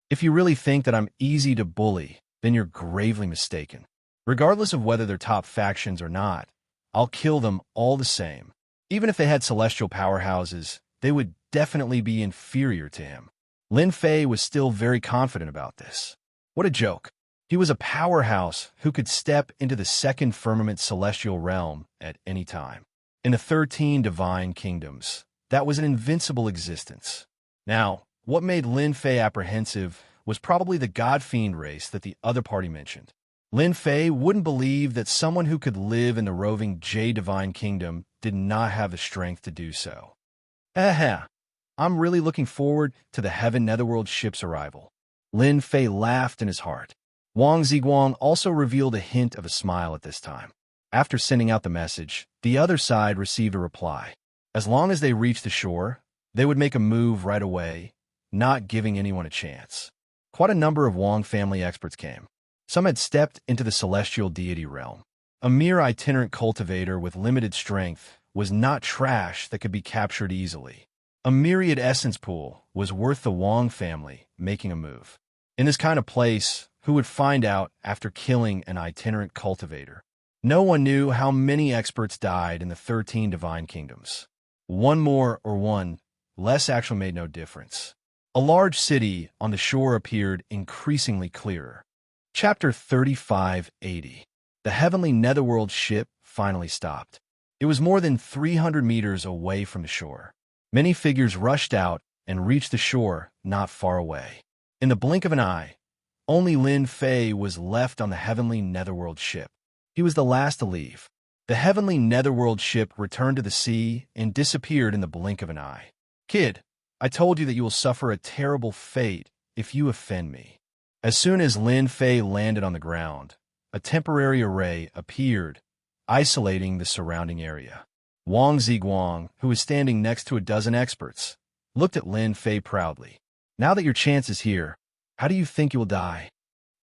If you really think that I'm easy to bully, then you're gravely mistaken. Regardless of whether they're top factions or not, I'll kill them all the same. Even if they had celestial powerhouses, they would definitely be inferior to him. Lin Fei was still very confident about this. What a joke. He was a powerhouse who could step into the second firmament celestial realm at any time. In the 13 divine kingdoms, that was an invincible existence. Now, what made Lin Fei apprehensive was probably the god fiend race that the other party mentioned. Lin Fei wouldn't believe that someone who could live in the roving Jade Divine Kingdom did not have the strength to do so. I'm really looking forward to the Heaven Netherworld ship's arrival. Lin Fei laughed in his heart. Wang Ziguang also revealed a hint of a smile at this time. After sending out the message, the other side received a reply. As long as they reached the shore, they would make a move right away, not giving anyone a chance. Quite a number of Wang family experts came. Some had stepped into the celestial deity realm. A mere itinerant cultivator with limited strength was not trash that could be captured easily. A myriad essence pool was worth the Wang family making a move. In this kind of place, who would find out after killing an itinerant cultivator? No one knew how many experts died in the 13 divine kingdoms. One more or one less actually made no difference. A large city on the shore appeared increasingly clearer. Chapter 3580. The heavenly netherworld ship finally stopped. It was more than 300 meters away from the shore. Many figures rushed out and reached the shore not far away. In the blink of an eye, only Lin Fei was left on the heavenly netherworld ship. He was the last to leave. The heavenly netherworld ship returned to the sea and disappeared in the blink of an eye. Kid, I told you that you will suffer a terrible fate if you offend me. As soon as Lin Fei landed on the ground, a temporary array appeared, isolating the surrounding area. Wang Ziguang, who was standing next to a dozen experts, looked at Lin Fei proudly. Now that your chance is here, how do you think you will die?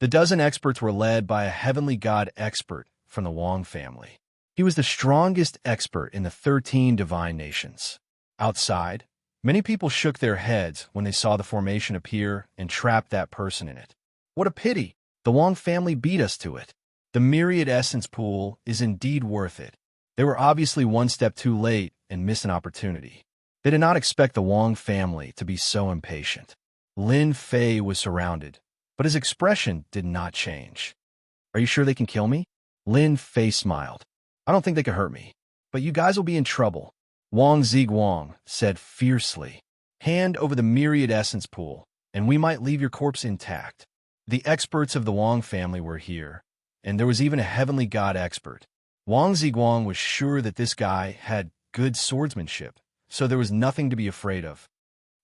The dozen experts were led by a heavenly god expert from the Wang family. He was the strongest expert in the 13 divine nations. Outside, Many people shook their heads when they saw the formation appear and trap that person in it. What a pity! The Wang family beat us to it. The myriad essence pool is indeed worth it. They were obviously one step too late and missed an opportunity. They did not expect the Wang family to be so impatient. Lin Fei was surrounded, but his expression did not change. Are you sure they can kill me? Lin Fei smiled. I don't think they can hurt me, but you guys will be in trouble. Wang Ziguang said fiercely. Hand over the myriad essence pool, and we might leave your corpse intact. The experts of the Wang family were here, and there was even a heavenly god expert. Wang Ziguang was sure that this guy had good swordsmanship, so there was nothing to be afraid of.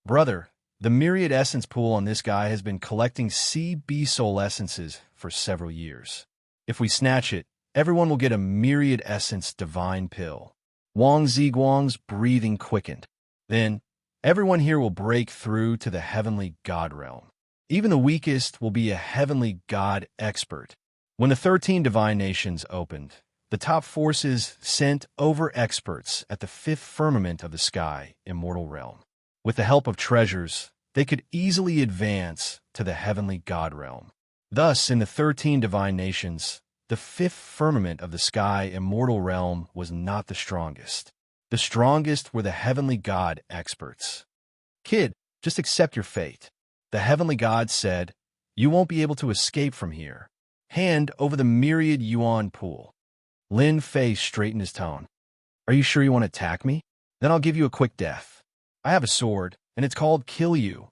Brother, the myriad essence pool on this guy has been collecting CB soul essences for several years. If we snatch it, everyone will get a myriad essence divine pill. Wang Ziguang's breathing quickened. Then, everyone here will break through to the heavenly god realm. Even the weakest will be a heavenly god expert. When the 13 divine nations opened, the top forces sent over experts at the fifth firmament of the sky, immortal realm. With the help of treasures, they could easily advance to the heavenly god realm. Thus, in the 13 divine nations, the fifth firmament of the sky, immortal realm, was not the strongest. The strongest were the heavenly god experts. Kid, just accept your fate. The heavenly god said, you won't be able to escape from here. Hand over the myriad yuan pool. Lin Fei straightened his tone. Are you sure you want to attack me? Then I'll give you a quick death. I have a sword, and it's called Kill You.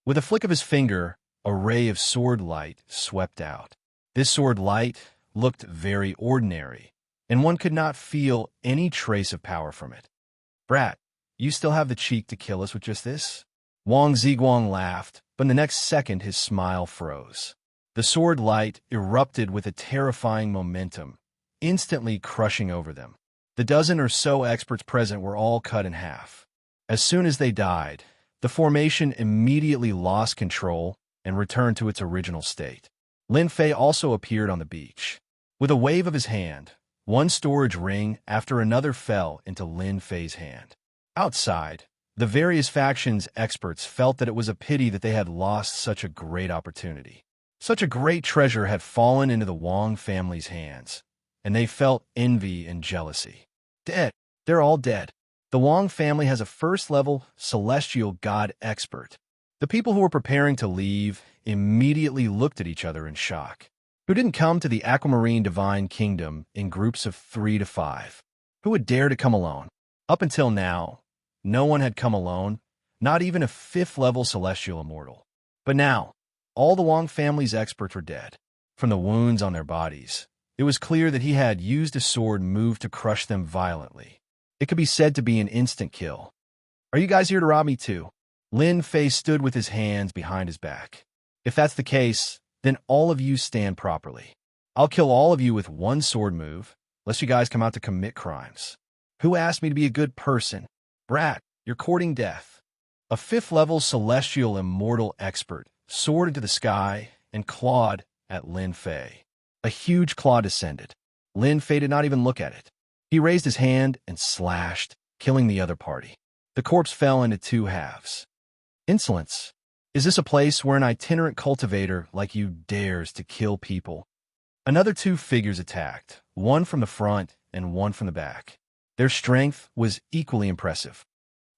With a flick of his finger, a ray of sword light swept out. This sword light looked very ordinary, and one could not feel any trace of power from it. Brat, you still have the cheek to kill us with just this? Wang Ziguang laughed, but in the next second his smile froze. The sword light erupted with a terrifying momentum, instantly crushing over them. The dozen or so experts present were all cut in half. As soon as they died, the formation immediately lost control and returned to its original state. Lin Fei also appeared on the beach. With a wave of his hand, one storage ring after another fell into Lin Fei's hand. Outside, the various factions' experts felt that it was a pity that they had lost such a great opportunity. Such a great treasure had fallen into the Wang family's hands, and they felt envy and jealousy. Dead. They're all dead. The Wang family has a first-level celestial god expert. The people who were preparing to leave immediately looked at each other in shock. Who didn't come to the Aquamarine Divine Kingdom in groups of 3 to 5? Who would dare to come alone? Up until now, no one had come alone, not even a 5th-level celestial immortal. But now, all the Wang family's experts were dead. From the wounds on their bodies, it was clear that he had used a sword moved to crush them violently. It could be said to be an instant kill. Are you guys here to rob me too? Lin Fei stood with his hands behind his back. If that's the case, then all of you stand properly. I'll kill all of you with one sword move, unless you guys come out to commit crimes. Who asked me to be a good person? Brat, you're courting death. A 5th-level celestial immortal expert soared into the sky and clawed at Lin Fei. A huge claw descended. Lin Fei did not even look at it. He raised his hand and slashed, killing the other party. The corpse fell into 2 halves. Insolence. Is this a place where an itinerant cultivator like you dares to kill people? Another 2 figures attacked, one from the front and one from the back. Their strength was equally impressive.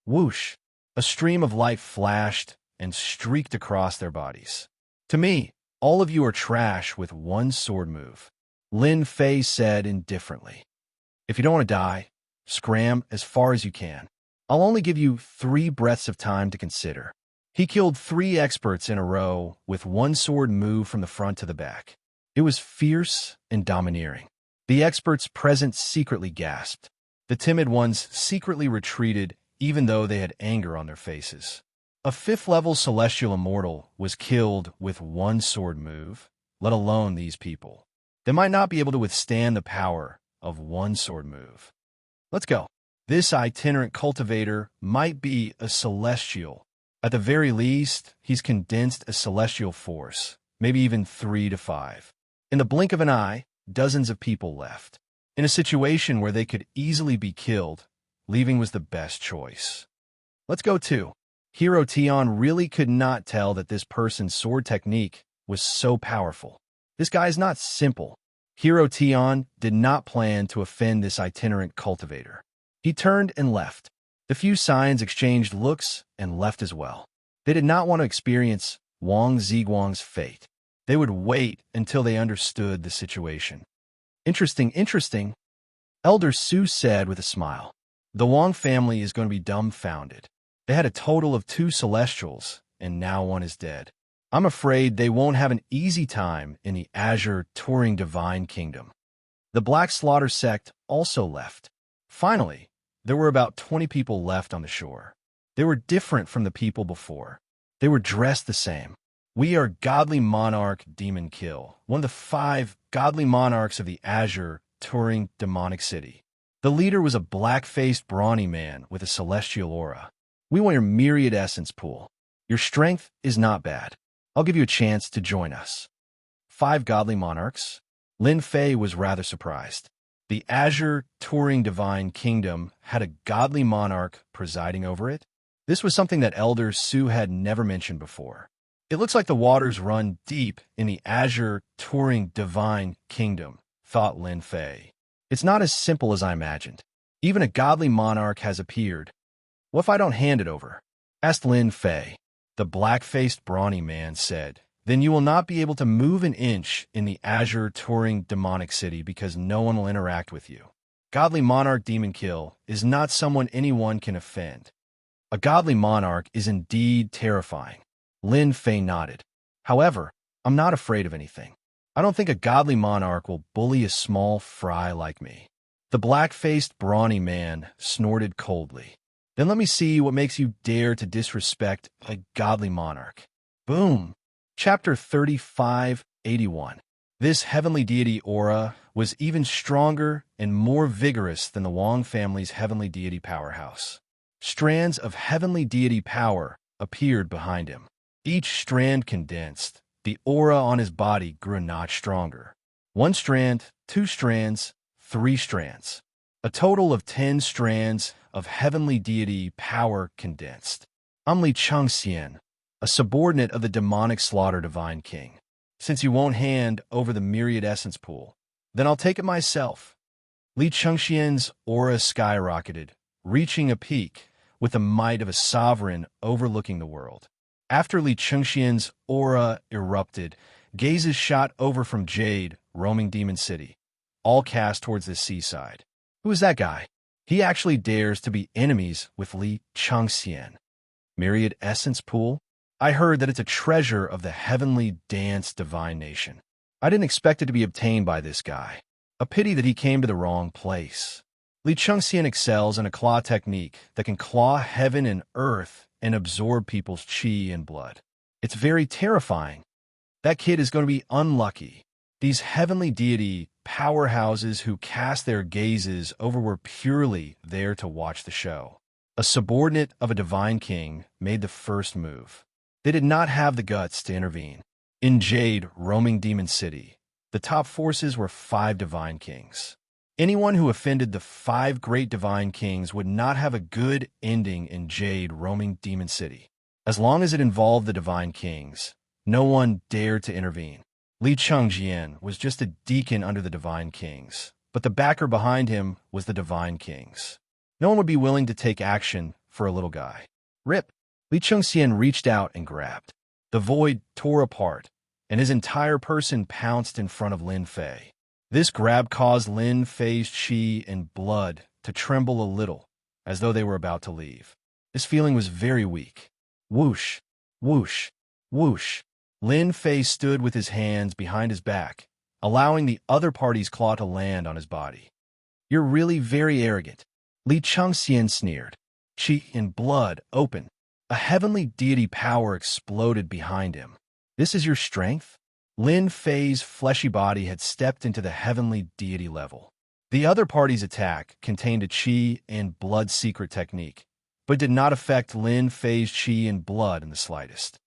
Whoosh! A stream of light flashed and streaked across their bodies. To me, all of you are trash with one sword move, Lin Fei said indifferently. If you don't want to die, scram as far as you can. I'll only give you 3 breaths of time to consider. He killed 3 experts in a row with one sword move from the front to the back. It was fierce and domineering. The experts present secretly gasped. The timid ones secretly retreated even though they had anger on their faces. A 5th-level celestial immortal was killed with one sword move, let alone these people. They might not be able to withstand the power of one sword move. Let's go. This itinerant cultivator might be a celestial. At the very least, he's condensed a celestial force, maybe even 3 to 5. In the blink of an eye, dozens of people left. In a situation where they could easily be killed, leaving was the best choice. Let's go too. Hero Tian really could not tell that this person's sword technique was so powerful. This guy is not simple. Hero Tian did not plan to offend this itinerant cultivator. He turned and left. The few signs exchanged looks and left as well. They did not want to experience Wang Ziguang's fate. They would wait until they understood the situation. Interesting, Elder Su said with a smile. The Wang family is going to be dumbfounded. They had a total of 2 celestials, and now one is dead. I'm afraid they won't have an easy time in the Azure Touring Divine Kingdom. The Black Slaughter sect also left. Finally, there were about 20 people left on the shore. They were different from the people before. They were dressed the same. We are Godly Monarch Demon Kill, one of the 5 godly monarchs of the Azure Touring Demonic City. The leader was a black-faced brawny man with a celestial aura. We want your myriad essence pool. Your strength is not bad. I'll give you a chance to join us. 5 godly monarchs? Lin Fei was rather surprised. The Azure Touring Divine Kingdom had a godly monarch presiding over it? This was something that Elder Su had never mentioned before. It looks like the waters run deep in the Azure Touring Divine Kingdom, thought Lin Fei. It's not as simple as I imagined. Even a godly monarch has appeared. What if I don't hand it over? Asked Lin Fei. The black-faced brawny man said, Then you will not be able to move an inch in the Azure Touring Demonic City because no one will interact with you. Godly Monarch Demon Kill is not someone anyone can offend. A godly monarch is indeed terrifying. Lin Fei nodded. However, I'm not afraid of anything. I don't think a godly monarch will bully a small fry like me. The black-faced brawny man snorted coldly. Then let me see what makes you dare to disrespect a godly monarch. Boom! Chapter 3581. This heavenly deity aura was even stronger and more vigorous than the Wang family's heavenly deity powerhouse. Strands of heavenly deity power appeared behind him. Each strand condensed. The aura on his body grew a notch stronger. 1 strand, 2 strands, 3 strands. A total of 10 strands of heavenly deity power condensed. I'm Xianxia, a subordinate of the demonic slaughter divine king. Since you won't hand over the myriad essence pool, then I'll take it myself. Xianxia's aura skyrocketed, reaching a peak with the might of a sovereign overlooking the world. After Xianxia's aura erupted, gazes shot over from Jade, roaming Demon City, all cast towards the seaside. Who is that guy? He actually dares to be enemies with Xianxia. Myriad Essence Pool? I heard that it's a treasure of the heavenly dance divine nation. I didn't expect it to be obtained by this guy. A pity that he came to the wrong place. Xianxia excels in a claw technique that can claw heaven and earth and absorb people's chi and blood. It's very terrifying. That kid is going to be unlucky. These heavenly deity powerhouses who cast their gazes over were purely there to watch the show. A subordinate of a divine king made the first move. They did not have the guts to intervene. In Jade, roaming Demon City, the top forces were 5 divine kings. Anyone who offended the 5 great divine kings would not have a good ending in Jade, roaming Demon City. As long as it involved the divine kings, no one dared to intervene. Xianxia was just a deacon under the divine kings, but the backer behind him was the divine kings. No one would be willing to take action for a little guy. Rip! Xianxia reached out and grabbed. The void tore apart, and his entire person pounced in front of Lin Fei. This grab caused Lin Fei's chi and blood to tremble a little, as though they were about to leave. His feeling was very weak. Whoosh! Whoosh! Whoosh! Lin Fei stood with his hands behind his back, allowing the other party's claw to land on his body. You're really very arrogant. Xianxia sneered. Chi and blood open. A heavenly deity power exploded behind him. This is your strength? Lin Fei's fleshy body had stepped into the heavenly deity level. The other party's attack contained a chi and blood secret technique, but did not affect Lin Fei's chi and blood in the slightest.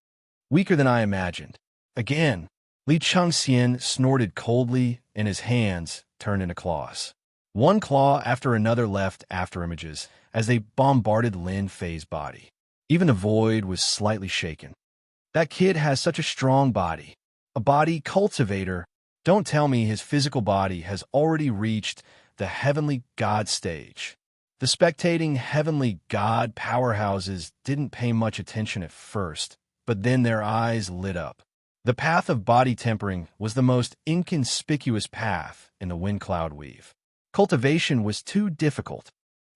Weaker than I imagined. Again, Xianxia snorted coldly, and his hands turned into claws. One claw after another left after images as they bombarded Lin Fei's body. Even the void was slightly shaken. That kid has such a strong body. A body cultivator. Don't tell me his physical body has already reached the heavenly god stage. The spectating heavenly god powerhouses didn't pay much attention at first, but then their eyes lit up. The path of body tempering was the most inconspicuous path in the wind cloud weave. Cultivation was too difficult.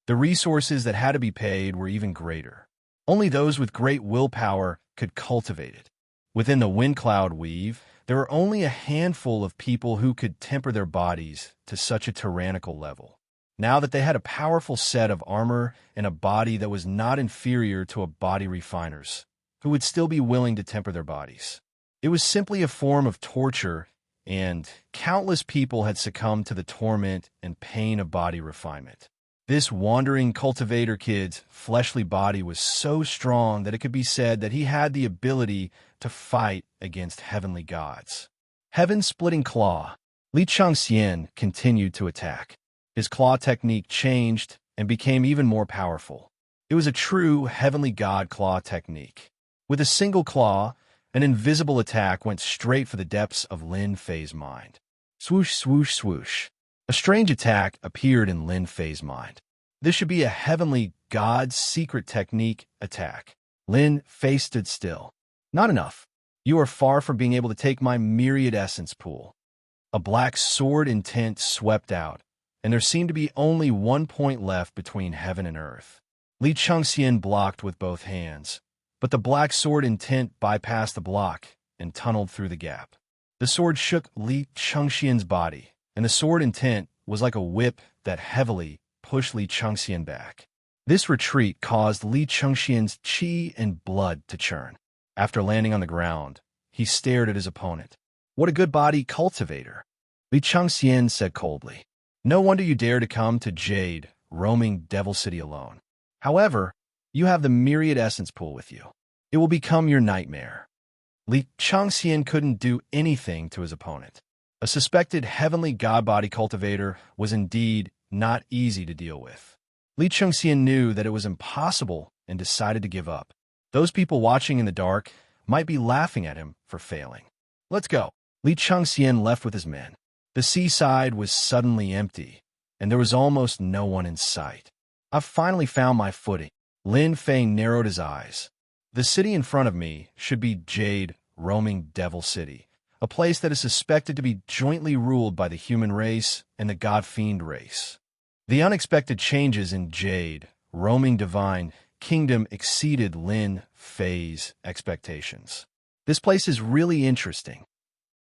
The resources that had to be paid were even greater. Only those with great willpower could cultivate it. Within the wind cloud weave, there were only a handful of people who could temper their bodies to such a tyrannical level. Now that they had a powerful set of armor and a body that was not inferior to a body refiner's, who would still be willing to temper their bodies. It was simply a form of torture, and countless people had succumbed to the torment and pain of body refinement. This wandering cultivator kid's fleshly body was so strong that it could be said that he had the ability to fight against heavenly gods. Heaven-splitting claw. Xianxia continued to attack. His claw technique changed and became even more powerful. It was a true heavenly god claw technique. With a single claw, an invisible attack went straight for the depths of Lin Fei's mind. Swoosh, swoosh, swoosh. A strange attack appeared in Lin Fei's mind. This should be a heavenly god's secret technique attack. Lin Fei stood still. Not enough. You are far from being able to take my myriad essence pool. A black sword intent swept out, and there seemed to be only 1 point left between heaven and earth. Xianxia blocked with both hands, but the black sword intent bypassed the block and tunneled through the gap. The sword shook Xianxia's body, and the sword intent was like a whip that heavily pushed Xianxia back. This retreat caused Xianxia's chi and blood to churn. After landing on the ground, he stared at his opponent. What a good body cultivator, Xianxia said coldly. No wonder you dare to come to Jade, roaming Devil City alone. However, you have the myriad essence pool with you. It will become your nightmare. Xianxia couldn't do anything to his opponent. A suspected heavenly god body cultivator was indeed not easy to deal with. Xianxia knew that it was impossible and decided to give up. Those people watching in the dark might be laughing at him for failing. Let's go. Xianxia left with his men. The seaside was suddenly empty, and there was almost no one in sight. I've finally found my footing. Lin Fei narrowed his eyes. The city in front of me should be Jade, roaming Devil City, a place that is suspected to be jointly ruled by the human race and the god-fiend race. The unexpected changes in Jade, roaming divine kingdom exceeded Lin Fei's expectations. This place is really interesting.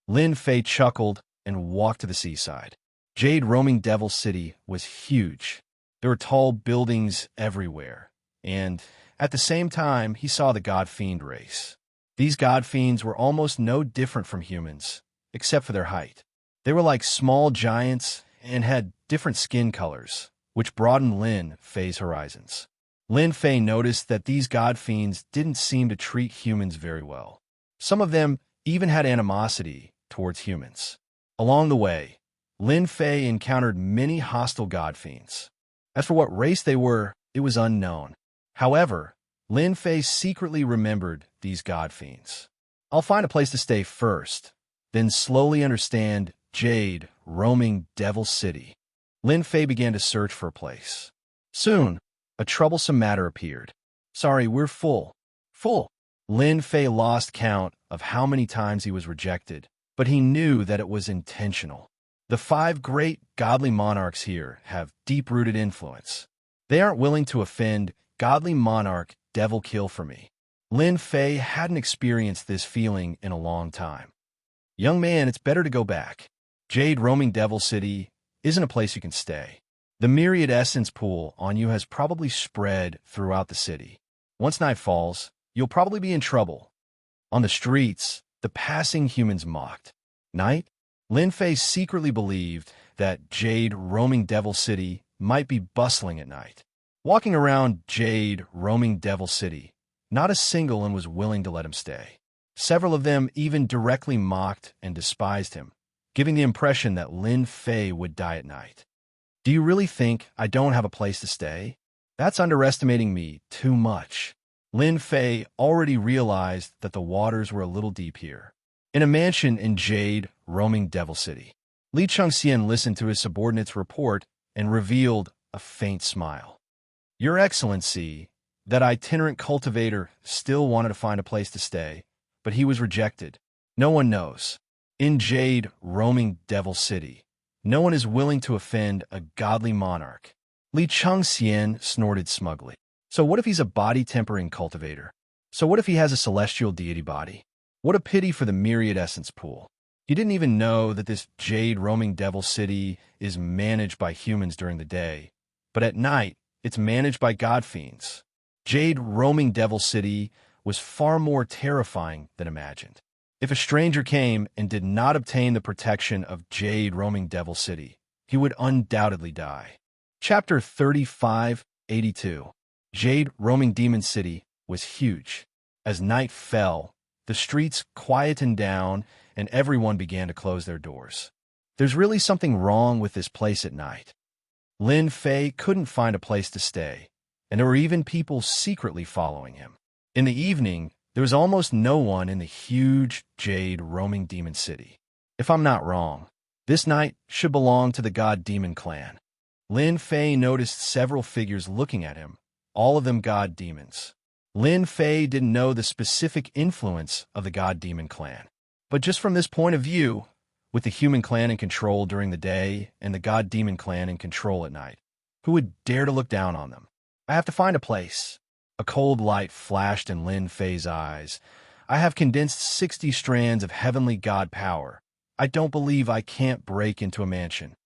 Lin Fei chuckled and walked to the seaside. Jade, roaming Devil City, was huge. There were tall buildings everywhere, and at the same time, he saw the god-fiend race. These god-fiends were almost no different from humans, except for their height. They were like small giants and had different skin colors, which broadened Lin Fei's horizons. Lin Fei noticed that these god-fiends didn't seem to treat humans very well. Some of them even had animosity towards humans. Along the way, Lin Fei encountered many hostile god-fiends. As for what race they were, it was unknown. However, Lin Fei secretly remembered these god-fiends. I'll find a place to stay first, then slowly understand Jade, roaming Devil City. Lin Fei began to search for a place. Soon, a troublesome matter appeared. Sorry, we're full. Full. Lin Fei lost count of how many times he was rejected, but he knew that it was intentional. The 5 great godly monarchs here have deep-rooted influence. They aren't willing to offend godly monarch Devil Kill for me. Lin Fei hadn't experienced this feeling in a long time. Young man, it's better to go back. Jade, roaming Devil City, isn't a place you can stay. The myriad essence pool on you has probably spread throughout the city. Once night falls, you'll probably be in trouble. On the streets, the passing humans mocked. Night? Lin Fei secretly believed that Jade, roaming Devil City, might be bustling at night. Walking around Jade, roaming Devil City, not a single one was willing to let him stay. Several of them even directly mocked and despised him, giving the impression that Lin Fei would die at night. Do you really think I don't have a place to stay? That's underestimating me too much. Lin Fei already realized that the waters were a little deep here. In a mansion in Jade, roaming Devil City, Li Chengxian listened to his subordinate's report and revealed a faint smile. Your Excellency, that itinerant cultivator still wanted to find a place to stay, but he was rejected. No one knows. In Jade, roaming Devil City, no one is willing to offend a godly monarch. Li Chengxian snorted smugly. So what if he's a body-tempering cultivator? So what if he has a celestial deity body? What a pity for the myriad essence pool. He didn't even know that this Jade roaming Devil City is managed by humans during the day, but at night, it's managed by god fiends. Jade roaming Devil City was far more terrifying than imagined. If a stranger came and did not obtain the protection of Jade roaming Devil City, he would undoubtedly die. Chapter 3582. Jade roaming Demon City was huge. As night fell, the streets quietened down and everyone began to close their doors. There's really something wrong with this place at night. Lin Fei couldn't find a place to stay, and there were even people secretly following him. In the evening, there was almost no one in the huge Jade roaming Demon City. If I'm not wrong, this night should belong to the God Demon clan. Lin Fei noticed several figures looking at him, all of them god demons. Lin Fei didn't know the specific influence of the god demon clan. But just from this point of view, with the human clan in control during the day and the god demon clan in control at night, who would dare to look down on them? I have to find a place. A cold light flashed in Lin Fei's eyes. I have condensed 60 strands of heavenly god power. I don't believe I can't break into a mansion.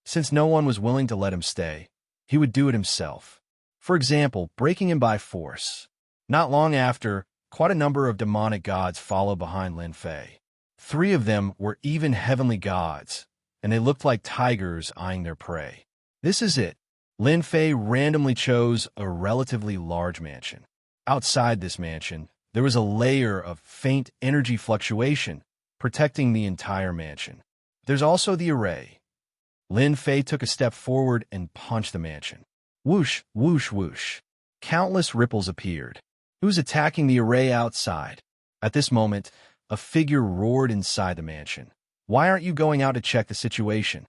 Since no one was willing to let him stay, he would do it himself. For example, breaking in by force. Not long after, quite a number of demonic gods followed behind Lin Fei. 3 of them were even heavenly gods, and they looked like tigers eyeing their prey. This is it. Lin Fei randomly chose a relatively large mansion. Outside this mansion, there was a layer of faint energy fluctuation protecting the entire mansion. There's also the array. Lin Fei took a step forward and punched the mansion. Whoosh, whoosh, whoosh. Countless ripples appeared. He was attacking the array outside. At this moment, a figure roared inside the mansion. Why aren't you going out to check the situation?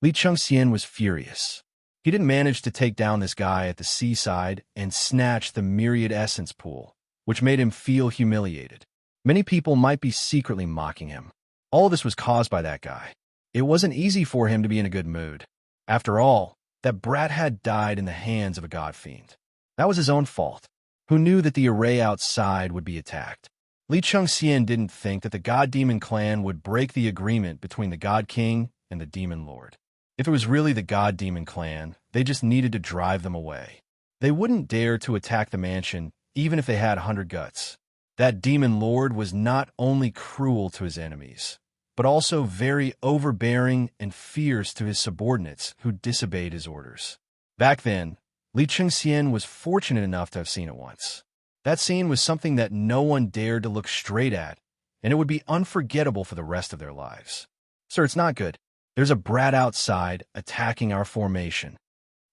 Li Chengxian was furious. He didn't manage to take down this guy at the seaside and snatch the myriad essence pool, which made him feel humiliated. Many people might be secretly mocking him. All this was caused by that guy. It wasn't easy for him to be in a good mood. After all, that brat had died in the hands of a god fiend. That was his own fault. Who knew that the array outside would be attacked? Li Chengxian didn't think that the God Demon clan would break the agreement between the God King and the Demon Lord. If it was really the God Demon clan, they just needed to drive them away. They wouldn't dare to attack the mansion even if they had 100 guts. That Demon Lord was not only cruel to his enemies, but also very overbearing and fierce to his subordinates who disobeyed his orders. Back then, Li Chengxian was fortunate enough to have seen it once. That scene was something that no one dared to look straight at, and it would be unforgettable for the rest of their lives. Sir, it's not good. There's a brat outside attacking our formation.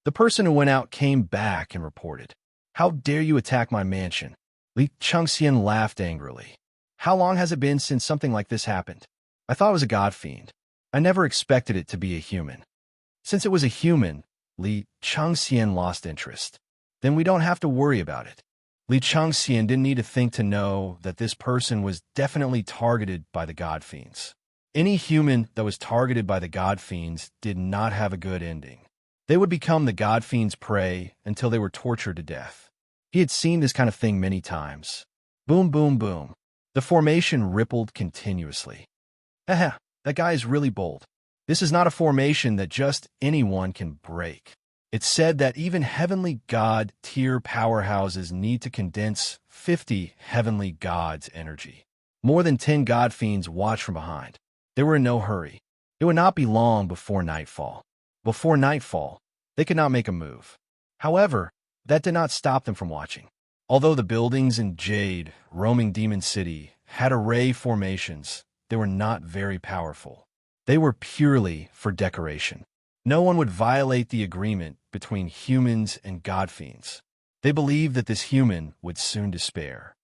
The person who went out came back and reported. How dare you attack my mansion? Li Chengxian laughed angrily. How long has it been since something like this happened? I thought it was a god fiend. I never expected it to be a human. Since it was a human, Li Chengxian lost interest. Then we don't have to worry about it. Li Chengxian didn't need to think to know that this person was definitely targeted by the god fiends. Any human that was targeted by the god fiends did not have a good ending. They would become the god fiends' prey until they were tortured to death. He had seen this kind of thing many times. Boom, boom, boom. The formation rippled continuously. Haha, that guy is really bold. This is not a formation that just anyone can break. It's said that even heavenly god tier powerhouses need to condense 50 heavenly gods' energy. More than 10 god fiends watched from behind. They were in no hurry. It would not be long before nightfall. Before nightfall, they could not make a move. However, that did not stop them from watching. Although the buildings in Jade, roaming Demon City, had array formations, they were not very powerful. They were purely for decoration. No one would violate the agreement between humans and god fiends. They believed that this human would soon despair.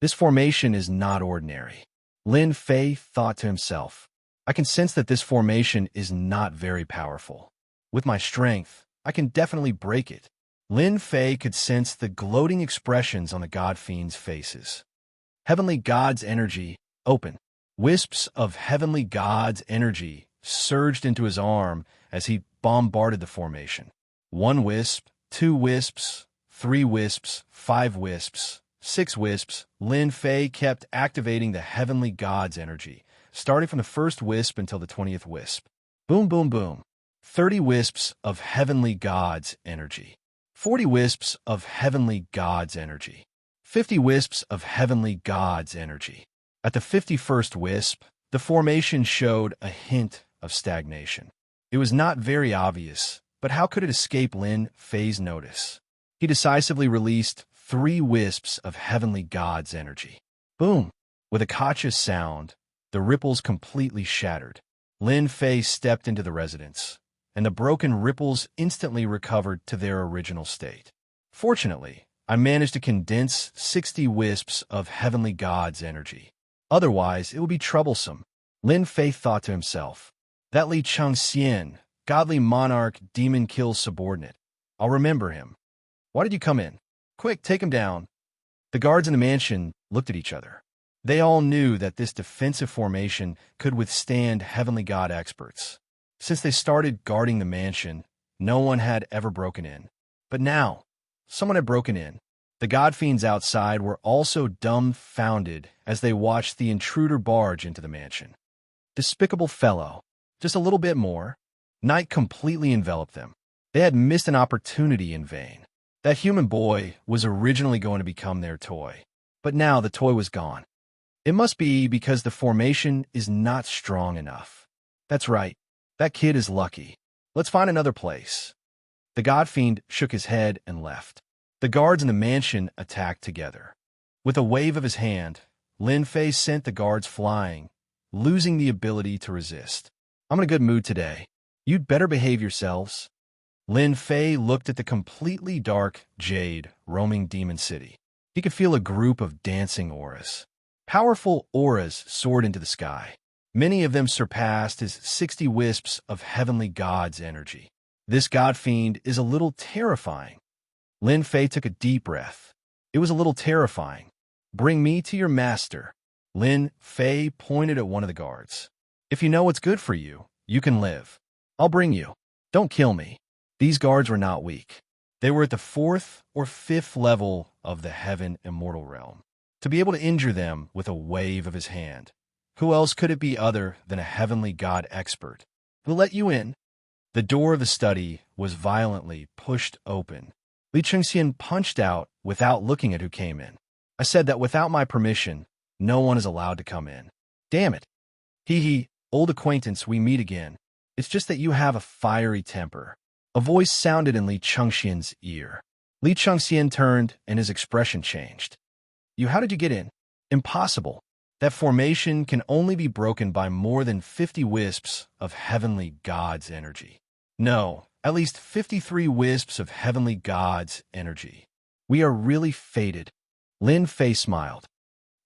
This formation is not ordinary. Lin Fei thought to himself. I can sense that this formation is not very powerful. With my strength, I can definitely break it. Lin Fei could sense the gloating expressions on the god fiends' faces. Heavenly God's energy, open. Wisps of Heavenly God's energy surged into his arm as he bombarded the formation. 1 wisp, 2 wisps, 3 wisps, 5 wisps, 6 wisps. Lin Fei kept activating the Heavenly God's energy, starting from the first wisp until the 20th wisp. Boom, boom, boom. 30 wisps of Heavenly God's energy. 40 wisps of Heavenly God's energy. 50 wisps of Heavenly God's energy. At the 51st wisp, the formation showed a hint of stagnation. It was not very obvious, but how could it escape Lin Fei's notice? He decisively released 3 wisps of Heavenly God's energy. Boom! With a cautious sound, the ripples completely shattered. Lin Fei stepped into the residence, and the broken ripples instantly recovered to their original state. Fortunately, I managed to condense 60 wisps of Heavenly God's energy. Otherwise, it would be troublesome. Lin Fei thought to himself. That Li Xianxia, godly monarch, demon kills subordinate. I'll remember him. Why did you come in? Quick, take him down. The guards in the mansion looked at each other. They all knew that this defensive formation could withstand Heavenly God experts. Since they started guarding the mansion, no one had ever broken in. But now, someone had broken in. The god fiends outside were also dumbfounded as they watched the intruder barge into the mansion. Despicable fellow. Just a little bit more. Night completely enveloped them. They had missed an opportunity in vain. That human boy was originally going to become their toy. But now the toy was gone. It must be because the formation is not strong enough. That's right. That kid is lucky. Let's find another place. The god fiend shook his head and left. The guards in the mansion attacked together. With a wave of his hand, Lin Fei sent the guards flying, losing the ability to resist. I'm in a good mood today. You'd better behave yourselves. Lin Fei looked at the completely dark jade roaming demon city. He could feel a group of dancing auras. Powerful auras soared into the sky. Many of them surpassed his 60 wisps of Heavenly God's energy. This god fiend is a little terrifying. Lin Fei took a deep breath. It was a little terrifying. Bring me to your master. Lin Fei pointed at one of the guards. If you know what's good for you, you can live. I'll bring you. Don't kill me. These guards were not weak. They were at the 4th or 5th level of the Heaven Immortal Realm. To be able to injure them with a wave of his hand, who else could it be other than a Heavenly God expert? We'll let you in. The door of the study was violently pushed open. Li Xianxia punched out without looking at who came in. I said that without my permission, no one is allowed to come in. Damn it. Hee, old acquaintance, we meet again. It's just that you have a fiery temper. A voice sounded in Li Xianxia's ear. Li Xianxia turned and his expression changed. How did you get in? Impossible. That formation can only be broken by more than 50 wisps of Heavenly God's energy. No, at least 53 wisps of Heavenly God's energy. We are really fated. Lin Fei smiled.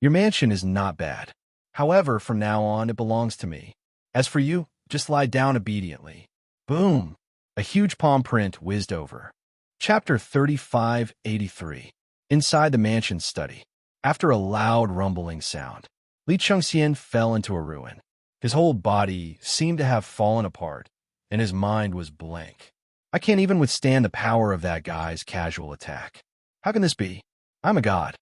Your mansion is not bad. However, from now on, it belongs to me. As for you, just lie down obediently. Boom! A huge palm print whizzed over. Chapter 3583. Inside the mansion study. After a loud rumbling sound, Li Xianxia fell into a ruin. His whole body seemed to have fallen apart, and his mind was blank. I can't even withstand the power of that guy's casual attack. How can this be? I'm a god.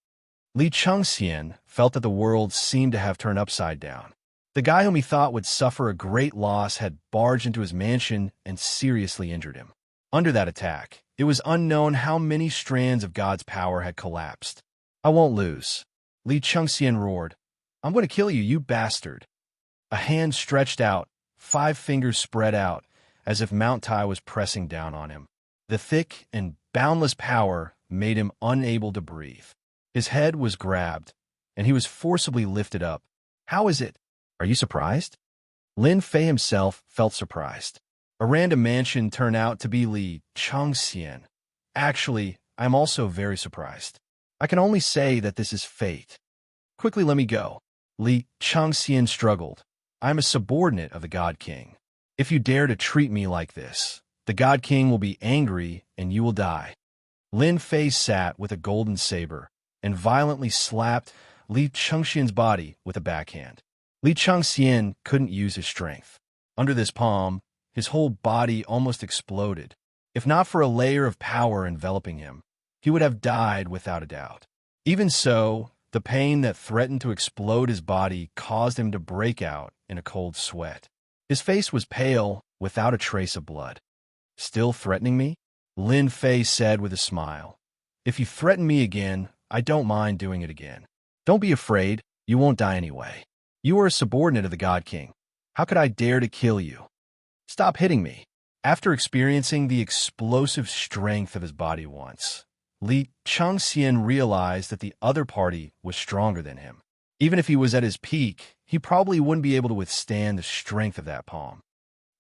Li Xianxia felt that the world seemed to have turned upside down. The guy whom he thought would suffer a great loss had barged into his mansion and seriously injured him. Under that attack, it was unknown how many strands of God's power had collapsed. I won't lose. Li Xianxia roared. I'm going to kill you, you bastard. A hand stretched out, 5 fingers spread out, as if Mount Tai was pressing down on him. The thick and boundless power made him unable to breathe. His head was grabbed, and he was forcibly lifted up. How is it? Are you surprised? Lin Fei himself felt surprised. A random mansion turned out to be Li Xianxia. Actually, I am also very surprised. I can only say that this is fate. Quickly let me go. Li Xianxia struggled. I am a subordinate of the God King. If you dare to treat me like this, the God King will be angry and you will die. Lin Fei sat with a golden saber and violently slapped Li Chengxian's body with a backhand. Li Chengxian couldn't use his strength. Under this palm, his whole body almost exploded. If not for a layer of power enveloping him, he would have died without a doubt. Even so, the pain that threatened to explode his body caused him to break out in a cold sweat. His face was pale, without a trace of blood. Still threatening me? Lin Fei said with a smile. If you threaten me again, I don't mind doing it again. Don't be afraid, you won't die anyway. You are a subordinate of the God King. How could I dare to kill you? Stop hitting me. After experiencing the explosive strength of his body once, Li Chengxian realized that the other party was stronger than him. Even if he was at his peak, he probably wouldn't be able to withstand the strength of that palm.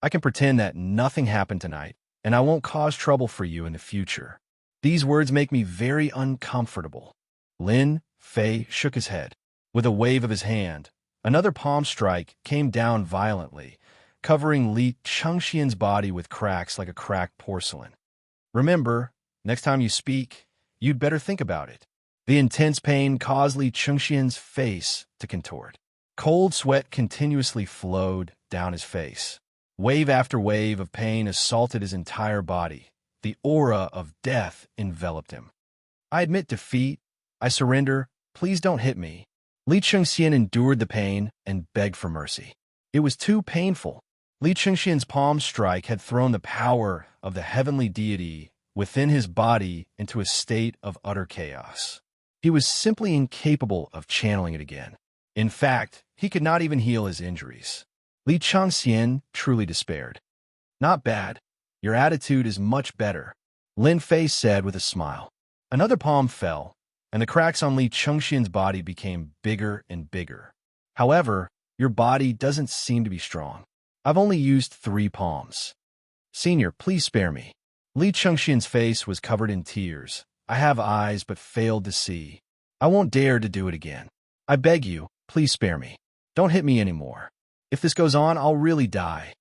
I can pretend that nothing happened tonight, and I won't cause trouble for you in the future. These words make me very uncomfortable. Lin Fei shook his head. With a wave of his hand, another palm strike came down violently, covering Li Chengxian's body with cracks like a cracked porcelain. Remember, next time you speak, you'd better think about it. The intense pain caused Li Chengxian's face to contort. Cold sweat continuously flowed down his face. Wave after wave of pain assaulted his entire body. The aura of death enveloped him. I admit defeat. I surrender. Please don't hit me. Li Chengxian endured the pain and begged for mercy. It was too painful. Li Chengxian's palm strike had thrown the power of the heavenly deity within his body into a state of utter chaos. He was simply incapable of channeling it again. In fact, he could not even heal his injuries. Li Chengxian truly despaired. Not bad. Your attitude is much better, Lin Fei said with a smile. Another palm fell, and the cracks on Li Chengxian's body became bigger and bigger. However, your body doesn't seem to be strong. I've only used 3 palms. Senior, please spare me. Li Chengxian's face was covered in tears. I have eyes but failed to see. I won't dare to do it again. I beg you, please spare me. Don't hit me anymore. If this goes on, I'll really die.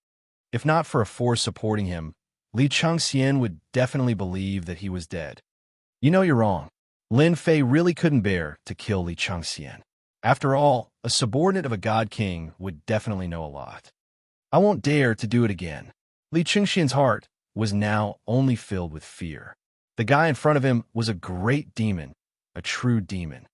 If not for a force supporting him, Li Chengxian would definitely believe that he was dead. You know you're wrong. Lin Fei really couldn't bear to kill Li Chengxian. After all, a subordinate of a god king would definitely know a lot. I won't dare to do it again. Li Chengxian's heart was now only filled with fear. The guy in front of him was a great demon, a true demon.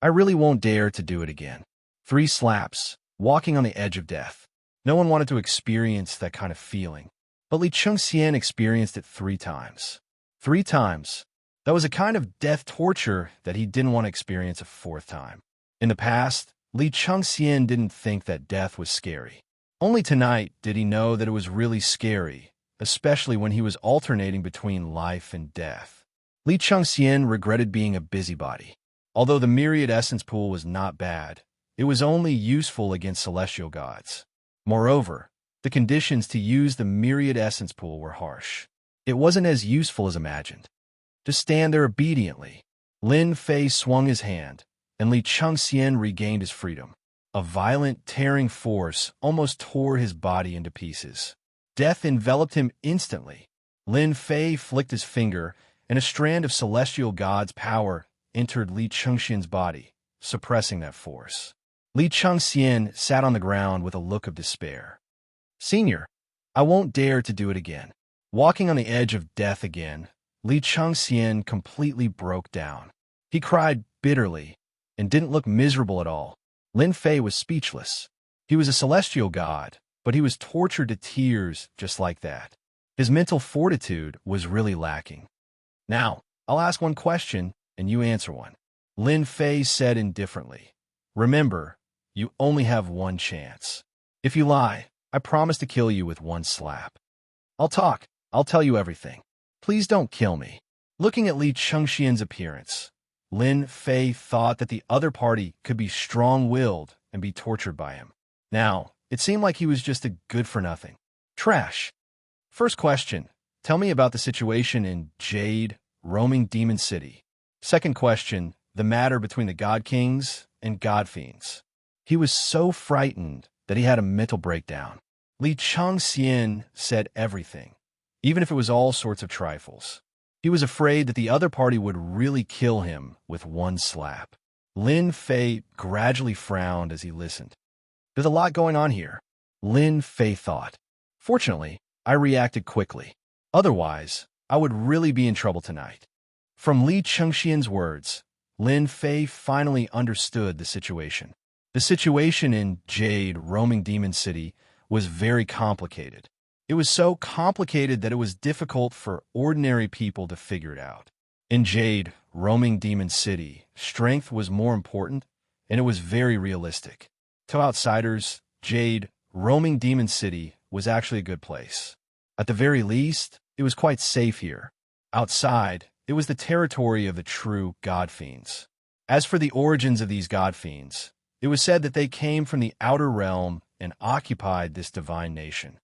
I really won't dare to do it again. 3 slaps, walking on the edge of death. No one wanted to experience that kind of feeling, but Li Chengxian experienced it 3 times. 3 times. That was a kind of death torture that he didn't want to experience a 4th time. In the past, Li Chengxian didn't think that death was scary. Only tonight did he know that it was really scary, especially when he was alternating between life and death. Li Chengxian regretted being a busybody. Although the myriad essence pool was not bad, it was only useful against celestial gods. Moreover, the conditions to use the myriad essence pool were harsh. It wasn't as useful as imagined. To stand there obediently, Lin Fei swung his hand, and Li Chengxian regained his freedom. A violent, tearing force almost tore his body into pieces. Death enveloped him instantly. Lin Fei flicked his finger, and a strand of celestial god's power entered Li Chengxian's body, suppressing that force. Li Chengxian sat on the ground with a look of despair. Senior, I won't dare to do it again. Walking on the edge of death again, Li Chengxian completely broke down. He cried bitterly and didn't look miserable at all. Lin Fei was speechless. He was a celestial god, but he was tortured to tears just like that. His mental fortitude was really lacking. Now, I'll ask one question, and you answer one. Lin Fei said indifferently. Remember, you only have 1 chance. If you lie, I promise to kill you with 1 slap. I'll talk. I'll tell you everything. Please don't kill me. Looking at Li Chengxian's appearance, Lin Fei thought that the other party could be strong-willed and be tortured by him. Now, it seemed like he was just a good-for-nothing. Trash. First question, tell me about the situation in Jade roaming demon city. Second question, the matter between the god kings and god fiends. He was so frightened that he had a mental breakdown. Li Changxian said everything, even if it was all sorts of trifles. He was afraid that the other party would really kill him with one slap. Lin Fei gradually frowned as he listened. There's a lot going on here, Lin Fei thought. Fortunately, I reacted quickly. Otherwise, I would really be in trouble tonight. From Li Chengxian's words, Lin Fei finally understood the situation. The situation in Jade, roaming demon city, was very complicated. It was so complicated that it was difficult for ordinary people to figure it out. In Jade, roaming demon city, strength was more important, and it was very realistic. To outsiders, Jade, roaming demon city, was actually a good place. At the very least, it was quite safe here. Outside, it was the territory of the true god fiends. As for the origins of these god fiends, it was said that they came from the outer realm and occupied this divine nation.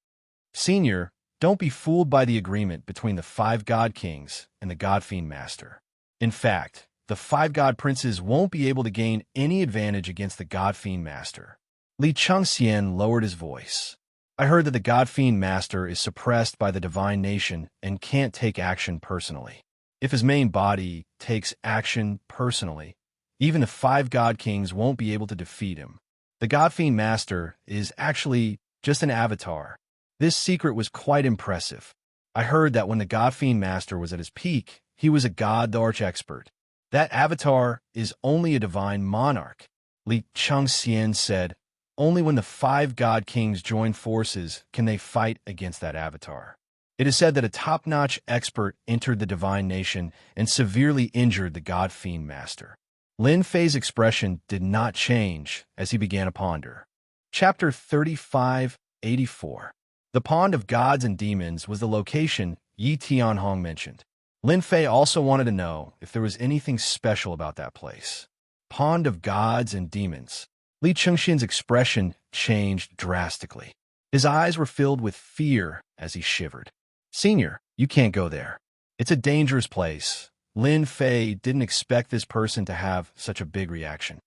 Senior, don't be fooled by the agreement between the 5 god kings and the god fiend master. In fact, the 5 god princes won't be able to gain any advantage against the god fiend master. Li Changxian lowered his voice. I heard that the god fiend master is suppressed by the divine nation and can't take action personally. If his main body takes action personally, even the 5 god kings won't be able to defeat him. The god fiend master is actually just an avatar. This secret was quite impressive. I heard that when the god fiend master was at his peak, he was a god arch-expert. That avatar is only a divine monarch. Li Changxian said, only when the 5 god kings join forces can they fight against that avatar. It is said that a top-notch expert entered the divine nation and severely injured the god fiend master. Lin Fei's expression did not change as he began to ponder. Chapter 3584. The Pond of Gods and Demons was the location Yi Tianhong mentioned. Lin Fei also wanted to know if there was anything special about that place. Pond of Gods and Demons. Li Chengxian's expression changed drastically. His eyes were filled with fear as he shivered. Senior, you can't go there. It's a dangerous place. Lin Fei didn't expect this person to have such a big reaction.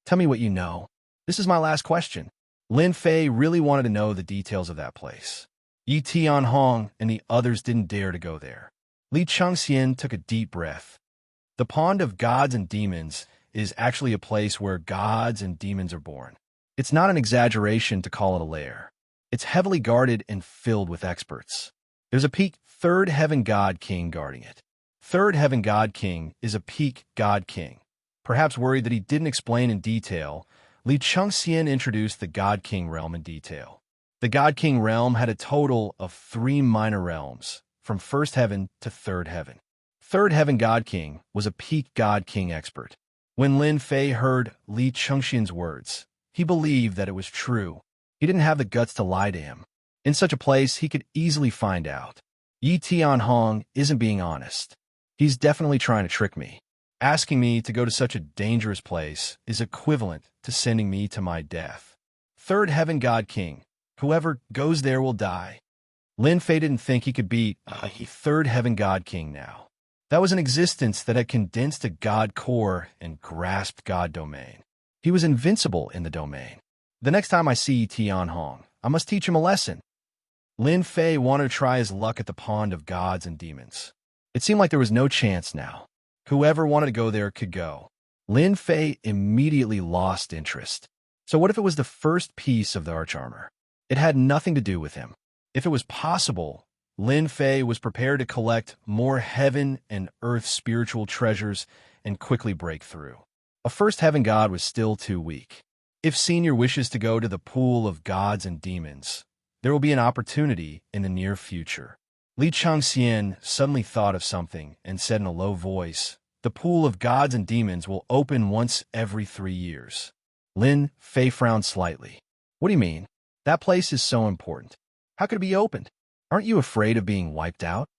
Tell me what you know. This is my last question. Lin Fei really wanted to know the details of that place. Yi Tianhong and the others didn't dare to go there. Li Changxian took a deep breath. The Pond of Gods and Demons is actually a place where gods and demons are born. It's not an exaggeration to call it a lair. It's heavily guarded and filled with experts. There's a peak 3rd Heaven God King guarding it. 3rd Heaven God King is a peak God King. Perhaps worried that he didn't explain in detail, Li Chengxian introduced the God King realm in detail. The God King realm had a total of 3 minor realms, from 1st Heaven to 3rd Heaven. 3rd Heaven God King was a peak God King expert. When Lin Fei heard Li Chengxian's words, he believed that it was true. He didn't have the guts to lie to him. In such a place, he could easily find out. Yi Tianhong isn't being honest. He's definitely trying to trick me. Asking me to go to such a dangerous place is equivalent to sending me to my death. 3rd Heaven God King. Whoever goes there will die. Lin Fei didn't think he could beat a 3rd Heaven God King now. That was an existence that had condensed a God core and grasped God domain. He was invincible in the domain. The next time I see Tianhong, I must teach him a lesson. Lin Fei wanted to try his luck at the Pond of Gods and Demons. It seemed like there was no chance now. Whoever wanted to go there could go. Lin Fei immediately lost interest. So what if it was the first piece of the arch-armor? It had nothing to do with him. If it was possible, Lin Fei was prepared to collect more heaven and earth spiritual treasures and quickly break through. A 1st Heaven God was still too weak. If Senior wishes to go to the pool of gods and demons, there will be an opportunity in the near future. Li Changxian suddenly thought of something and said in a low voice, the pool of gods and demons will open once every 3 years. Lin Fei frowned slightly. What do you mean? That place is so important. How could it be opened? Aren't you afraid of being wiped out?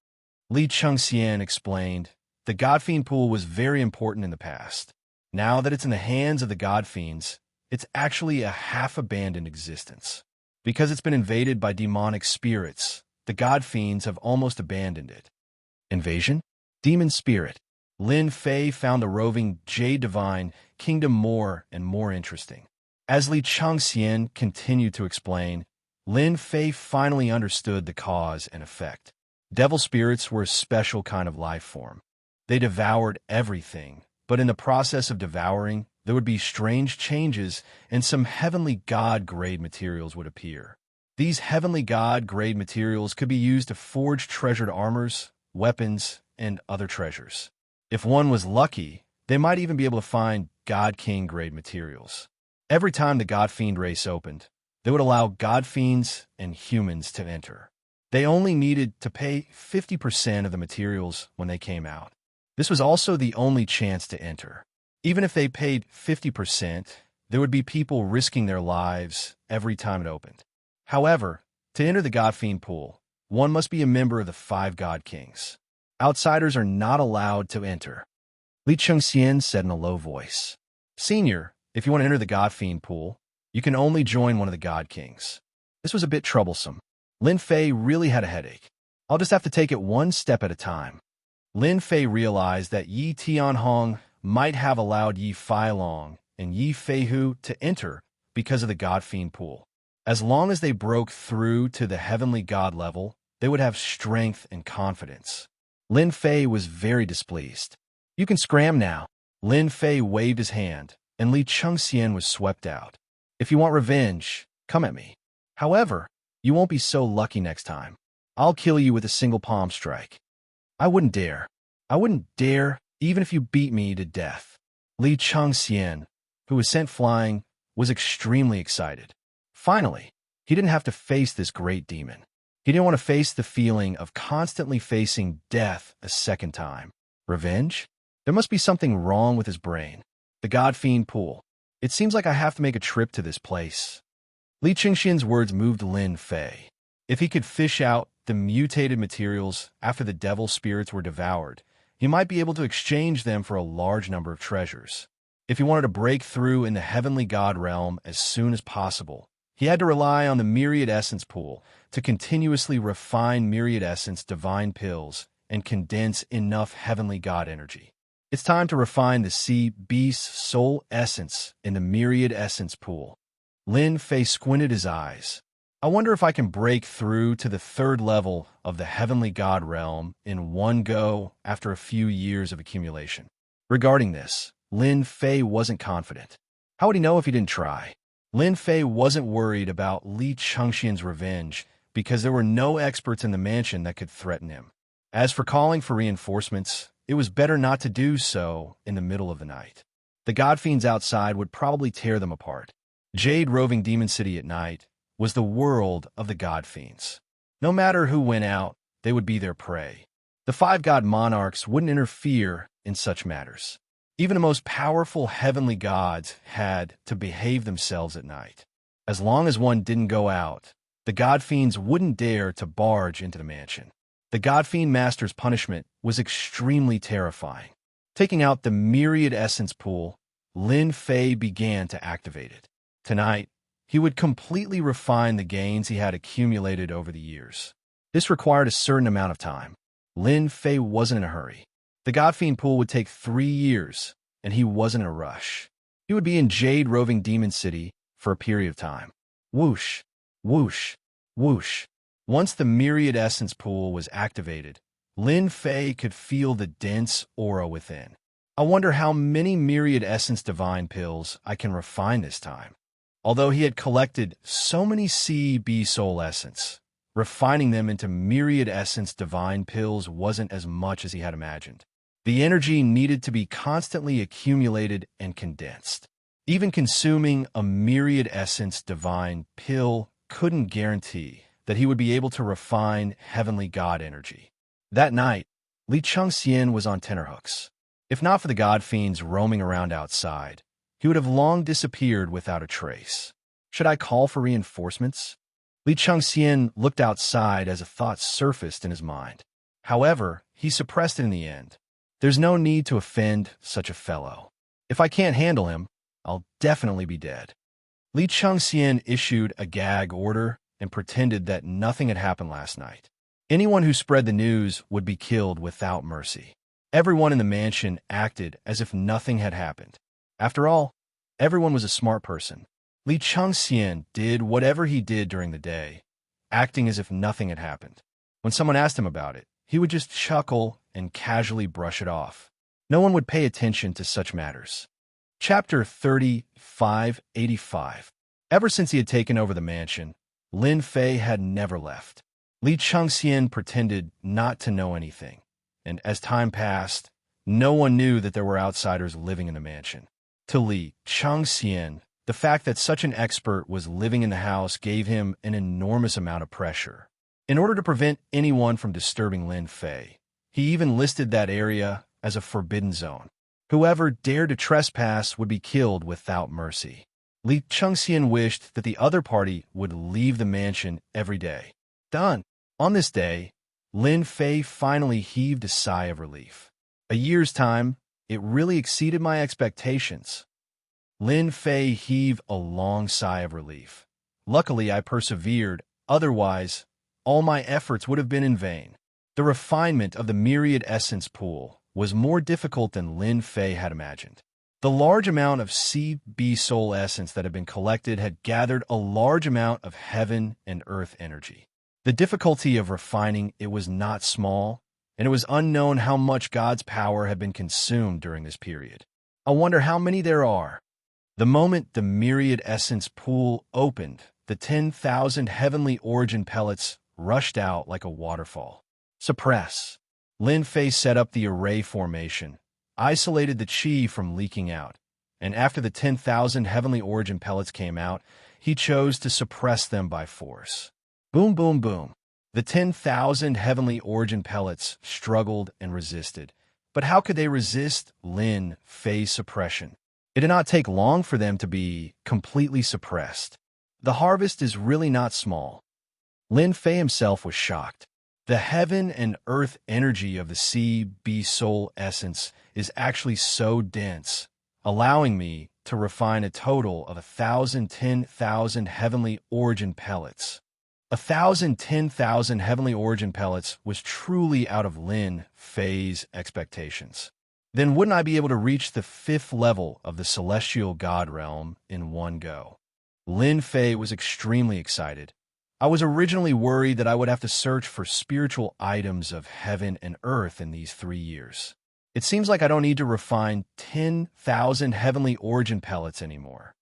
Li Chengxian explained, the God Fiend pool was very important in the past. Now that it's in the hands of the God Fiends, it's actually a half-abandoned existence. Because it's been invaded by demonic spirits, the God Fiends have almost abandoned it. Invasion? Demon Spirit. Lin Fei found the roving Jade Divine Kingdom more and more interesting. As Li Changxian continued to explain, Lin Fei finally understood the cause and effect. Devil spirits were a special kind of life form. They devoured everything, but in the process of devouring, there would be strange changes and some heavenly god-grade materials would appear. These heavenly god-grade materials could be used to forge treasured armors, weapons, and other treasures. If one was lucky, they might even be able to find God King grade materials. Every time the God Fiend race opened, they would allow God Fiends and humans to enter. They only needed to pay 50% of the materials when they came out. This was also the only chance to enter. Even if they paid 50%, there would be people risking their lives every time it opened. However, to enter the God Fiend pool, one must be a member of the 5 God Kings. Outsiders are not allowed to enter. Li Chengxian said in a low voice. Senior, if you want to enter the God Fiend pool, you can only join one of the God Kings. This was a bit troublesome. Lin Fei really had a headache. I'll just have to take it one step at a time. Lin Fei realized that Yi Tianhong might have allowed Yi Feilong and Yi Feihu to enter because of the God Fiend pool. As long as they broke through to the heavenly God level, they would have strength and confidence. Lin Fei was very displeased. You can scram now. Lin Fei waved his hand, and Li Chengxian was swept out. If you want revenge, come at me. However, you won't be so lucky next time. I'll kill you with a single palm strike. I wouldn't dare. I wouldn't dare, even if you beat me to death. Li Chengxian, who was sent flying, was extremely excited. Finally, he didn't have to face this great demon. He didn't want to face the feeling of constantly facing death a second time. Revenge? There must be something wrong with his brain. The God Fiend pool. It seems like I have to make a trip to this place. Li Chengxian's words moved Lin Fei. If he could fish out the mutated materials after the devil spirits were devoured, he might be able to exchange them for a large number of treasures. If he wanted to break through in the heavenly god realm as soon as possible, he had to rely on the Myriad Essence pool to continuously refine Myriad Essence divine pills and condense enough heavenly god energy. It's time to refine the Sea Beast Soul Essence in the Myriad Essence pool. Lin Fei squinted his eyes. I wonder if I can break through to the 3rd level of the heavenly god realm in one go after a few years of accumulation. Regarding this, Lin Fei wasn't confident. How would he know if he didn't try? Lin Fei wasn't worried about Li Chengxian's revenge because there were no experts in the mansion that could threaten him. As for calling for reinforcements, it was better not to do so in the middle of the night. The God Fiends outside would probably tear them apart. Jade roving Demon City at night was the world of the God Fiends. No matter who went out, they would be their prey. The 5 God Monarchs wouldn't interfere in such matters. Even the most powerful heavenly gods had to behave themselves at night. As long as one didn't go out, the God Fiends wouldn't dare to barge into the mansion. The God Fiend Master's punishment was extremely terrifying. Taking out the Myriad Essence pool, Lin Fei began to activate it. Tonight, he would completely refine the gains he had accumulated over the years. This required a certain amount of time. Lin Fei wasn't in a hurry. The God Fiend pool would take 3 years, and he wasn't in a rush. He would be in Jade roving Demon City for a period of time. Whoosh, whoosh, whoosh. Once the Myriad Essence pool was activated, Lin Fei could feel the dense aura within. I wonder how many Myriad Essence divine pills I can refine this time. Although he had collected so many CB Soul Essence, refining them into Myriad Essence divine pills wasn't as much as he had imagined. The energy needed to be constantly accumulated and condensed. Even consuming a Myriad Essence divine pill couldn't guarantee that he would be able to refine heavenly god energy. That night, Li Chengxian was on tenterhooks. If not for the God Fiends roaming around outside, he would have long disappeared without a trace. Should I call for reinforcements? Li Chengxian looked outside as a thought surfaced in his mind. However, he suppressed it in the end. There's no need to offend such a fellow. If I can't handle him, I'll definitely be dead. Li Chengxian issued a gag order and pretended that nothing had happened last night. Anyone who spread the news would be killed without mercy. Everyone in the mansion acted as if nothing had happened. After all, everyone was a smart person. Li Changxian did whatever he did during the day, acting as if nothing had happened. When someone asked him about it, he would just chuckle and casually brush it off. No one would pay attention to such matters. Chapter 3585. Ever since he had taken over the mansion, Lin Fei had never left. Li Changxian pretended not to know anything, and as time passed, no one knew that there were outsiders living in the mansion. To Li Changxian, the fact that such an expert was living in the house gave him an enormous amount of pressure. In order to prevent anyone from disturbing Lin Fei, he even listed that area as a forbidden zone. Whoever dared to trespass would be killed without mercy. Li Changxian wished that the other party would leave the mansion every day. Done. On this day, Lin Fei finally heaved a sigh of relief. A year's time, it really exceeded my expectations. Lin Fei heaved a long sigh of relief. Luckily, I persevered, otherwise, all my efforts would have been in vain. The refinement of the myriad essence pool was more difficult than Lin Fei had imagined. The large amount of CB soul essence that had been collected had gathered a large amount of heaven and earth energy. The difficulty of refining it was not small, and it was unknown how much God's power had been consumed during this period. I wonder how many there are. The moment the myriad essence pool opened, the 10,000 heavenly origin pellets rushed out like a waterfall. Suppress. Lin Fei set up the array formation, isolated the qi from leaking out, and after the 10,000 heavenly origin pellets came out, he chose to suppress them by force. Boom, boom, boom. The 10,000 heavenly origin pellets struggled and resisted. But how could they resist Lin Fei's suppression? It did not take long for them to be completely suppressed. The harvest is really not small. Lin Fei himself was shocked. The heaven and earth energy of the CB soul essence is actually so dense, allowing me to refine a total of 10,000 heavenly origin pellets. 10,000 heavenly origin pellets was truly out of Lin Fei's expectations. Then wouldn't I be able to reach the 5th level of the celestial god realm in one go? Lin Fei was extremely excited. I was originally worried that I would have to search for spiritual items of heaven and earth in these 3 years. It seems like I don't need to refine 10,000 heavenly origin pellets anymore.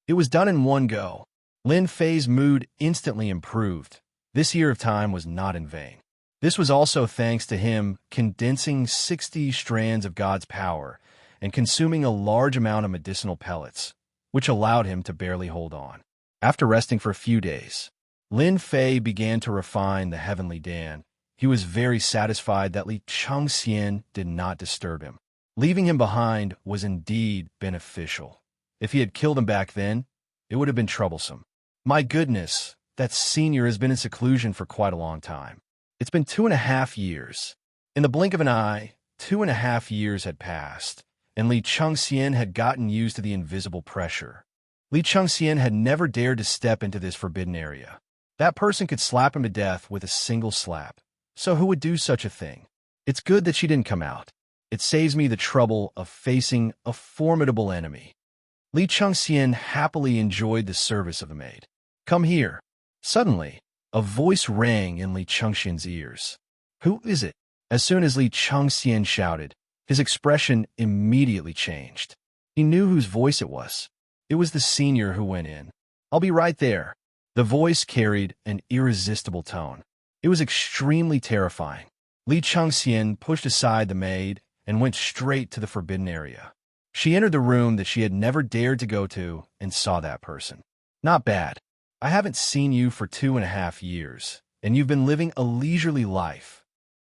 It was done in one go. Lin Fei's mood instantly improved. This year of time was not in vain. This was also thanks to him condensing 60 strands of God's power and consuming a large amount of medicinal pellets, which allowed him to barely hold on. After resting for a few days, Lin Fei began to refine the heavenly Dan. He was very satisfied that Li Changxian did not disturb him. Leaving him behind was indeed beneficial. If he had killed him back then, it would have been troublesome. My goodness, that senior has been in seclusion for quite a long time. It's been 2.5 years. In the blink of an eye, 2.5 years had passed, and Li Changxian had gotten used to the invisible pressure. Li Changxian had never dared to step into this forbidden area. That person could slap him to death with a single slap. So who would do such a thing? It's good that she didn't come out. It saves me the trouble of facing a formidable enemy. Li Changxian happily enjoyed the service of the maid. Come here. Suddenly, a voice rang in Li Changxian's ears. Who is it? As soon as Li Changxian shouted, his expression immediately changed. He knew whose voice it was. It was the senior who went in. I'll be right there. The voice carried an irresistible tone. It was extremely terrifying. Li Changxian pushed aside the maid and went straight to the forbidden area. She entered the room that she had never dared to go to and saw that person. Not bad. I haven't seen you for 2.5 years, and you've been living a leisurely life.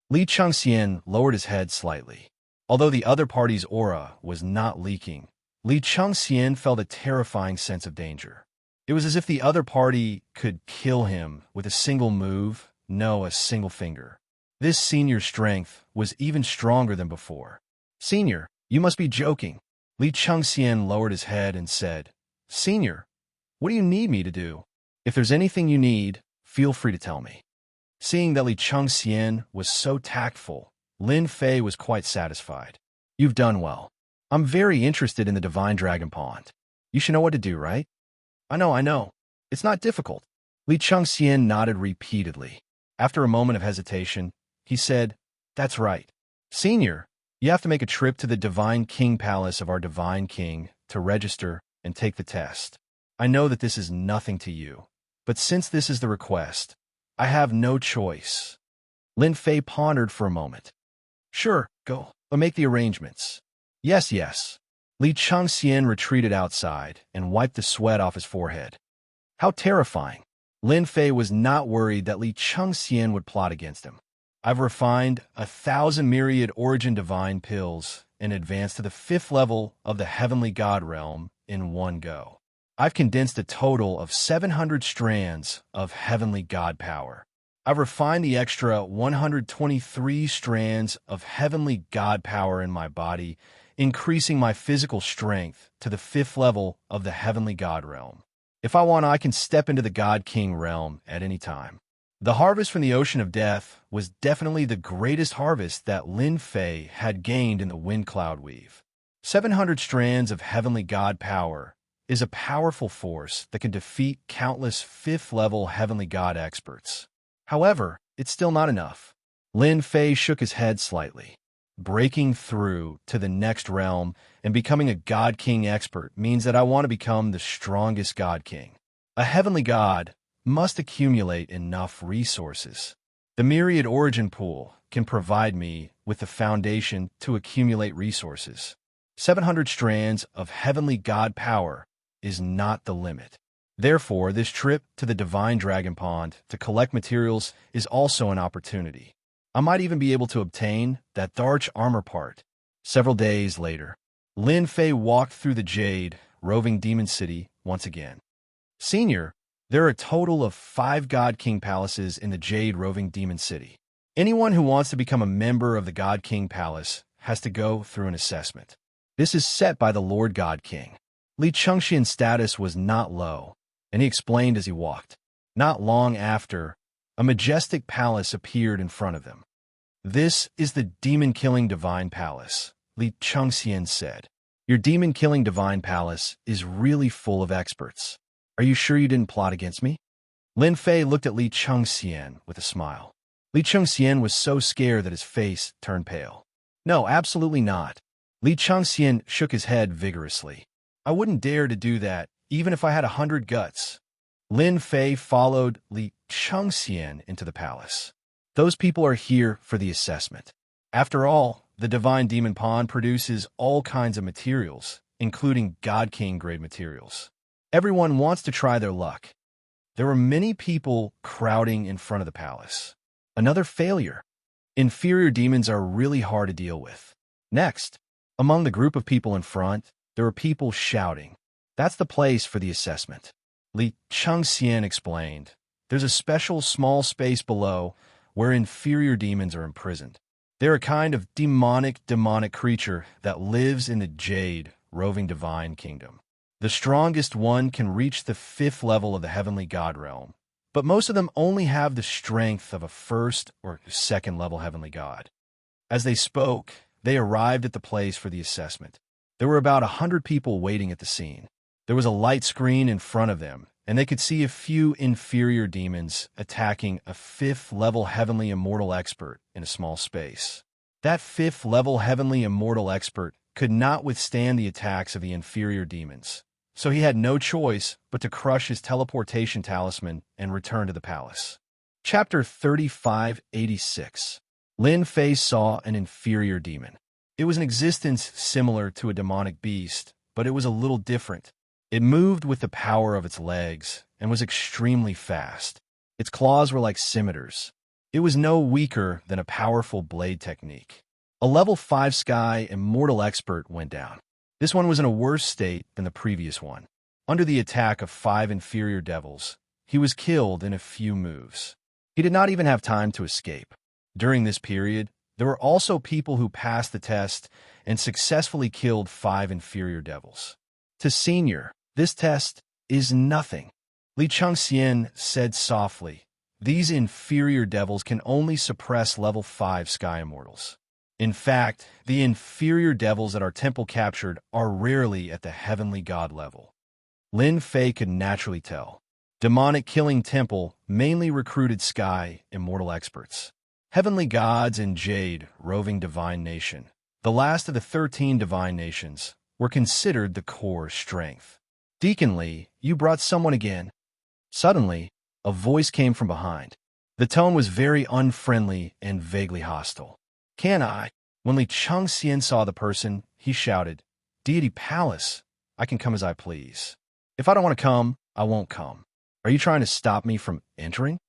Li Changxian lowered his head slightly. Although the other party's aura was not leaking, Li Changxian felt a terrifying sense of danger. It was as if the other party could kill him with a single move, no, a single finger. This senior's strength was even stronger than before. Senior, you must be joking. Li Changxian lowered his head and said, Senior, what do you need me to do? If there's anything you need, feel free to tell me. Seeing that Li Changxian was so tactful, Lin Fei was quite satisfied. You've done well. I'm very interested in the Divine Dragon Pond. You should know what to do, right? I know. It's not difficult. Li Chengxian nodded repeatedly. After a moment of hesitation, he said, That's right. Senior, you have to make a trip to the Divine King Palace of our Divine King to register and take the test. I know that this is nothing to you, but since this is the request, I have no choice. Lin Fei pondered for a moment. Sure, go. I'll make the arrangements. Yes. Li Chengxian retreated outside and wiped the sweat off his forehead. How terrifying. Lin Fei was not worried that Li Chengxian would plot against him. I've refined 1,000 myriad origin divine pills and advanced to the 5th level of the heavenly god realm in one go. I've condensed a total of 700 strands of heavenly god power. I've refined the extra 123 strands of heavenly god power in my body, increasing my physical strength to the 5th level of the heavenly god realm. If I want, I can step into the God King realm at any time. The harvest from the Ocean of Death was definitely the greatest harvest that Lin Fei had gained in the Wind Cloud Weave. 700 strands of heavenly god power is a powerful force that can defeat countless 5th-level heavenly god experts. However, it's still not enough. Lin Fei shook his head slightly. Breaking through to the next realm and becoming a God King expert means that I want to become the strongest God King. A heavenly god must accumulate enough resources. The myriad origin pool can provide me with the foundation to accumulate resources. 700 strands of heavenly god power is not the limit. Therefore, this trip to the Divine Dragon Pond to collect materials is also an opportunity. I might even be able to obtain that Darch armor part. Several days later, Lin Fei walked through the Jade, roving Demon City once again. Senior, there are a total of 5 God King palaces in the Jade roving Demon City. Anyone who wants to become a member of the God King Palace has to go through an assessment. This is set by the Lord God King. Li Chengxian's status was not low, and he explained as he walked. Not long after, a majestic palace appeared in front of them. This is the demon-killing divine palace, Li Chengxian said. Your demon-killing divine palace is really full of experts. Are you sure you didn't plot against me? Lin Fei looked at Li Chengxian with a smile. Li Chengxian was so scared that his face turned pale. No, absolutely not. Li Chengxian shook his head vigorously. I wouldn't dare to do that, even if I had 100 guts. Lin Fei followed Li Chengxian into the palace. Those people are here for the assessment. After all, the Divine Demon Pond produces all kinds of materials, including God King grade materials. Everyone wants to try their luck. There were many people crowding in front of the palace. Another failure. Inferior demons are really hard to deal with. Next, among the group of people in front, there were people shouting. That's the place for the assessment. Li Chengxian explained. There's a special small space below where inferior demons are imprisoned. They're a kind of demonic creature that lives in the Jade, roving divine kingdom. The strongest one can reach the 5th level of the heavenly god realm, but most of them only have the strength of a 1st or 2nd level heavenly god. As they spoke, they arrived at the place for the assessment. There were about 100 people waiting at the scene. There was a light screen in front of them, and they could see a few inferior demons attacking a 5th level heavenly immortal expert in a small space. That 5th level heavenly immortal expert could not withstand the attacks of the inferior demons, so he had no choice but to crush his teleportation talisman and return to the palace. Chapter 3586. Lin Fei saw an inferior demon. It was an existence similar to a demonic beast, but it was a little different. It moved with the power of its legs and was extremely fast. Its claws were like scimitars. It was no weaker than a powerful blade technique. A level 5 sky immortal expert went down. This one was in a worse state than the previous one. Under the attack of 5 inferior devils, he was killed in a few moves. He did not even have time to escape. During this period, there were also people who passed the test and successfully killed 5 inferior devils. To Senior, this test is nothing. Li Chengxian said softly, these inferior devils can only suppress level 5 sky immortals. In fact, the inferior devils that our temple captured are rarely at the heavenly god level. Lin Fei could naturally tell. Demonic Killing Temple mainly recruited sky immortal experts. Heavenly gods and Jade, roving divine nation, the last of the 13 divine nations, were considered the core strength. Deacon Li, you brought someone again. Suddenly, a voice came from behind. The tone was very unfriendly and vaguely hostile. Can I? When Li Chengxian saw the person, he shouted, Deity Palace, I can come as I please. If I don't want to come, I won't come. Are you trying to stop me from entering?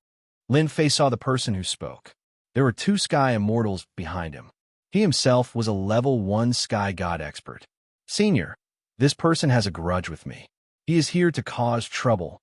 Lin Fei saw the person who spoke. There were 2 sky immortals behind him. He himself was a level 1 sky god expert. Senior, this person has a grudge with me. He is here to cause trouble.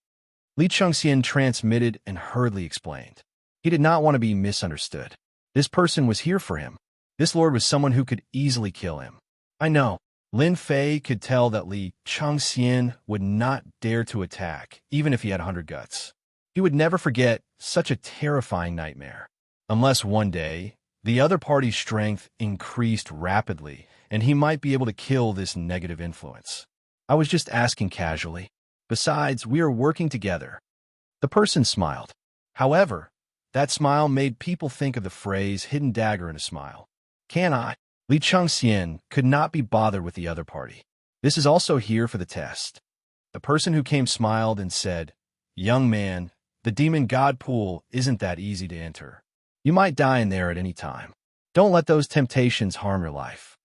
Li Chengxian transmitted and hurriedly explained. He did not want to be misunderstood. This person was here for him. This lord was someone who could easily kill him. I know. Lin Fei could tell that Li Chengxian would not dare to attack, even if he had 100 guts. He would never forget such a terrifying nightmare. Unless one day, the other party's strength increased rapidly, and he might be able to kill this negative influence. I was just asking casually. Besides, we are working together. The person smiled. However, that smile made people think of the phrase hidden dagger in a smile. Can I? Li Chengxian could not be bothered with the other party. This is also here for the test. The person who came smiled and said, Young man, the demon god pool isn't that easy to enter. You might die in there at any time. Don't let those temptations harm your life.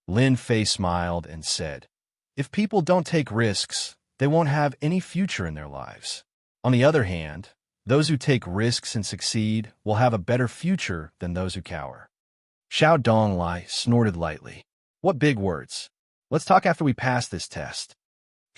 Lin Fei smiled and said, If people don't take risks, they won't have any future in their lives. On the other hand, those who take risks and succeed will have a better future than those who cower. Xiao Donglai snorted lightly. What big words. Let's talk after we pass this test.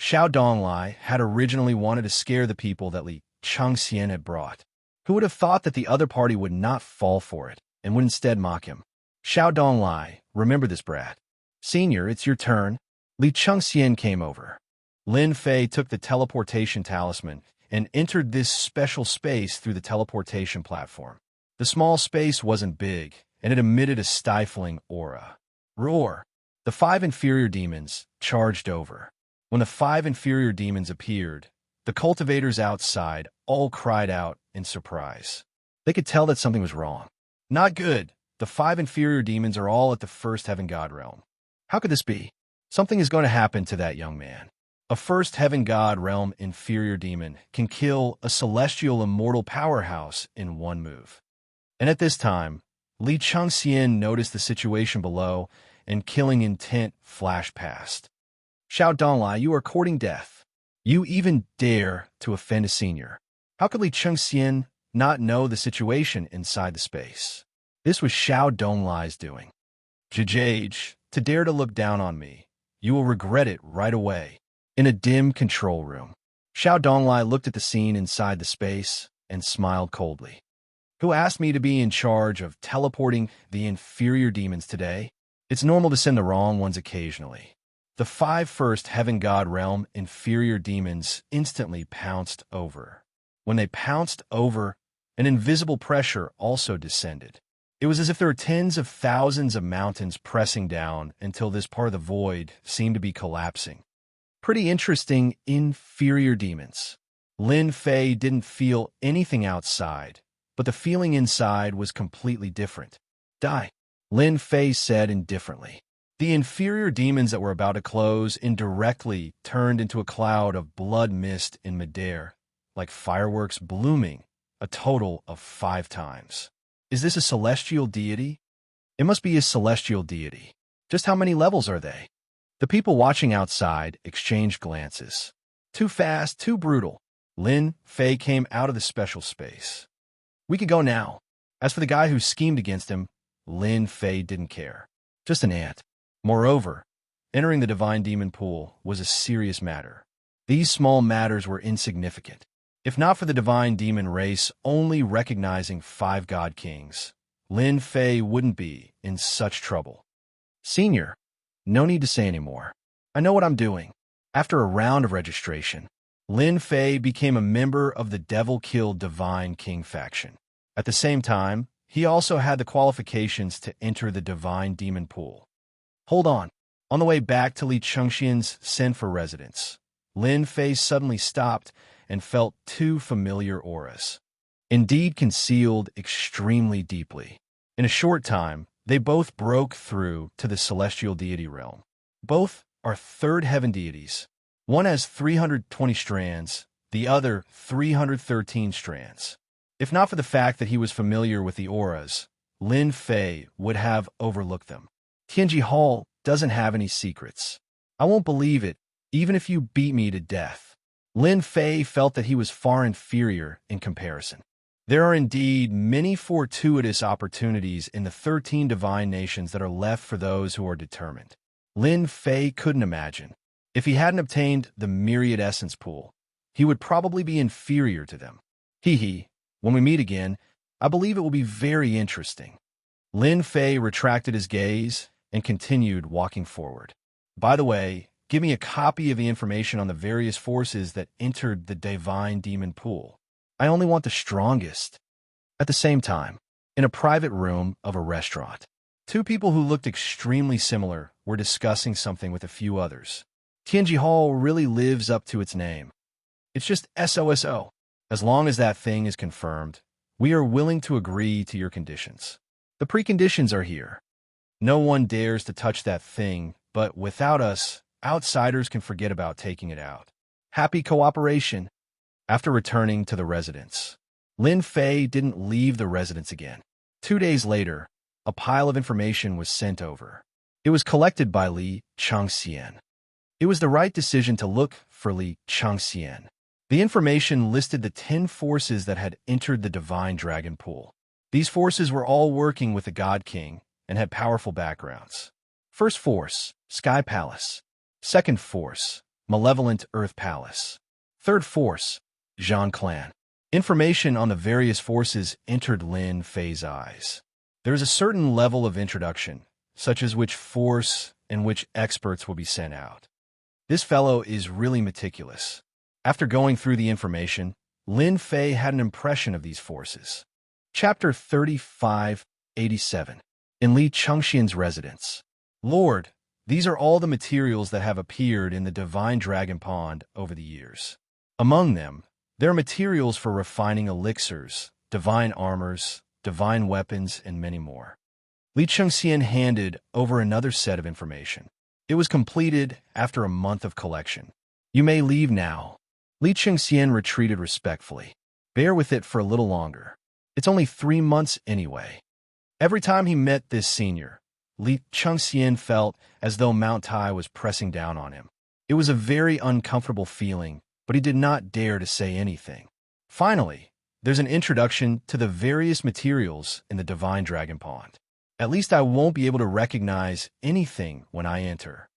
Xiao Donglai had originally wanted to scare the people that Li Chengxian had brought. Who would have thought that the other party would not fall for it and would instead mock him? Xiao Donglai, remember this, brat. Senior, it's your turn. Li Chengxian came over. Lin Fei took the teleportation talisman and entered this special space through the teleportation platform. The small space wasn't big, and it emitted a stifling aura. Roar! The 5 inferior demons charged over. When the 5 inferior demons appeared, the cultivators outside all cried out in surprise. They could tell that something was wrong. Not good. The 5 inferior demons are all at the first heaven god realm. How could this be? Something is going to happen to that young man. A first heaven god realm inferior demon can kill a celestial immortal powerhouse in one move. And at this time, Li Chengxian noticed the situation below, and killing intent flashed past. Xiao Donglai, you are courting death. You even dare to offend a senior. How could Li Chengxian not know the situation inside the space? This was Xiao Donglai's doing. Jajage, to dare to look down on me. You will regret it right away. In a dim control room, Xiao Donglai looked at the scene inside the space and smiled coldly. Who asked me to be in charge of teleporting the inferior demons today? It's normal to send the wrong ones occasionally. The 5 first heaven god realm inferior demons instantly pounced over. When they pounced over, an invisible pressure also descended. It was as if there were tens of thousands of mountains pressing down until this part of the void seemed to be collapsing. Pretty interesting inferior demons. Lin Fei didn't feel anything outside, but the feeling inside was completely different. Die, Lin Fei said indifferently. The inferior demons that were about to close indirectly turned into a cloud of blood mist in midair, like fireworks blooming, a total of 5 times. Is this a celestial deity? It must be a celestial deity. Just how many levels are they? The people watching outside exchanged glances. Too fast, too brutal. Lin Fei came out of the special space. We could go now. As for the guy who schemed against him, Lin Fei didn't care. Just an ant. Moreover, entering the divine demon pool was a serious matter. These small matters were insignificant. If not for the divine demon race only recognizing 5 god kings, Lin Fei wouldn't be in such trouble. Senior, no need to say any more. I know what I'm doing. After a round of registration, Lin Fei became a member of the Devil-Killed Divine King faction. At the same time, he also had the qualifications to enter the divine demon pool. Hold on. On the way back to Li Chengxian's Senfa residence, Lin Fei suddenly stopped and felt two familiar auras, indeed concealed extremely deeply. In a short time, they both broke through to the celestial deity realm. Both are third heaven deities. One has 320 strands, the other 313 strands. If not for the fact that he was familiar with the auras, Lin Fei would have overlooked them. Tianji Hall doesn't have any secrets. I won't believe it, even if you beat me to death. Lin Fei felt that he was far inferior in comparison. There are indeed many fortuitous opportunities in the 13 divine nations that are left for those who are determined. Lin Fei couldn't imagine. If he hadn't obtained the myriad essence pool, he would probably be inferior to them. Hee. When we meet again, I believe it will be very interesting. Lin Fei retracted his gaze and continued walking forward. By the way, give me a copy of the information on the various forces that entered the divine demon pool. I only want the strongest. At the same time, in a private room of a restaurant, two people who looked extremely similar were discussing something with a few others. Tianji Hall really lives up to its name. It's just SOSO. As long as that thing is confirmed, we are willing to agree to your conditions. The preconditions are here. No one dares to touch that thing, but without us, outsiders can forget about taking it out. Happy cooperation. After returning to the residence, Lin Fei didn't leave the residence again. 2 days later, a pile of information was sent over. It was collected by Li Chengxian. It was the right decision to look for Li Chengxian. The information listed the 10 forces that had entered the divine dragon pool. These forces were all working with the God King and had powerful backgrounds. First force, Sky Palace. Second force, Malevolent Earth Palace. Third force, Zhang Clan. Information on the various forces entered Lin Fei's eyes. There is a certain level of introduction, such as which force and which experts will be sent out. This fellow is really meticulous. After going through the information, Lin Fei had an impression of these forces. Chapter 3587. In Li Chengxian's residence. Lord, these are all the materials that have appeared in the divine dragon pond over the years. Among them, there are materials for refining elixirs, divine armors, divine weapons, and many more. Li Chengxian handed over another set of information. It was completed after a month of collection. You may leave now. Li Chengxian retreated respectfully. Bear with it for a little longer. It's only 3 months anyway. Every time he met this senior, Li Chengxian felt as though Mount Tai was pressing down on him. It was a very uncomfortable feeling, but he did not dare to say anything. Finally, there's an introduction to the various materials in the divine dragon pond. At least I won't be able to recognize anything when I enter.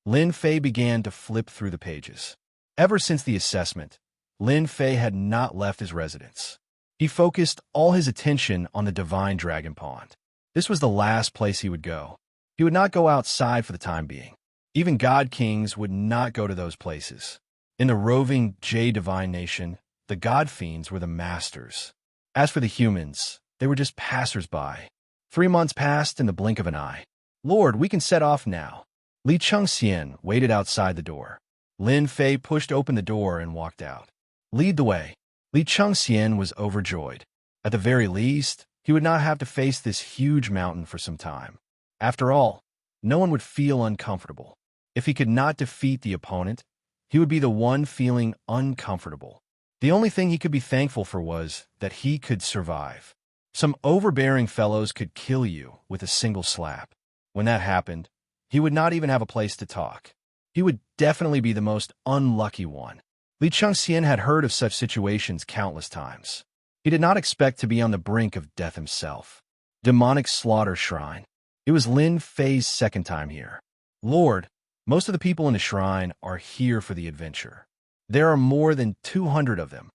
Lin Fei began to flip through the pages. Ever since the assessment, Lin Fei had not left his residence. He focused all his attention on the divine dragon pond. This was the last place he would go. He would not go outside for the time being. Even God Kings would not go to those places. In the roving Jade divine nation, the God Fiends were the masters. As for the humans, they were just passers-by. 3 months passed in the blink of an eye. Lord, we can set off now. Li Chengxian waited outside the door. Lin Fei pushed open the door and walked out. Lead the way. Li Chengxian was overjoyed. At the very least, he would not have to face this huge mountain for some time. After all, no one would feel uncomfortable. If he could not defeat the opponent, he would be the one feeling uncomfortable. The only thing he could be thankful for was that he could survive. Some overbearing fellows could kill you with a single slap. When that happened, he would not even have a place to talk. He would definitely be the most unlucky one. Li Chengxian had heard of such situations countless times. He did not expect to be on the brink of death himself. Demonic Slaughter Shrine. It was Lin Fei's second time here. Lord, most of the people in the shrine are here for the adventure. There are more than 200 of them.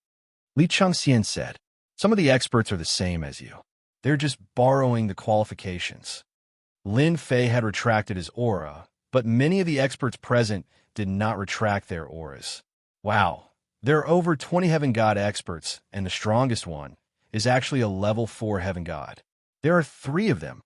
Li Chengxian said, some of the experts are the same as you. They're just borrowing the qualifications. Lin Fei had retracted his aura, but many of the experts present did not retract their auras. Wow, there are over 20 Heaven God experts, and the strongest one is actually a level 4 Heaven God. There are 3 of them.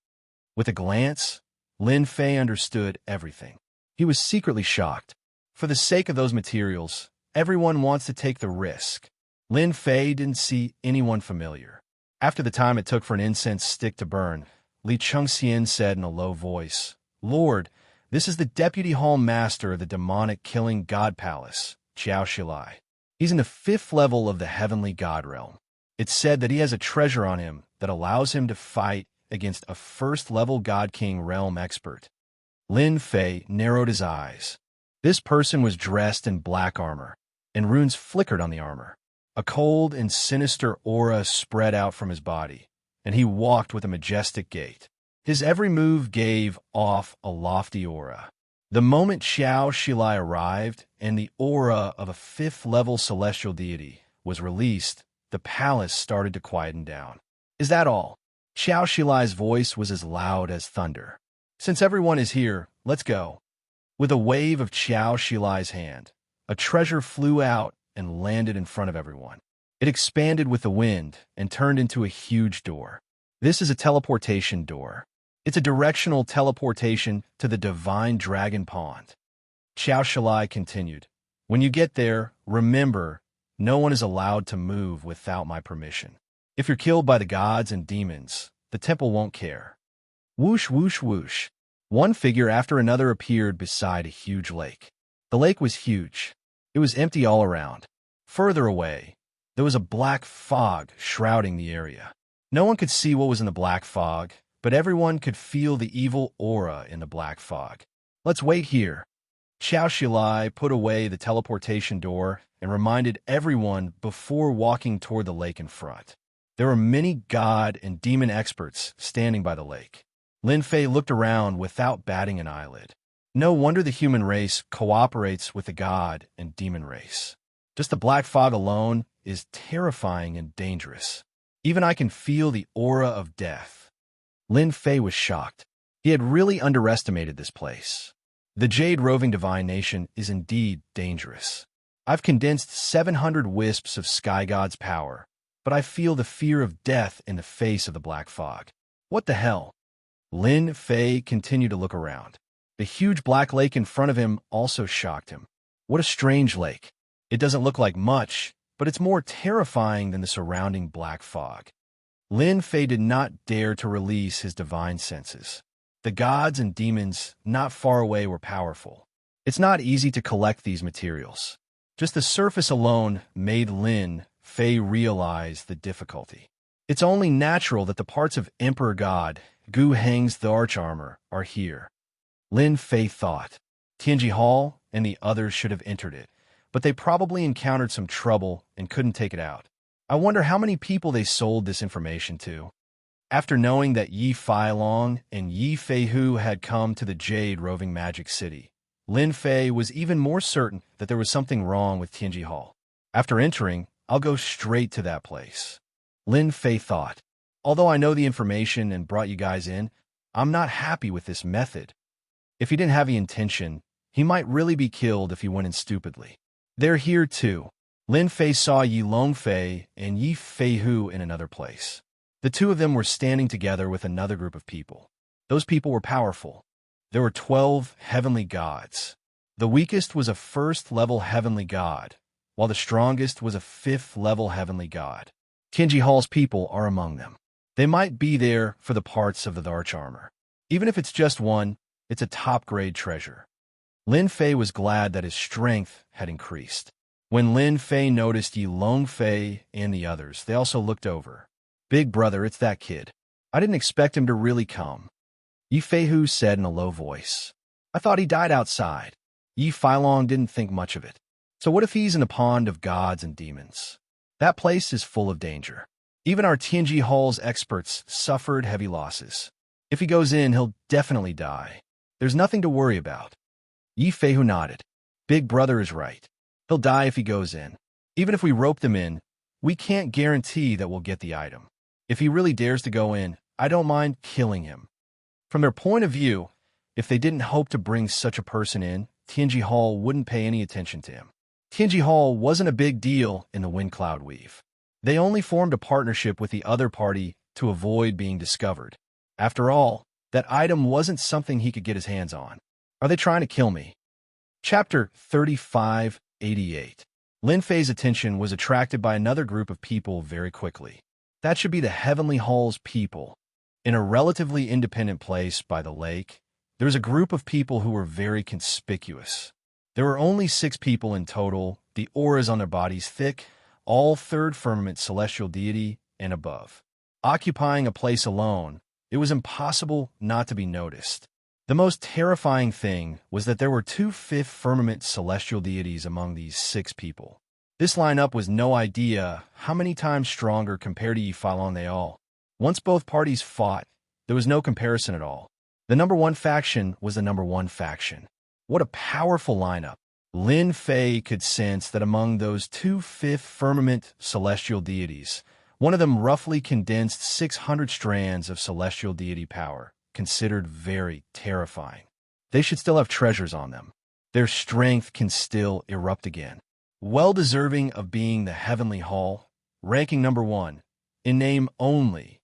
With a glance, Lin Fei understood everything. He was secretly shocked. For the sake of those materials, everyone wants to take the risk. Lin Fei didn't see anyone familiar. After the time it took for an incense stick to burn, Li Chengxian said in a low voice, "Lord, this is the Deputy Hall Master of the demonic killing God Palace, Xiaoxia. He's in the 5th level of the Heavenly God Realm. It's said that he has a treasure on him that allows him to fight against a 1st-level God King realm expert." Lin Fei narrowed his eyes. This person was dressed in black armor, and runes flickered on the armor. A cold and sinister aura spread out from his body, and he walked with a majestic gait. His every move gave off a lofty aura. The moment Xiao Shilai arrived and the aura of a 5th-level celestial deity was released, the palace started to quieten down. "Is that all?" Xiao Shilai's voice was as loud as thunder. "Since everyone is here, let's go." With a wave of Xiao Shilai's hand, a treasure flew out and landed in front of everyone. It expanded with the wind and turned into a huge door. This is a teleportation door. It's a directional teleportation to the Divine Dragon Pond. Xiao Shilai continued, "When you get there, remember, no one is allowed to move without my permission. If you're killed by the gods and demons, the temple won't care." Whoosh, whoosh, whoosh. One figure after another appeared beside a huge lake. The lake was huge. It was empty all around. Further away, there was a black fog shrouding the area. No one could see what was in the black fog, but everyone could feel the evil aura in the black fog. "Let's wait here." Xiao Shilai put away the teleportation door and reminded everyone before walking toward the lake in front. There were many god and demon experts standing by the lake. Lin Fei looked around without batting an eyelid. No wonder the human race cooperates with the god and demon race. Just the black fog alone is terrifying and dangerous. Even I can feel the aura of death. Lin Fei was shocked. He had really underestimated this place. The Jade Roving Divine Nation is indeed dangerous. I've condensed 700 wisps of Sky God's power, but I feel the fear of death in the face of the black fog. What the hell? Lin Fei continued to look around. The huge black lake in front of him also shocked him. What a strange lake. It doesn't look like much, but it's more terrifying than the surrounding black fog. Lin Fei did not dare to release his divine senses. The gods and demons not far away were powerful. It's not easy to collect these materials. Just the surface alone made Lin Fei realize the difficulty. It's only natural that the parts of Emperor God Gu Heng's the arch-armor are here. Lin Fei thought. Tianji Hall and the others should have entered it, but they probably encountered some trouble and couldn't take it out. I wonder how many people they sold this information to. After knowing that Yi Feilong and Yi Feihu had come to the Jade Roving Magic City, Lin Fei was even more certain that there was something wrong with Tianji Hall. After entering, I'll go straight to that place. Lin Fei thought. Although I know the information and brought you guys in, I'm not happy with this method. If he didn't have the intention, he might really be killed if he went in stupidly. They're here too. Lin Fei saw Yi Longfei and Yi Feihu in another place. The 2 of them were standing together with another group of people. Those people were powerful. There were 12 heavenly gods. The weakest was a 1st-level heavenly god, while the strongest was a 5th-level heavenly god. Tianji Hall's people are among them. They might be there for the parts of the arch-armor. Even if it's just one, it's a top-grade treasure. Lin Fei was glad that his strength had increased. When Lin Fei noticed Yi Longfei and the others, they also looked over. "Big brother, it's that kid. I didn't expect him to really come," Yi Feihu said in a low voice. "I thought he died outside." Yi Feilong didn't think much of it. So what if he's in a pond of gods and demons? That place is full of danger. Even our Tianji Hall's experts suffered heavy losses. If he goes in, he'll definitely die. There's nothing to worry about. Yi Feihu nodded. Big brother is right. He'll die if he goes in. Even if we rope them in, we can't guarantee that we'll get the item. If he really dares to go in, I don't mind killing him. From their point of view, if they didn't hope to bring such a person in, Tianji Hall wouldn't pay any attention to him. Tianji Hall wasn't a big deal in the Wind Cloud Weave. They only formed a partnership with the other party to avoid being discovered. After all, that item wasn't something he could get his hands on. Are they trying to kill me? Chapter 3588. Lin Fei's attention was attracted by another group of people very quickly. That should be the Heavenly Hall's people. In a relatively independent place by the lake, there was a group of people who were very conspicuous. There were only 6 people in total, the auras on their bodies thick, all third firmament celestial deity and above. Occupying a place alone, it was impossible not to be noticed. The most terrifying thing was that there were 2 fifth firmament celestial deities among these 6 people. This lineup was no idea how many times stronger compared to Yi Falon they all. Once both parties fought, there was no comparison at all. The number 1 faction was the number 1 faction. What a powerful lineup. Lin Fei could sense that among those 2 fifth firmament celestial deities, one of them roughly condensed 600 strands of celestial deity power, considered very terrifying. They should still have treasures on them. Their strength can still erupt again. Well deserving of being the Heavenly Hall, ranking number 1, in name only.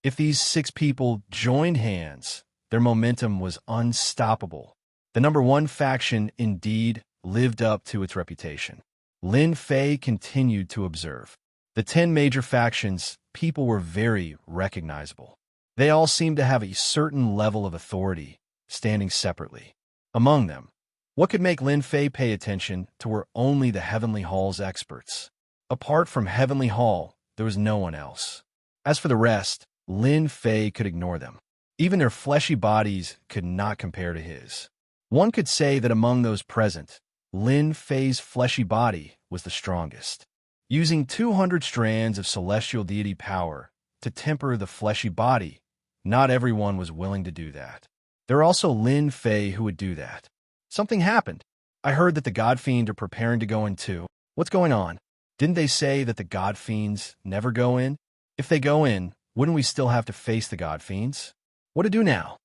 If these 6 people joined hands, their momentum was unstoppable. The number 1 faction indeed lived up to its reputation. Lin Fei continued to observe. The 10 major factions, people were very recognizable. They all seemed to have a certain level of authority, standing separately. Among them, what could make Lin Fei pay attention to were only the Heavenly Hall's experts. Apart from Heavenly Hall, there was no one else. As for the rest, Lin Fei could ignore them. Even their fleshy bodies could not compare to his. One could say that among those present, Lin Fei's fleshy body was the strongest. Using 200 strands of celestial deity power to temper the fleshy body, not everyone was willing to do that. There were also Lin Fei who would do that. Something happened. I heard that the God Fiend are preparing to go in too. What's going on? Didn't they say that the God Fiends never go in? If they go in, wouldn't we still have to face the God Fiends? What to do now?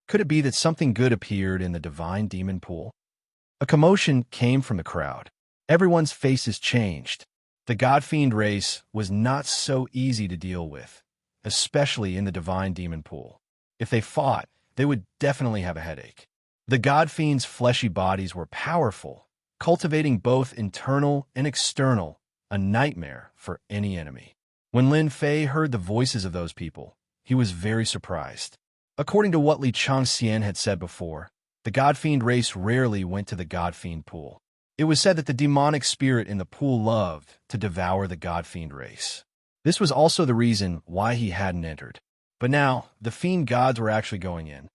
Could it be that something good appeared in the divine demon pool? A commotion came from the crowd. Everyone's faces changed. The God Fiend race was not so easy to deal with, especially in the divine demon pool. If they fought, they would definitely have a headache. The God Fiend's fleshy bodies were powerful, cultivating both internal and external, a nightmare for any enemy. When Lin Fei heard the voices of those people, he was very surprised. According to what Li Xianxia had said before, the God Fiend race rarely went to the God Fiend pool. It was said that the demonic spirit in the pool loved to devour the God Fiend race. This was also the reason why he hadn't entered. But now, the Fiend gods were actually going in.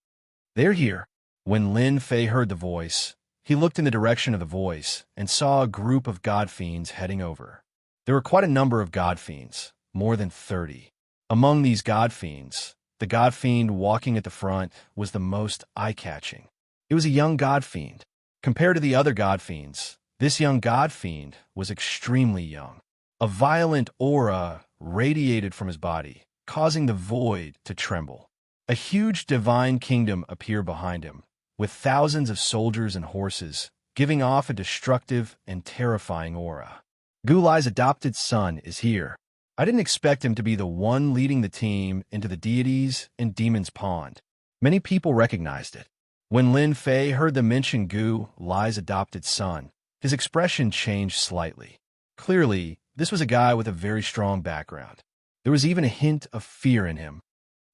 They're here. When Lin Fei heard the voice, he looked in the direction of the voice and saw a group of God Fiends heading over. There were quite a number of God Fiends, more than 30. Among these God Fiends, the God Fiend walking at the front was the most eye-catching. It was a young God Fiend. Compared to the other God Fiends, this young God Fiend was extremely young. A violent aura radiated from his body, causing the void to tremble. A huge divine kingdom appeared behind him, with thousands of soldiers and horses, giving off a destructive and terrifying aura. Gulai's adopted son is here. I didn't expect him to be the one leading the team into the deities and demons pond. Many people recognized it. When Lin Fei heard them mention Gu Lai's adopted son, his expression changed slightly. Clearly, this was a guy with a very strong background. There was even a hint of fear in him.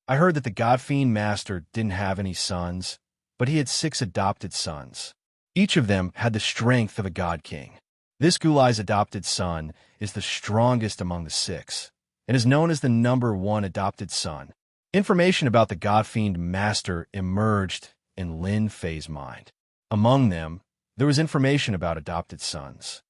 I heard that the God Fiend Master didn't have any sons, but he had 6 adopted sons. Each of them had the strength of a God King. This Gulai's adopted son is the strongest among the 6, and is known as the number 1 adopted son. Information about the God Fiend Master emerged in Lin Fei's mind. Among them, there was information about adopted sons.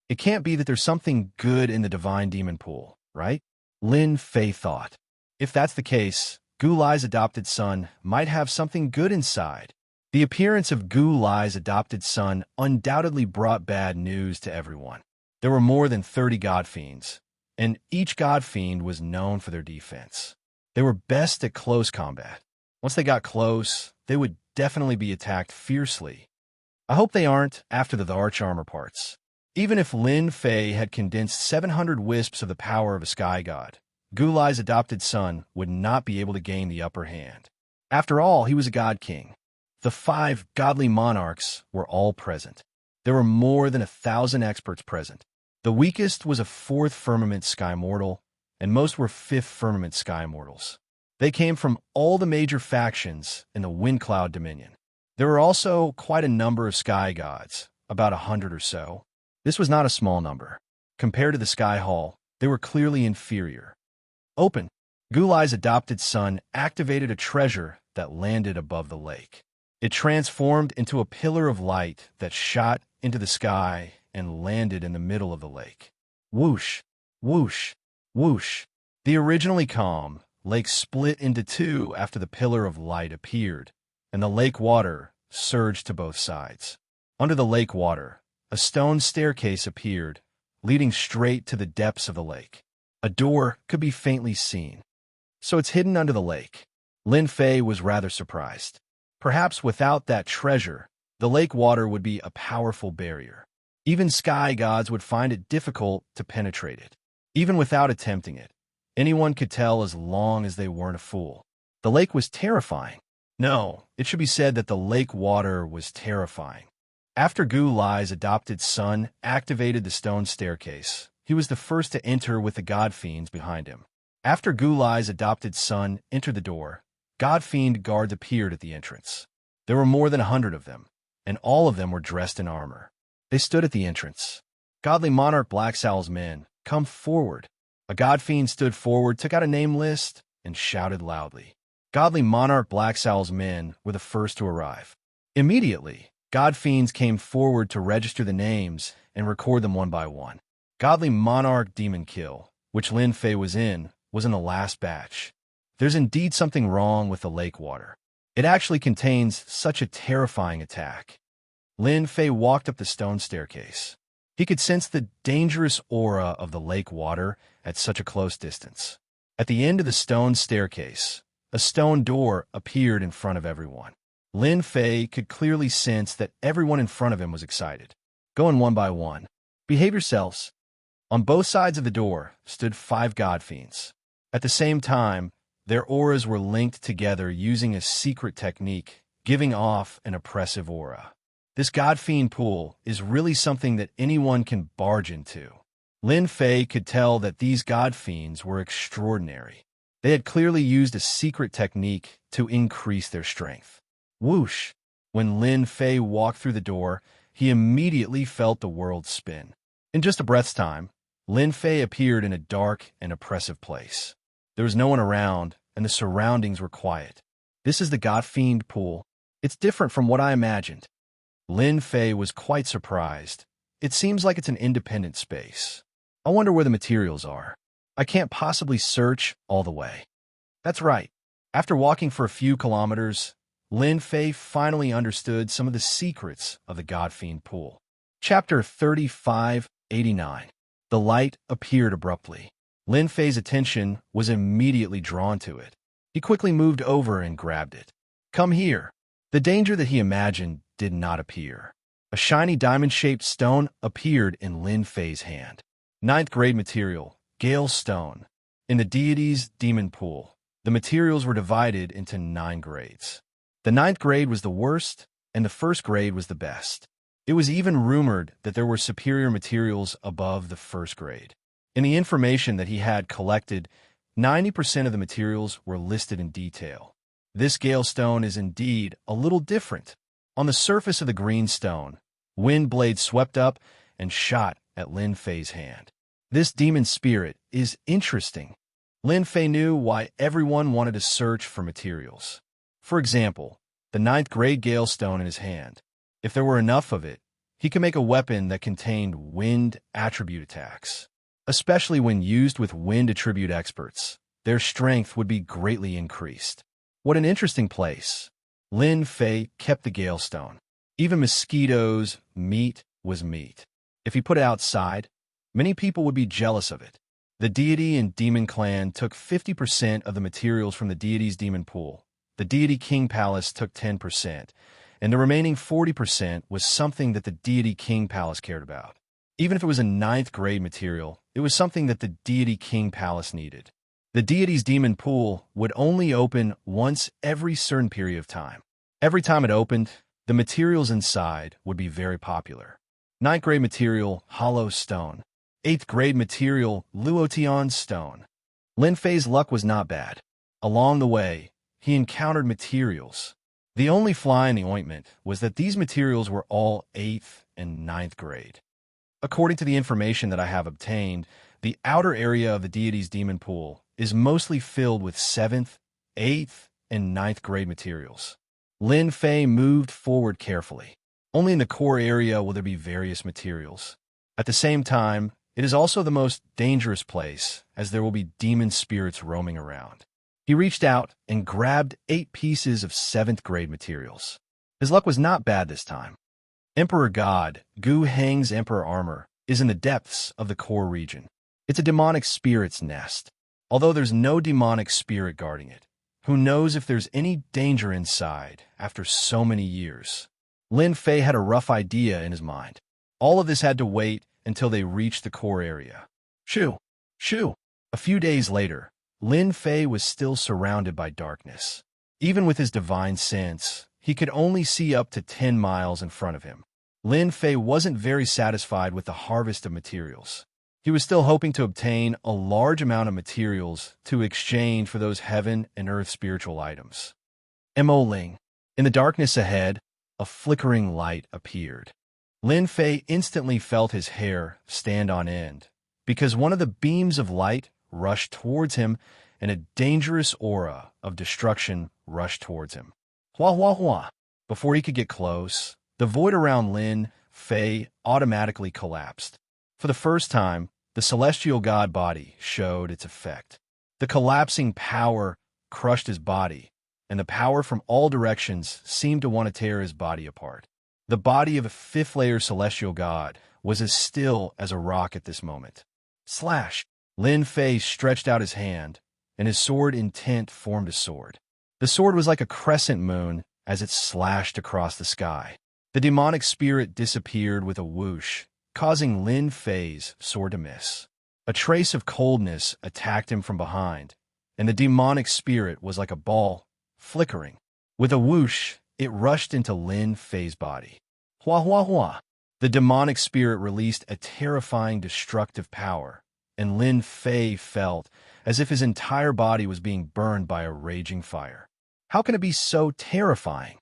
It can't be that there's something good in the divine demon pool, right? Lin Fei thought. If that's the case, Gu Lai's adopted son might have something good inside. The appearance of Gu Lai's adopted son undoubtedly brought bad news to everyone. There were more than 30 God Fiends, and each God Fiend was known for their defense. They were best at close combat. Once they got close, they would definitely be attacked fiercely. I hope they aren't after the arch armor parts. Even if Lin Fei had condensed 700 wisps of the power of a sky god, Gulai's adopted son would not be able to gain the upper hand. After all, he was a god king. The 5 godly monarchs were all present. There were more than 1,000 experts present. The weakest was a 4th firmament sky mortal, and most were 5th firmament sky mortals. They came from all the major factions in the Wind Cloud Dominion. There were also quite a number of sky gods, about 100 or so. This was not a small number. Compared to the Sky Hall, they were clearly inferior. Open. Gulai's adopted son activated a treasure that landed above the lake. It transformed into a pillar of light that shot into the sky and landed in the middle of the lake. Whoosh, whoosh, whoosh. The originally calm lake split into 2 after the pillar of light appeared, and the lake water surged to both sides. Under the lake water, a stone staircase appeared, leading straight to the depths of the lake. A door could be faintly seen. So it's hidden under the lake. Lin Fei was rather surprised. Perhaps without that treasure, the lake water would be a powerful barrier. Even sky gods would find it difficult to penetrate it. Even without attempting it, anyone could tell as long as they weren't a fool. The lake was terrifying. No, it should be said that the lake water was terrifying. After Gulai's adopted son activated the stone staircase, he was the first to enter with the god fiends behind him. After Gulai's adopted son entered the door, god fiend guards appeared at the entrance. There were more than 100 of them, and all of them were dressed in armor. They stood at the entrance. Godly monarch Black Sal's men, come forward. A god fiend stood forward, took out a name list, and shouted loudly. Godly monarch Black Sal's men were the first to arrive. Immediately, god fiends came forward to register the names and record them one by one. Godly monarch Demon Kill, which Lin Fei was in the last batch. There's indeed something wrong with the lake water. It actually contains such a terrifying attack. Lin Fei walked up the stone staircase. He could sense the dangerous aura of the lake water at such a close distance. At the end of the stone staircase, a stone door appeared in front of everyone. Lin Fei could clearly sense that everyone in front of him was excited. Going one by one. Behave yourselves. On both sides of the door stood 5 god fiends. At the same time, their auras were linked together using a secret technique, giving off an oppressive aura. This god fiend pool is really something that anyone can barge into. Lin Fei could tell that these god fiends were extraordinary. They had clearly used a secret technique to increase their strength. Whoosh! When Lin Fei walked through the door, he immediately felt the world spin. In just a breath's time, Lin Fei appeared in a dark and oppressive place. There was no one around, and the surroundings were quiet. This is the god fiend pool. It's different from what I imagined. Lin Fei was quite surprised. It seems like it's an independent space. I wonder where the materials are. I can't possibly search all the way. That's right. After walking for a few kilometers, Lin Fei finally understood some of the secrets of the god fiend pool. Chapter 3589. The light appeared abruptly. Lin Fei's attention was immediately drawn to it. He quickly moved over and grabbed it. Come here. The danger that he imagined did not appear. A shiny diamond-shaped stone appeared in Lin Fei's hand. 9th grade material, Gale Stone. In the deity's demon pool, the materials were divided into 9 grades. The 9th grade was the worst, and the 1st grade was the best. It was even rumored that there were superior materials above the 1st grade. In the information that he had collected, 90% of the materials were listed in detail. This Gale Stone is indeed a little different. On the surface of the green stone, wind blades swept up and shot at Lin Fei's hand. This demon spirit is interesting. Lin Fei knew why everyone wanted to search for materials. For example, the 9th grade Gale Stone in his hand. If there were enough of it, he could make a weapon that contained wind attribute attacks. Especially when used with wind attribute experts, their strength would be greatly increased. What an interesting place. Lin Fei kept the Gale Stone. Even mosquitoes' meat was meat. If he put it outside, many people would be jealous of it. The deity and demon clan took 50% of the materials from the deity's demon pool. The deity king palace took 10%, and the remaining 40% was something that the deity king palace cared about. Even if it was a 9th grade material, it was something that the deity king palace needed. The deity's demon pool would only open once every certain period of time. Every time it opened, the materials inside would be very popular. 9th grade material, hollow stone. 8th grade material, Luotian stone. Lin Fei's luck was not bad. Along the way, he encountered materials. The only fly in the ointment was that these materials were all 8th and 9th grade. According to the information that I have obtained, the outer area of the deity's demon pool is mostly filled with 7th, 8th, and 9th grade materials. Lin Fei moved forward carefully. Only in the core area will there be various materials. At the same time, it is also the most dangerous place, as there will be demon spirits roaming around. He reached out and grabbed 8 pieces of 7th grade materials. His luck was not bad this time. Emperor God, Gu Heng's Emperor Armor, is in the depths of the core region. It's a demonic spirit's nest. Although there's no demonic spirit guarding it, who knows if there's any danger inside after so many years? Lin Fei had a rough idea in his mind. All of this had to wait until they reached the core area. Shoo! Shoo! A few days later, Lin Fei was still surrounded by darkness. Even with his divine sense, he could only see up to 10 miles in front of him. Lin Fei wasn't very satisfied with the harvest of materials. He was still hoping to obtain a large amount of materials to exchange for those heaven and earth spiritual items. Mo Ling. In the darkness ahead, a flickering light appeared. Lin Fei instantly felt his hair stand on end, because one of the beams of light rushed towards him and a dangerous aura of destruction rushed towards him. Hua hua hua. Before he could get close, the void around Lin Fei automatically collapsed. For the first time, the celestial god body showed its effect. The collapsing power crushed his body, and the power from all directions seemed to want to tear his body apart. The body of a 5th-layer celestial god was as still as a rock at this moment. Slash! Lin Fei stretched out his hand, and his sword intent formed a sword. The sword was like a crescent moon as it slashed across the sky. The demonic spirit disappeared with a whoosh, causing Lin Fei's sword to miss. A trace of coldness attacked him from behind, and the demonic spirit was like a ball, flickering. With a whoosh, it rushed into Lin Fei's body. Hua hua hua! The demonic spirit released a terrifying destructive power, and Lin Fei felt as if his entire body was being burned by a raging fire. How can it be so terrifying?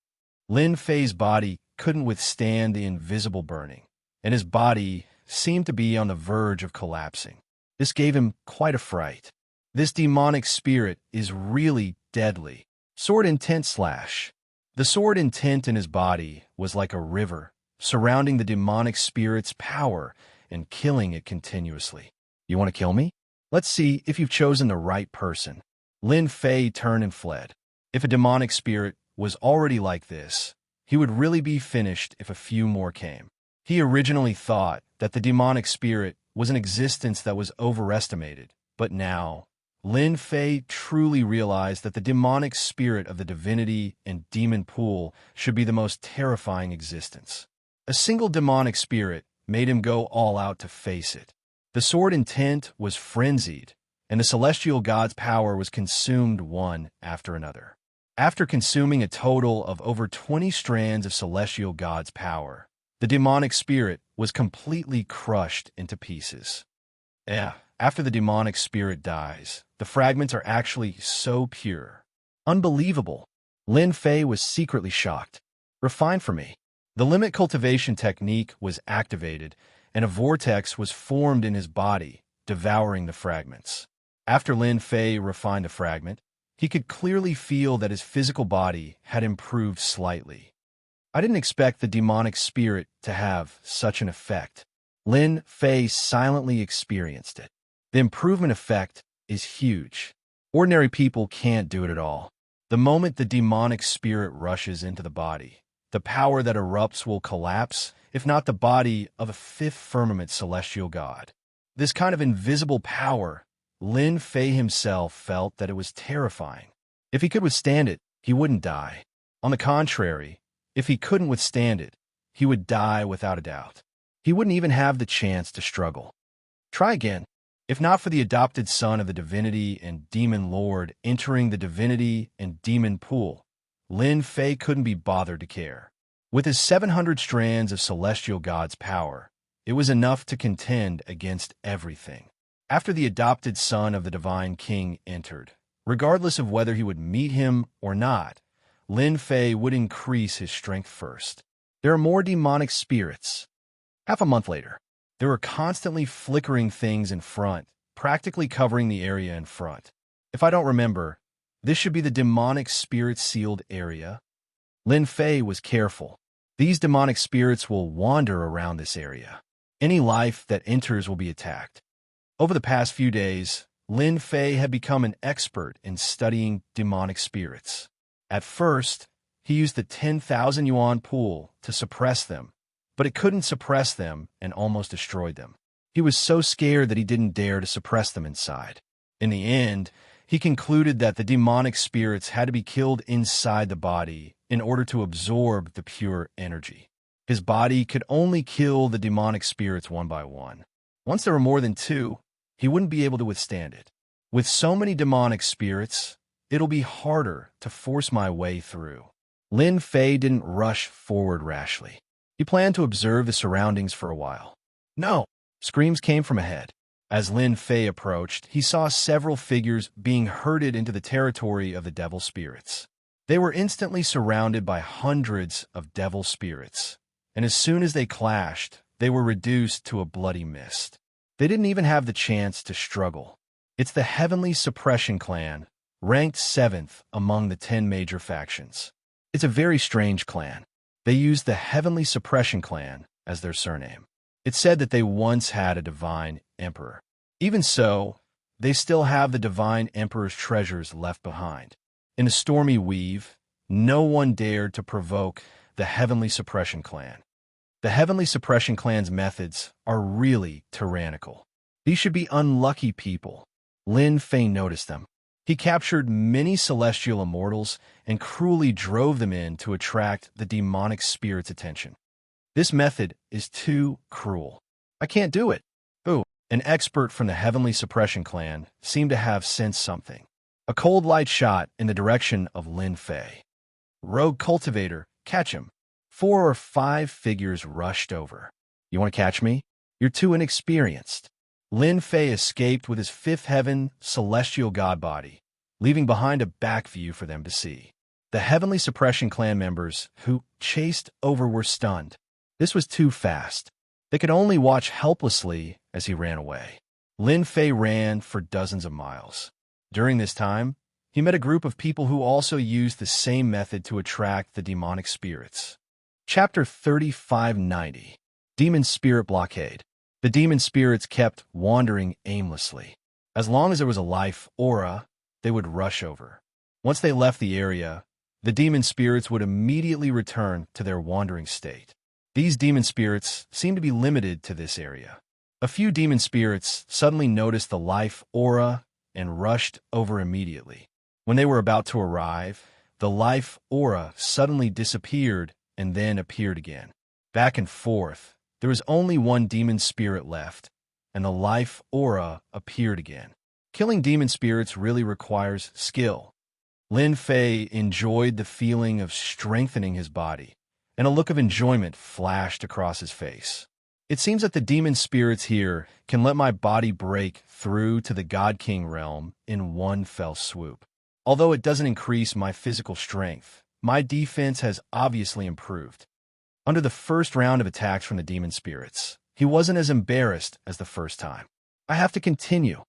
Lin Fei's body couldn't withstand the invisible burning, and his body seemed to be on the verge of collapsing. This gave him quite a fright. This demonic spirit is really deadly. Sword intent slash. The sword intent in his body was like a river, surrounding the demonic spirit's power and killing it continuously. You want to kill me? Let's see if you've chosen the right person. Lin Fei turned and fled. If a demonic spirit was already like this, he would really be finished if a few more came. He originally thought that the demonic spirit was an existence that was overestimated, but now, Lin Fei truly realized that the demonic spirit of the divinity and demon pool should be the most terrifying existence. A single demonic spirit made him go all out to face it. The sword intent was frenzied, and the celestial god's power was consumed one after another. After consuming a total of over 20 strands of celestial god's power, the demonic spirit was completely crushed into pieces. After the demonic spirit dies, the fragments are actually so pure. Unbelievable. Lin Fei was secretly shocked. Refined for me. The limit cultivation technique was activated, and a vortex was formed in his body, devouring the fragments. After Lin Fei refined a fragment, he could clearly feel that his physical body had improved slightly. I didn't expect the demonic spirit to have such an effect. Lin Fei silently experienced it. The improvement effect is huge. Ordinary people can't do it at all. The moment the demonic spirit rushes into the body, the power that erupts will collapse, if not the body of a 5th firmament celestial god. This kind of invisible power, Lin Fei himself felt that it was terrifying. If he could withstand it, he wouldn't die. On the contrary, if he couldn't withstand it, he would die without a doubt. He wouldn't even have the chance to struggle. Try again. If not for the adopted son of the divinity and demon lord entering the divinity and demon pool, Lin Fei couldn't be bothered to care. With his 700 strands of celestial god's power, it was enough to contend against everything. After the adopted son of the divine king entered, regardless of whether he would meet him or not, Lin Fei would increase his strength first. There are more demonic spirits. Half a month later, there were constantly flickering things in front, practically covering the area in front. If I don't remember, this should be the demonic spirit-sealed area. Lin Fei was careful. These demonic spirits will wander around this area. Any life that enters will be attacked. Over the past few days, Lin Fei had become an expert in studying demonic spirits. At first, he used the 10,000 yuan pool to suppress them, but it couldn't suppress them and almost destroyed them. He was so scared that he didn't dare to suppress them inside. In the end, he concluded that the demonic spirits had to be killed inside the body in order to absorb the pure energy. His body could only kill the demonic spirits one by one. Once there were more than two, he wouldn't be able to withstand it. With so many demonic spirits, it'll be harder to force my way through. Lin Fei didn't rush forward rashly. He planned to observe the surroundings for a while. No! Screams came from ahead. As Lin Fei approached, he saw several figures being herded into the territory of the devil spirits. They were instantly surrounded by hundreds of devil spirits, and as soon as they clashed, they were reduced to a bloody mist. They didn't even have the chance to struggle. It's the Heavenly Suppression Clan, ranked 7th among the 10 major factions. It's a very strange clan. They use the Heavenly Suppression Clan as their surname. It's said that they once had a divine emperor. Even so, they still have the divine emperor's treasures left behind. In a stormy weave, no one dared to provoke the Heavenly Suppression Clan. The Heavenly Suppression Clan's methods are really tyrannical. These should be unlucky people. Lin Fei noticed them. He captured many celestial immortals and cruelly drove them in to attract the demonic spirit's attention. This method is too cruel. I can't do it. Ooh, an expert from the Heavenly Suppression Clan seemed to have sensed something. A cold light shot in the direction of Lin Fei. Rogue cultivator, catch him. 4 or 5 figures rushed over. You want to catch me? You're too inexperienced. Lin Fei escaped with his 5th heaven celestial god body, leaving behind a back view for them to see. The Heavenly Suppression Clan members who chased over were stunned. This was too fast. They could only watch helplessly as he ran away. Lin Fei ran for dozens of miles. During this time, he met a group of people who also used the same method to attract the demonic spirits. Chapter 3590. Demon Spirit Blockade. The demon spirits kept wandering aimlessly. As long as there was a life aura, they would rush over. Once they left the area, the demon spirits would immediately return to their wandering state. These demon spirits seem to be limited to this area. A few demon spirits suddenly noticed the life aura and rushed over immediately. When they were about to arrive, the life aura suddenly disappeared and then appeared again. Back and forth, there was only one demon spirit left, and the life aura appeared again. Killing demon spirits really requires skill. Lin Fei enjoyed the feeling of strengthening his body, and a look of enjoyment flashed across his face. It seems that the demon spirits here can let my body break through to the God King realm in one fell swoop. Although it doesn't increase my physical strength, my defense has obviously improved. Under the first round of attacks from the demon spirits, he wasn't as embarrassed as the first time. I have to continue.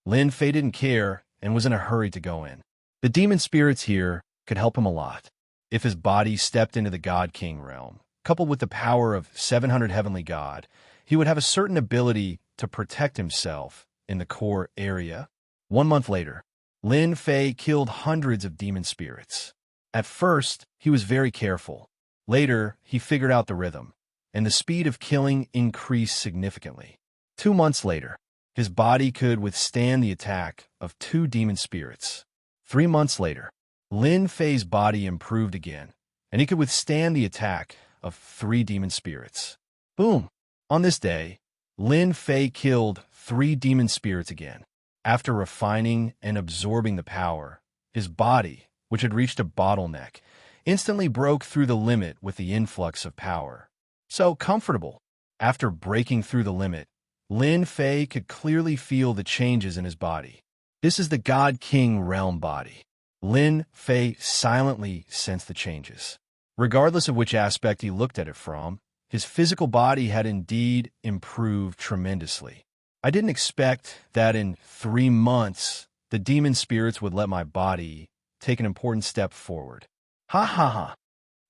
Lin Fei didn't care and was in a hurry to go in. The demon spirits here could help him a lot. If his body stepped into the God King realm, coupled with the power of 700 Heavenly God, he would have a certain ability to protect himself in the core area. 1 month later, Lin Fei killed hundreds of demon spirits. At first, he was very careful. Later, he figured out the rhythm, and the speed of killing increased significantly. 2 months later, his body could withstand the attack of 2 demon spirits. 3 months later, Lin Fei's body improved again, and he could withstand the attack of 3 demon spirits. Boom! On this day, Lin Fei killed 3 demon spirits again. After refining and absorbing the power, his body, which had reached a bottleneck, instantly broke through the limit with the influx of power. So comfortable. After breaking through the limit, Lin Fei could clearly feel the changes in his body. This is the God King realm body. Lin Fei silently sensed the changes. Regardless of which aspect he looked at it from, his physical body had indeed improved tremendously. I didn't expect that in 3 months, the demon spirits would let my body take an important step forward. Ha ha ha.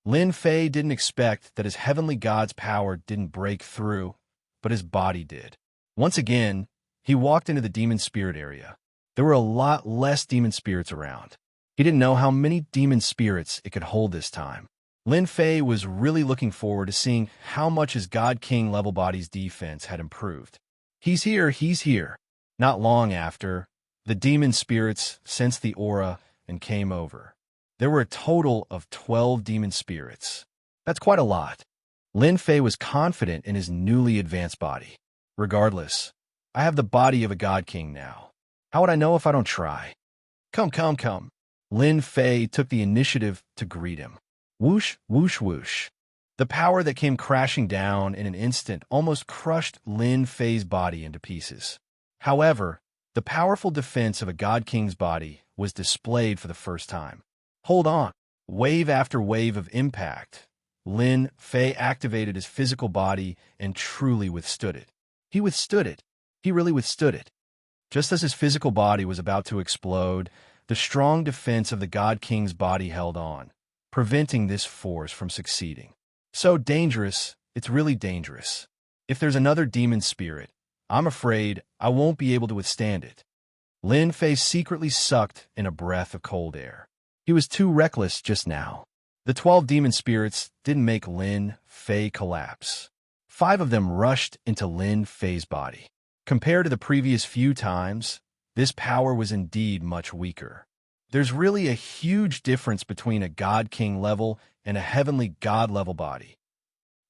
Lin Fei didn't expect that his heavenly god's power didn't break through, but his body did. Once again, he walked into the demon spirit area. There were a lot less demon spirits around. He didn't know how many demon spirits it could hold this time. Lin Fei was really looking forward to seeing how much his God King level body's defense had improved. He's here, he's here. Not long after, the demon spirits sensed the aura and came over. There were a total of 12 demon spirits. That's quite a lot. Lin Fei was confident in his newly advanced body. Regardless, I have the body of a God King now. How would I know if I don't try? Come, come, come. Lin Fei took the initiative to greet him. Whoosh, whoosh, whoosh. The power that came crashing down in an instant almost crushed Lin Fei's body into pieces. However, the powerful defense of a God King's body was displayed for the first time. Hold on. Wave after wave of impact, Lin Fei activated his physical body and truly withstood it. He withstood it. He really withstood it. Just as his physical body was about to explode, the strong defense of the God King's body held on, preventing this force from succeeding. So dangerous, it's really dangerous. If there's another demon spirit, I'm afraid I won't be able to withstand it. Lin Fei secretly sucked in a breath of cold air. He was too reckless just now. The 12 demon spirits didn't make Lin Fei collapse. 5 of them rushed into Lin Fei's body. Compared to the previous few times, this power was indeed much weaker. There's really a huge difference between a God King level and a heavenly God level body.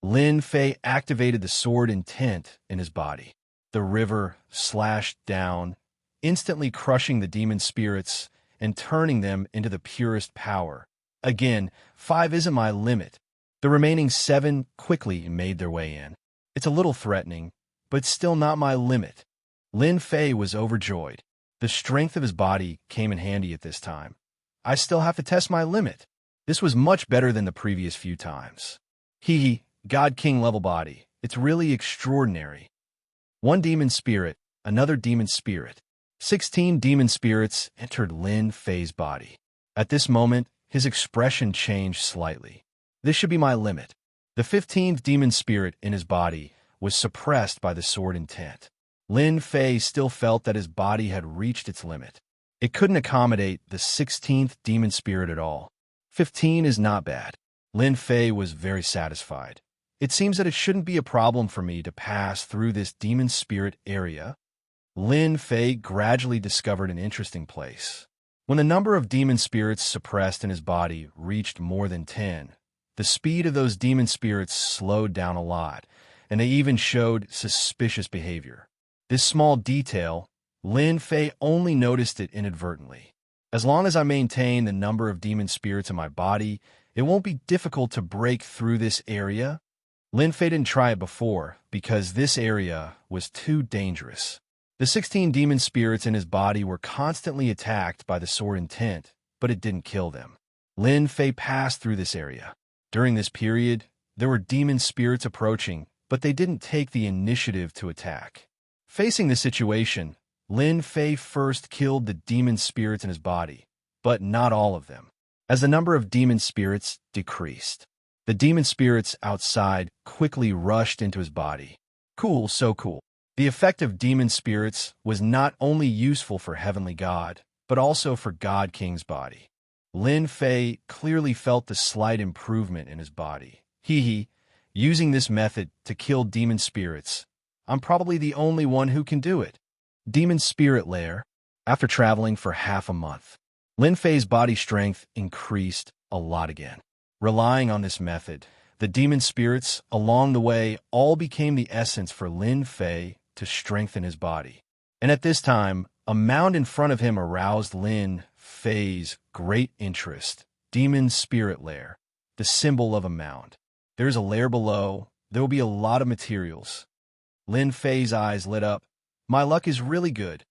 Lin Fei activated the sword intent in his body. The river slashed down, instantly crushing the demon spirits and turning them into the purest power. Again, 5 isn't my limit. The remaining 7 quickly made their way in. It's a little threatening, but still not my limit. Lin Fei was overjoyed. The strength of his body came in handy at this time. I still have to test my limit. This was much better than the previous few times. Hee, God King level body. It's really extraordinary. 1 demon spirit, another demon spirit. 16 demon spirits entered Lin Fei's body. At this moment, his expression changed slightly. This should be my limit. The 15th demon spirit in his body was suppressed by the sword intent. Lin Fei still felt that his body had reached its limit. It couldn't accommodate the 16th demon spirit at all. 15 is not bad. Lin Fei was very satisfied. It seems that it shouldn't be a problem for me to pass through this demon spirit area. Lin Fei gradually discovered an interesting place. When the number of demon spirits suppressed in his body reached more than 10, the speed of those demon spirits slowed down a lot, and they even showed suspicious behavior. This small detail, Lin Fei only noticed it inadvertently. As long as I maintain the number of demon spirits in my body, it won't be difficult to break through this area. Lin Fei didn't try it before because this area was too dangerous. The 16 demon spirits in his body were constantly attacked by the sword intent, but it didn't kill them. Lin Fei passed through this area. During this period, there were demon spirits approaching, but they didn't take the initiative to attack. Facing the situation, Lin Fei first killed the demon spirits in his body, but not all of them. As the number of demon spirits decreased, the demon spirits outside quickly rushed into his body. Cool, so cool. The effect of demon spirits was not only useful for Heavenly God, but also for God King's body. Lin Fei clearly felt the slight improvement in his body. Using this method to kill demon spirits, I'm probably the only one who can do it. Demon Spirit Lair. After traveling for half a month, Lin Fei's body strength increased a lot again. Relying on this method, The demon spirits, along the way, all became the essence for Lin Fei to strengthen his body. And at this time, a mound in front of him aroused Lin Fei's great interest. Demon Spirit Lair, the symbol of a mound. There's a lair below. There will be a lot of materials. Lin Fei's eyes lit up. My luck is really good.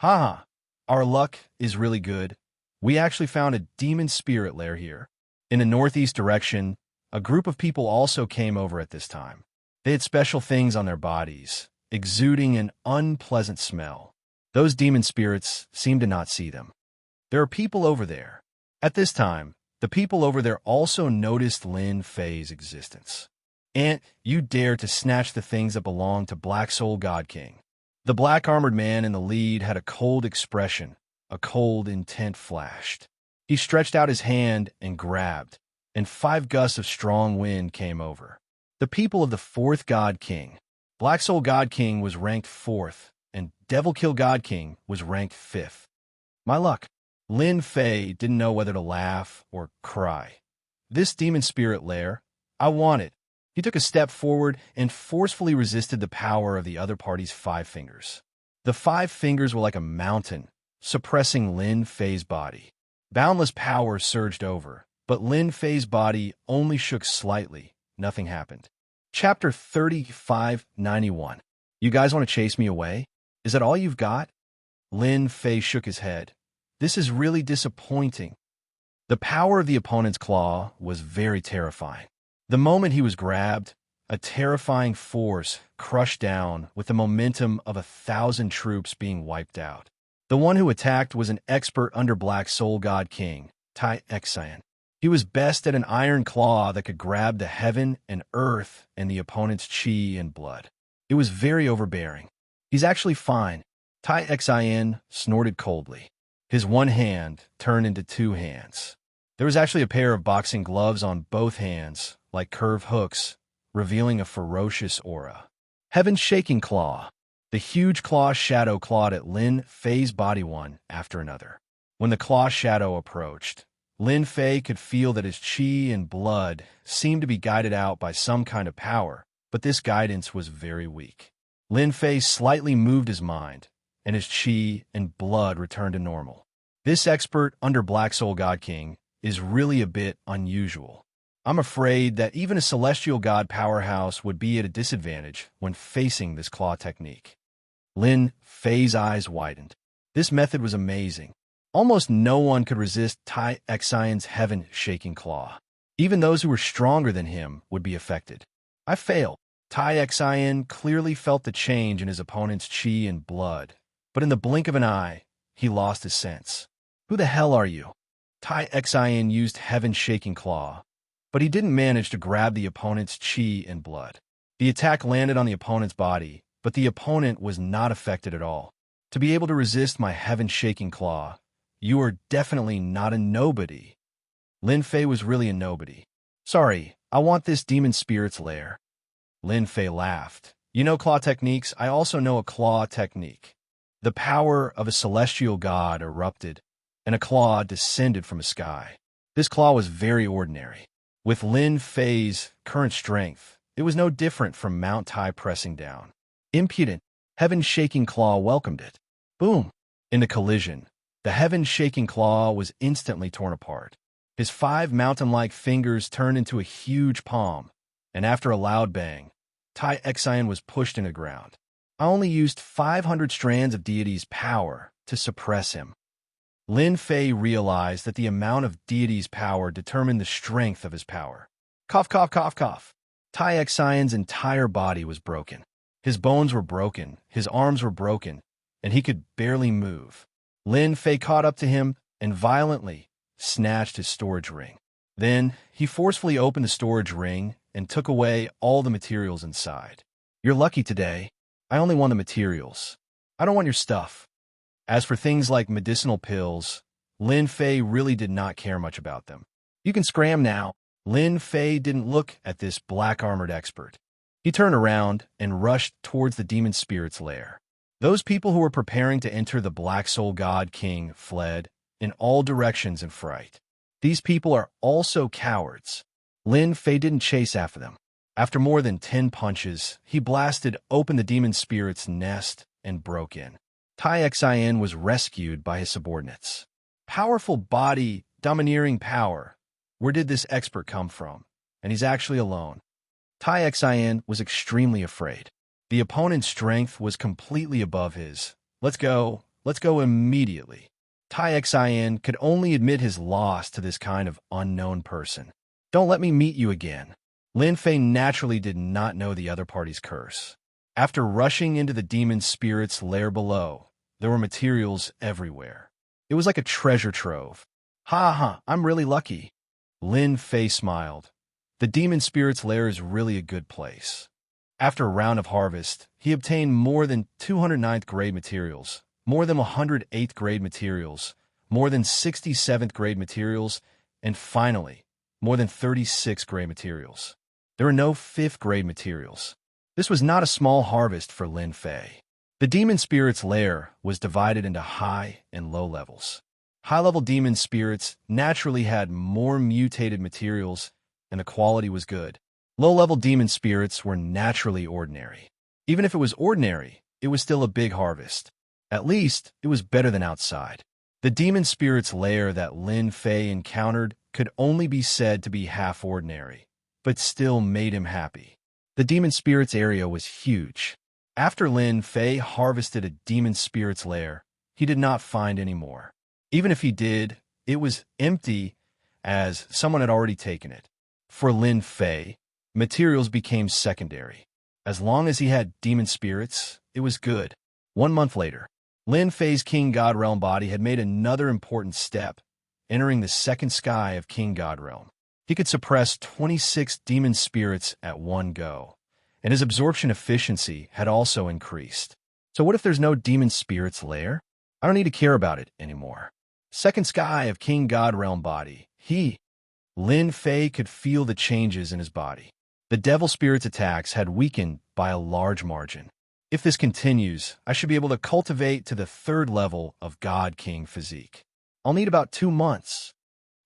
Haha, our luck is really good. We actually found a demon spirit lair here. In the northeast direction, a group of people also came over at this time. They had special things on their bodies, exuding an unpleasant smell. Those demon spirits seemed to not see them. There are people over there. At this time, the people over there also noticed Lin Fei's existence. "Ant, you dare to snatch the things that belong to Black Soul God King." The black-armored man in the lead had a cold expression. A cold intent flashed. He stretched out his hand and grabbed, and 5 gusts of strong wind came over. The people of the 4th God King. Black Soul God King was ranked 4th, and Devil Kill God King was ranked 5th. My luck. Lin Fei didn't know whether to laugh or cry. This demon spirit lair, I want it. He took a step forward and forcefully resisted the power of the other party's 5 fingers. The 5 fingers were like a mountain, suppressing Lin Fei's body. Boundless power surged over, but Lin Fei's body only shook slightly. Nothing happened. Chapter 3591. You guys want to chase me away? Is that all you've got? Lin Fei shook his head. This is really disappointing. The power of the opponent's claw was very terrifying. The moment he was grabbed, a terrifying force crushed down with the momentum of 1,000 troops being wiped out. The one who attacked was an expert under Black Soul God King, Xianxia. He was best at an iron claw that could grab the heaven and earth and the opponent's chi and blood. It was very overbearing. He's actually fine. Xianxia snorted coldly. His one hand turned into 2 hands. There was actually a pair of boxing gloves on both hands, like curved hooks, revealing a ferocious aura. Heaven's Shaking Claw. The huge claw shadow clawed at Lin Fei's body one after another. When the claw shadow approached, Lin Fei could feel that his chi and blood seemed to be guided out by some kind of power, but this guidance was very weak. Lin Fei slightly moved his mind, and his chi and blood returned to normal. This expert under Black Soul God King is really a bit unusual. I'm afraid that even a celestial god powerhouse would be at a disadvantage when facing this claw technique. Lin Fei's eyes widened. This method was amazing. Almost no one could resist Xianxia's heaven-shaking claw. Even those who were stronger than him would be affected. I failed. Xianxia clearly felt the change in his opponent's chi and blood, but in the blink of an eye, he lost his sense. Who the hell are you? Xianxia used heaven-shaking claw, but he didn't manage to grab the opponent's chi and blood. The attack landed on the opponent's body, but the opponent was not affected at all. To be able to resist my heaven-shaking claw, you are definitely not a nobody. Lin Fei was really a nobody. Sorry, I want this demon spirit's lair. Lin Fei laughed. You know claw techniques? I also know a claw technique. The power of a celestial god erupted, and a claw descended from the sky. This claw was very ordinary. With Lin Fei's current strength, it was no different from Mount Tai pressing down. Impudent, heaven-shaking claw welcomed it. Boom! In the collision, the heaven-shaking claw was instantly torn apart. His 5 mountain-like fingers turned into a huge palm, and after a loud bang, Xianxia was pushed into the ground. I only used 500 strands of deity's power to suppress him. Lin Fei realized that the amount of deity's power determined the strength of his power. Cough, cough, cough, cough. Xianxia's entire body was broken. His bones were broken, his arms were broken, and he could barely move. Lin Fei caught up to him and violently snatched his storage ring. Then he forcefully opened the storage ring and took away all the materials inside. You're lucky today. I only want the materials. I don't want your stuff. As for things like medicinal pills, Lin Fei really did not care much about them. You can scram now. Lin Fei didn't look at this black-armored expert. He turned around and rushed towards the demon spirit's lair. Those people who were preparing to enter the Black Soul God King fled in all directions in fright. These people are also cowards. Lin Fei didn't chase after them. After more than 10 punches, he blasted open the demon spirit's nest and broke in. Xianxia was rescued by his subordinates. Powerful body, domineering power. Where did this expert come from? And he's actually alone. Xianxia was extremely afraid. The opponent's strength was completely above his. Let's go immediately. Xianxia could only admit his loss to this kind of unknown person. Don't let me meet you again. Lin Fei naturally did not know the other party's curse. After rushing into the demon spirit's lair below, there were materials everywhere. It was like a treasure trove. Ha ha, I'm really lucky. Lin Fei smiled. The demon spirit's lair is really a good place. After a round of harvest, he obtained more than 209th grade materials, more than 108th grade materials, more than 67th grade materials, and finally, more than 36th grade materials. There were no 5th grade materials. This was not a small harvest for Lin Fei. The demon spirit's lair was divided into high and low levels. High-level demon spirits naturally had more mutated materials, and the quality was good. Low-level demon spirits were naturally ordinary. Even if it was ordinary, it was still a big harvest. At least, it was better than outside. The demon spirit's lair that Lin Fei encountered could only be said to be half ordinary, but still made him happy. The demon spirit's area was huge. After Lin Fei harvested a demon spirit's lair, he did not find any more. Even if he did, it was empty, as someone had already taken it. For Lin Fei, materials became secondary. As long as he had demon spirits, it was good. 1 month later, Lin Fei's King God Realm body had made another important step, entering the second sky of King God Realm. He could suppress 26 demon spirits at one go, and his absorption efficiency had also increased. So what if there's no demon spirit's lair? I don't need to care about it anymore. Second sky of King God Realm body. Lin Fei could feel the changes in his body. The devil spirit's attacks had weakened by a large margin. If this continues, I should be able to cultivate to the 3rd level of God King physique. I'll need about 2 months.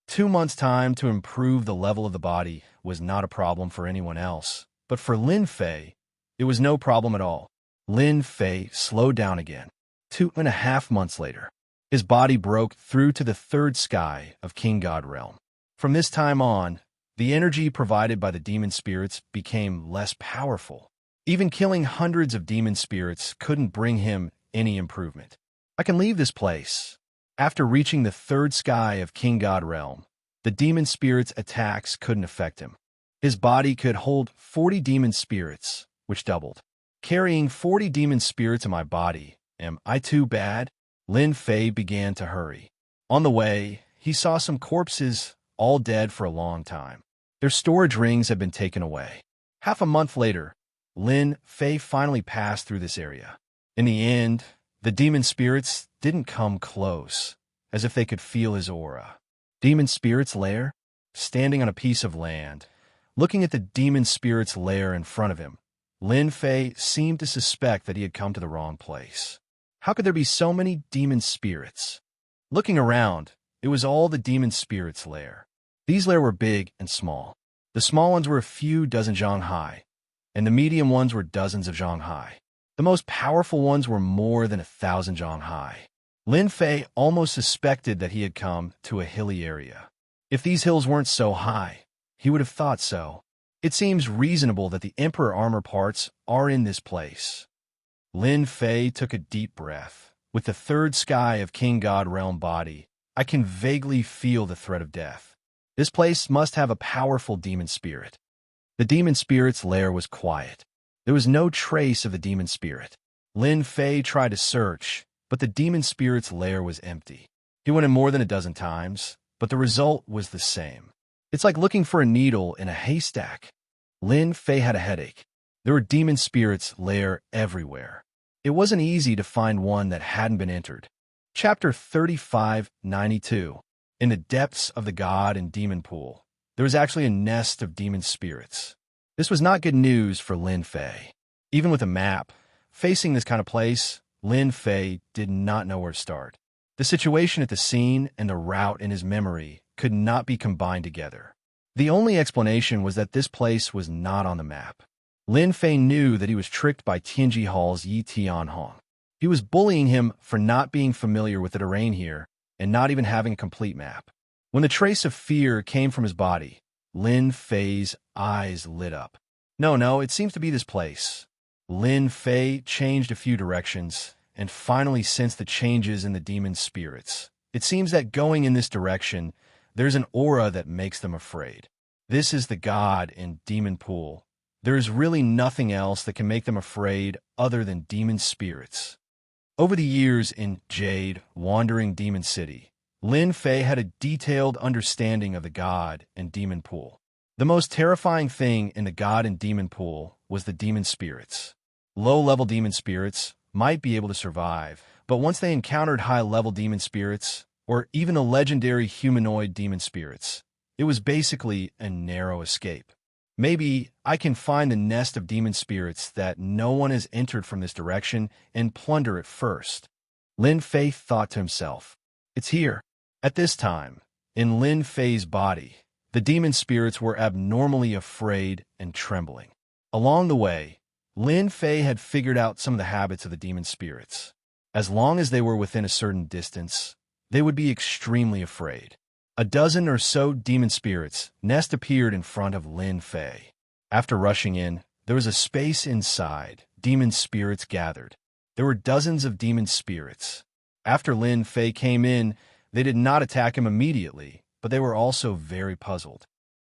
2 months' time to improve the level of the body was not a problem for anyone else, but for Lin Fei, it was no problem at all. Lin Fei slowed down again. 2.5 months later, his body broke through to the 3rd sky of King God Realm. From this time on, the energy provided by the demon spirits became less powerful. Even killing hundreds of demon spirits couldn't bring him any improvement. I can leave this place. After reaching the 3rd sky of King God Realm, the demon spirits' attacks couldn't affect him. His body could hold 40 demon spirits, which doubled. Carrying 40 demon spirits in my body, am I too bad? Lin Fei began to hurry. On the way, he saw some corpses, all dead for a long time. Their storage rings had been taken away. Half a month later, Lin Fei finally passed through this area. In the end, the demon spirits didn't come close, as if they could feel his aura. Demon spirit's lair? Standing on a piece of land, looking at the demon spirit's lair in front of him, Lin Fei seemed to suspect that he had come to the wrong place. How could there be so many demon spirits? Looking around, it was all the demon spirits' lair. These lairs were big and small. The small ones were a few dozen zhang high, and the medium ones were dozens of zhang high. The most powerful ones were more than 1,000 zhang high. Lin Fei almost suspected that he had come to a hilly area. If these hills weren't so high, he would have thought so. It seems reasonable that the Emperor armor parts are in this place. Lin Fei took a deep breath. With the 3rd sky of King God Realm body, I can vaguely feel the threat of death. This place must have a powerful demon spirit. The demon spirit's lair was quiet. There was no trace of the demon spirit. Lin Fei tried to search, but the demon spirit's lair was empty. He went in more than a dozen times, but the result was the same. It's like looking for a needle in a haystack. Lin Fei had a headache. There were demon spirits' lair everywhere. It wasn't easy to find one that hadn't been entered. Chapter 3592. In the depths of the god and demon pool, there was actually a nest of demon spirits. This was not good news for Lin Fei. Even with a map, facing this kind of place, Lin Fei did not know where to start. The situation at the scene and the route in his memory could not be combined together. The only explanation was that this place was not on the map. Lin Fei knew that he was tricked by Tianji Hall's Yi Tianhong. He was bullying him for not being familiar with the terrain here and not even having a complete map. When the trace of fear came from his body, Lin Fei's eyes lit up. No, it seems to be this place. Lin Fei changed a few directions and finally sensed the changes in the demon spirits. It seems that going in this direction, there's an aura that makes them afraid. This is the god and demon pool. There is really nothing else that can make them afraid other than demon spirits. Over the years in Jade, Wandering Demon City, Lin Fei had a detailed understanding of the god and demon pool. The most terrifying thing in the god and demon pool was the demon spirits. Low-level demon spirits might be able to survive, but once they encountered high-level demon spirits, or even the legendary humanoid demon spirits, it was basically a narrow escape. Maybe I can find the nest of demon spirits that no one has entered from this direction and plunder it first. Lin Fei thought to himself, it's here. At this time, in Lin Fei's body, the demon spirits were abnormally afraid and trembling. Along the way, Lin Fei had figured out some of the habits of the demon spirits. As long as they were within a certain distance, they would be extremely afraid. A dozen or so demon spirits nest appeared in front of Lin Fei. After rushing in, there was a space inside. Demon spirits gathered. There were dozens of demon spirits. After Lin Fei came in, they did not attack him immediately, but they were also very puzzled.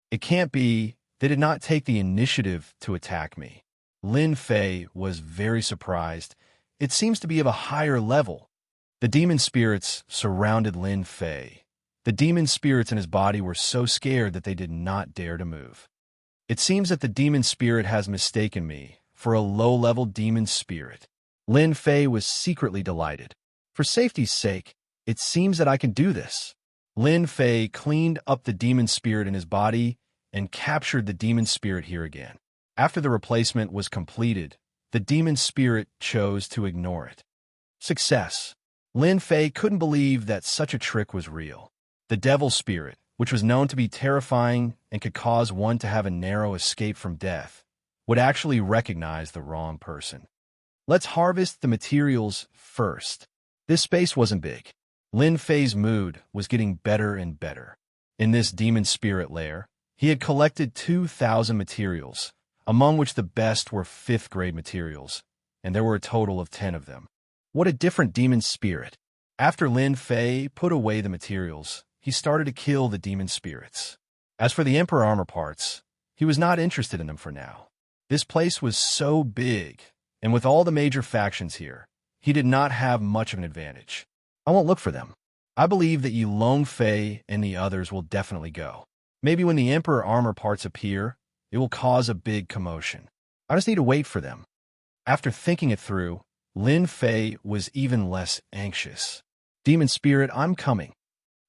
It can't be, they did not take the initiative to attack me. Lin Fei was very surprised. It seems to be of a higher level. The demon spirits surrounded Lin Fei. The demon spirits in his body were so scared that they did not dare to move. It seems that the demon spirit has mistaken me for a low-level demon spirit. Lin Fei was secretly delighted. For safety's sake, it seems that I can do this. Lin Fei cleaned up the demon spirit in his body and captured the demon spirit here again. After the replacement was completed, the demon spirit chose to ignore it. Success. Lin Fei couldn't believe that such a trick was real. The devil spirit, which was known to be terrifying and could cause one to have a narrow escape from death, would actually recognize the wrong person. Let's harvest the materials first. This space wasn't big. Lin Fei's mood was getting better and better. In this demon spirit lair, he had collected 2,000 materials, among which the best were 5th-grade materials, and there were a total of 10 of them. What a different demon spirit. After Lin Fei put away the materials, he started to kill the demon spirits. As for the Emperor armor parts, he was not interested in them for now. This place was so big, and with all the major factions here, he did not have much of an advantage. I won't look for them. I believe that Yi Longfei and the others will definitely go. Maybe when the Emperor armor parts appear, it will cause a big commotion. I just need to wait for them. After thinking it through, Lin Fei was even less anxious. Demon spirit, I'm coming.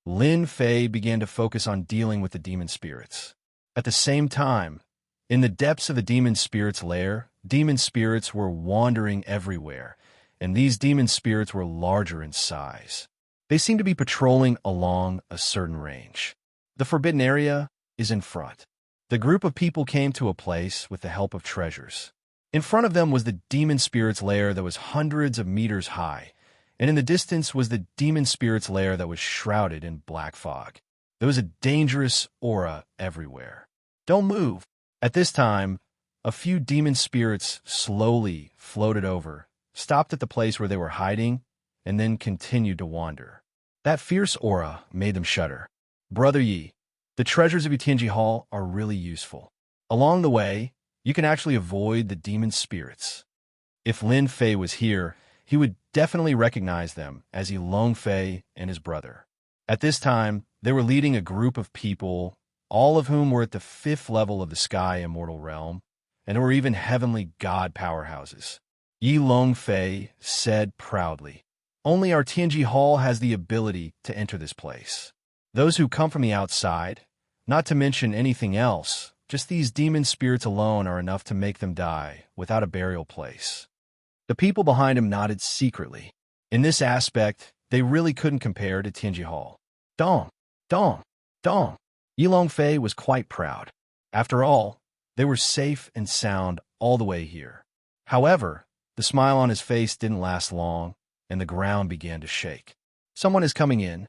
Lin Fei began to focus on dealing with the demon spirits. At the same time, in the depths of the demon spirits' lair, demon spirits were wandering everywhere, and these demon spirits were larger in size. They seemed to be patrolling along a certain range. The forbidden area is in front. The group of people came to a place with the help of treasures. In front of them was the demon spirit's lair that was hundreds of meters high, and in the distance was the demon spirit's lair that was shrouded in black fog. There was a dangerous aura everywhere. Don't move. At this time, a few demon spirits slowly floated over, stopped at the place where they were hiding, and then continued to wander. That fierce aura made them shudder. Brother Yi, the treasures of Tianji Hall are really useful. Along the way, you can actually avoid the demon spirits. If Lin Fei was here, he would definitely recognize them as Yi Longfei and his brother. At this time, they were leading a group of people, all of whom were at the 5th level of the Sky Immortal Realm, and there were even heavenly god powerhouses. Yi Longfei said proudly, "Only our Tianji Hall has the ability to enter this place. Those who come from the outside, not to mention anything else, just these demon spirits alone are enough to make them die without a burial place." The people behind him nodded secretly. In this aspect, they really couldn't compare to Tianji Hall. Dong, dong, dong. Yilongfei was quite proud. After all, they were safe and sound all the way here. However, the smile on his face didn't last long, and the ground began to shake. Someone is coming in.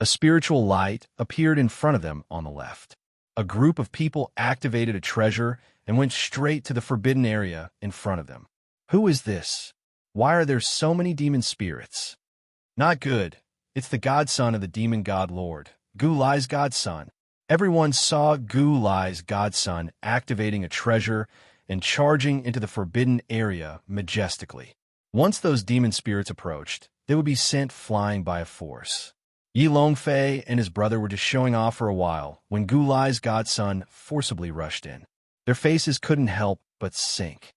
A spiritual light appeared in front of them on the left. A group of people activated a treasure and went straight to the forbidden area in front of them. Who is this? Why are there so many demon spirits? Not good. It's the godson of the demon god lord, Gu Lai's godson. Everyone saw Gu Lai's godson activating a treasure and charging into the forbidden area majestically. Once those demon spirits approached, they would be sent flying by a force. Yilongfei and his brother were just showing off for a while when Gu Lai's godson forcibly rushed in. Their faces couldn't help but sink.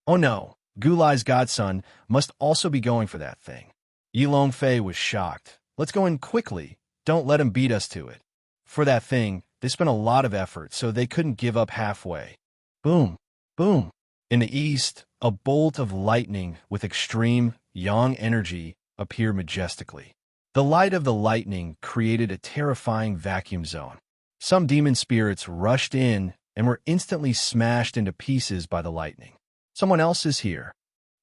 Oh no, Gu Lai's godson must also be going for that thing. Yilongfei was shocked. Let's go in quickly. Don't let him beat us to it. For that thing, they spent a lot of effort, so they couldn't give up halfway. Boom, boom. In the east, a bolt of lightning with extreme yang energy appeared majestically. The light of the lightning created a terrifying vacuum zone. Some demon spirits rushed in and were instantly smashed into pieces by the lightning. Someone else is here.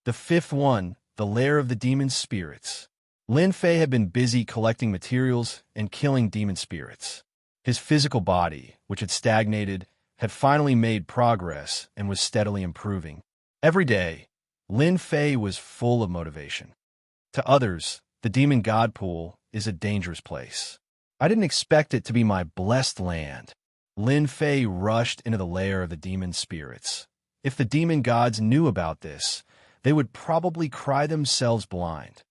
The fifth one, the lair of the demon spirits. Lin Fei had been busy collecting materials and killing demon spirits. His physical body, which had stagnated, had finally made progress and was steadily improving. Every day, Lin Fei was full of motivation. To others, the demon god pool is a dangerous place. I didn't expect it to be my blessed land. Lin Fei rushed into the lair of the demon spirits. If the demon gods knew about this, they would probably cry themselves blind.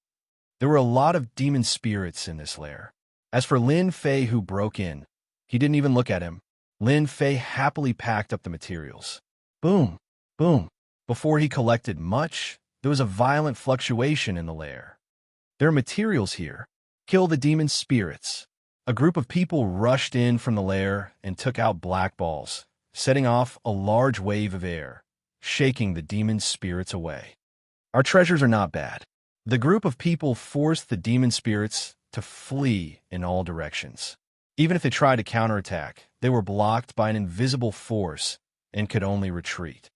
There were a lot of demon spirits in this lair. As for Lin Fei, who broke in, he didn't even look at him. Lin Fei happily packed up the materials. Boom, boom. Before he collected much, there was a violent fluctuation in the lair. There are materials here. Kill the demon spirits. A group of people rushed in from the lair and took out black balls, setting off a large wave of air, shaking the demon spirits away. Our treasures are not bad. The group of people forced the demon spirits to flee in all directions. Even if they tried to counterattack, they were blocked by an invisible force and could only retreat.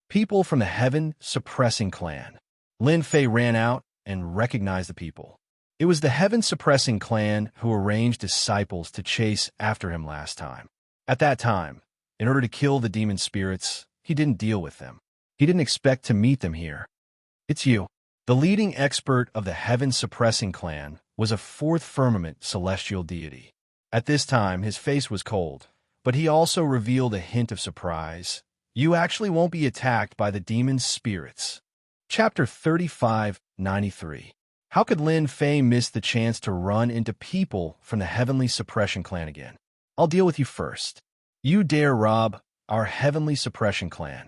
People from the Heaven Suppressing Clan. Lin Fei ran out and recognized the people. It was the Heaven Suppressing Clan who arranged disciples to chase after him last time. At that time, in order to kill the demon spirits, he didn't deal with them. He didn't expect to meet them here. It's you. The leading expert of the Heaven Suppressing Clan was a fourth firmament celestial deity. At this time, his face was cold, but he also revealed a hint of surprise. You actually won't be attacked by the demon spirits. Chapter 3593. How could Lin Fei miss the chance to run into people from the Heavenly Suppression Clan again? I'll deal with you first. You dare rob our Heavenly Suppression Clan.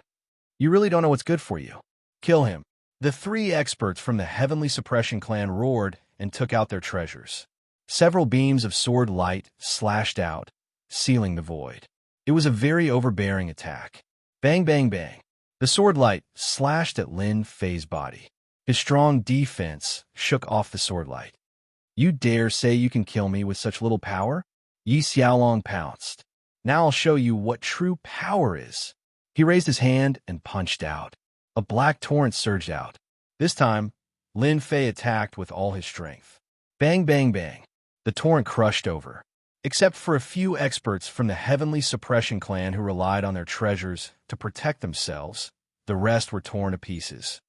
You really don't know what's good for you. Kill him. The three experts from the Heavenly Suppression Clan roared and took out their treasures. Several beams of sword light slashed out, sealing the void. It was a very overbearing attack. Bang, bang, bang. The sword light slashed at Lin Fei's body. His strong defense shook off the sword light. You dare say you can kill me with such little power? Yi Xiaolong pounced. Now I'll show you what true power is. He raised his hand and punched out. A black torrent surged out. This time, Lin Fei attacked with all his strength. Bang, bang, bang. The torrent crushed over. Except for a few experts from the Heavenly Suppression Clan who relied on their treasures to protect themselves, the rest were torn to pieces.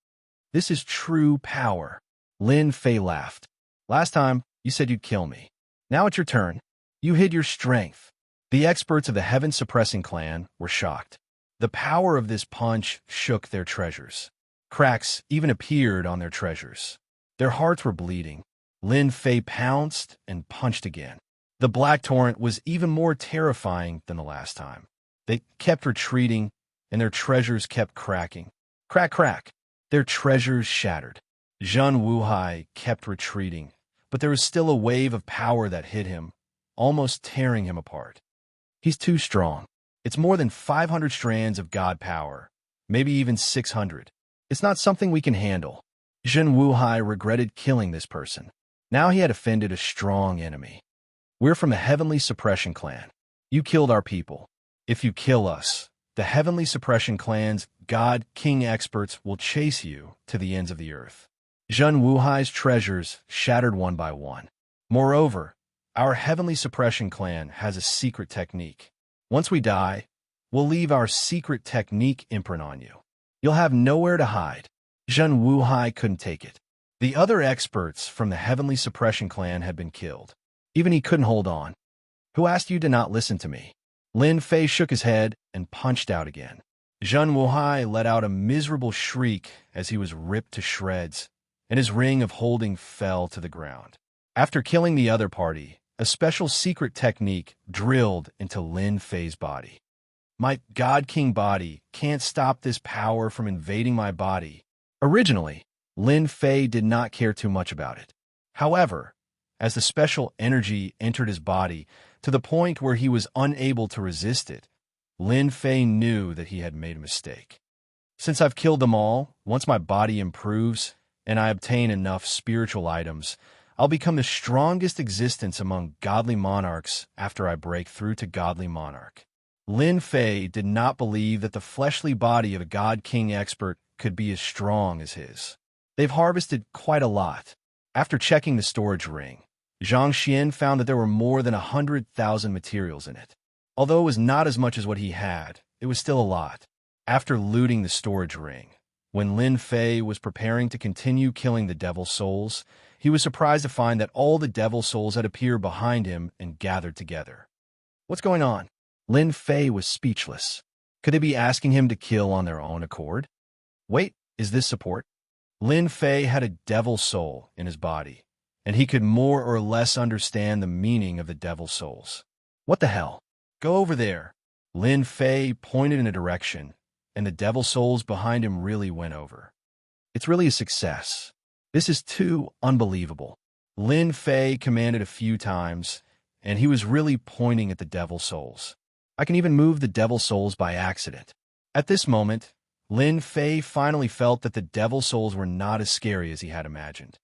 This is true power. Lin Fei laughed. Last time, you said you'd kill me. Now it's your turn. You hid your strength. The experts of the Heaven Suppressing Clan were shocked. The power of this punch shook their treasures. Cracks even appeared on their treasures. Their hearts were bleeding. Lin Fei pounced and punched again. The black torrent was even more terrifying than the last time. They kept retreating, and their treasures kept cracking. Crack, crack. Their treasures shattered. Zhen Wuhai kept retreating, but there was still a wave of power that hit him, almost tearing him apart. He's too strong. It's more than 500 strands of god power, maybe even 600. It's not something we can handle. Zhen Wuhai regretted killing this person. Now he had offended a strong enemy. We're from the Heavenly Suppression Clan. You killed our people. If you kill us, the heavenly suppression clan's God King experts will chase you to the ends of the earth. Zhen Wuhai's treasures shattered one by one. Moreover, our heavenly suppression clan has a secret technique. Once we die, we'll leave our secret technique imprint on you. You'll have nowhere to hide. Zhen Wuhai couldn't take it. The other experts from the heavenly suppression clan had been killed. Even he couldn't hold on. Who asked you to not listen to me? Lin Fei shook his head and punched out again. Zhen Wuhai let out a miserable shriek as he was ripped to shreds, and his ring of holding fell to the ground. After killing the other party, a special secret technique drilled into Lin Fei's body. My God King body can't stop this power from invading my body. Originally, Lin Fei did not care too much about it. However, as the special energy entered his body to the point where he was unable to resist it, Lin Fei knew that he had made a mistake. Since I've killed them all, once my body improves and I obtain enough spiritual items, I'll become the strongest existence among godly monarchs after I break through to godly monarch. Lin Fei did not believe that the fleshly body of a God King expert could be as strong as his. They've harvested quite a lot. After checking the storage ring, Xianxia found that there were more than 100,000 materials in it. Although it was not as much as what he had, it was still a lot. After looting the storage ring, when Lin Fei was preparing to continue killing the devil souls, he was surprised to find that all the devil souls had appeared behind him and gathered together. What's going on? Lin Fei was speechless. Could they be asking him to kill on their own accord? Wait, is this support? Lin Fei had a devil soul in his body, and he could more or less understand the meaning of the devil souls. What the hell? Go over there. Lin Fei pointed in a direction, and the devil souls behind him really went over. It's really a success. This is too unbelievable. Lin Fei commanded a few times, and he was really pointing at the devil souls. I can even move the devil souls by accident. At this moment, Lin Fei finally felt that the devil souls were not as scary as he had imagined.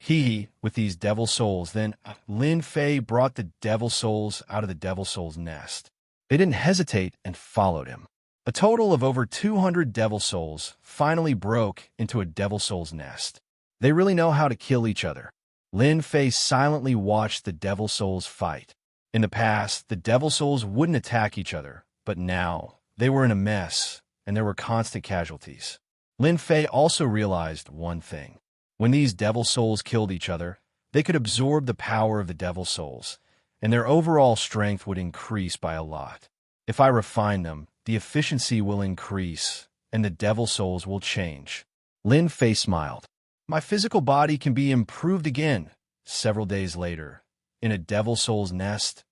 With these devil souls, then Lin Fei brought the devil souls out of the devil souls' nest. They didn't hesitate and followed him. A total of over 200 devil souls finally broke into a devil soul's nest. They really know how to kill each other. Lin Fei silently watched the devil souls fight. In the past, the devil souls wouldn't attack each other, but now they were in a mess, and there were constant casualties. Lin Fei also realized one thing. When these devil souls killed each other, they could absorb the power of the devil souls, and their overall strength would increase by a lot. If I refine them, the efficiency will increase, and the devil souls will change. Lin Fei smiled. My physical body can be improved again. Several days later, in a devil soul's nest,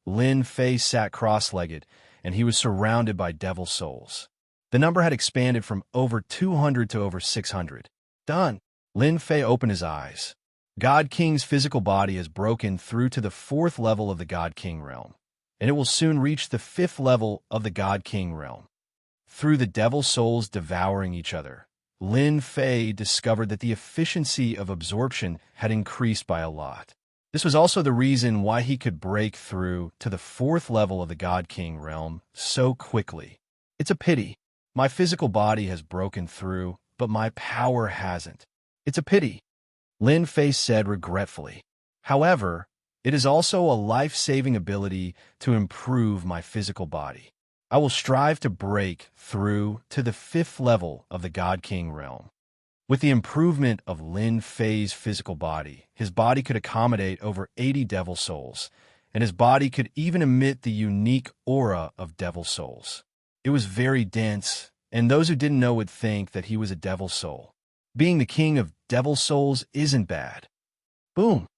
Lin Fei sat cross-legged, and he was surrounded by devil souls. The number had expanded from over 200 to over 600. Done. Lin Fei opened his eyes. God King's physical body has broken through to the 4th level of the God King realm, and it will soon reach the 5th level of the God King realm. Through the devil souls devouring each other, Lin Fei discovered that the efficiency of absorption had increased by a lot. This was also the reason why he could break through to the 4th level of the God King realm so quickly. It's a pity. My physical body has broken through, but my power hasn't. It's a pity, Lin Fei said regretfully. However, it is also a life-saving ability to improve my physical body. I will strive to break through to the 5th level of the God King realm. With the improvement of Lin Fei's physical body, his body could accommodate over 80 devil souls, and his body could even emit the unique aura of devil souls. It was very dense, and those who didn't know would think that he was a devil soul. Being the king of devil souls isn't bad. Boom!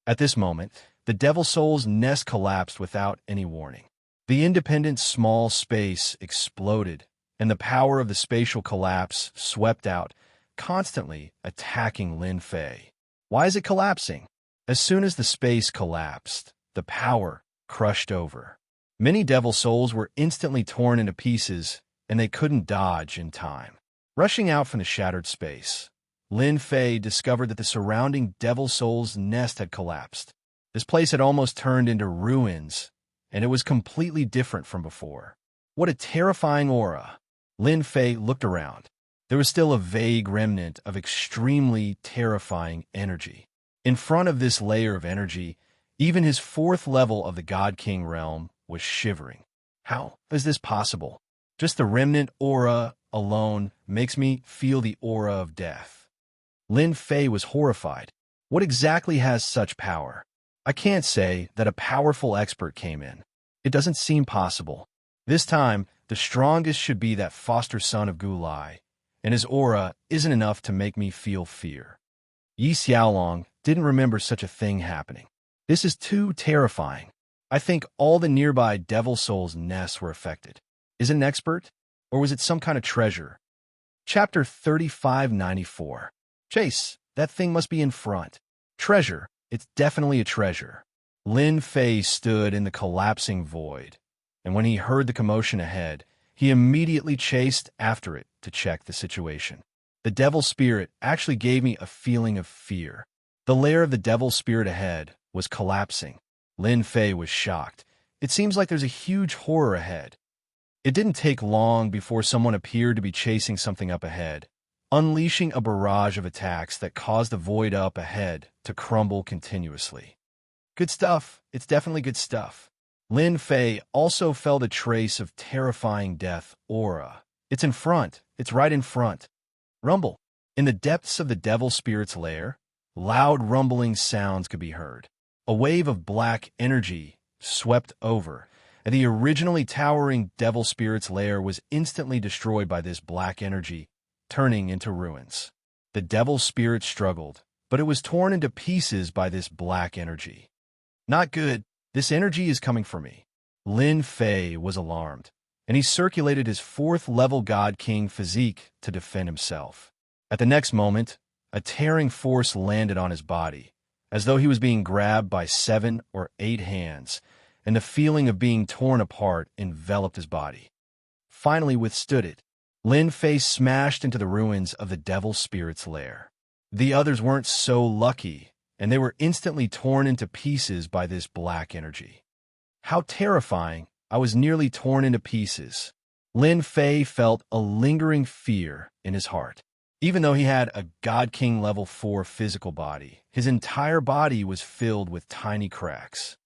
At this moment, the devil soul's nest collapsed without any warning. The independent small space exploded, and the power of the spatial collapse swept out, constantly attacking Lin Fei. Why is it collapsing? As soon as the space collapsed, the power crushed over. Many devil souls were instantly torn into pieces, and they couldn't dodge in time. Rushing out from the shattered space, Lin Fei discovered that the surrounding devil soul's nest had collapsed. This place had almost turned into ruins, and it was completely different from before. What a terrifying aura! Lin Fei looked around. There was still a vague remnant of extremely terrifying energy. In front of this layer of energy, even his fourth level of the God King realm was shivering. How is this possible? Just the remnant aura alone makes me feel the aura of death. Lin Fei was horrified. What exactly has such power? I can't say that a powerful expert came in. It doesn't seem possible. This time, the strongest should be that foster son of Gu Lai, and his aura isn't enough to make me feel fear. Yi Xiaolong didn't remember such a thing happening. This is too terrifying. I think all the nearby Devil Souls nests were affected. Is it an expert? Or was it some kind of treasure? Chapter 3594. Chase, that thing must be in front. Treasure, it's definitely a treasure. Lin Fei stood in the collapsing void, and when he heard the commotion ahead, he immediately chased after it to check the situation. The devil spirit actually gave me a feeling of fear. The lair of the devil spirit ahead was collapsing. Lin Fei was shocked. It seems like there's a huge horror ahead. It didn't take long before someone appeared to be chasing something up ahead, unleashing a barrage of attacks that caused the void up ahead to crumble continuously. Good stuff. It's definitely good stuff. Lin Fei also felt a trace of terrifying death aura. It's in front. It's right in front. Rumble. In the depths of the devil spirit's lair, loud rumbling sounds could be heard. A wave of black energy swept over, and the originally towering devil spirit's lair was instantly destroyed by this black energy, turning into ruins. The devil spirit struggled, but it was torn into pieces by this black energy. Not good. This energy is coming for me. Lin Fei was alarmed, and he circulated his fourth-level God King physique to defend himself. At the next moment, a tearing force landed on his body, as though he was being grabbed by 7 or 8 hands, and the feeling of being torn apart enveloped his body. Finally withstood it. Lin Fei smashed into the ruins of the devil spirit's lair. The others weren't so lucky, and they were instantly torn into pieces by this black energy. How terrifying! I was nearly torn into pieces. Lin Fei felt a lingering fear in his heart. Even though he had a God King level 4 physical body, his entire body was filled with tiny cracks.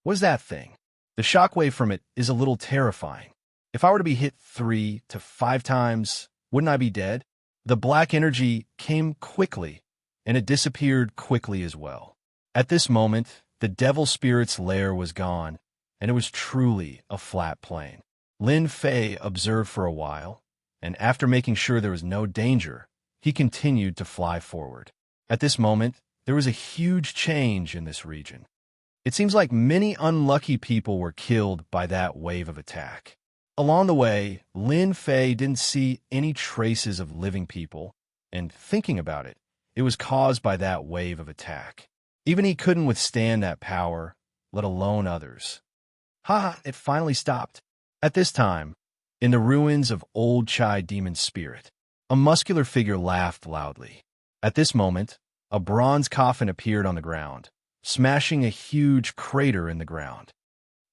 What is that thing? The shockwave from it is a little terrifying. If I were to be hit 3 to 5 times, wouldn't I be dead? The black energy came quickly, and it disappeared quickly as well. At this moment, the devil spirit's lair was gone, and it was truly a flat plain. Lin Fei observed for a while, and after making sure there was no danger, he continued to fly forward. At this moment, there was a huge change in this region. It seems like many unlucky people were killed by that wave of attack. Along the way, Lin Fei didn't see any traces of living people, and thinking about it, it was caused by that wave of attack. Even he couldn't withstand that power, let alone others. Ha! It finally stopped. At this time, in the ruins of Old Chai Demon Spirit, a muscular figure laughed loudly. At this moment, a bronze coffin appeared on the ground, smashing a huge crater in the ground.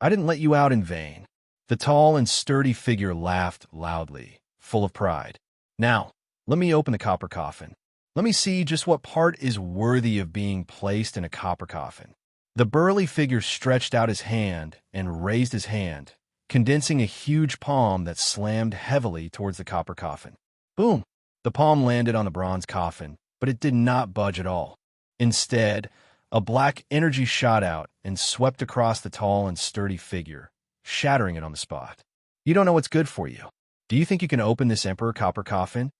I didn't let you out in vain. The tall and sturdy figure laughed loudly, full of pride. Now, let me open the copper coffin. Let me see just what part is worthy of being placed in a copper coffin. The burly figure stretched out his hand and raised his hand, condensing a huge palm that slammed heavily towards the copper coffin. Boom! The palm landed on the bronze coffin, but it did not budge at all. Instead, a black energy shot out and swept across the tall and sturdy figure, shattering it on the spot. You don't know what's good for you. Do you think you can open this Emperor copper coffin?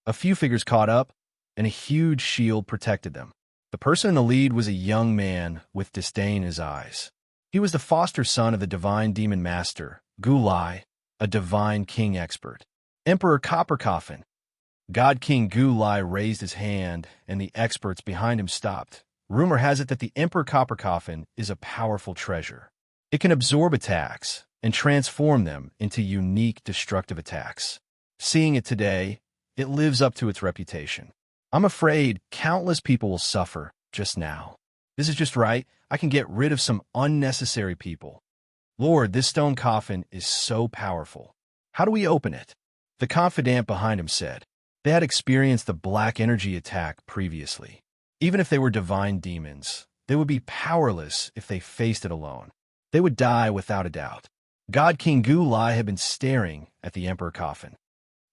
A few figures caught up, and a huge shield protected them. The person in the lead was a young man with disdain in his eyes. He was the foster son of the divine demon master, Gu Lai, a divine king expert. Emperor copper coffin. God King Gu Lai raised his hand, and the experts behind him stopped. Rumor has it that the Emperor copper coffin is a powerful treasure. It can absorb attacks and transform them into unique destructive attacks. Seeing it today, it lives up to its reputation. I'm afraid countless people will suffer just now. This is just right. I can get rid of some unnecessary people. Lord, this stone coffin is so powerful. How do we open it? The confidant behind him said. They had experienced the black energy attack previously. Even if they were divine demons, they would be powerless if they faced it alone. They would die without a doubt. God King Gu Lai had been staring at the Emperor coffin.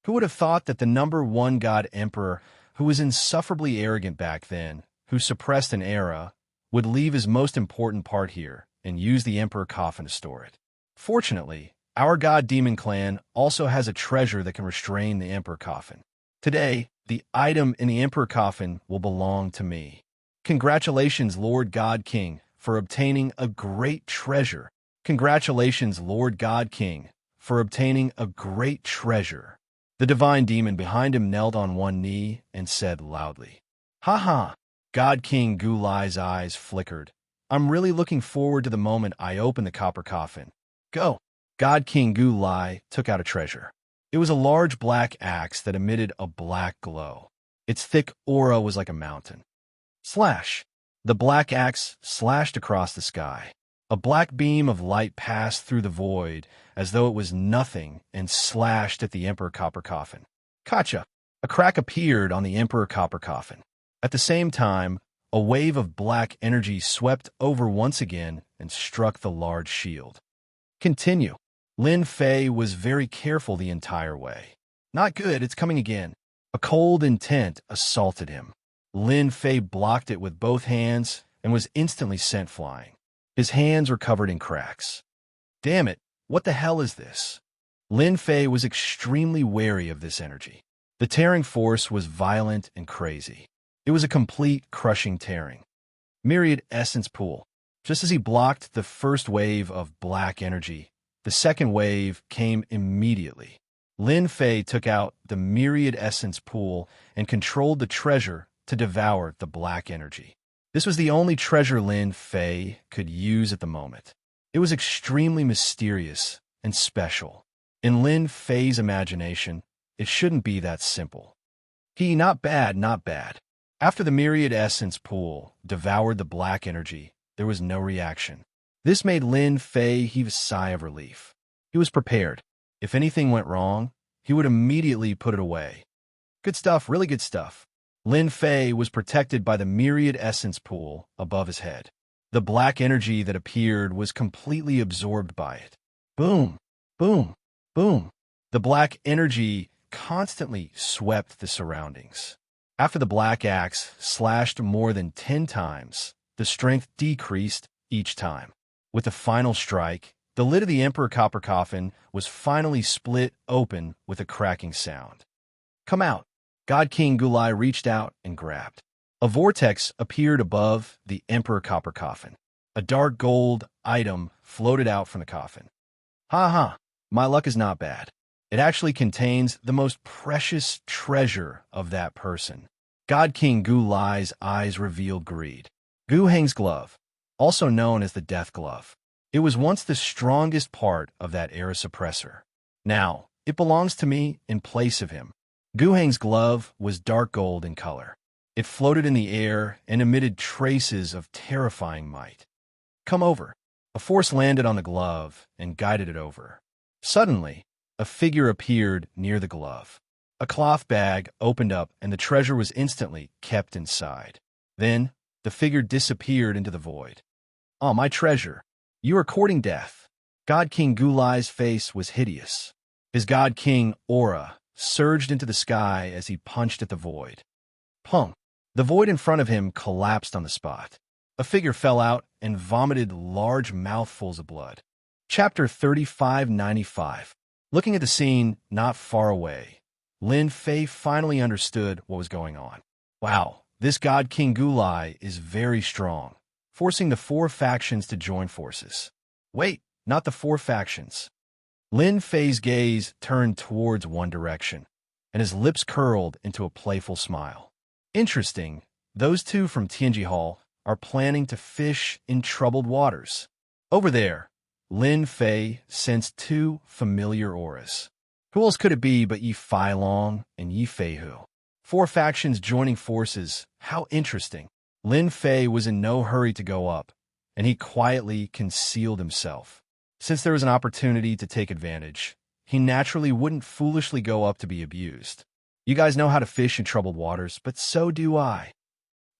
Who would have thought that the #1 God Emperor, who was insufferably arrogant back then, who suppressed an era, would leave his most important part here and use the Emperor coffin to store it? Fortunately, our God Demon clan also has a treasure that can restrain the Emperor coffin. Today, the item in the Emperor coffin will belong to me. Congratulations, Lord God King, for obtaining a great treasure. Congratulations, Lord God King, for obtaining a great treasure. The divine demon behind him knelt on one knee and said loudly, "Ha ha!" God King Gu Lai's eyes flickered. "I'm really looking forward to the moment I open the copper coffin. Go!" God King Gu Lai took out a treasure. It was a large black axe that emitted a black glow. Its thick aura was like a mountain. Slash! The black axe slashed across the sky. A black beam of light passed through the void as though it was nothing and slashed at the Emperor Copper Coffin. Kacha! A crack appeared on the Emperor Copper Coffin. At the same time, a wave of black energy swept over once again and struck the large shield. Continue. Lin Fei was very careful the entire way. Not good, it's coming again. A cold intent assaulted him. Lin Fei blocked it with both hands and was instantly sent flying. His hands were covered in cracks. Damn it, what the hell is this? Lin Fei was extremely wary of this energy. The tearing force was violent and crazy. It was a complete crushing tearing. Myriad Essence Pool. Just as he blocked the first wave of black energy, the second wave came immediately. Lin Fei took out the Myriad Essence Pool and controlled the treasure to devour the black energy. This was the only treasure Lin Fei could use at the moment. It was extremely mysterious and special. In Lin Fei's imagination, it shouldn't be that simple. Not bad, not bad. After the Myriad Essence Pool devoured the black energy, there was no reaction. This made Lin Fei heave a sigh of relief. He was prepared. If anything went wrong, he would immediately put it away. Good stuff, really good stuff. Lin Fei was protected by the Myriad Essence Pool above his head. The black energy that appeared was completely absorbed by it. Boom, boom, boom. The black energy constantly swept the surroundings. After the black axe slashed more than 10 times, the strength decreased each time. With the final strike, the lid of the Emperor Copper Coffin was finally split open with a cracking sound. Come out. God King Gu Lai reached out and grabbed. A vortex appeared above the Emperor Copper Coffin. A dark gold item floated out from the coffin. Ha ha, my luck is not bad. It actually contains the most precious treasure of that person. God King Gu Lai's eyes revealed greed. Gu Heng's glove, also known as the Death Glove. It was once the strongest part of that era suppressor. Now, it belongs to me in place of him. Gu Heng's glove was dark gold in color. It floated in the air and emitted traces of terrifying might. Come over. A force landed on the glove and guided it over. Suddenly, a figure appeared near the glove. A cloth bag opened up and the treasure was instantly kept inside. Then, the figure disappeared into the void. Oh, my treasure. You are courting death. God King Gu Lai's face was hideous. His God King aura surged into the sky as he punched at the void. Punk! The void in front of him collapsed on the spot. A figure fell out and vomited large mouthfuls of blood. Chapter 3595. Looking at the scene not far away, Lin Fei finally understood what was going on. Wow, this God King Gu Lai is very strong, forcing the 4 factions to join forces. Wait, not the 4 factions. Lin Fei's gaze turned towards one direction, and his lips curled into a playful smile. Interesting, those 2 from Tianji Hall are planning to fish in troubled waters. Over there, Lin Fei sensed 2 familiar auras. Who else could it be but Yi Fei Long and Yi Fei Hu? 4 factions joining forces, how interesting. Lin Fei was in no hurry to go up, and he quietly concealed himself. Since there was an opportunity to take advantage, he naturally wouldn't foolishly go up to be abused. You guys know how to fish in troubled waters, but so do I.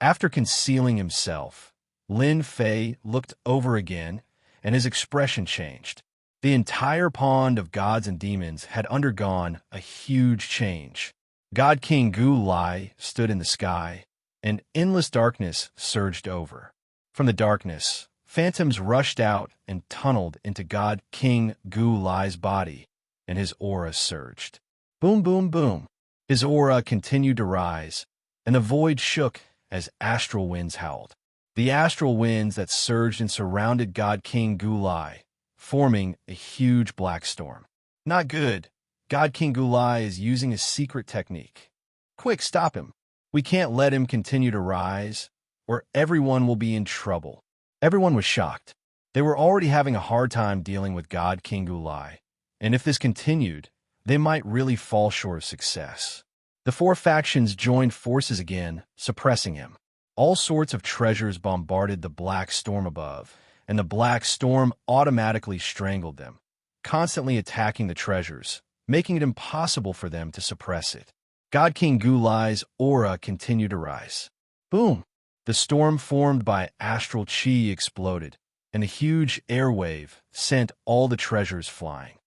After concealing himself, Lin Fei looked over again, and his expression changed. The entire pond of gods and demons had undergone a huge change. God King Gu Lai stood in the sky, and endless darkness surged over. From the darkness, phantoms rushed out and tunneled into God King Gu Lai's body, and his aura surged. Boom, boom, boom. His aura continued to rise, and the void shook as astral winds howled. The astral winds that surged and surrounded God King Gu Lai, forming a huge black storm. Not good. God King Gu Lai is using a secret technique. Quick, stop him. We can't let him continue to rise, or everyone will be in trouble. Everyone was shocked. They were already having a hard time dealing with God King Gu Lai, and if this continued, they might really fall short of success. The four factions joined forces again, suppressing him. All sorts of treasures bombarded the black storm above, and the black storm automatically strangled them, constantly attacking the treasures, making it impossible for them to suppress it. God King Gu Lai's aura continued to rise. Boom! The storm formed by astral chi exploded, and a huge airwave sent all the treasures flying.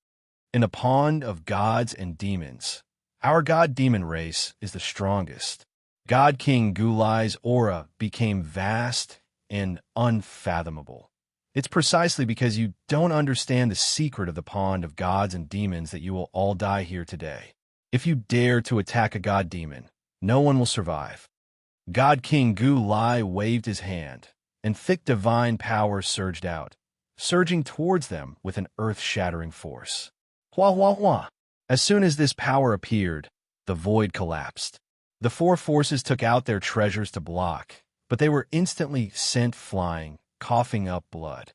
In a pond of gods and demons, our god-demon race is the strongest. God King Gu Lai's aura became vast and unfathomable. It's precisely because you don't understand the secret of the pond of gods and demons that you will all die here today. If you dare to attack a god-demon, no one will survive. God King Gu Lai waved his hand, and thick divine power surged out, surging towards them with an earth-shattering force. Hua hua hua! As soon as this power appeared, the void collapsed. The four forces took out their treasures to block, but they were instantly sent flying, coughing up blood.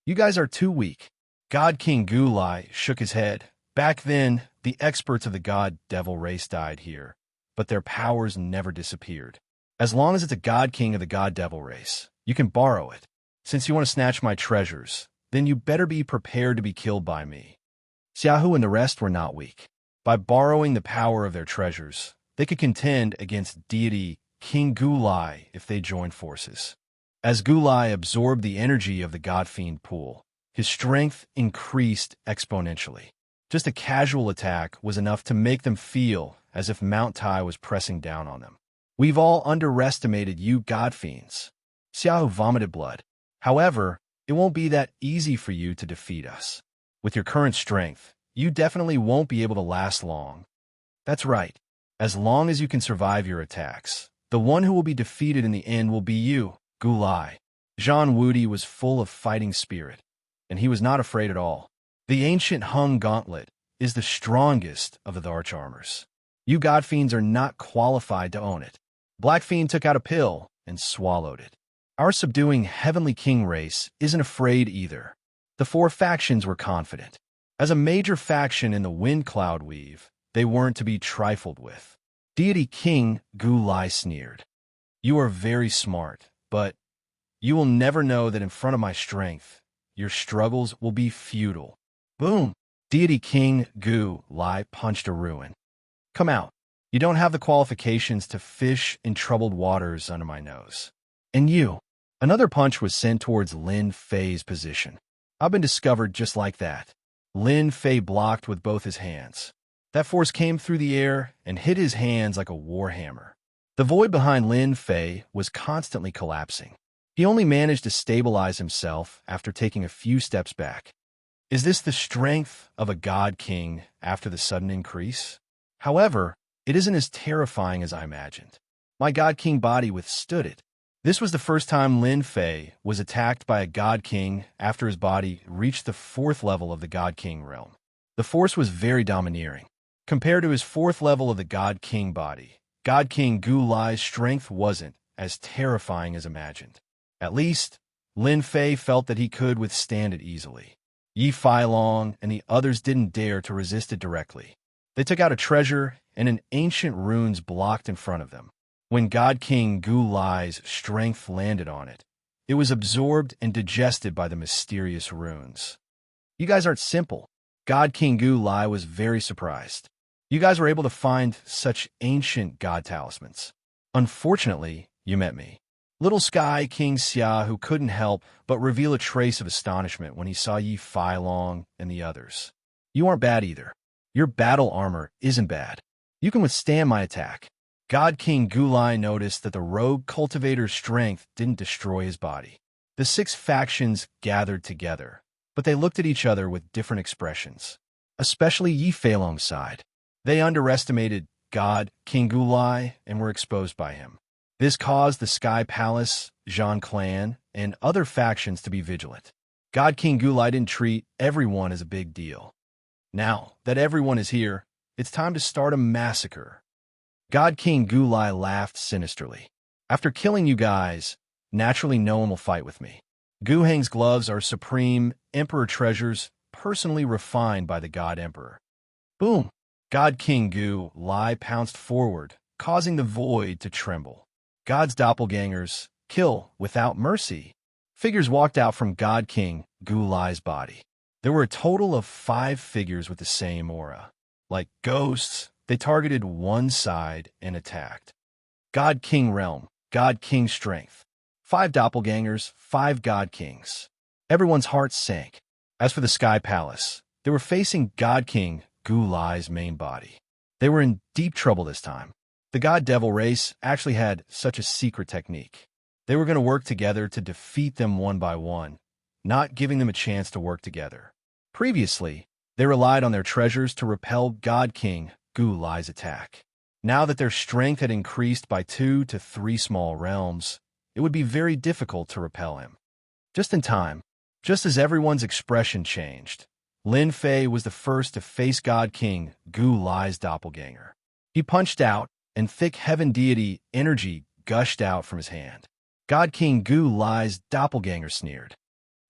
You guys are too weak. God King Gu Lai shook his head. Back then, the experts of the god-devil race died here, but their powers never disappeared. As long as it's a god king of the god-devil race, you can borrow it. Since you want to snatch my treasures, then you better be prepared to be killed by me. Xiahu and the rest were not weak. By borrowing the power of their treasures, they could contend against deity King Gu Lai if they joined forces. As Gu Lai absorbed the energy of the God-Fiend pool, his strength increased exponentially. Just a casual attack was enough to make them feel as if Mount Tai was pressing down on them. We've all underestimated you God-Fiends. Xiao vomited blood. However, it won't be that easy for you to defeat us. With your current strength, you definitely won't be able to last long. That's right. As long as you can survive your attacks, the one who will be defeated in the end will be you, Gu Lai. Zhang Wudi was full of fighting spirit, and he was not afraid at all. The ancient Hung Gauntlet is the strongest of the arch-armors. You God-Fiends are not qualified to own it. Black Fiend took out a pill and swallowed it. Our subduing Heavenly King race isn't afraid either. The four factions were confident. As a major faction in the Wind Cloud Weave, they weren't to be trifled with. Deity King Gu Lai sneered. You are very smart, but you will never know that in front of my strength, your struggles will be futile. Boom! Deity King Gu Lai punched a ruin. Come out. You don't have the qualifications to fish in troubled waters under my nose. And you. Another punch was sent towards Lin Fei's position. I've been discovered just like that. Lin Fei blocked with both his hands. That force came through the air and hit his hands like a warhammer. The void behind Lin Fei was constantly collapsing. He only managed to stabilize himself after taking a few steps back. Is this the strength of a god king after the sudden increase? However, it isn't as terrifying as I imagined. My god king body withstood it. This was the first time Lin Fei was attacked by a god king after his body reached the 4th level of the god king realm. The force was very domineering. Compared to his 4th level of the god king body, God King Gu Lai's strength wasn't as terrifying as imagined. At least, Lin Fei felt that he could withstand it easily. Yi Feilong and the others didn't dare to resist it directly. They took out a treasure, and an ancient runes blocked in front of them. When God King Gu Lai's strength landed on it, it was absorbed and digested by the mysterious runes. You guys aren't simple. God King Gu Lai was very surprised. You guys were able to find such ancient god talismans. Unfortunately, you met me. Little Sky King Xia, who couldn't help but reveal a trace of astonishment when he saw Yi Fai Long and the others. You aren't bad either. Your battle armor isn't bad. You can withstand my attack. God King Gu Lai noticed that the rogue cultivator's strength didn't destroy his body. The 6 factions gathered together, but they looked at each other with different expressions, especially Yi Fei Long's side. They underestimated God King Gu Lai and were exposed by him. This caused the Sky Palace, Zhan Clan, and other factions to be vigilant. God King Gu Lai didn't treat everyone as a big deal. Now that everyone is here, it's time to start a massacre. God King Gu Lai laughed sinisterly. After killing you guys, naturally no one will fight with me. Gu Heng's gloves are supreme emperor treasures, personally refined by the God Emperor. Boom! God King Gu Lai pounced forward, causing the void to tremble. God's doppelgangers kill without mercy. Figures walked out from God King Gu Lai's body. There were a total of 5 figures with the same aura. Like ghosts, they targeted one side and attacked. God King Realm, God King Strength. 5 doppelgangers, 5 God Kings. Everyone's hearts sank. As for the Sky Palace, they were facing God King Gu Lai's main body. They were in deep trouble this time. The God Devil race actually had such a secret technique. They were going to work together to defeat them one by one, not giving them a chance to work together. Previously, they relied on their treasures to repel God King Gu Lai's attack. Now that their strength had increased by 2 to 3 small realms, it would be very difficult to repel him. Just in time, just as everyone's expression changed, Lin Fei was the first to face God King Gu Lai's doppelganger. He punched out, and thick heaven deity energy gushed out from his hand. God King Gu Lai's doppelganger sneered.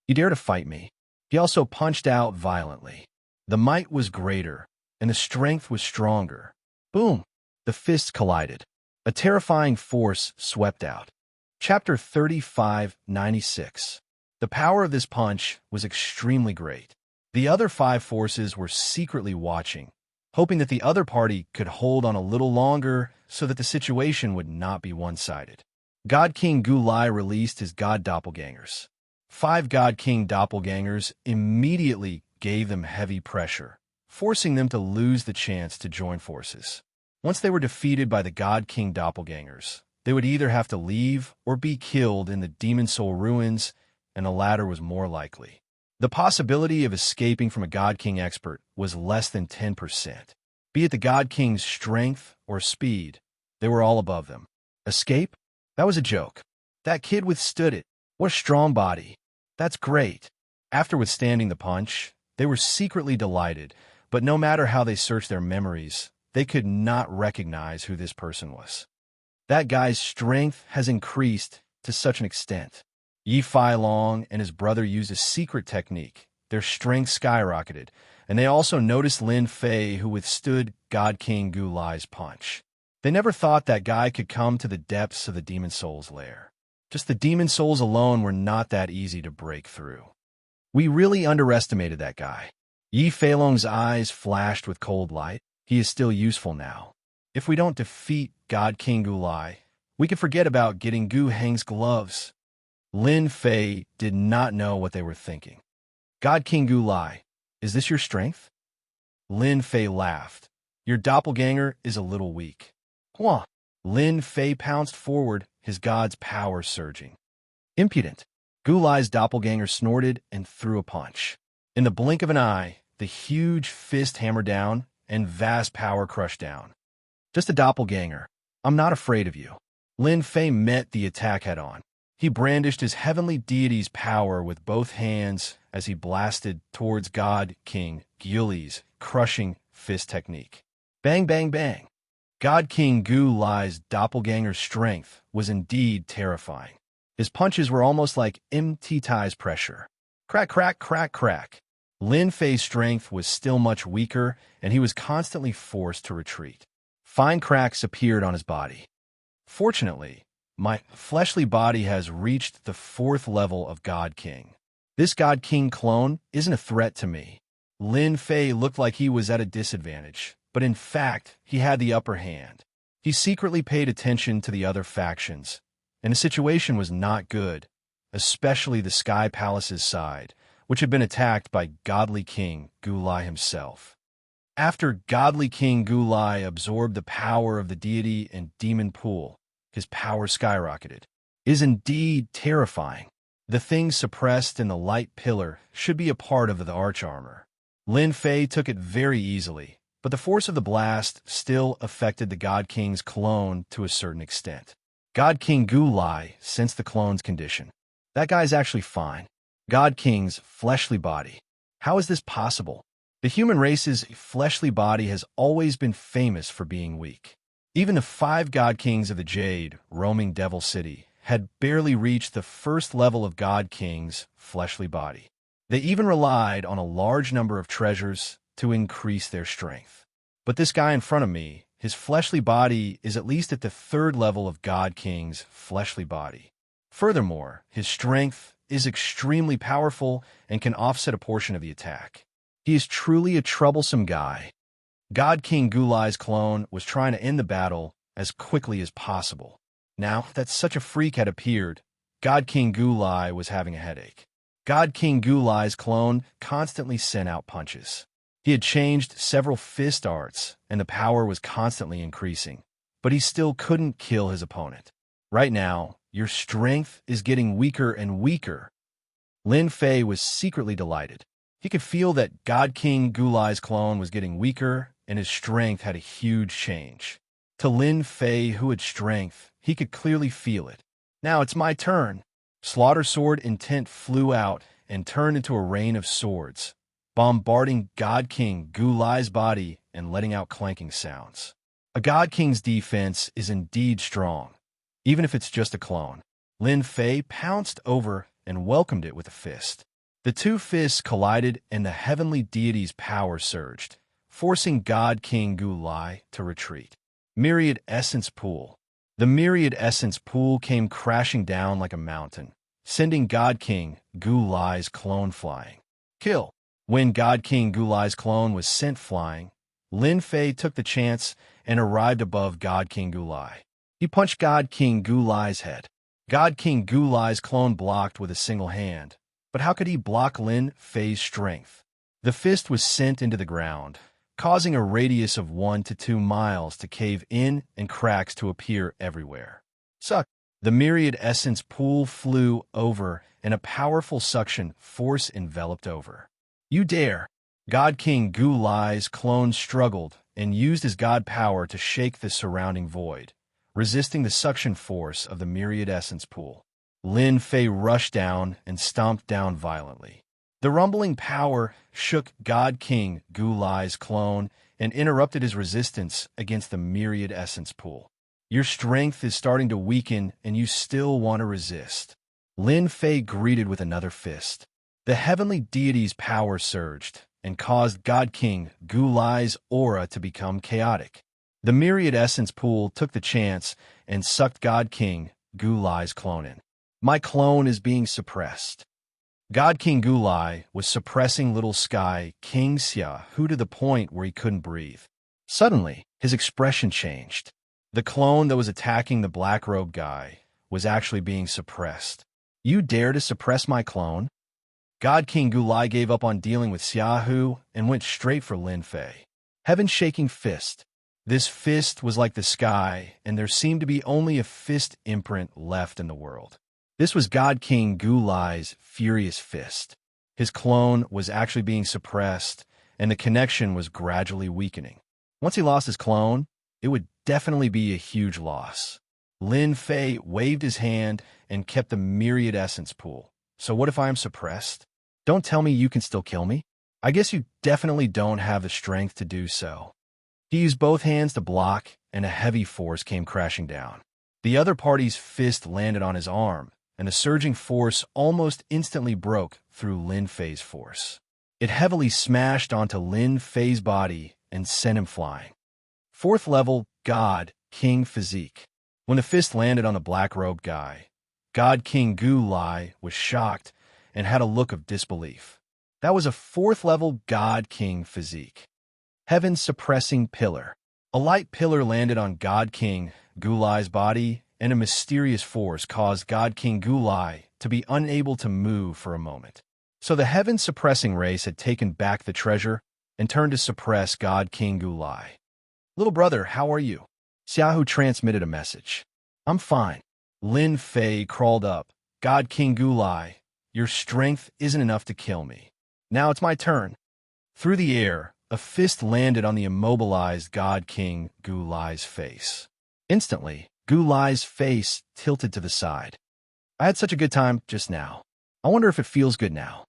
You dare to fight me? He also punched out violently. The might was greater, and the strength was stronger. Boom! The fists collided. A terrifying force swept out. Chapter 3596. The power of this punch was extremely great. The other 5 forces were secretly watching, hoping that the other party could hold on a little longer so that the situation would not be one-sided. God King Gu Lai released his God Doppelgangers. 5 God King Doppelgangers immediately gave them heavy pressure, forcing them to lose the chance to join forces. Once they were defeated by the God King Doppelgangers, they would either have to leave or be killed in the Demon Soul ruins, and the latter was more likely. The possibility of escaping from a God King expert was less than 10%. Be it the God King's strength or speed, they were all above them. Escape? That was a joke. That kid withstood it. What a strong body. That's great. After withstanding the punch, they were secretly delighted, but no matter how they searched their memories, they could not recognize who this person was. That guy's strength has increased to such an extent. Yi Fai Long and his brother used a secret technique. Their strength skyrocketed, and they also noticed Lin Fei, who withstood God King Gu Lai's punch. They never thought that guy could come to the depths of the Demon Soul's lair. Just the Demon Souls alone were not that easy to break through. We really underestimated that guy. Yi Fei Long's eyes flashed with cold light. He is still useful now. If we don't defeat God King Gu Lai, we can forget about getting Gu Heng's gloves. Lin Fei did not know what they were thinking. God King Gu Lai, is this your strength? Lin Fei laughed. Your doppelganger is a little weak. Huh. Lin Fei pounced forward, his god's power surging. Impudent. Gu Lai's doppelganger snorted and threw a punch. In the blink of an eye, the huge fist hammered down and vast power crushed down. Just a doppelganger. I'm not afraid of you. Lin Fei met the attack head-on. He brandished his heavenly deity's power with both hands as he blasted towards God King Gu Lai's crushing fist technique. Bang, bang, bang. God King Gu Lai's doppelganger's strength was indeed terrifying. His punches were almost like MTTI's pressure. Crack, crack, crack, crack. Lin Fei's strength was still much weaker, and he was constantly forced to retreat. Fine cracks appeared on his body. Fortunately, my fleshly body has reached the 4th level of God King. This God King clone isn't a threat to me. Lin Fei looked like he was at a disadvantage, but in fact, he had the upper hand. He secretly paid attention to the other factions, and the situation was not good, especially the Sky Palace's side, which had been attacked by Godly King Gulai himself. After Godly King Gulai absorbed the power of the deity and demon pool, his power skyrocketed. It is indeed terrifying. The thing suppressed in the light pillar should be a part of the arch armor. Lin Fei took it very easily, but the force of the blast still affected the God King's clone to a certain extent. God King Gulai sensed the clone's condition. That guy's actually fine. God King's fleshly body. How is this possible? The human race's fleshly body has always been famous for being weak. Even the 5 God Kings of the Jade, roaming Devil City, had barely reached the first level of God King's fleshly body. They even relied on a large number of treasures to increase their strength. But this guy in front of me, his fleshly body is at least at the 3rd level of God King's fleshly body. Furthermore, his strength is extremely powerful and can offset a portion of the attack. He is truly a troublesome guy. God King Gulai's clone was trying to end the battle as quickly as possible. Now that such a freak had appeared, God King Gulai was having a headache. God King Gulai's clone constantly sent out punches. He had changed several fist arts, and the power was constantly increasing, but he still couldn't kill his opponent. Right now, your strength is getting weaker and weaker. Lin Fei was secretly delighted. He could feel that God King Gulai's clone was getting weaker, and his strength had a huge change. To Lin Fei, who had strength, he could clearly feel it. Now it's my turn. Slaughter Sword Intent flew out and turned into a rain of swords, bombarding God King Gulai's body and letting out clanking sounds. A God King's defense is indeed strong, even if it's just a clone. Lin Fei pounced over and welcomed it with a fist. The 2 fists collided and the heavenly deity's power surged, forcing God King Gulai to retreat. Myriad Essence Pool. The Myriad Essence Pool came crashing down like a mountain, sending God King Gulai's clone flying. Kill. When God King Gulai's clone was sent flying, Lin Fei took the chance and arrived above God King Gulai. He punched God King Gulai's head. God King Gulai's clone blocked with a single hand, but how could he block Lin Fei's strength? The fist was sent into the ground, causing a radius of 1 to 2 miles to cave in and cracks to appear everywhere. Suck. The Myriad Essence Pool flew over, and a powerful suction force enveloped over. You dare! God King Gulai's clone struggled and used his god power to shake the surrounding void, resisting the suction force of the Myriad Essence Pool. Lin Fei rushed down and stomped down violently. The rumbling power shook God King Gulai's clone and interrupted his resistance against the Myriad Essence Pool. Your strength is starting to weaken and you still want to resist. Lin Fei greeted with another fist. The heavenly deity's power surged and caused God King Gulai's aura to become chaotic. The Myriad Essence Pool took the chance and sucked God King Gulai's clone in. My clone is being suppressed. God King Gulai was suppressing Little Sky Xianxia, who to the point where he couldn't breathe. Suddenly, his expression changed. The clone that was attacking the black-robed guy was actually being suppressed. You dare to suppress my clone? God King Gulai gave up on dealing with Xiahu and went straight for Lin Fei. Heaven-shaking fist. This fist was like the sky, and there seemed to be only a fist imprint left in the world. This was God King Gulai's furious fist. His clone was actually being suppressed, and the connection was gradually weakening. Once he lost his clone, it would definitely be a huge loss. Lin Fei waved his hand and kept the Myriad Essence Pool. So what if I am suppressed? Don't tell me you can still kill me. I guess you definitely don't have the strength to do so. He used both hands to block, and a heavy force came crashing down. The other party's fist landed on his arm, and the surging force almost instantly broke through Lin Fei's force. It heavily smashed onto Lin Fei's body and sent him flying. 4th level, God King Physique. When the fist landed on the black-robed guy, God King Gulai was shocked and had a look of disbelief. That was a fourth-level God King physique. Heaven's suppressing pillar. A light pillar landed on God King Gulai's body, and a mysterious force caused God King Gulai to be unable to move for a moment. So the heaven-suppressing race had taken back the treasure and turned to suppress God King Gulai. "Little brother, how are you?" Xiahu transmitted a message. "I'm fine." Lin Fei crawled up. "God King Gulai, your strength isn't enough to kill me. Now it's my turn." Through the air, a fist landed on the immobilized God King Gulai's face. Instantly, Gulai's face tilted to the side. "I had such a good time just now. I wonder if it feels good now."